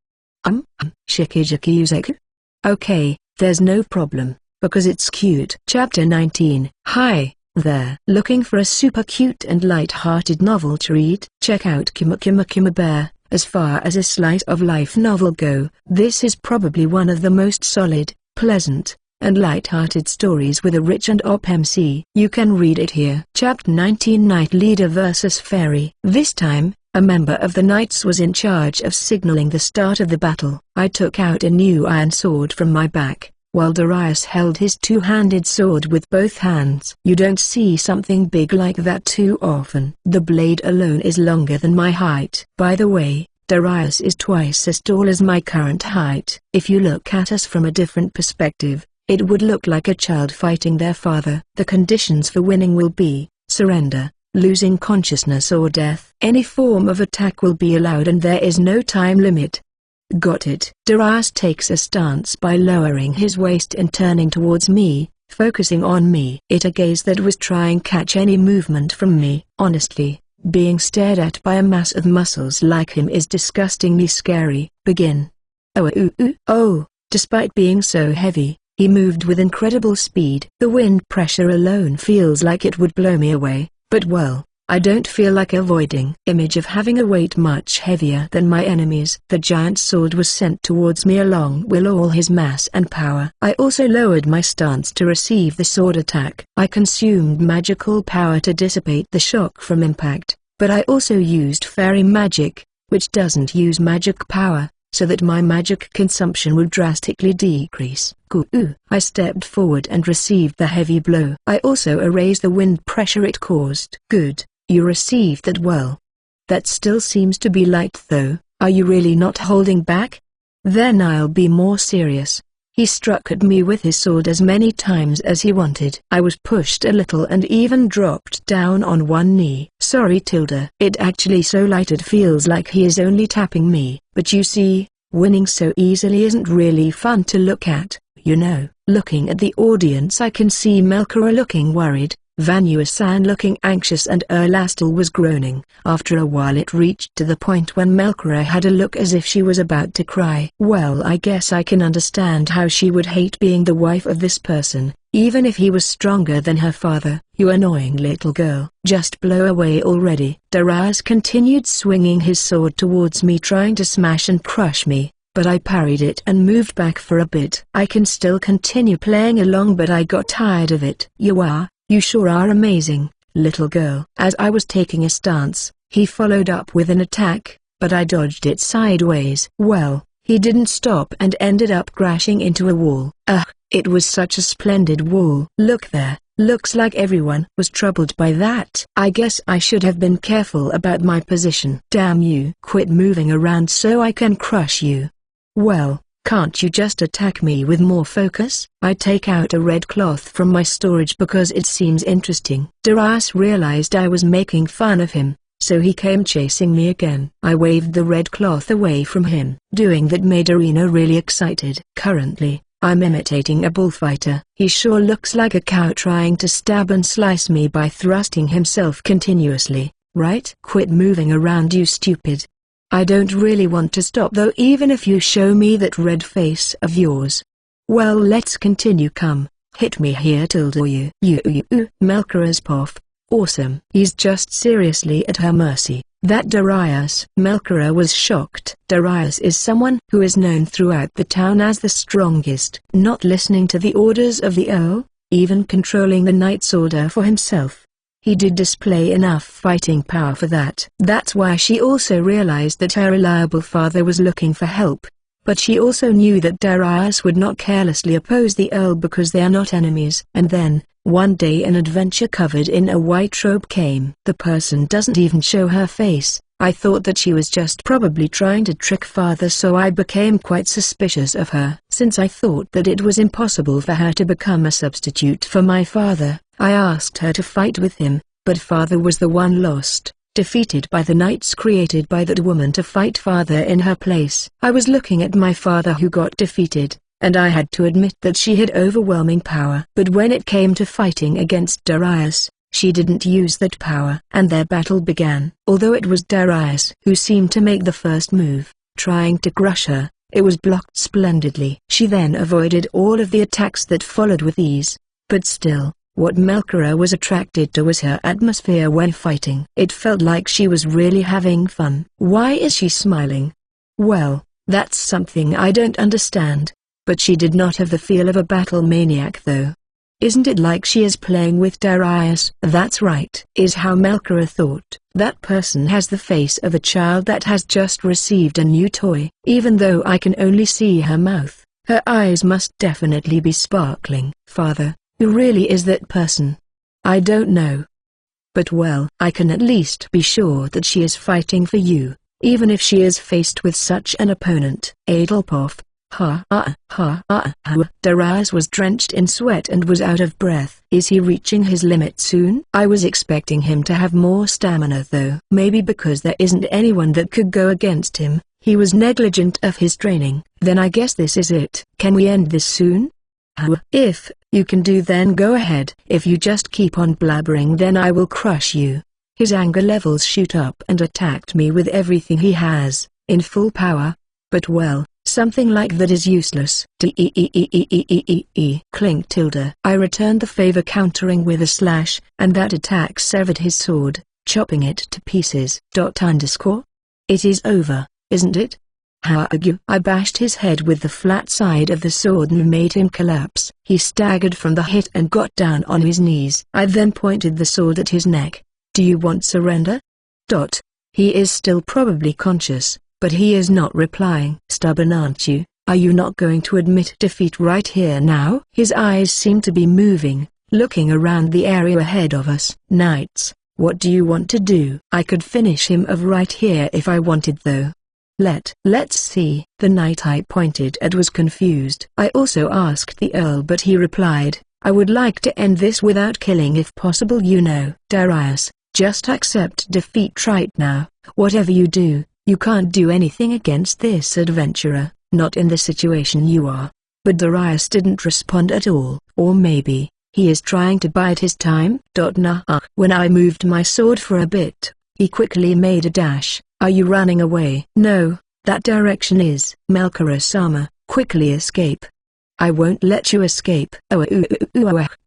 Shikijiki. Okay, there's no problem, because it's cute. Chapter 19. Hi there. Looking for a super cute and light-hearted novel to read? Check out Kima Kima Kima Bear. As far as a slice of life novel go, this is probably one of the most solid, pleasant, and light-hearted stories with a rich and op MC. You can read it here. Chapter 19. Knight Leader vs Fairy. This time, a member of the Knights was in charge of signaling the start of the battle. I took out a new iron sword from my back, while Darius held his two-handed sword with both hands. You don't see something big like that too often. The blade alone is longer than my height. By the way, Darius is twice as tall as my current height. If you look at us from a different perspective, it would look like a child fighting their father. The conditions for winning will be surrender, losing consciousness, or death. Any form of attack will be allowed and there is no time limit. Got it. Darius takes a stance by lowering his waist and turning towards me, focusing on me. A gaze that was trying to catch any movement from me. Honestly, being stared at by a mass of muscles like him is disgustingly scary. Begin. Oh, despite being so heavy, he moved with incredible speed. The wind pressure alone feels like it would blow me away. But well, I don't feel like avoiding. Image of having a weight much heavier than my enemies. The giant sword was sent towards me along with all his mass and power. I also lowered my stance to receive the sword attack. I consumed magical power to dissipate the shock from impact, but I also used fairy magic, which doesn't use magic power, so that my magic consumption would drastically decrease. I stepped forward and received the heavy blow. I also erased the wind pressure it caused. Good, you received that well. That still seems to be light though. Are you really not holding back? Then I'll be more serious. He struck at me with his sword as many times as he wanted. I was pushed a little and even dropped down on one knee. Sorry Tilda. It actually so light it feels like he is only tapping me. But you see, winning so easily isn't really fun to look at, you know. Looking at the audience I can see Melkora looking worried, Vanua-san looking anxious, and Erlastil was groaning. After a while it reached to the point when Melkora had a look as if she was about to cry. Well, I guess I can understand how she would hate being the wife of this person, even if he was stronger than her father. You annoying little girl. Just blow away already. Darius continued swinging his sword towards me, trying to smash and crush me, but I parried it and moved back for a bit. I can still continue playing along, but I got tired of it. You sure are amazing, little girl. As I was taking a stance, he followed up with an attack, but I dodged it sideways. Well, he didn't stop and ended up crashing into a wall. It was such a splendid wall. Look there, looks like everyone was troubled by that. I guess I should have been careful about my position. Damn you. Quit moving around so I can crush you. Well, can't you just attack me with more focus? I take out a red cloth from my storage because it seems interesting. Darius realized I was making fun of him, so he came chasing me again. I waved the red cloth away from him. Doing that made Arena really excited. Currently, I'm imitating a bullfighter. He sure looks like a cow trying to stab and slice me by thrusting himself continuously, right? Quit moving around, you stupid. I don't really want to stop though, even if you show me that red face of yours. Well, let's continue. Come, hit me here Tilda. Melkora's poff. Awesome. He's just seriously at her mercy. That Darius. Melkora was shocked. Darius is someone who is known throughout the town as the strongest. Not listening to the orders of the Earl, even controlling the Knight's order for himself. He did display enough fighting power for that. That's why she also realized that her reliable father was looking for help. But she also knew that Darius would not carelessly oppose the Earl because they are not enemies. And then, one day an adventure covered in a white robe came. The person doesn't even show her face. I thought that she was just probably trying to trick father, so I became quite suspicious of her. Since I thought that it was impossible for her to become a substitute for my father, I asked her to fight with him, but father was the one lost, defeated by the knights created by that woman to fight father in her place. I was looking at my father who got defeated, and I had to admit that she had overwhelming power. But when it came to fighting against Darius, She didn't use that power, and their battle began. Although it was Darius who seemed to make the first move, trying to crush her, it was blocked splendidly. She then avoided all of the attacks that followed with ease. But still, what Melkora was attracted to was her atmosphere when fighting. It felt like she was really having fun. Why is she smiling? Well, that's something I don't understand. But she did not have the feel of a battle maniac though. Isn't it like she is playing with Darius? That's right, is how Melkora thought. That person has the face of a child that has just received a new toy. Even though I can only see her mouth, her eyes must definitely be sparkling. Father, who really is that person? I don't know. But well, I can at least be sure that she is fighting for you, even if she is faced with such an opponent. Adelpoff. Darius was drenched in sweat and was out of breath. Is he reaching his limit soon? I was expecting him to have more stamina though. Maybe because there isn't anyone that could go against him, he was negligent of his training. Then I guess this is it. Can we end this soon? If you can do then go ahead. If you just keep on blabbering then I will crush you. His anger levels shoot up and attacked me with everything he has, in full power. But well, something like that is useless. Clink tilde. I returned the favor countering with a slash, and that attack severed his sword, chopping it to pieces. It is over, isn't it? I bashed his head with the flat side of the sword and made him collapse. He staggered from the hit and got down on his knees. I then pointed the sword at his neck. Do you want surrender? He is still probably conscious, but he is not replying. Stubborn aren't you? Are you not going to admit defeat right here now? His eyes seem to be moving, looking around the area ahead of us. Knights, what do you want to do? I could finish him off right here if I wanted though. Let's see. The knight I pointed at was confused. I also asked the Earl but he replied, I would like to end this without killing if possible you know. Darius, just accept defeat right now. Whatever you do, you can't do anything against this adventurer, not in the situation you are. But Darius didn't respond at all. Or maybe, he is trying to bide his time? When I moved my sword for a bit, he quickly made a dash. Are you running away? No, that direction is. Melkora-sama, quickly escape. I won't let you escape.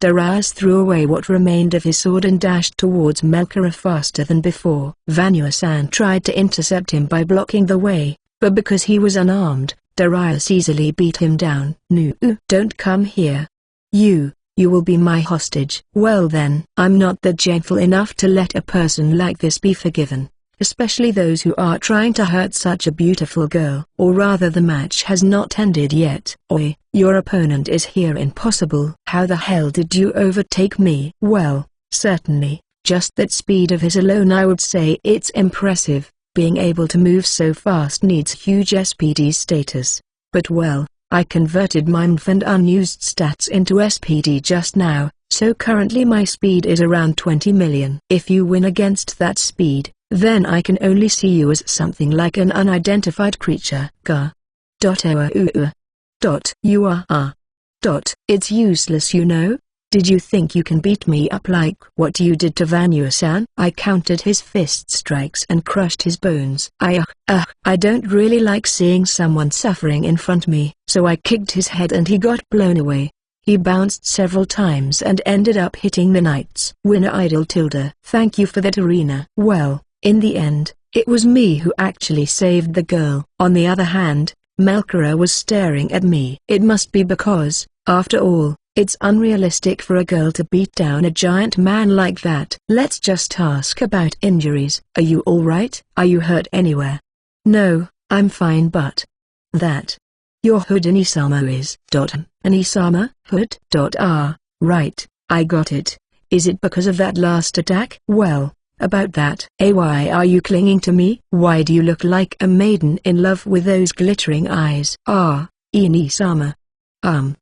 Darius threw away what remained of his sword and dashed towards Melkora faster than before. Vanua-san tried to intercept him by blocking the way, but because he was unarmed, Darius easily beat him down. No, don't come here. You will be my hostage. Well then, I'm not that gentle enough to let a person like this be forgiven. Especially those who are trying to hurt such a beautiful girl. Or rather the match has not ended yet. Oi, your opponent is here. Impossible. How the hell did you overtake me? Well, certainly, just that speed of his alone I would say it's impressive. Being able to move so fast needs huge SPD status. But well, I converted my MF and unused stats into SPD just now, so currently my speed is around 20 million. If you win against that speed, then I can only see you as something like an unidentified creature. You are. It's useless you know? Did you think you can beat me up like what you did to Vanua-san? I countered his fist strikes and crushed his bones. I don't really like seeing someone suffering in front me, so I kicked his head and he got blown away. He bounced several times and ended up hitting the knights. Winner idle tilde. Thank you for that arena. Well, in the end, it was me who actually saved the girl. On the other hand, Melkora was staring at me. It must be because, after all, it's unrealistic for a girl to beat down a giant man like that. Let's just ask about injuries. Are you alright? Are you hurt anywhere? No, I'm fine but... That. Your hood Anisama is... Anisama? Hood? Right, I got it. Is it because of that last attack? Well, about that. Why are you clinging to me? Why do you look like a maiden in love with those glittering eyes? Anisama.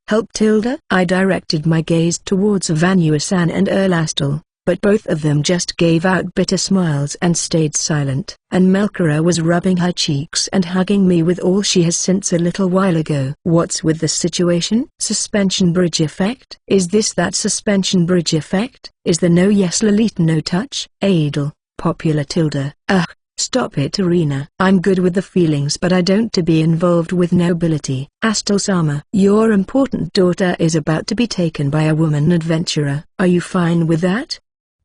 Help tilde? I directed my gaze towards Vanua-san and Erlastil, but both of them just gave out bitter smiles and stayed silent. And Melkora was rubbing her cheeks and hugging me with all she has since a little while ago. What's with the situation? Suspension bridge effect? Is this that suspension bridge effect? Is the no yes Lolita no touch? Adel, popular tilde. Ugh. Stop it, Arena. I'm good with the feelings, but I don't to be involved with nobility. Astal-sama, your important daughter is about to be taken by a woman adventurer. Are you fine with that?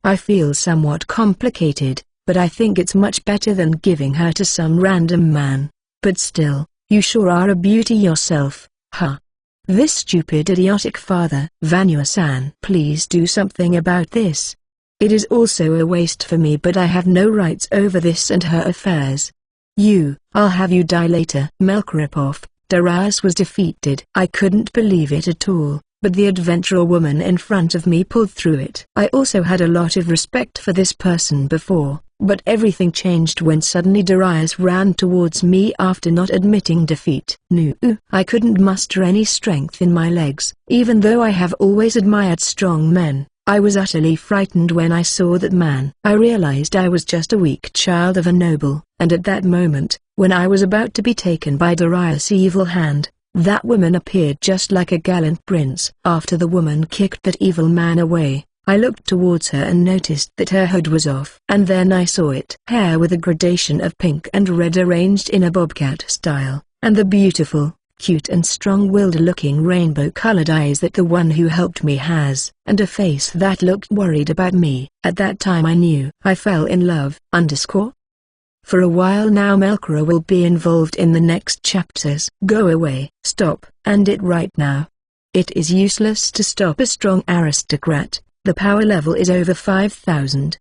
I feel somewhat complicated, but I think it's much better than giving her to some random man. But still, you sure are a beauty yourself, huh? This stupid idiotic father. Vanua-san, please do something about this. It is also a waste for me, but I have no rights over this and her affairs. I'll have you die later. Melkoripov, Darius was defeated. I couldn't believe it at all, but the adventurer woman in front of me pulled through it. I also had a lot of respect for this person before, but everything changed when suddenly Darius ran towards me after not admitting defeat. I couldn't muster any strength in my legs, even though I have always admired strong men. I was utterly frightened when I saw that man. I realized I was just a weak child of a noble, and at that moment, when I was about to be taken by Darius' evil hand, that woman appeared just like a gallant prince. After the woman kicked that evil man away, I looked towards her and noticed that her hood was off. And then I saw it. Hair with a gradation of pink and red arranged in a bobcat style, and the beautiful, cute and strong-willed looking rainbow-colored eyes that the one who helped me has, and a face that looked worried about me. At that time I knew I fell in love. For a while now Melkora will be involved in the next chapters. Go away. Stop, and it right now. It is useless to stop a strong aristocrat. The power level is over 5,000.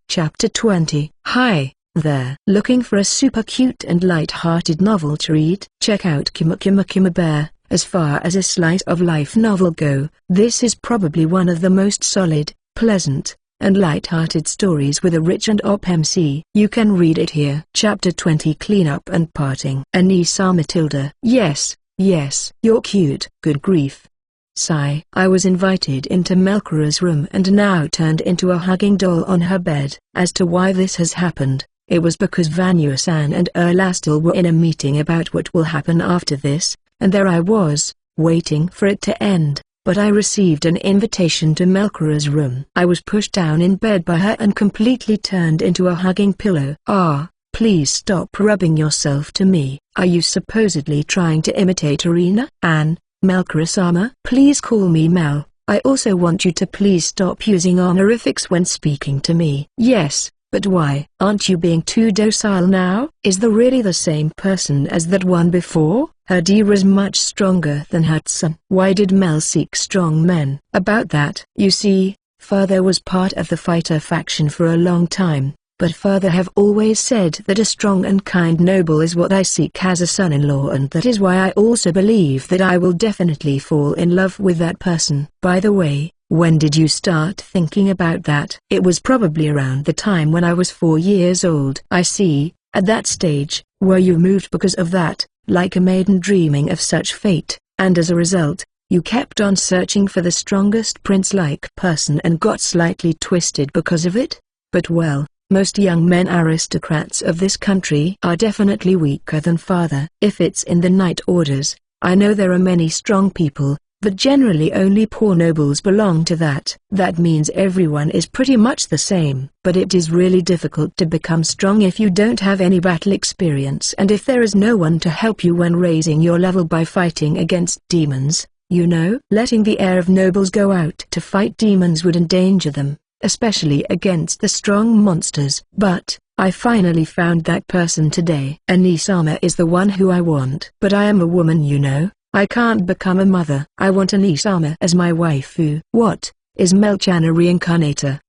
Chapter 20. Hi there. Looking for a super cute and light-hearted novel to read? Check out Kuma Kuma Kuma Bear. As far as a slice of life novel go, this is probably one of the most solid, pleasant, and light-hearted stories with a rich and op MC. You can read it here. Chapter 20. Cleanup and Parting. Anissa Matilda. Yes, you're cute. Good grief. Sigh. I was invited into Melkora's room and now turned into a hugging doll on her bed. As to why this has happened, it was because Vanua-san and Erlastil were in a meeting about what will happen after this, and there I was, waiting for it to end, but I received an invitation to Melkora's room. I was pushed down in bed by her and completely turned into a hugging pillow. Please stop rubbing yourself to me. Are you supposedly trying to imitate Arena? Melkora-sama? Please call me Mel. I also want you to please stop using honorifics when speaking to me. Yes, but why? Aren't you being too docile now? Is the really the same person as that one before? Her is much stronger than Hudson. Why did Mel seek strong men? About that. You see, Father was part of the fighter faction for a long time, but Father have always said that a strong and kind noble is what I seek as a son-in-law, and that is why I also believe that I will definitely fall in love with that person. By the way, when did you start thinking about that? It was probably around the time when I was 4 years old. I see. At that stage, were you moved because of that, like a maiden dreaming of such fate, and as a result, you kept on searching for the strongest prince-like person and got slightly twisted because of it? But well, most young men aristocrats of this country are definitely weaker than Father. If it's in the Knight Orders, I know there are many strong people, but generally only poor nobles belong to that. That means everyone is pretty much the same. But it is really difficult to become strong if you don't have any battle experience, and if there is no one to help you when raising your level by fighting against demons. Letting the heir of nobles go out to fight demons would endanger them, especially against the strong monsters. But I finally found that person today. Anisama is the one who I want. But I am a woman, I can't become a mother. I want Anisama as my waifu. What, is Melchan a reincarnator?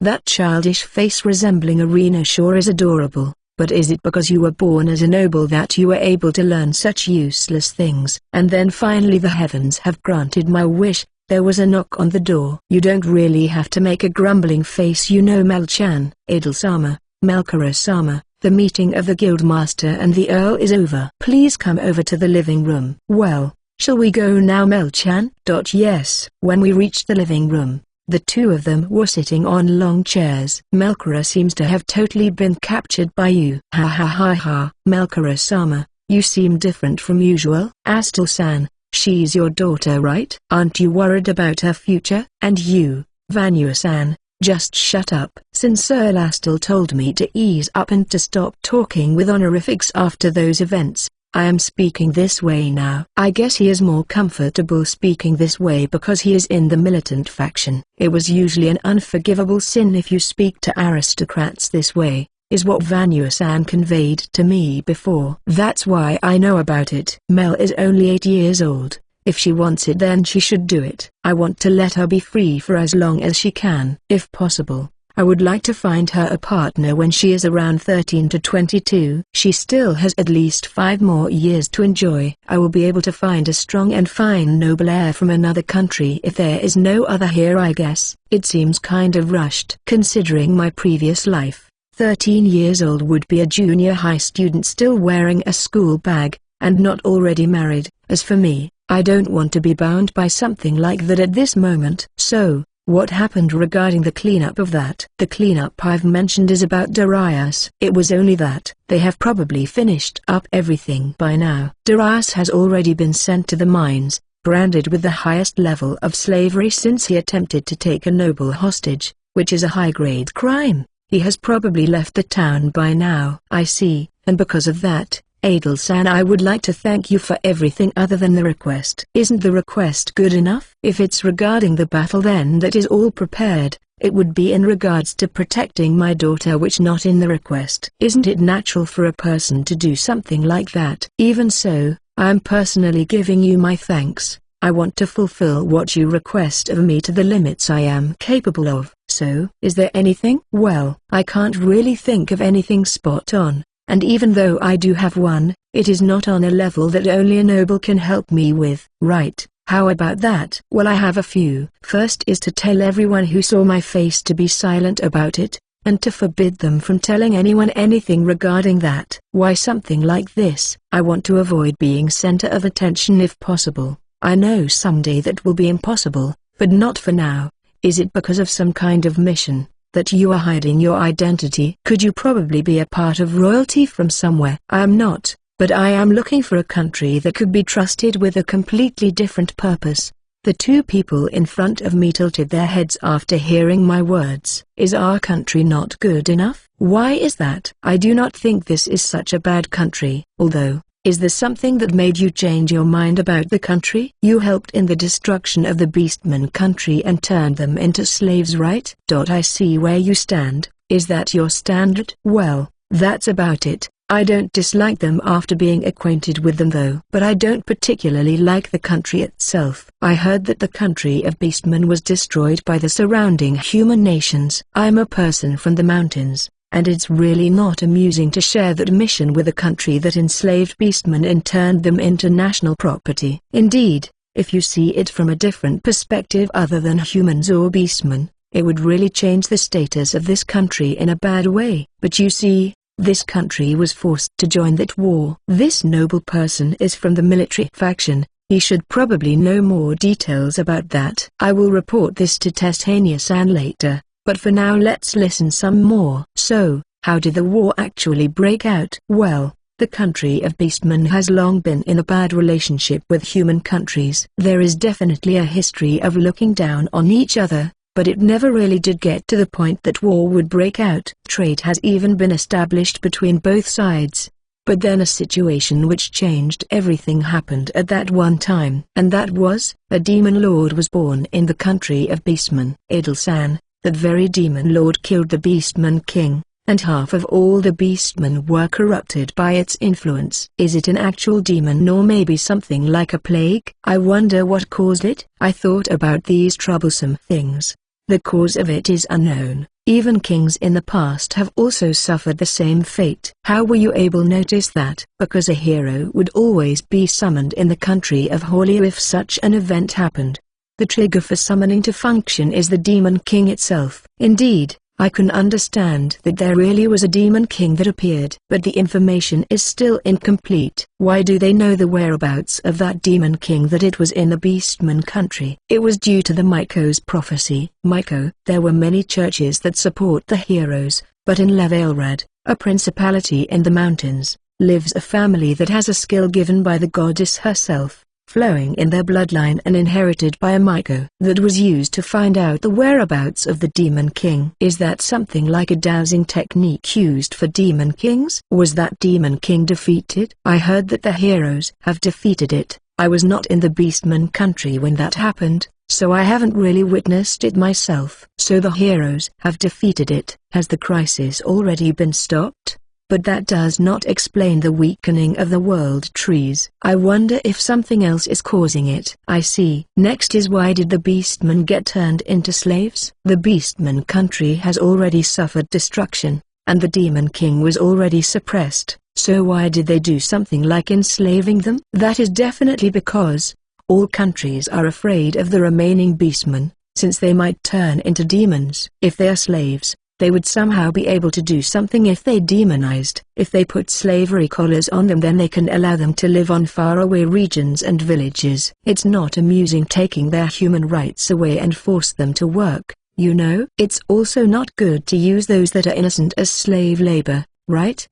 That childish face resembling Arena sure is adorable, but is it because you were born as a noble that you were able to learn such useless things? And then finally the heavens have granted my wish. There was a knock on the door. You don't really have to make a grumbling face, Melchan. Adel-sama, Melkora-sama. The meeting of the Guildmaster and the Earl is over. Please come over to the living room. Well, shall we go now, Melchan? Yes. When we reached the living room, The two of them were sitting on long chairs. Melkora seems to have totally been captured by you. Ha ha ha ha. Melkora-sama, you seem different from usual. Astal-san, she's your daughter, right? Aren't you worried about her future? And you, Vanua-san, just shut up. Since Sir Astal told me to ease up and to stop talking with honorifics after those events, I am speaking this way now. I guess he is more comfortable speaking this way because he is in the militant faction. It was usually an unforgivable sin if you speak to aristocrats this way, is what Vanua-san conveyed to me before. That's why I know about it. Mel is only 8 years old. If she wants it, then she should do it. I want to let her be free for as long as she can. If possible, I would like to find her a partner when she is around 13 to 22. She still has at least 5 more years to enjoy. I will be able to find a strong and fine noble heir from another country if there is no other here, I guess. It seems kind of rushed. Considering my previous life, 13 years old would be a junior high student still wearing a school bag, and not already married. As for me, I don't want to be bound by something like that at this moment. So, what happened regarding the cleanup of that? The cleanup I've mentioned is about Darius. It was only that. They have probably finished up everything by now. Darius has already been sent to the mines, branded with the highest level of slavery since he attempted to take a noble hostage, which is a high-grade crime. He has probably left the town by now. I see, and because of that, Adel-san, I would like to thank you for everything other than the request. Isn't the request good enough? If it's regarding the battle, then that is all prepared. It would be in regards to protecting my daughter, which not in the request. Isn't it natural for a person to do something like that? Even so, I am personally giving you my thanks. I want to fulfill what you request of me to the limits I am capable of. So, is there anything? Well, I can't really think of anything spot on. And even though I do have one, it is not on a level that only a noble can help me with. Right, how about that? Well, I have a few. First is to tell everyone who saw my face to be silent about it, and to forbid them from telling anyone anything regarding that. Why something like this? I want to avoid being center of attention if possible. I know someday that will be impossible, but not for now. Is it because of some kind of mission that you are hiding your identity? Could you probably be a part of royalty from somewhere? I am not, but I am looking for a country that could be trusted with a completely different purpose. The two people in front of me tilted their heads after hearing my words. Is our country not good enough? Why is that? I do not think this is such a bad country. Although, is there something that made you change your mind about the country? You helped in the destruction of the Beastmen country and turned them into slaves, right? I see where you stand. Is that your standard? Well, that's about it. I don't dislike them after being acquainted with them though. But I don't particularly like the country itself. I heard that the country of Beastmen was destroyed by the surrounding human nations. I'm a person from the mountains, and it's really not amusing to share that mission with a country that enslaved beastmen and turned them into national property. Indeed, if you see it from a different perspective other than humans or beastmen, it would really change the status of this country in a bad way. But you see, this country was forced to join that war. This noble person is from the military faction. He should probably know more details about that. I will report this to Testania-san later. But for now, let's listen some more. So, how did the war actually break out? Well, the country of Beastmen has long been in a bad relationship with human countries. There is definitely a history of looking down on each other, but it never really did get to the point that war would break out. Trade has even been established between both sides. But then a situation which changed everything happened at that one time. And that was, a demon lord was born in the country of Beastmen. Adel-san, that very demon lord killed the Beastman king, and half of all the Beastmen were corrupted by its influence. Is it an actual demon or maybe something like a plague? I wonder what caused it. I thought about these troublesome things. The cause of it is unknown. Even kings in the past have also suffered the same fate. How were you able to notice that? Because a hero would always be summoned in the country of Hawley if such an event happened. The trigger for summoning to function is the Demon King itself. Indeed, I can understand that there really was a demon king that appeared. But the information is still incomplete. Why do they know the whereabouts of that demon king, that it was in the Beastman country? It was due to the Miko's prophecy. Miko, there were many churches that support the heroes, but in Levalrad, a principality in the mountains, lives a family that has a skill given by the goddess herself, flowing in their bloodline and inherited by a Miko, that was used to find out the whereabouts of the Demon King. Is that something like a dowsing technique used for Demon Kings? Was that Demon King defeated? I heard that the heroes have defeated it. I was not in the Beastman country when that happened, so I haven't really witnessed it myself. So the heroes have defeated it. Has the crisis already been stopped? But that does not explain the weakening of the world trees. I wonder if something else is causing it. I see. Next is, why did the Beastmen get turned into slaves? The Beastman country has already suffered destruction, and the Demon King was already suppressed, so why did they do something like enslaving them? That is definitely because all countries are afraid of the remaining Beastmen, since they might turn into demons. If they are slaves, they would somehow be able to do something if they demonized. If they put slavery collars on them, then they can allow them to live on faraway regions and villages. It's not amusing taking their human rights away and force them to work, you know? It's also not good to use those that are innocent as slave labor, right?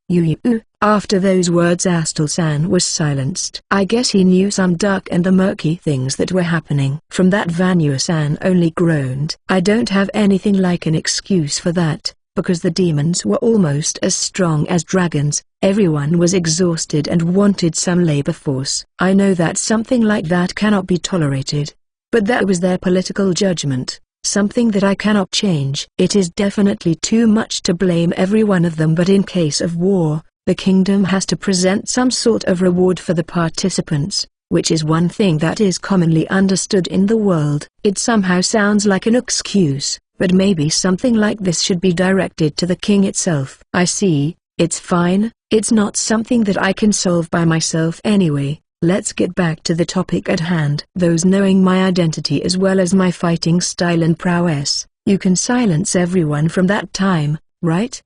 After those words, Astel-san was silenced. I guess he knew some dark and the murky things that were happening. From that, Vanua-san only groaned. I don't have anything like an excuse for that, because the demons were almost as strong as dragons. Everyone was exhausted and wanted some labor force. I know that something like that cannot be tolerated, but that was their political judgment, something that I cannot change. It is definitely too much to blame every one of them, but in case of war, the kingdom has to present some sort of reward for the participants, which is one thing that is commonly understood in the world. It somehow sounds like an excuse, but maybe something like this should be directed to the king itself. I see. It's fine. It's not something that I can solve by myself anyway. Let's get back to the topic at hand. Those knowing my identity as well as my fighting style and prowess, you can silence everyone from that time, right?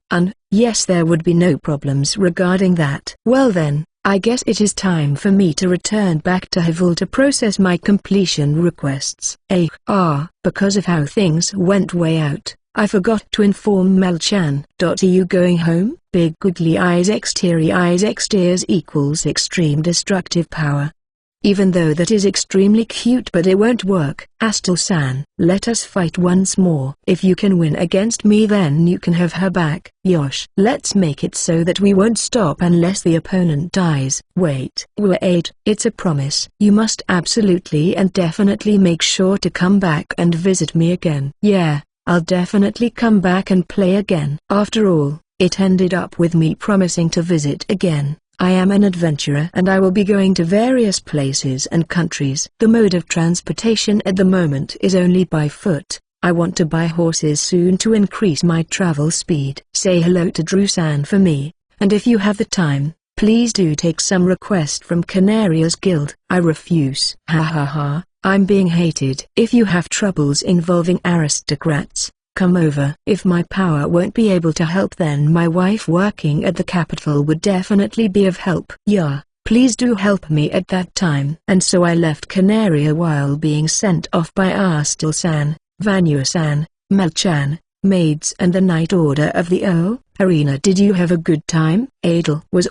Yes, there would be no problems regarding that. Well then, I guess it is time for me to return back to Havul to process my completion requests. Because of how things went way out, I forgot to inform Mel-chan. Are you going home? Big googly eyes, exterior eyes, exteriors equals extreme destructive power. Even though that is extremely cute, but it won't work. Astel-san, let us fight once more. If you can win against me, then you can have her back. Yosh, let's make it so that we won't stop unless the opponent dies. Wait, it's a promise. You must absolutely and definitely make sure to come back and visit me again. Yeah, I'll definitely come back and play again. After all, it ended up with me promising to visit again. I am an adventurer and I will be going to various places and countries. The mode of transportation at the moment is only by foot. I want to buy horses soon to increase my travel speed. Say hello to Drew-san for me, and if you have the time, please do take some request from Canaria's guild. I refuse. I'm being hated. If you have troubles involving aristocrats, come over. If my power won't be able to help, then my wife working at the capital would definitely be of help. Yeah, please do help me at that time. And so I left Canaria while being sent off by Astel-san, Vanua-san, Mel-chan, maids and the Night Order of the Arena. Did you have a good time? Adel was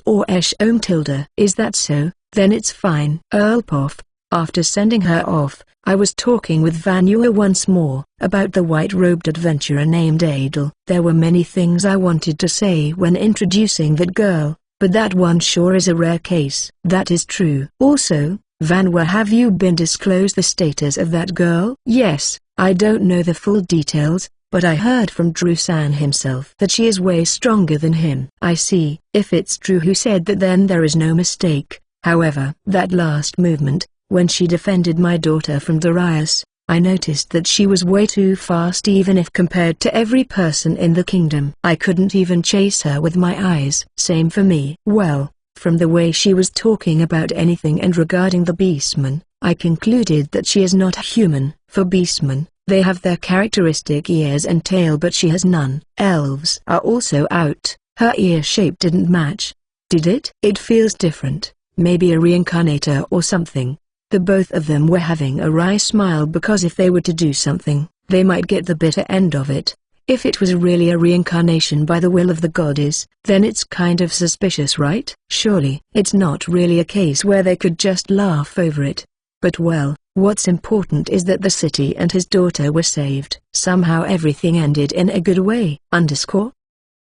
tilde. Is that so? Then it's fine. Poff. After sending her off, I was talking with Vanua once more, about the white-robed adventurer named Adel. There were many things I wanted to say when introducing that girl, but that one sure is a rare case. That is true. Also, Vanua, have you been disclosed the status of that girl? Yes, I don't know the full details, but I heard from Drew-san himself that she is way stronger than him. I see. If it's Drew who said that, then there is no mistake. However, that last movement, when she defended my daughter from Darius, I noticed that she was way too fast, even if compared to every person in the kingdom. I couldn't even chase her with my eyes. Same for me. Well, from the way she was talking about anything and regarding the Beastman, I concluded that she is not human. For Beastman, They have their characteristic ears and tail, but she has none. Elves are also out. Her ear shape didn't match. Did it? It feels different, maybe a reincarnator or something. The both of them were having a wry smile, because if they were to do something, they might get the bitter end of it. If it was really a reincarnation by the will of the goddess, then it's kind of suspicious, right? Surely, it's not really a case where they could just laugh over it. But well, what's important is that the city and his daughter were saved. Somehow everything ended in a good way.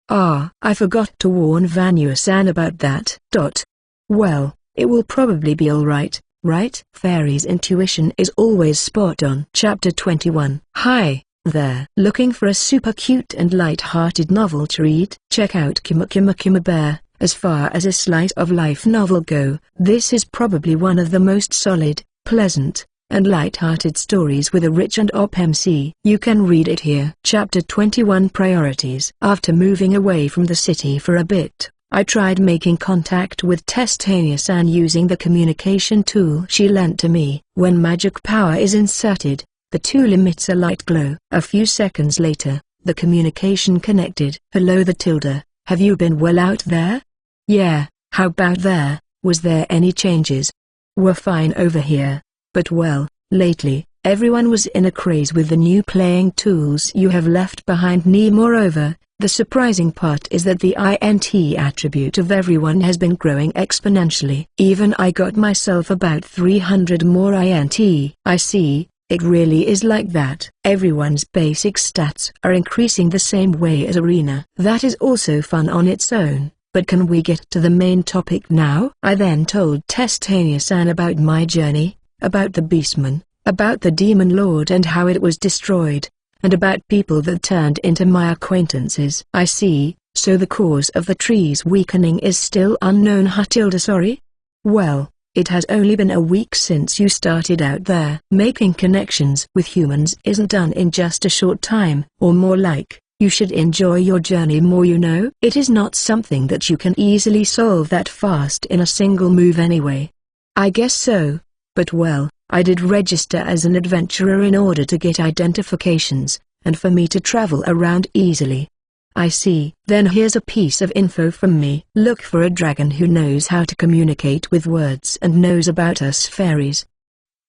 I forgot to warn Vanua-san about that. Well, it will probably be alright, right? Fairy's intuition is always spot on. Chapter 21. Hi there. Looking for a super cute and light-hearted novel to read? Check out Kuma Kuma Kuma Bear. As far as a slice of life novel go, this is probably one of the most solid, pleasant, and light-hearted stories with a rich and op MC. You can read it here. Chapter 21. Priorities. After moving away from the city for a bit, I tried making contact with Testania-san using the communication tool she lent to me. When magic power is inserted, the tool emits a light glow. A few seconds later, the communication connected. Hello the Tilda, have you been well out there? Yeah, how about there? Was there any changes? We're fine over here. But well, lately, everyone was in a craze with the new playing tools you have left behind me. Moreover, the surprising part is that the INT attribute of everyone has been growing exponentially. Even I got myself about 300 more INT. I see, it really is like that. Everyone's basic stats are increasing the same way as Arena. That is also fun on its own. But can we get to the main topic now? I then told Testania-san about my journey, about the Beastman, about the Demon Lord and how it was destroyed, and about people that turned into my acquaintances. I see, so the cause of the tree's weakening is still unknown. Sorry? Well, it has only been a week since you started out there. Making connections with humans isn't done in just a short time, or more like, you should enjoy your journey more. It is not something that you can easily solve that fast in a single move anyway. I guess so. But well, I did register as an adventurer in order to get identifications, and for me to travel around easily. I see. Then here's a piece of info from me. Look for a dragon who knows how to communicate with words and knows about us fairies.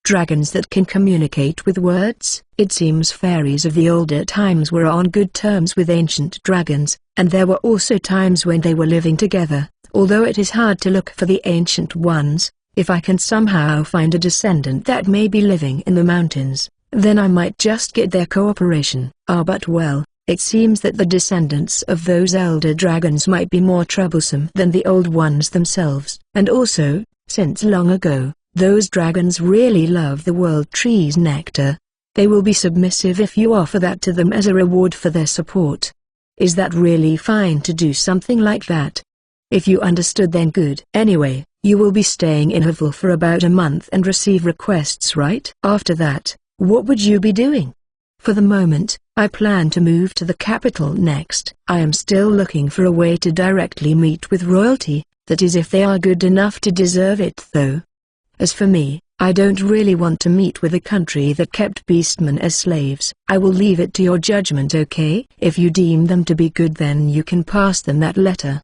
Dragons that can communicate with words? It seems fairies of the older times were on good terms with ancient dragons, and there were also times when they were living together, although it is hard to look for the ancient ones. If I can somehow find a descendant that may be living in the mountains, then I might just get their cooperation. But well, it seems that the descendants of those elder dragons might be more troublesome than the old ones themselves. And also, since long ago, those dragons really love the world tree's nectar. They will be submissive if you offer that to them as a reward for their support. Is that really fine to do something like that? If you understood, then good. Anyway, you will be staying in Havel for about a month and receive requests, right? After that, what would you be doing? For the moment, I plan to move to the capital next. I am still looking for a way to directly meet with royalty, that is if they are good enough to deserve it though. As for me, I don't really want to meet with a country that kept beastmen as slaves. I will leave it to your judgment, okay? If you deem them to be good, then you can pass them that letter.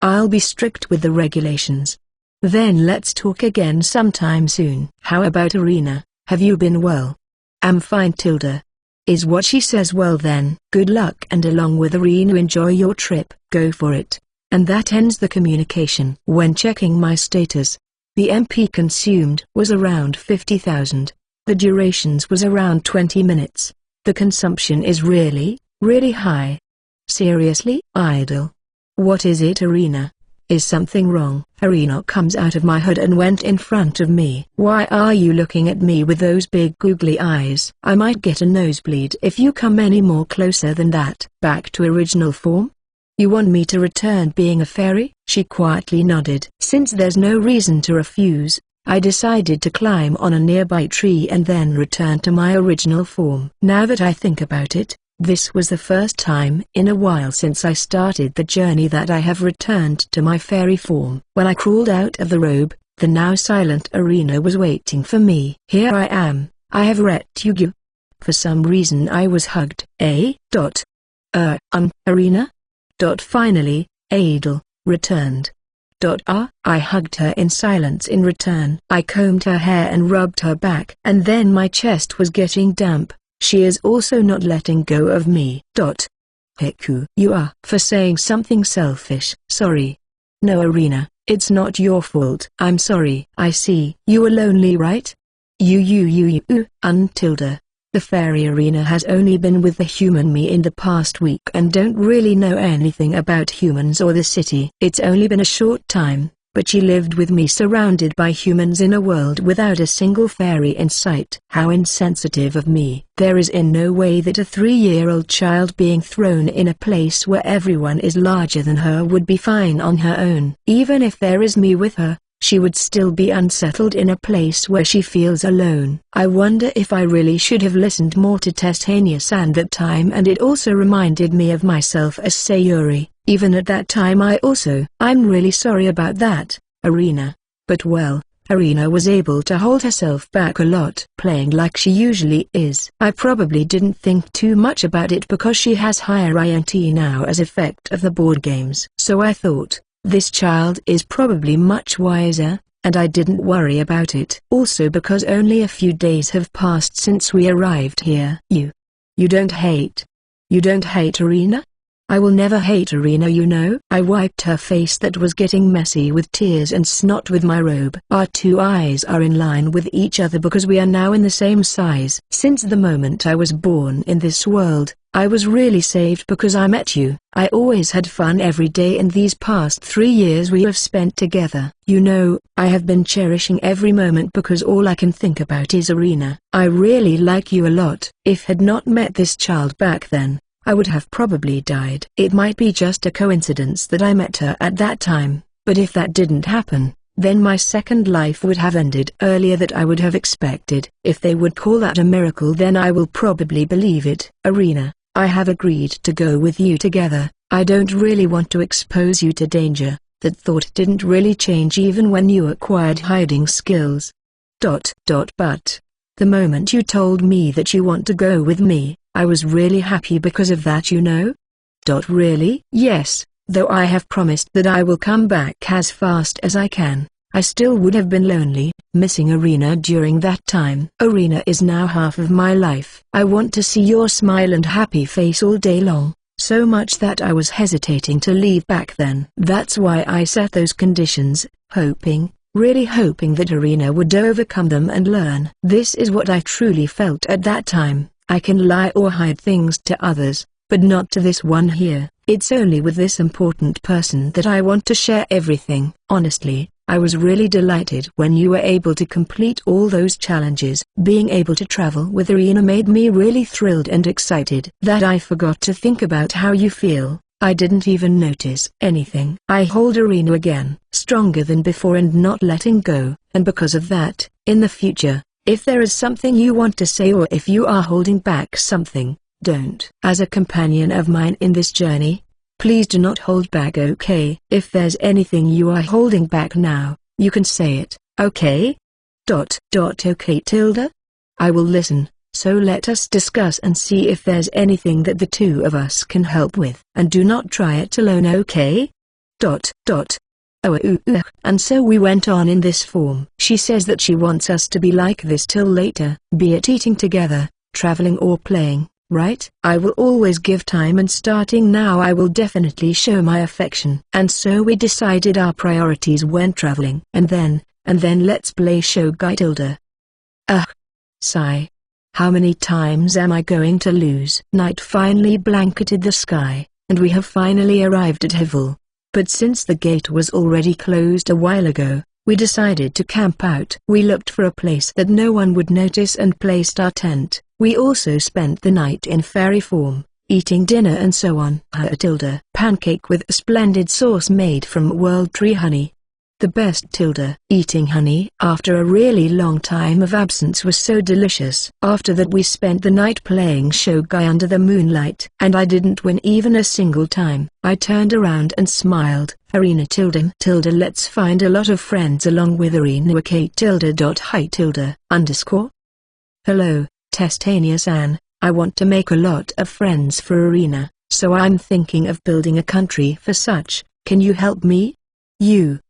I'll be strict with the regulations. Then let's talk again sometime soon. How about Arena? Have you been well? I'm fine, Tilda. Is what she says. Well then, good luck, and along with Arena enjoy your trip. Go for it. And that ends the communication. When checking my status, the MP consumed was around 50,000. The durations was around 20 minutes. The consumption is really, really high. Seriously? Idle. What is it, Arena? Is something wrong? Arena comes out of my hood and went in front of me. Why are you looking at me with those big googly eyes? I might get a nosebleed if you come any more closer than that. Back to original form? You want me to return being a fairy? She quietly nodded. Since there's no reason to refuse, I decided to climb on a nearby tree and then return to my original form. Now that I think about it, this was the first time in a while since I started the journey that I have returned to my fairy form. When I crawled out of the robe, the now silent Arena was waiting for me. Here I am, I have met you. For some reason I was hugged. Arena? Finally, Adel returned. I hugged her in silence in return. I combed her hair and rubbed her back. And then my chest was getting damp. She is also not letting go of me. Hiku. You are. For saying something selfish. Sorry. No, Arena, it's not your fault. I'm sorry. I see. You were lonely, right? Untilda. The fairy Arena has only been with the human me in the past week and don't really know anything about humans or the city. It's only been a short time, but she lived with me surrounded by humans in a world without a single fairy in sight. How insensitive of me. There is in no way that a 3-year-old child being thrown in a place where everyone is larger than her would be fine on her own. Even if there is me with her, she would still be unsettled in a place where she feels alone. I wonder if I really should have listened more to Testania-san that time, and it also reminded me of myself as Sayuri. Even at that time I'm really sorry about that, Arena. But well, Arena was able to hold herself back a lot, playing like she usually is. I probably didn't think too much about it because she has higher INT now as effect of the board games. So I thought, this child is probably much wiser, and I didn't worry about it. Also because only a few days have passed since we arrived here. You don't hate Arena? I will never hate Arena, you know. I wiped her face that was getting messy with tears and snot with my robe. Our two eyes are in line with each other because we are now in the same size. Since the moment I was born in this world, I was really saved because I met you. I always had fun every day in these past 3 years we have spent together. You know, I have been cherishing every moment because all I can think about is Arena. I really like you a lot. If had not met this child back then, I would have probably died. It might be just a coincidence that I met her at that time, but if that didn't happen, then my second life would have ended earlier than I would have expected. If they would call that a miracle, then I will probably believe it. Arena, I have agreed to go with you together. I don't really want to expose you to danger. That thought didn't really change even when you acquired hiding skills. But the moment you told me that you want to go with me, I was really happy because of that, you know. Really? Yes, though I have promised that I will come back as fast as I can. I still would have been lonely, missing Arena during that time. Arena is now half of my life. I want to see your smile and happy face all day long, so much that I was hesitating to leave back then. That's why I set those conditions, really hoping that Arena would overcome them and learn. This is what I truly felt at that time. I can lie or hide things to others, but not to this one here. It's only with this important person that I want to share everything. Honestly, I was really delighted when you were able to complete all those challenges. Being able to travel with Arena made me really thrilled and excited that I forgot to think about how you feel. I didn't even notice anything. I hold Arena again, stronger than before and not letting go, and because of that, in the future, if there is something you want to say or if you are holding back something, don't. As a companion of mine in this journey, please do not hold back, okay? If there's anything you are holding back now, you can say it, okay? Okay, Tilda? I will listen, so let us discuss and see if there's anything that the two of us can help with. And do not try it alone, okay? And so we went on in this form. She says that she wants us to be like this till later, be it eating together, traveling or playing, right? I will always give time, and starting now I will definitely show my affection. And so we decided our priorities when traveling. And then let's play Shogai Tilda. Sigh. How many times am I going to lose? Night finally blanketed the sky, and we have finally arrived at Hivil. But since the gate was already closed a while ago, we decided to camp out. We looked for a place that no one would notice and placed our tent. We also spent the night in fairy form, eating dinner and so on. Tilda. Pancake with splendid sauce made from world tree honey. The best. Tilda. Eating honey after a really long time of absence was so delicious. After that we spent the night playing Shogai under the moonlight, and I didn't win even a single time. I turned around and smiled. Arena. Tilda. Let's find a lot of friends along with Arena. Okay. Hi Tilda. _. Hello, Testania-san, I want to make a lot of friends for Arena, so I'm thinking of building a country for such. Can you help me?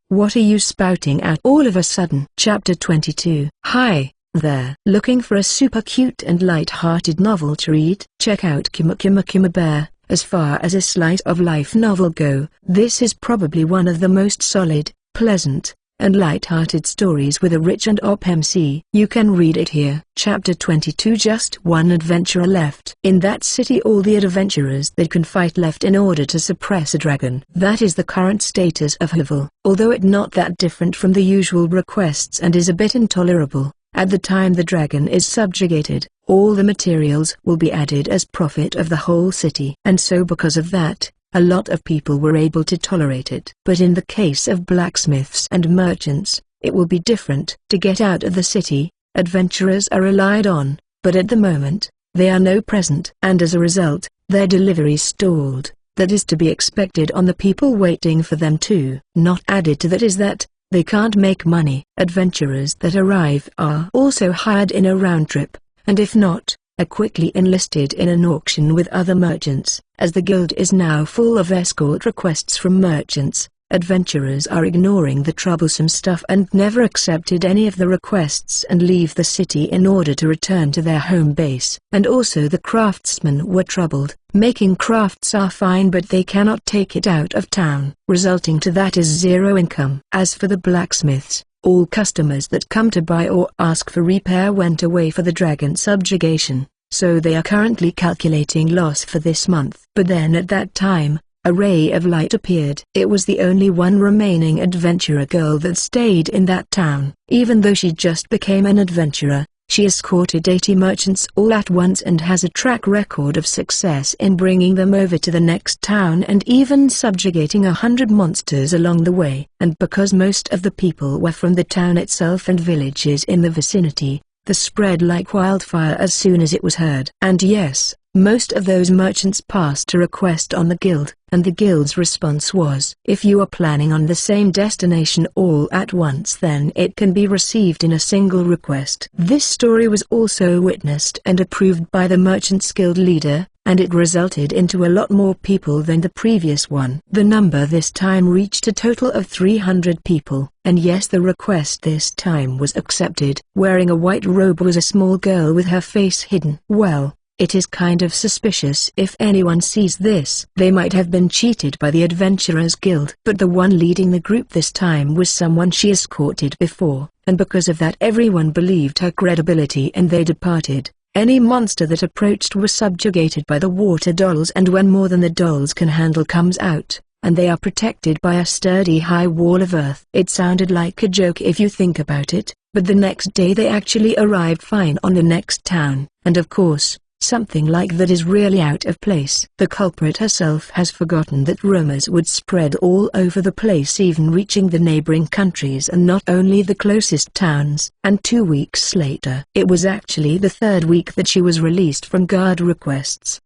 What are you spouting out all of a sudden? Chapter 22. Hi there. Looking for a super cute and light-hearted novel to read? Check out Kuma Kuma Kuma Bear. As far as a slice of life novel go, this is probably one of the most solid, pleasant, and light-hearted stories with a rich and op MC. You can read it here. Chapter 22. Just one adventurer left. In that city all the adventurers that can fight left in order to suppress a dragon. That is the current status of Havel, although it not that different from the usual requests and is a bit intolerable. At the time the dragon is subjugated, all the materials will be added as profit of the whole city. And so because of that, a lot of people were able to tolerate it. But in the case of blacksmiths and merchants, it will be different. To get out of the city, adventurers are relied on, but at the moment, they are no present. And as a result, their delivery stalled. That is to be expected on the people waiting for them too. Not added to that is that, they can't make money. Adventurers that arrive are also hired in a round trip, and if not, are quickly enlisted in an auction with other merchants. As the guild is now full of escort requests from merchants, adventurers are ignoring the troublesome stuff and never accepted any of the requests and leave the city in order to return to their home base. And also the craftsmen were troubled. Making crafts are fine but they cannot take it out of town. Resulting to that is zero income. As for the blacksmiths, all customers that come to buy or ask for repair went away for the dragon subjugation, so they are currently calculating loss for this month. But then at that time, a ray of light appeared. It was the only one remaining adventurer girl that stayed in that town. Even though she just became an adventurer, she escorted 80 merchants all at once and has a track record of success in bringing them over to the next town and even subjugating 100 monsters along the way. And because most of the people were from the town itself and villages in the vicinity, the spread like wildfire as soon as it was heard. And yes, most of those merchants passed a request on the guild, and the guild's response was, if you are planning on the same destination all at once then it can be received in a single request. This story was also witnessed and approved by the merchants guild leader, and it resulted into a lot more people than the previous one. The number this time reached a total of 300 people, and yes, the request this time was accepted. Wearing a white robe was a small girl with her face hidden. Well, it is kind of suspicious if anyone sees this. They might have been cheated by the Adventurers Guild. But the one leading the group this time was someone she escorted before, and because of that everyone believed her credibility and they departed. Any monster that approached was subjugated by the water dolls, and when more than the dolls can handle comes out, and they are protected by a sturdy high wall of earth. It sounded like a joke if you think about it, but the next day they actually arrived fine on the next town, and of course, something like that is really out of place. The culprit herself has forgotten that rumors would spread all over the place, even reaching the neighboring countries and not only the closest towns. And 2 weeks later, it was actually the 3rd week that she was released from guard requests.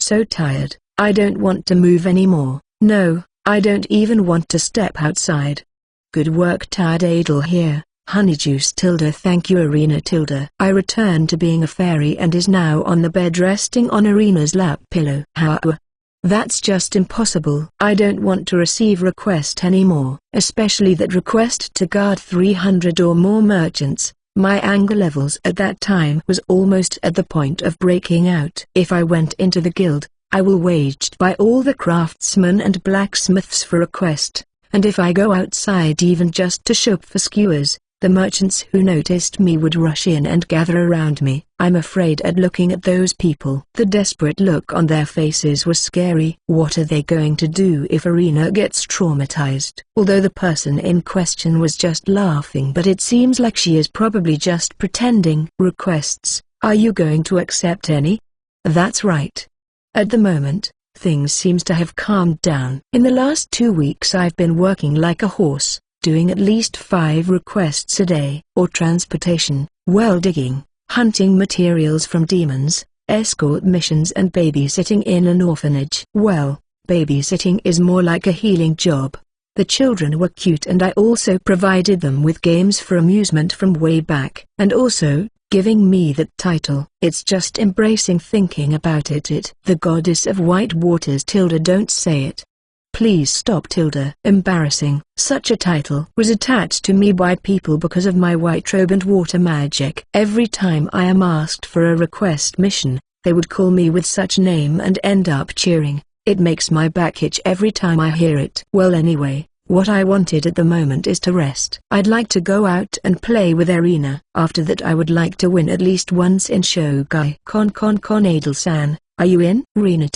So tired. I don't want to move anymore. No, I don't even want to step outside. Good work, Tired Adel here. Honeyjuice tilde. Thank you Arena tilde. I returned to being a fairy and is now on the bed resting on Arena's lap pillow. How? That's just impossible. I don't want to receive request anymore, especially that request to guard 300 or more merchants. My anger levels at that time was almost at the point of breaking out. If I went into the guild, I will waged by all the craftsmen and blacksmiths for request, and if I go outside even just to shop for skewers, the merchants who noticed me would rush in and gather around me. I'm afraid at looking at those people. The desperate look on their faces was scary. What are they going to do if Arena gets traumatized? Although the person in question was just laughing, but it seems like she is probably just pretending. Requests, are you going to accept any? That's right. At the moment, things seems to have calmed down. In the last 2 weeks I've been working like a horse, doing at least 5 requests a day, or transportation, well digging, hunting materials from demons, escort missions and babysitting in an orphanage. Well, babysitting is more like a healing job. The children were cute and I also provided them with games for amusement from way back. And also, giving me that title. It's just embracing thinking about it. The goddess of white waters. Don't say it. Please stop. Embarrassing. Such a title was attached to me by people because of my white robe and water magic. Every time I am asked for a request mission, they would call me with such name and end up cheering. It makes my back itch every time I hear it. Well, anyway, what I wanted at the moment is to rest. I'd like to go out and play with Arena. After that I would like to win at least once in Shogai. Adel-san, are you in? Rina.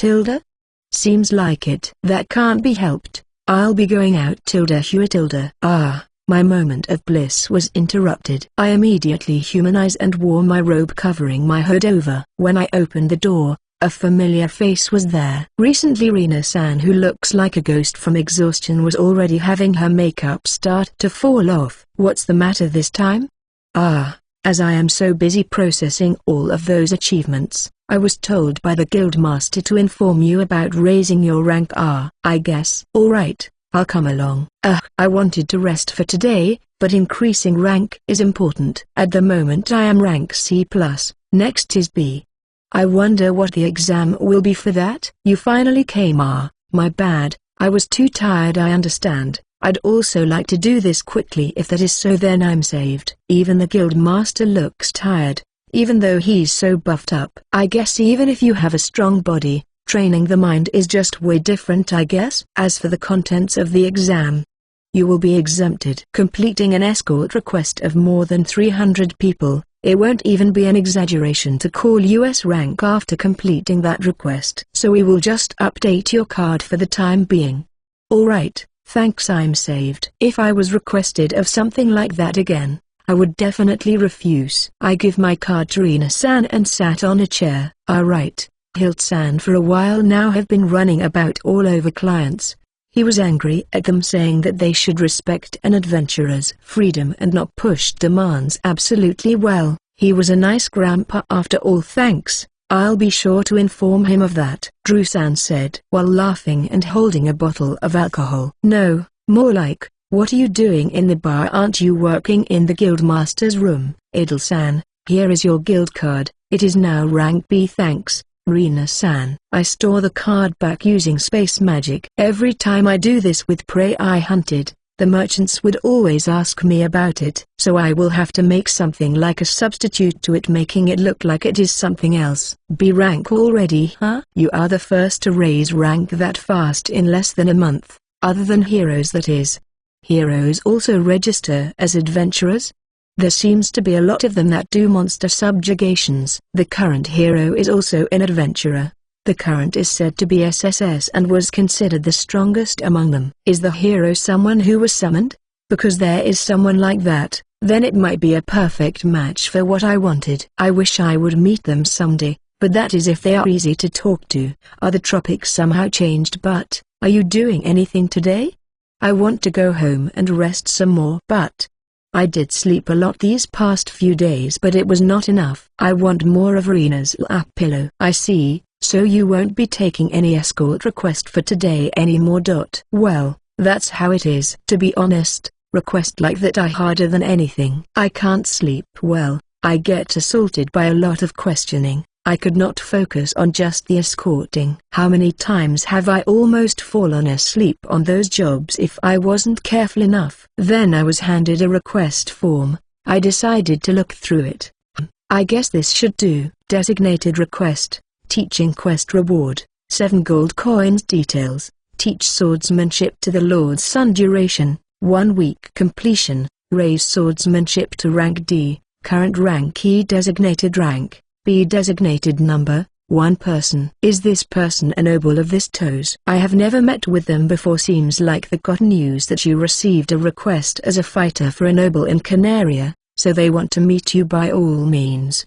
Seems like it. That can't be helped. I'll be going out. My moment of bliss was interrupted. I immediately humanized and wore my robe covering my hood over. When I opened the door, a familiar face was there. Recently Rina-san, who looks like a ghost from exhaustion, was already having her makeup start to fall off. What's the matter this time? As I am so busy processing all of those achievements, I was told by the guildmaster to inform you about raising your rank. I guess. Alright, I'll come along. I wanted to rest for today, but increasing rank is important. At the moment I am rank C+, next is B. I wonder what the exam will be for that. You finally came. My bad, I was too tired. I understand. I'd also like to do this quickly. If that is so, then I'm saved. Even the guildmaster looks tired, even though he's so buffed up. I guess even if you have a strong body, training the mind is just way different, I guess. As for the contents of the exam, you will be exempted. Completing an escort request of more than 300 people, it won't even be an exaggeration to call US rank after completing that request. So we will just update your card for the time being. Alright, thanks, I'm saved. If I was requested of something like that again, I would definitely refuse. I give my card to Rina-san and sat on a chair. Alright, Hilt-san for a while now have been running about all over clients. He was angry at them, saying that they should respect an adventurer's freedom and not push demands. Absolutely. Well, he was a nice grandpa after all. Thanks, I'll be sure to inform him of that, Drew-san said while laughing and holding a bottle of alcohol. No, more like, what are you doing in the bar? Aren't you working in the guildmaster's room? Adel-san, here is your guild card, it is now rank B. Thanks, Rina-san. I store the card back using space magic. Every time I do this with prey I hunted, the merchants would always ask me about it. So I will have to make something like a substitute to it, making it look like it is something else. B rank already, huh? You are the first to raise rank that fast in less than a month, other than heroes, that is. Heroes also register as adventurers? There seems to be a lot of them that do monster subjugations. The current hero is also an adventurer. The current is said to be SSS and was considered the strongest among them. Is the hero someone who was summoned? Because there is someone like that, then it might be a perfect match for what I wanted. I wish I would meet them someday, but that is if they are easy to talk to. Are the tropics somehow changed? But, are you doing anything today? I want to go home and rest some more. But I did sleep a lot these past few days, but it was not enough. I want more of Rena's lap pillow. I see, so you won't be taking any escort request for today anymore. Well, that's how it is. To be honest, requests like that are harder than anything. I can't sleep well, I get assaulted by a lot of questioning. I could not focus on just the escorting. How many times have I almost fallen asleep on those jobs if I wasn't careful enough? Then I was handed a request form. I decided to look through it. I guess this should do. Designated request, teaching quest reward, 7 gold coins. Details, teach swordsmanship to the Lord's Son. Duration, 1 week. Completion, raise swordsmanship to rank D, current rank E. Designated rank B. Designated number, 1 person. Is this person a noble of this toes? I have never met with them before. Seems like they got news that you received a request as a fighter for a noble in Canaria, so they want to meet you by all means.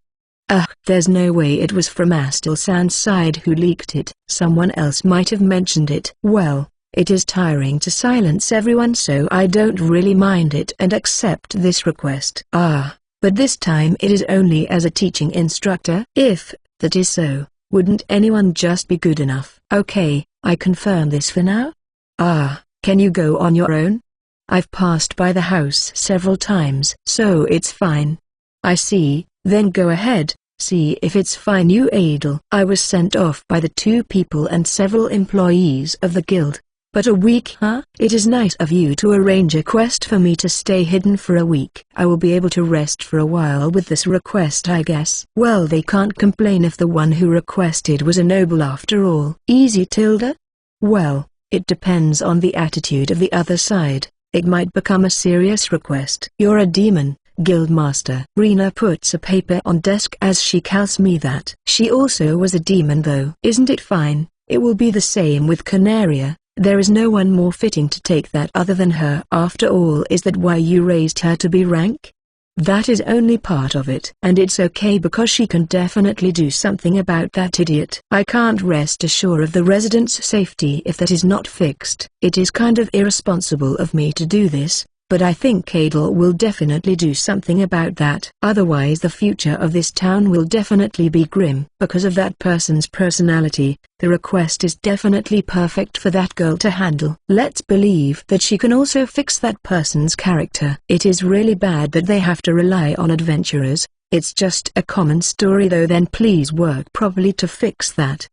There's no way it was from Astel-san's side who leaked it. Someone else might have mentioned it. Well, it is tiring to silence everyone, so I don't really mind it and accept this request. But this time it is only as a teaching instructor. If that is so, wouldn't anyone just be good enough? Okay, I confirm this for now. Can you go on your own? I've passed by the house several times, so it's fine. I see, Then go ahead, see if it's fine, you Adel. I was sent off by the 2 people and several employees of the guild. But a week, huh? It is nice of you to arrange a quest for me to stay hidden for a week. I will be able to rest for a while with this request, I guess. Well, they can't complain if the one who requested was a noble after all. Easy, Tilda? Well, it depends on the attitude of the other side. It might become a serious request. You're a demon, Guildmaster. Rena puts a paper on desk as she tells me that. She also was a demon though. Isn't it fine? It will be the same with Canaria. There is no one more fitting to take that other than her. After all, is that why you raised her to be rank? That is only part of it. And it's okay because she can definitely do something about that idiot. I can't rest assured of the residents' safety if that is not fixed. It is kind of irresponsible of me to do this, but I think Adel will definitely do something about that. Otherwise the future of this town will definitely be grim. Because of that person's personality, the request is definitely perfect for that girl to handle. Let's believe that she can also fix that person's character. It is really bad that they have to rely on adventurers. It's just a common story though. Then please work properly to fix that.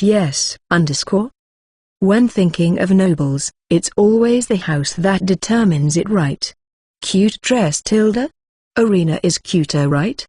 Yes. When thinking of nobles, it's always the house that determines it, right? Cute dress, Tilda? Arena is cuter, right?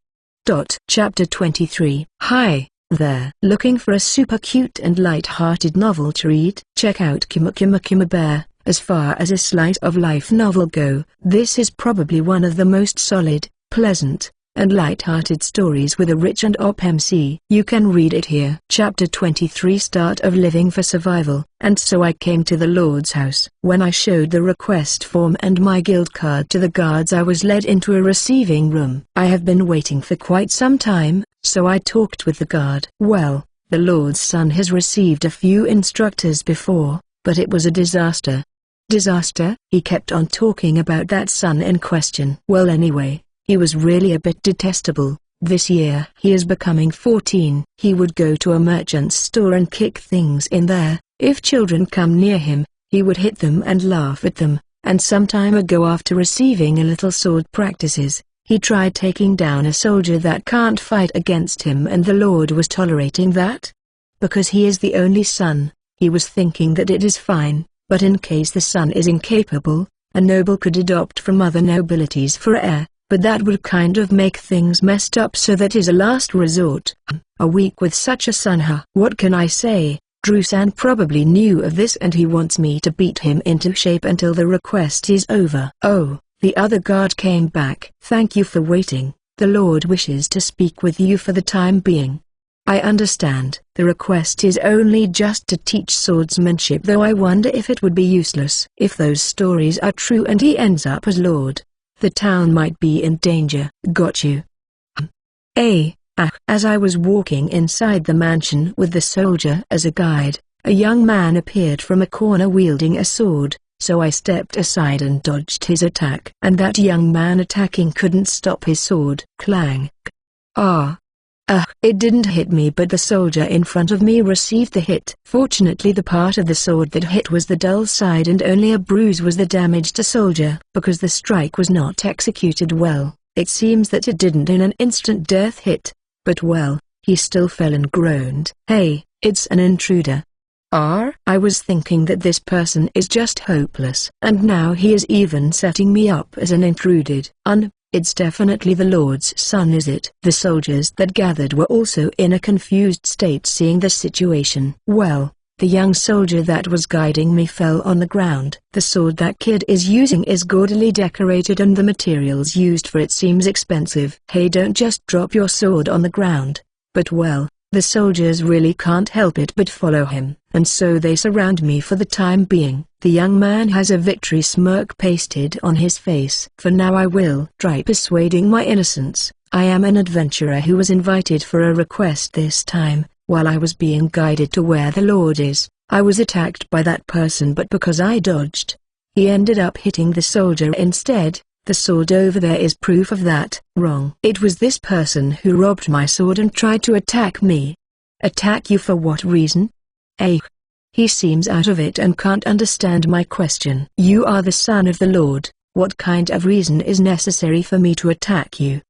Chapter 23. Hi there. Looking for a super cute and light-hearted novel to read? Check out Kuma Kuma Kuma Bear. As far as a slice of life novel go, this is probably one of the most solid, pleasant, and light-hearted stories with a rich and op MC. You can read it here. Chapter 23. Start of living for survival. And so I came to the Lord's house. When I showed the request form and my guild card to the guards, I was led into a receiving room. I have been waiting for quite some time, so I talked with the guard. Well, the Lord's son has received a few instructors before, but it was a disaster. Disaster? He kept on talking about that son in question. Well, anyway, he was really a bit detestable. This year he is becoming 14. He would go to a merchant's store and kick things in there. If children come near him, he would hit them and laugh at them. And some time ago, after receiving a little sword practices, he tried taking down a soldier that can't fight against him, and the Lord was tolerating that? Because he is the only son, he was thinking that it is fine, but in case the son is incapable, a noble could adopt from other nobilities for heir. But that would kind of make things messed up, so that is a last resort. A week with such a son, huh? What can I say? Drew-san probably knew of this and he wants me to beat him into shape until the request is over. Oh, the other guard came back. Thank you for waiting. The Lord wishes to speak with you for the time being. I understand. The request is only just to teach swordsmanship, though I wonder if it would be useless. If those stories are true and he ends up as Lord, the town might be in danger. Got you. As I was walking inside the mansion with the soldier as a guide, a young man appeared from a corner wielding a sword, so I stepped aside and dodged his attack. And that young man attacking couldn't stop his sword. Clang. It didn't hit me, but the soldier in front of me received the hit. Fortunately, the part of the sword that hit was the dull side, and only a bruise was the damage to soldier. Because the strike was not executed well, it seems that it didn't in an instant death hit. But well, he still fell and groaned. Hey, it's an intruder. I was thinking that this person is just hopeless. And now he is even setting me up as an intruded. It's definitely the Lord's son, is it? The soldiers that gathered were also in a confused state seeing the situation. Well, the young soldier that was guiding me fell on the ground. The sword that kid is using is gaudily decorated and the materials used for it seems expensive. Hey, don't just drop your sword on the ground. But well, the soldiers really can't help it but follow him, and so they surround me for the time being. The young man has a victory smirk pasted on his face. For now I will try persuading my innocence. I am an adventurer who was invited for a request this time. While I was being guided to where the Lord is, I was attacked by that person, but because I dodged, he ended up hitting the soldier instead. The sword over there is proof of that. Wrong. It was this person who robbed my sword and tried to attack me. Attack you for what reason? He seems out of it and can't understand my question. You are the son of the Lord. What kind of reason is necessary for me to attack you?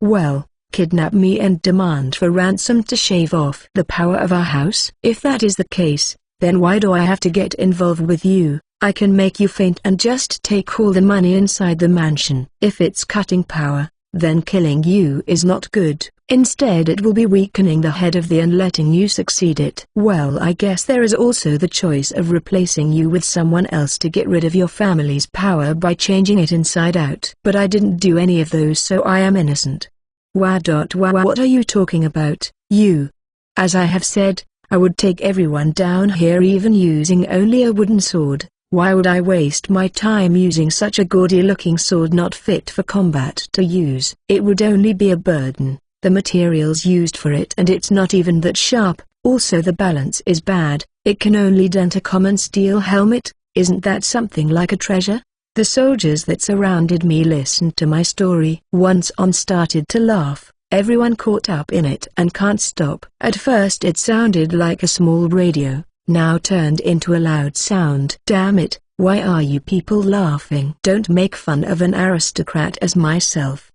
Well, kidnap me and demand for ransom to shave off the power of our house? If that is the case, then why do I have to get involved with you? I can make you faint and just take all the money inside the mansion. If it's cutting power, then killing you is not good. Instead it will be weakening the head of the and letting you succeed it. Well, I guess there is also the choice of replacing you with someone else to get rid of your family's power by changing it inside out. But I didn't do any of those, so I am innocent. What are you talking about, you? As I have said, I would take everyone down here even using only a wooden sword. Why would I waste my time using such a gaudy-looking sword not fit for combat to use? It would only be a burden. The materials used for it, and it's not even that sharp. Also the balance is bad. It can only dent a common steel helmet. Isn't that something like a treasure? The soldiers that surrounded me listened to my story. Once on started to laugh. Everyone caught up in it and can't stop. At first it sounded like a small radio, now turned into a loud sound. Damn it, why are you people laughing? Don't make fun of an aristocrat as myself.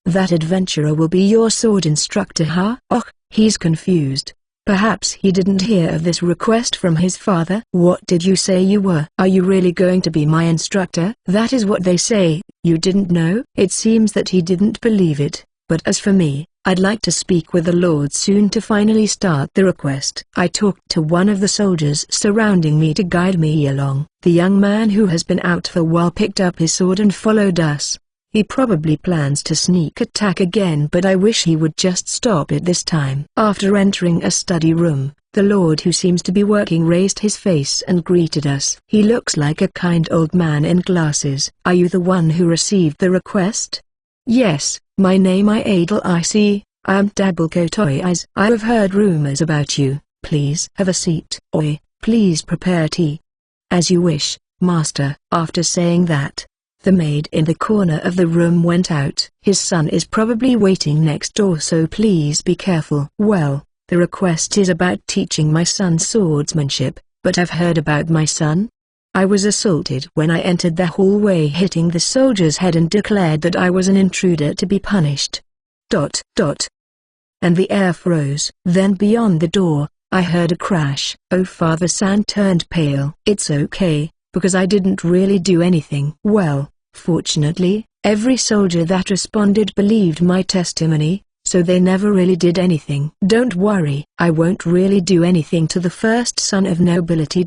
That adventurer will be your sword instructor, huh? Oh, he's confused. Perhaps he didn't hear of this request from his father. What did you say you were? Are you really going to be my instructor? That is what they say. You didn't know? It seems that he didn't believe it. But as for me, I'd like to speak with the Lord soon to finally start the request. I talked to one of the soldiers surrounding me to guide me along. The young man who has been out for a while picked up his sword and followed us. He probably plans to sneak attack again, but I wish he would just stop it this time. After entering a study room, the Lord, who seems to be working, raised his face and greeted us. He looks like a kind old man in glasses. Are you the one who received the request? Yes, my name I see. I am Double Coat Eyes. I have heard rumors about you. Please have a seat. Oi, please prepare tea. As you wish, master. After saying that, the maid in the corner of the room went out. His son is probably waiting next door, so please be careful. Well, the request is about teaching my son swordsmanship, but I've heard about my son. I was assaulted when I entered the hallway, hitting the soldier's head, and declared that I was an intruder to be punished. ... And the air froze. Then beyond the door, I heard a crash. Oh, Father San turned pale. It's okay, because I didn't really do anything. Well, fortunately, every soldier that responded believed my testimony, so they never really did anything. Don't worry, I won't really do anything to the first son of nobility.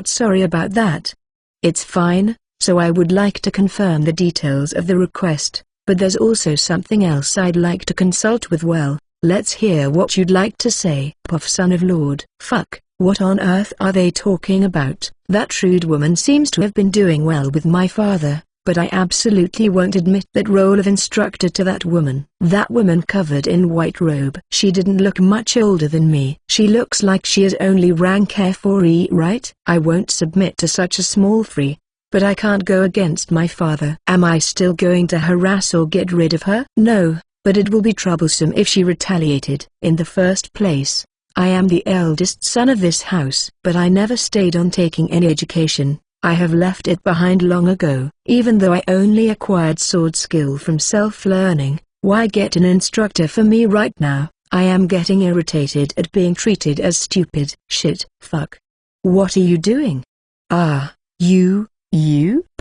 Sorry about that. It's fine, so I would like to confirm the details of the request, but there's also something else I'd like to consult with. Well, let's hear what you'd like to say. Puff, son of Lord. Fuck. What on earth are they talking about? That shrewd woman seems to have been doing well with my father, but I absolutely won't admit that role of instructor to that woman. That woman covered in white robe. She didn't look much older than me. She looks like she is only rank F4E, right? I won't submit to such a small free, but I can't go against my father. Am I still going to harass or get rid of her? No, but it will be troublesome if she retaliated. In the first place, I am the eldest son of this house, but I never stayed on taking any education. I have left it behind long ago. Even though I only acquired sword skill from self-learning, why get an instructor for me right now? I am getting irritated at being treated as stupid. Shit, fuck. What are you doing? Ah, you,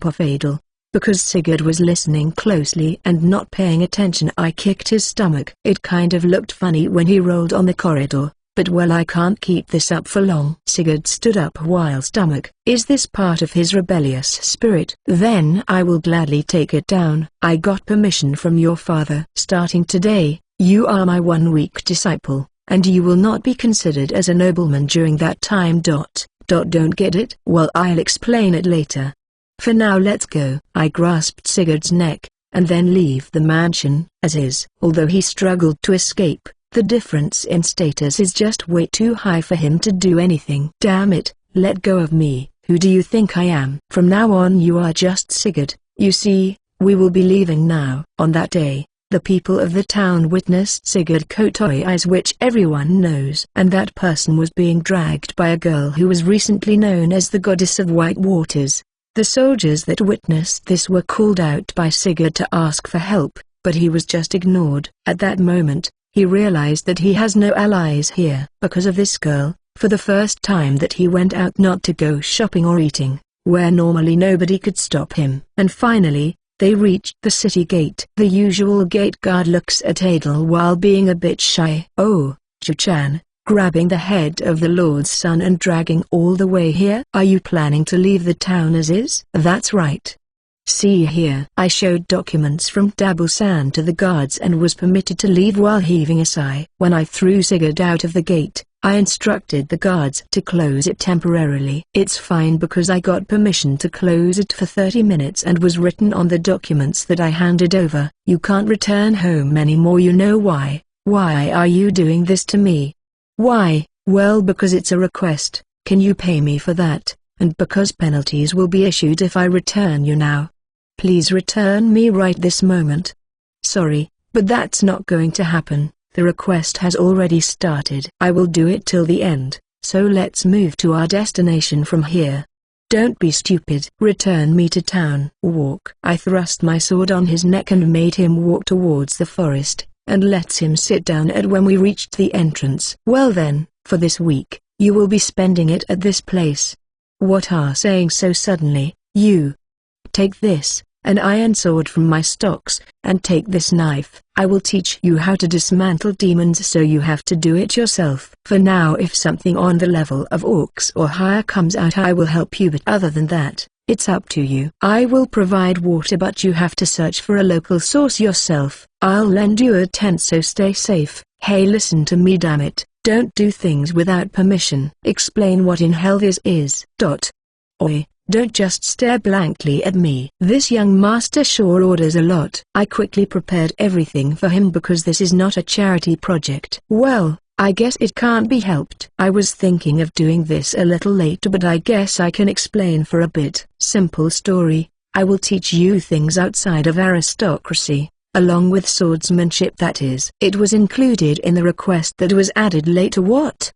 Puffadel. Because Sigurd was listening closely and not paying attention, I kicked his stomach. It kind of looked funny when he rolled on the corridor. But well, I can't keep this up for long. Sigurd stood up while stomach. Is this part of his rebellious spirit? Then I will gladly take it down. I got permission from your father. Starting today, you are my 1 week disciple, and you will not be considered as a nobleman during that time. Don't get it? Well, I'll explain it later. For now, let's go. I grasped Sigurd's neck, and then leave the mansion, as is. Although he struggled to escape, the difference in status is just way too high for him to do anything. Damn it, let go of me. Who do you think I am? From now on you are just Sigurd. You see, we will be leaving now. On that day, the people of the town witnessed Sigurd Kotoy Eyes, which everyone knows. And that person was being dragged by a girl who was recently known as the Goddess of White Waters. The soldiers that witnessed this were called out by Sigurd to ask for help. but he was just ignored. At that moment, he realized that he has no allies here. Because of this girl, for the first time that he went out not to go shopping or eating, where normally nobody could stop him. And finally, they reached the city gate. The usual gate guard looks at Adel while being a bit shy. "Oh, Chu-chan," grabbing the head of the Lord's son and dragging all the way here. "Are you planning to leave the town as is?" "That's right. See here." I showed documents from Dabu-san to the guards and was permitted to leave while heaving a sigh. When I threw Sigurd out of the gate, I instructed the guards to close it temporarily. It's fine because I got permission to close it for 30 minutes and was written on the documents that I handed over. "You can't return home anymore. You know why? Why are you doing this to me?" "Why? Well, because it's a request. Can you pay me for that? And because penalties will be issued if I return you now. Please return me right this moment." "Sorry, but that's not going to happen. The request has already started." "I will do it till the end, so let's move to our destination from here." "Don't be stupid. Return me to town." "Walk." I thrust my sword on his neck and made him walk towards the forest, and let him sit down at when we reached the entrance. "Well then, for this week, you will be spending it at this place." "What are saying so suddenly, you? Take this, an iron sword from my stocks, and take this knife. I will teach you how to dismantle demons, so you have to do it yourself. For now, if something on the level of orcs or higher comes out, I will help you, but other than that, it's up to you. I will provide water, but you have to search for a local source yourself. I'll lend you a tent, so stay safe." "Hey, listen to me, damn it. Don't do things without permission." "Explain what in hell this is." "Oi, don't just stare blankly at me." This young master sure orders a lot. I quickly prepared everything for him because this is not a charity project. "Well, I guess it can't be helped. I was thinking of doing this a little later, but I guess I can explain for a bit." "Simple story. I will teach you things outside of aristocracy, along with swordsmanship, that is." It was included in the request that was added later. What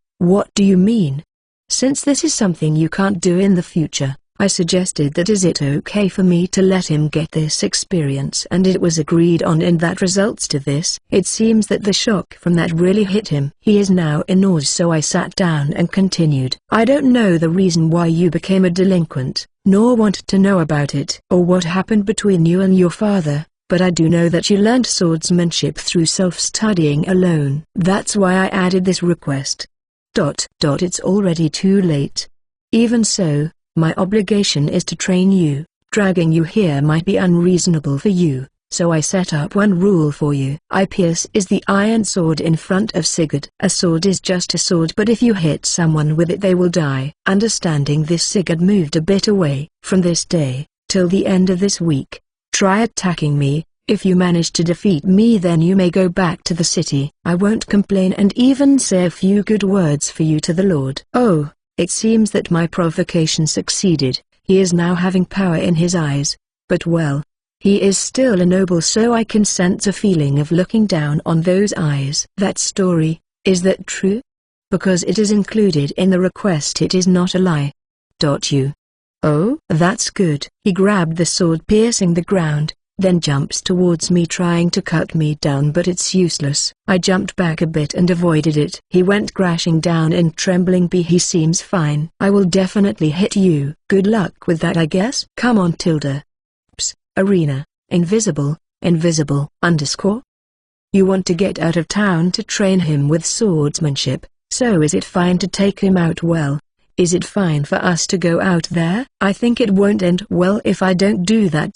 do you mean? "Since this is something you can't do in the future, I suggested that is it okay for me to let him get this experience, and it was agreed on, and that results to this." It seems that the shock from that really hit him. He is now in awe, so I sat down and continued. "I don't know the reason why you became a delinquent, nor want to know about it, or what happened between you and your father, but I do know that you learned swordsmanship through self-studying alone. That's why I added this request. It's already too late. Even so, my obligation is to train you. Dragging you here might be unreasonable for you, so I set up one rule for you." I pierce is the iron sword in front of Sigurd. "A sword is just a sword, but if you hit someone with it, they will die." Understanding this, Sigurd moved a bit away. "From this day, till the end of this week, try attacking me. If you manage to defeat me, then you may go back to the city. I won't complain and even say a few good words for you to the Lord." Oh, it seems that my provocation succeeded. He is now having power in his eyes, but well, he is still a noble, so I can sense a feeling of looking down on those eyes. "That story, is that true? Because it is included in the request, it is not a lie." You. "Oh, that's good." He grabbed the sword, piercing the ground, then jumps towards me trying to cut me down, but it's useless. I jumped back a bit and avoided it. He went crashing down in trembling. He seems fine. "I will definitely hit you." "Good luck with that, I guess." "Come on, Tilda. Arena, invisible, _ You want to get out of town to train him with swordsmanship, so is it fine to take him out? Well, is it fine for us to go out there? I think it won't end well if I don't do that.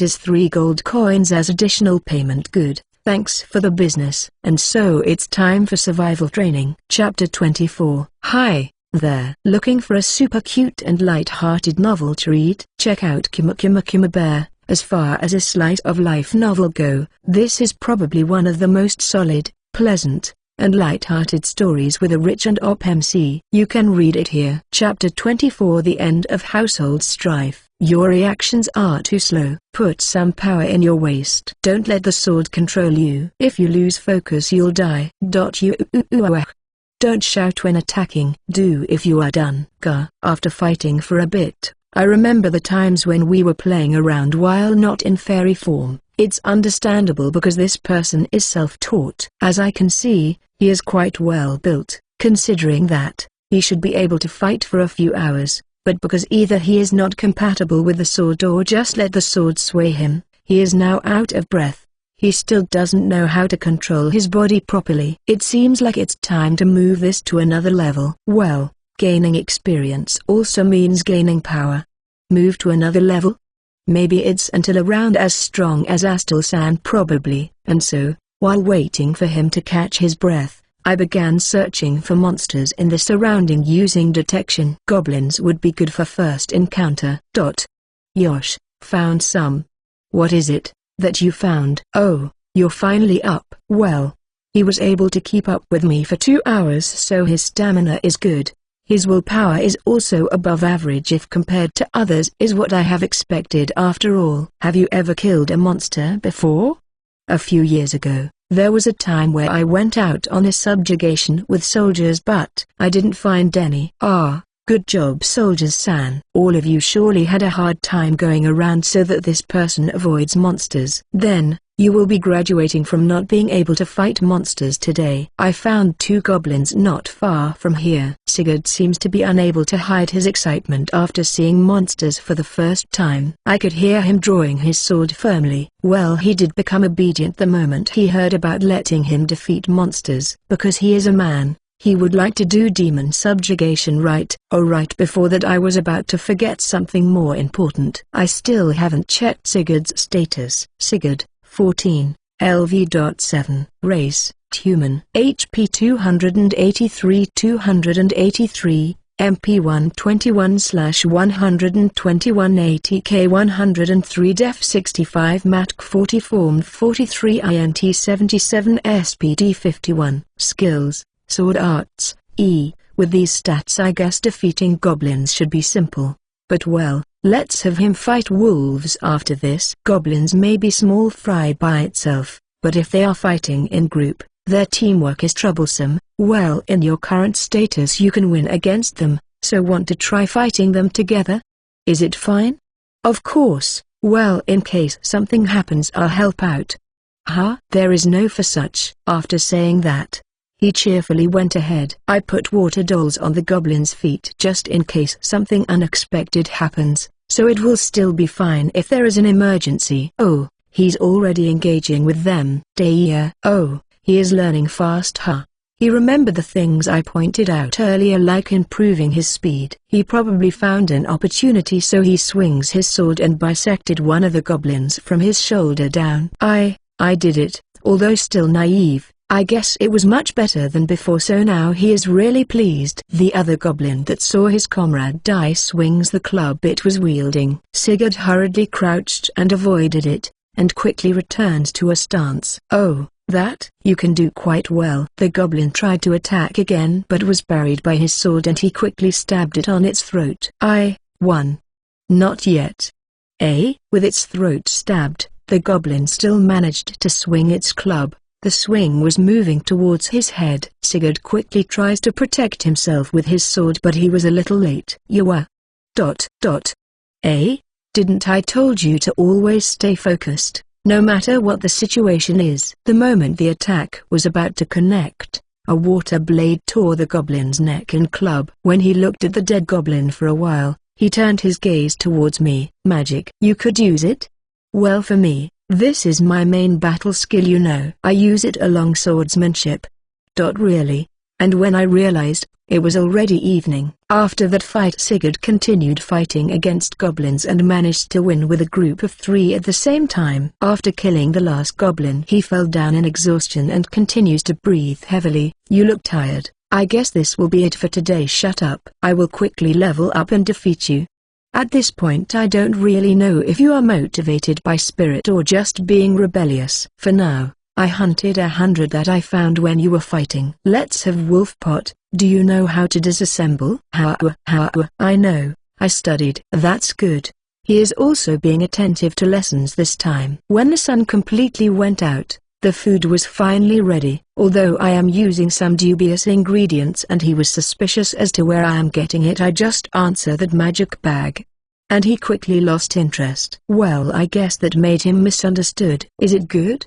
Is 3 gold coins as additional payment. Good, thanks for the business. And so it's time for survival training. Chapter 24. Hi there. Looking for a super cute and light-hearted novel to read? Check out Kuma Bear. As far as a slice of life novel go, this is probably one of the most solid, pleasant, and light-hearted stories with a rich and op MC. You can read it here. Chapter 24. The End of Household Strife. Your reactions are too slow. Put some power in your waist. Don't let the sword control you. If you lose focus, you'll die. Don't shout when attacking. Do if you are done. After fighting for a bit, I remember the times when we were playing around while not in fairy form. It's understandable because this person is self-taught. As I can see, he is quite well built, considering that he should be able to fight for a few hours, but because either he is not compatible with the sword or just let the sword sway him, he is now out of breath. He still doesn't know how to control his body properly. It seems like it's time to move this to another level. Well, gaining experience also means gaining power. Move to another level? Maybe it's until a round as strong as Astal-san probably. And so, while waiting for him to catch his breath, I began searching for monsters in the surrounding using detection. Goblins would be good for first encounter. Yosh, found some. What is it that you found? Oh, you're finally up. Well, he was able to keep up with me for 2 hours, so his stamina is good. His willpower is also above average if compared to others, is what I have expected after all. Have you ever killed a monster before? A few years ago, there was a time where I went out on a subjugation with soldiers, but I didn't find any. Ah, good job, soldiers-san. All of you surely had a hard time going around so that this person avoids monsters. Then, you will be graduating from not being able to fight monsters today. I found 2 goblins not far from here. Sigurd seems to be unable to hide his excitement after seeing monsters for the first time. I could hear him drawing his sword firmly. Well, he did become obedient the moment he heard about letting him defeat monsters. Because he is a man, he would like to do demon subjugation right. Oh, right before that I was about to forget something more important. I still haven't checked Sigurd's status. Sigurd, 14, LV.7, race, human, HP 283, MP 121/121, ATK 103, Def 65, Matk 40, Form 43, INT 77, SPD 51, Skills, Sword Arts, E. With these stats I guess defeating goblins should be simple. But well, let's have him fight wolves after this. Goblins may be small fry by itself, but if they are fighting in group, their teamwork is troublesome. Well, in your current status you can win against them, so want to try fighting them together? Is it fine? Of course. Well, in case something happens I'll help out. Huh? There is no for such. After saying that, he cheerfully went ahead. I put water dolls on the goblin's feet just in case something unexpected happens, so it will still be fine if there is an emergency. Oh, he's already engaging with them. Deia. Oh, he is learning fast, huh? He remembered the things I pointed out earlier, like improving his speed. He probably found an opportunity, so he swings his sword and bisected one of the goblins from his shoulder down. I did it, although still naive. I guess it was much better than before, so now he is really pleased. The other goblin that saw his comrade die swings the club it was wielding. Sigurd hurriedly crouched and avoided it, and quickly returned to a stance. Oh, that you can do quite well. The goblin tried to attack again but was buried by his sword and he quickly stabbed it on its throat. I won. Not yet. With its throat stabbed, the goblin still managed to swing its club. The swing was moving towards his head. Sigurd quickly tries to protect himself with his sword, but he was a little late. You were. Didn't I told you to always stay focused, no matter what the situation is? The moment the attack was about to connect, a water blade tore the goblin's neck and club. When he looked at the dead goblin for a while, he turned his gaze towards me. Magic. You could use it? Well, for me, this is my main battle skill, you know. I use it along swordsmanship. Really? And when I realized, it was already evening. After that fight, Sigurd continued fighting against goblins and managed to win with a group of 3 at the same time. After killing the last goblin, he fell down in exhaustion and continues to breathe heavily. You look tired. I guess this will be it for today. Shut up. I will quickly level up and defeat you. At this point I don't really know if you are motivated by spirit or just being rebellious. For now, I hunted 100 that I found when you were fighting. Let's have Wolfpot. Do you know how to disassemble? I know, I studied. That's good. He is also being attentive to lessons this time. When the sun completely went out, the food was finally ready, although I am using some dubious ingredients and he was suspicious as to where I am getting it. I just answer that magic bag. and he quickly lost interest. Well, I guess that made him misunderstood. Is it good?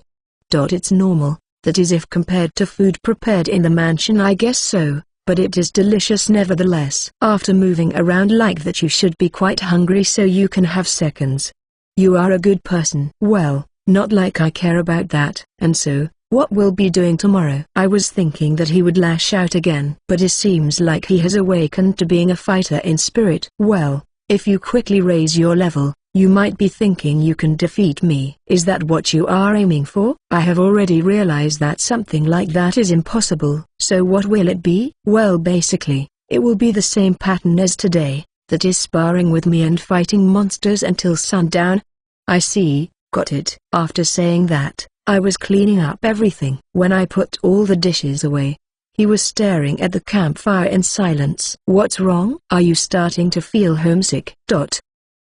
It's normal, that is if compared to food prepared in the mansion, I guess so, but it is delicious nevertheless. After moving around like that you should be quite hungry so you can have seconds. You are a good person. Well, not like I care about that. And so, what will be doing tomorrow? I was thinking that he would lash out again, but it seems like he has awakened to being a fighter in spirit. Well, if you quickly raise your level, you might be thinking you can defeat me. Is that what you are aiming for? I have already realized that something like that is impossible. So what will it be? Well, basically, it will be the same pattern as today, that is sparring with me and fighting monsters until sundown. I see, got it. After saying that, I was cleaning up everything. When I put all the dishes away, he was staring at the campfire in silence. What's wrong? Are you starting to feel homesick?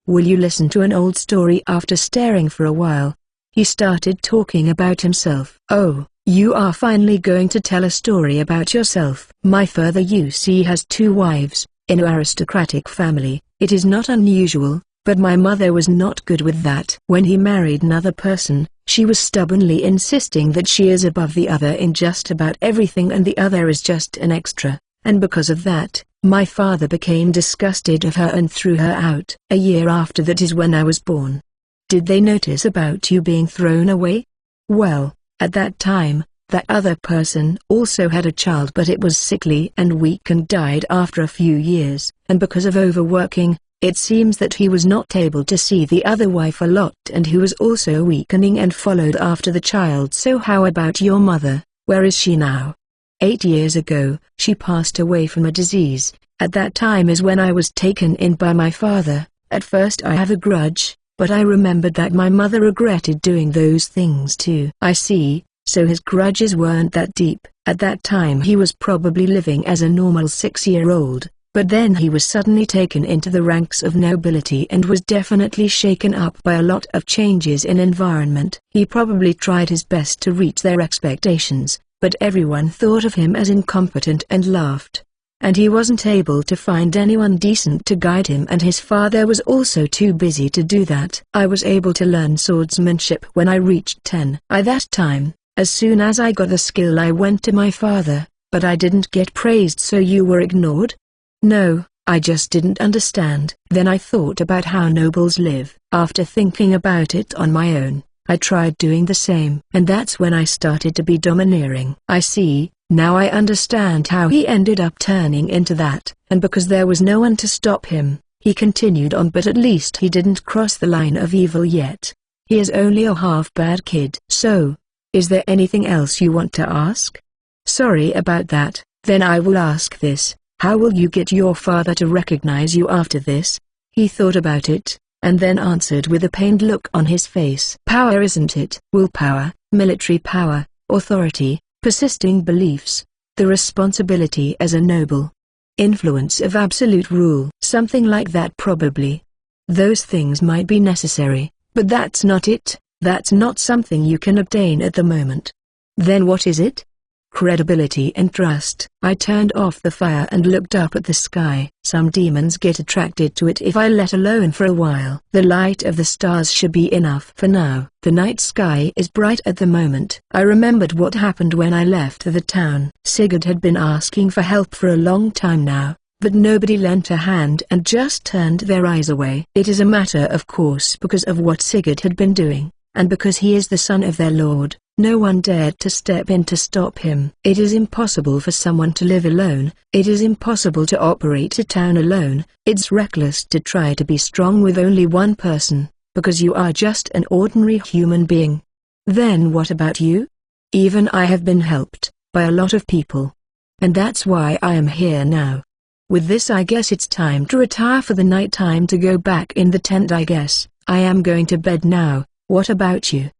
Will you listen to an old story? After staring for a while, he started talking about himself. Oh, you are finally going to tell a story about yourself. My father, you see, has 2 wives. In an aristocratic family, it is not unusual, but my mother was not good with that. When he married another person, she was stubbornly insisting that she is above the other in just about everything and the other is just an extra, and because of that, my father became disgusted of her and threw her out. A year after that is when I was born. Did they notice about you being thrown away? Well, at that time, that other person also had a child, but it was sickly and weak and died after a few years, and because of overworking, it seems that he was not able to see the other wife a lot, and he was also weakening and followed after the child. So how about your mother? Where is she now? 8 years ago, she passed away from a disease. At that time is when I was taken in by my father. At first I have a grudge, but I remembered that my mother regretted doing those things too. I see, so his grudges weren't that deep. At that time he was probably living as a normal 6-year-old, but then he was suddenly taken into the ranks of nobility and was definitely shaken up by a lot of changes in environment. He probably tried his best to reach their expectations, but everyone thought of him as incompetent and laughed. And he wasn't able to find anyone decent to guide him, and his father was also too busy to do that. I was able to learn swordsmanship when I reached 10. By that time, as soon as I got the skill I went to my father, but I didn't get praised. So you were ignored? No, I just didn't understand. Then I thought about how nobles live. After thinking about it on my own, I tried doing the same. And that's when I started to be domineering. I see, now I understand how he ended up turning into that. And because there was no one to stop him, he continued on, but at least he didn't cross the line of evil yet. He is only a half-bad kid. So, is there anything else you want to ask? Sorry about that. Then I will ask this. How will you get your father to recognize you after this? He thought about it, and then answered with a pained look on his face. Power, isn't it? Willpower, military power, authority, persisting beliefs, the responsibility as a noble, influence of absolute rule. Something like that probably. Those things might be necessary, but that's not it. That's not something you can obtain at the moment. Then what is it? Credibility and trust. I turned off the fire and looked up at the sky. Some demons get attracted to it if I let alone for a while. The light of the stars should be enough for now. The night sky is bright at the moment. I remembered what happened when I left the town. Sigurd had been asking for help for a long time now, but nobody lent a hand and just turned their eyes away. It is a matter of course because of what Sigurd had been doing, and because he is the son of their lord. No one dared to step in to stop him. It is impossible for someone to live alone. It is impossible to operate a town alone. It's reckless to try to be strong with only one person, because you are just an ordinary human being. Then what about you? Even I have been helped by a lot of people. And that's why I am here now. With this I guess it's time to retire for the night. Time to go back in the tent. I guess I am going to bed now. What about you?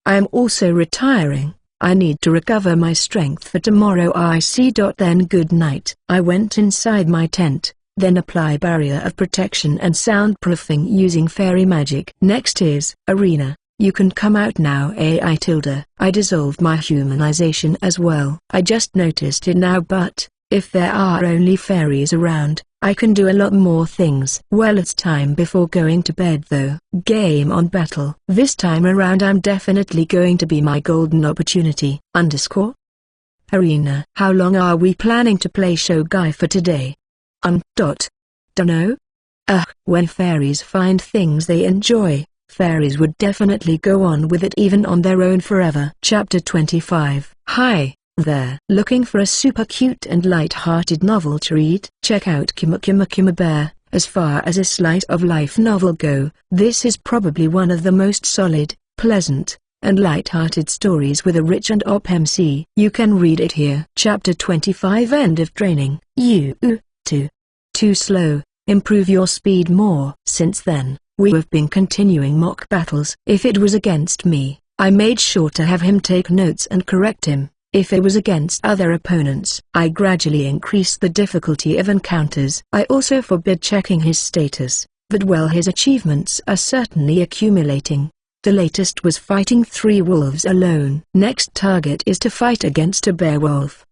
I am also retiring. I need to recover my strength for tomorrow. I see. Then good night. I went inside my tent, then apply barrier of protection and soundproofing using fairy magic. Next is Arena. You can come out now. I dissolved my humanization as well. I just noticed it now, but If there are only fairies around, I can do a lot more things. Well, it's time before going to bed though. Game on battle. This time around I'm definitely going to be my golden opportunity. Arena. How long are we planning to play Shogai for today? Dunno. When fairies find things they enjoy, fairies would definitely go on with it even on their own forever. Chapter 25. Hi there. Looking for a super cute and light-hearted novel to read? Check out Kuma Kuma Kuma Bear. As far as a slice of life novel go, this is probably one of the most solid, pleasant, and light-hearted stories with a rich and op MC. You can read it here. Chapter 25. End of training. You too slow. Improve your speed more. Since then, we have been continuing mock battles. If it was against me, I made sure to have him take notes and correct him. If it was against other opponents, I gradually increased the difficulty of encounters. I also forbid checking his status, but well, his achievements are certainly accumulating. The latest was fighting 3 wolves alone. Next target is to fight against a bear wolf.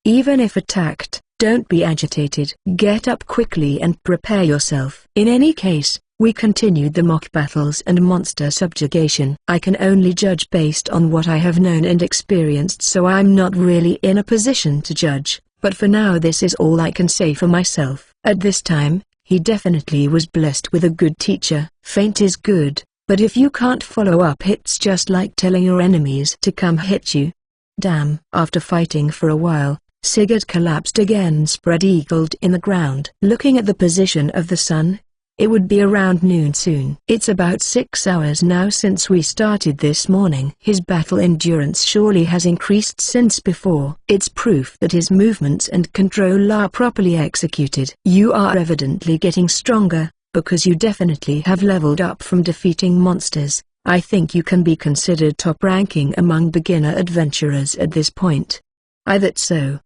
Even if attacked, don't be agitated. Get up quickly and prepare yourself. In any case, we continued the mock battles and monster subjugation. I can only judge based on what I have known and experienced, so I'm not really in a position to judge, but for now this is all I can say for myself. At this time, he definitely was blessed with a good teacher. Feint is good, but if you can't follow up, it's just like telling your enemies to come hit you. Damn. After fighting for a while, Sigurd collapsed again, spread-eagled in the ground. Looking at the position of the sun, it would be around noon soon. It's about 6 hours now since we started this morning. His battle endurance surely has increased since before. It's proof that his movements and control are properly executed. You are evidently getting stronger, because you definitely have leveled up from defeating monsters. I think you can be considered top-ranking among beginner adventurers at this point. That's so.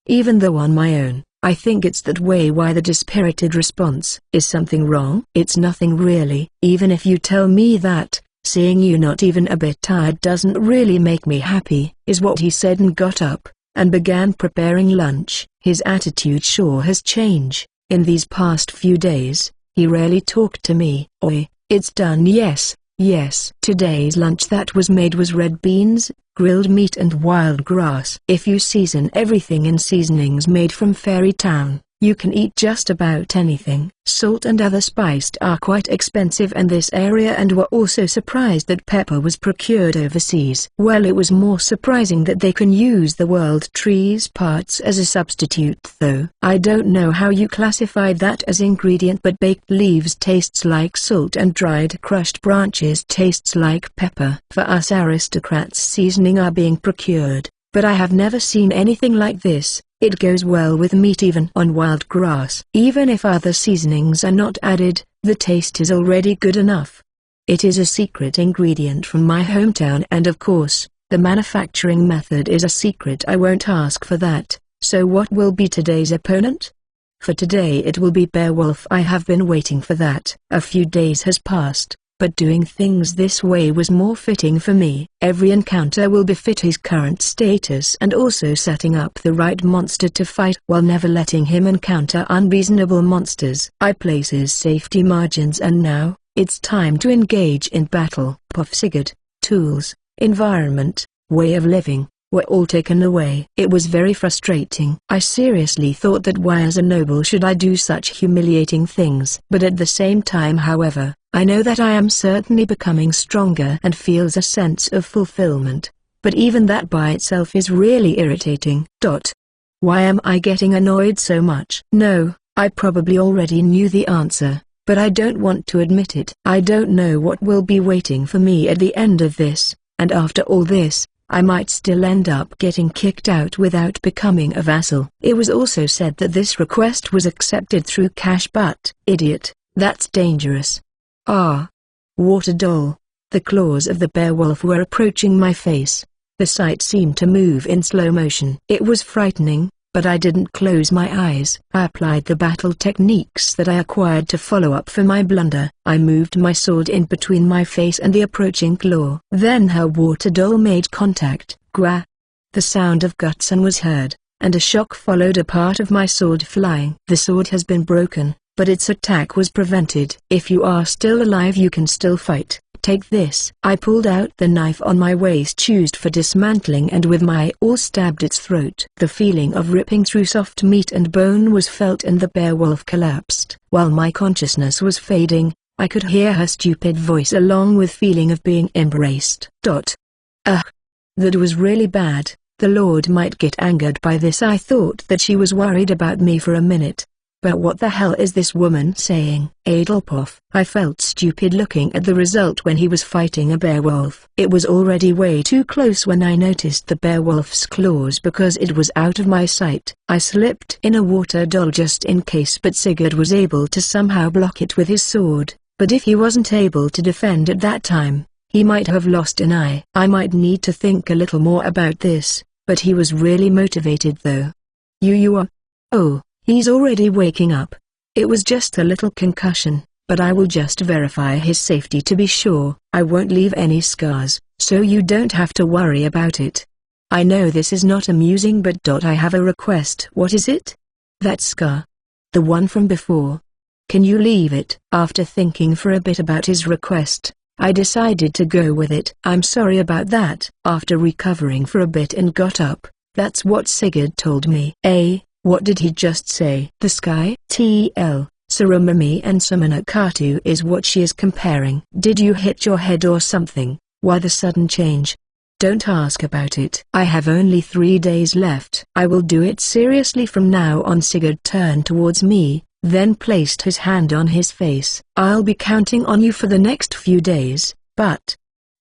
Even though on my own, I think it's that way. Why the dispirited response? Is something wrong? It's nothing really. Even if you tell me that, seeing you not even a bit tired doesn't really make me happy, is what he said and got up, and began preparing lunch. His attitude sure has changed. In these past few days, he rarely talked to me. Oi, it's done. Yes. Today's lunch that was made was red beans, grilled meat and wild grass. If you season everything in seasonings made from Fairy Town, you can eat just about anything. Salt and other spices are quite expensive in this area, and were also surprised that pepper was procured overseas. Well, it was more surprising that they can use the world tree's parts as a substitute though. I don't know how you classified that as ingredient, but baked leaves tastes like salt and dried crushed branches tastes like pepper. For us aristocrats, seasoning are being procured, but I have never seen anything like this. It goes well with meat, even on wild grass. Even if other seasonings are not added, the taste is already good enough. It is a secret ingredient from my hometown, and of course, the manufacturing method is a secret. I won't ask for that. So what will be today's opponent? For today it will be Beowulf. I have been waiting for that. A few days has passed, but doing things this way was more fitting for me. Every encounter will befit his current status, and also setting up the right monster to fight while never letting him encounter unreasonable monsters. I places safety margins, and now, it's time to engage in battle. Sigurd, tools, environment, way of living, were all taken away. It was very frustrating. I seriously thought that why as a noble should I do such humiliating things? But at the same time, however, I know that I am certainly becoming stronger and feels a sense of fulfillment. But even that by itself is really irritating. Why am I getting annoyed so much? No, I probably already knew the answer, but I don't want to admit it. I don't know what will be waiting for me at the end of this, and after all this, I might still end up getting kicked out without becoming a vassal. It was also said that this request was accepted through cash, but, idiot, that's dangerous. Water doll. The claws of the Beowulf were approaching my face. The sight seemed to move in slow motion. It was frightening, but I didn't close my eyes. I applied the battle techniques that I acquired to follow up for my blunder. I moved my sword in between my face and the approaching claw. Then her water doll made contact. Gwah! The sound of guts was heard, and a shock followed, a part of my sword flying. The sword has been broken, but its attack was prevented. If you are still alive, you can still fight. Take this. I pulled out the knife on my waist used for dismantling and with my awl stabbed its throat. The feeling of ripping through soft meat and bone was felt and the beowulf collapsed. While my consciousness was fading, I could hear her stupid voice along with feeling of being embraced. Ugh. That was really bad. The Lord might get angered by this. I thought that she was worried about me for a minute. But what the hell is this woman saying? Adelpoff. I felt stupid looking at the result when he was fighting a beowulf. It was already way too close when I noticed the beowulf's claws because it was out of my sight. I slipped in a water doll just in case, but Sigurd was able to somehow block it with his sword. But if he wasn't able to defend at that time, he might have lost an eye. I might need to think a little more about this, but he was really motivated though. You are? Oh. He's already waking up. It was just a little concussion, but I will just verify his safety to be sure. I won't leave any scars, so you don't have to worry about it. I know this is not amusing, but I have a request. What is it? That scar. The one from before. Can you leave it? After thinking for a bit about his request, I decided to go with it. I'm sorry about that. After recovering for a bit and got up, that's what Sigurd told me. What did he just say? The sky? TL, Saramami and Samanakatu is what she is comparing. Did you hit your head or something? Why the sudden change? Don't ask about it. I have only 3 days left. I will do it seriously from now on. Sigurd turned towards me, then placed his hand on his face. I'll be counting on you for the next few days, but...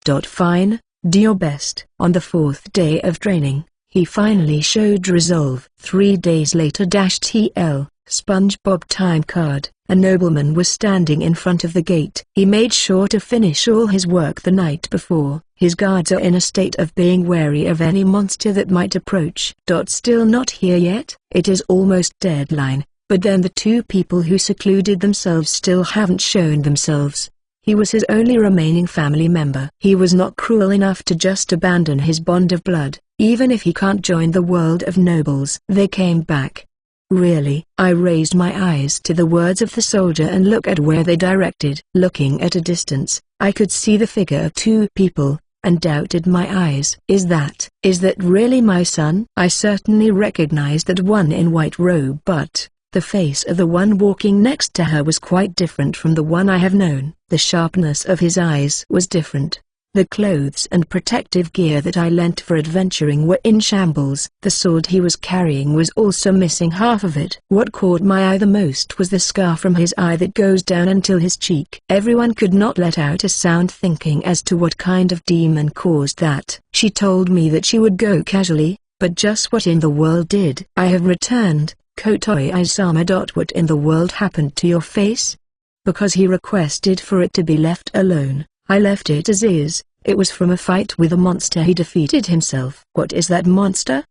Fine, do your best. On the 4th day of training, he finally showed resolve. 3 days later. TL, SpongeBob time card. A nobleman was standing in front of the gate. He made sure to finish all his work the night before. His guards are in a state of being wary of any monster that might approach. Still not here yet? It is almost deadline, but then the 2 people who secluded themselves still haven't shown themselves. He was his only remaining family member. He was not cruel enough to just abandon his bond of blood, even if he can't join the world of nobles. They came back. Really? I raised my eyes to the words of the soldier and looked at where they directed. Looking at a distance, I could see the figure of 2 people, and doubted my eyes. Is that really my son? I certainly recognized that one in white robe, but the face of the one walking next to her was quite different from the one I have known. The sharpness of his eyes was different. The clothes and protective gear that I lent for adventuring were in shambles. The sword he was carrying was also missing half of it. What caught my eye the most was the scar from his eye that goes down until his cheek. Everyone could not let out a sound, thinking as to what kind of demon caused that. She told me that she would go casually, but just what in the world did? I have returned. Kotoi Izama. What in the world happened to your face? Because he requested for it to be left alone, I left it as is. It was from a fight with a monster he defeated himself. What is that monster?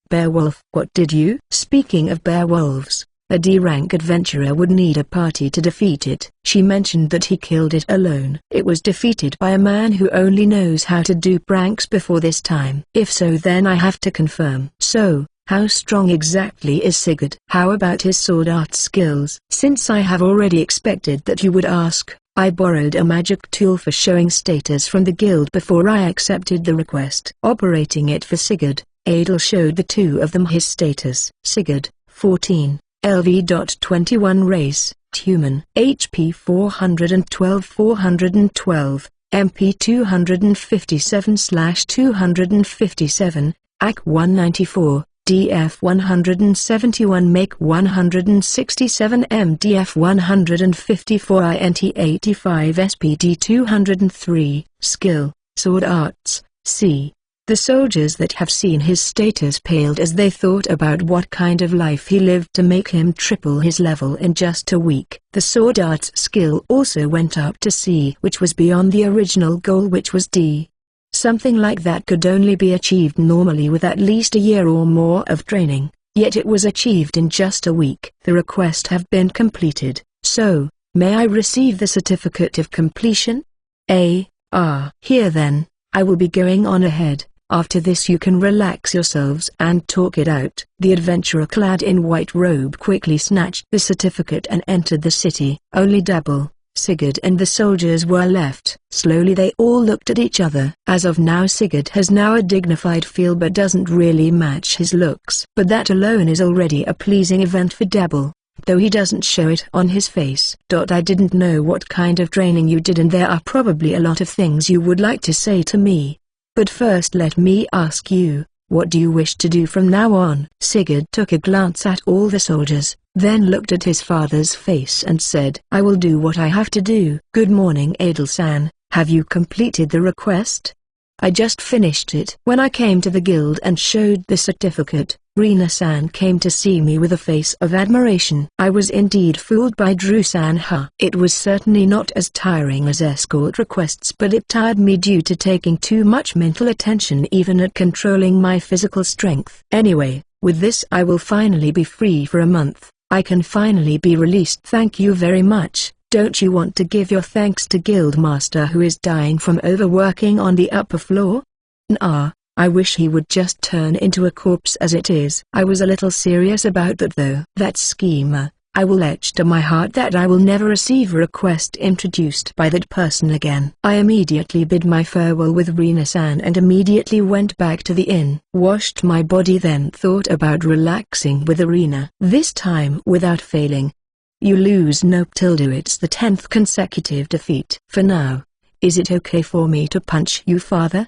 Beowulf. What did you? Speaking of beowulves, a D-rank adventurer would need a party to defeat it. She mentioned that he killed it alone. It was defeated by a man who only knows how to do pranks before this time. If so, then I have to confirm. So, how strong exactly is Sigurd? How about his sword art skills? Since I have already expected that you would ask, I borrowed a magic tool for showing status from the guild before I accepted the request. Operating it for Sigurd, Adel showed the 2 of them his status. Sigurd, 14, LV.21 race, human, HP 412, MP 257/257, AC 194. DF 171, make 167, MDF 154, INT 85, SPD 203, skill, sword arts, C. The soldiers that have seen his status paled as they thought about what kind of life he lived to make him triple his level in just a week. The sword arts skill also went up to C, which was beyond the original goal, which was D. Something like that could only be achieved normally with at least a year or more of training, yet it was achieved in just a week. The request have been completed, so, may I receive the certificate of completion? Here then, I will be going on ahead. After this you can relax yourselves and talk it out." The adventurer clad in white robe quickly snatched the certificate and entered the city. Only Double, Sigurd and the soldiers were left. Slowly they all looked at each other. As of now Sigurd has now a dignified feel but doesn't really match his looks. But that alone is already a pleasing event for Double, though he doesn't show it on his face. "I didn't know what kind of training you did, and there are probably a lot of things you would like to say to me. But first let me ask you, what do you wish to do from now on?" Sigurd took a glance at all the soldiers, then looked at his father's face and said, "I will do what I have to do." "Good morning Adel-san, have you completed the request?" "I just finished it." When I came to the guild and showed the certificate, Rina-san came to see me with a face of admiration. I was indeed fooled by Drew-san. It was certainly not as tiring as escort requests, but it tired me due to taking too much mental attention even at controlling my physical strength. Anyway, with this I will finally be free for a month. I can finally be released. "Thank you very much. Don't you want to give your thanks to Guildmaster who is dying from overworking on the upper floor?" "Nah, I wish he would just turn into a corpse as it is." I was a little serious about that though. That schemer, I will etch to my heart that I will never receive a request introduced by that person again. I immediately bid my farewell with Rina-san and immediately went back to the inn. Washed my body, then thought about relaxing with Arena. This time without failing. You lose. Nope. It's the 10th consecutive defeat. For now, is it okay for me to punch you, father?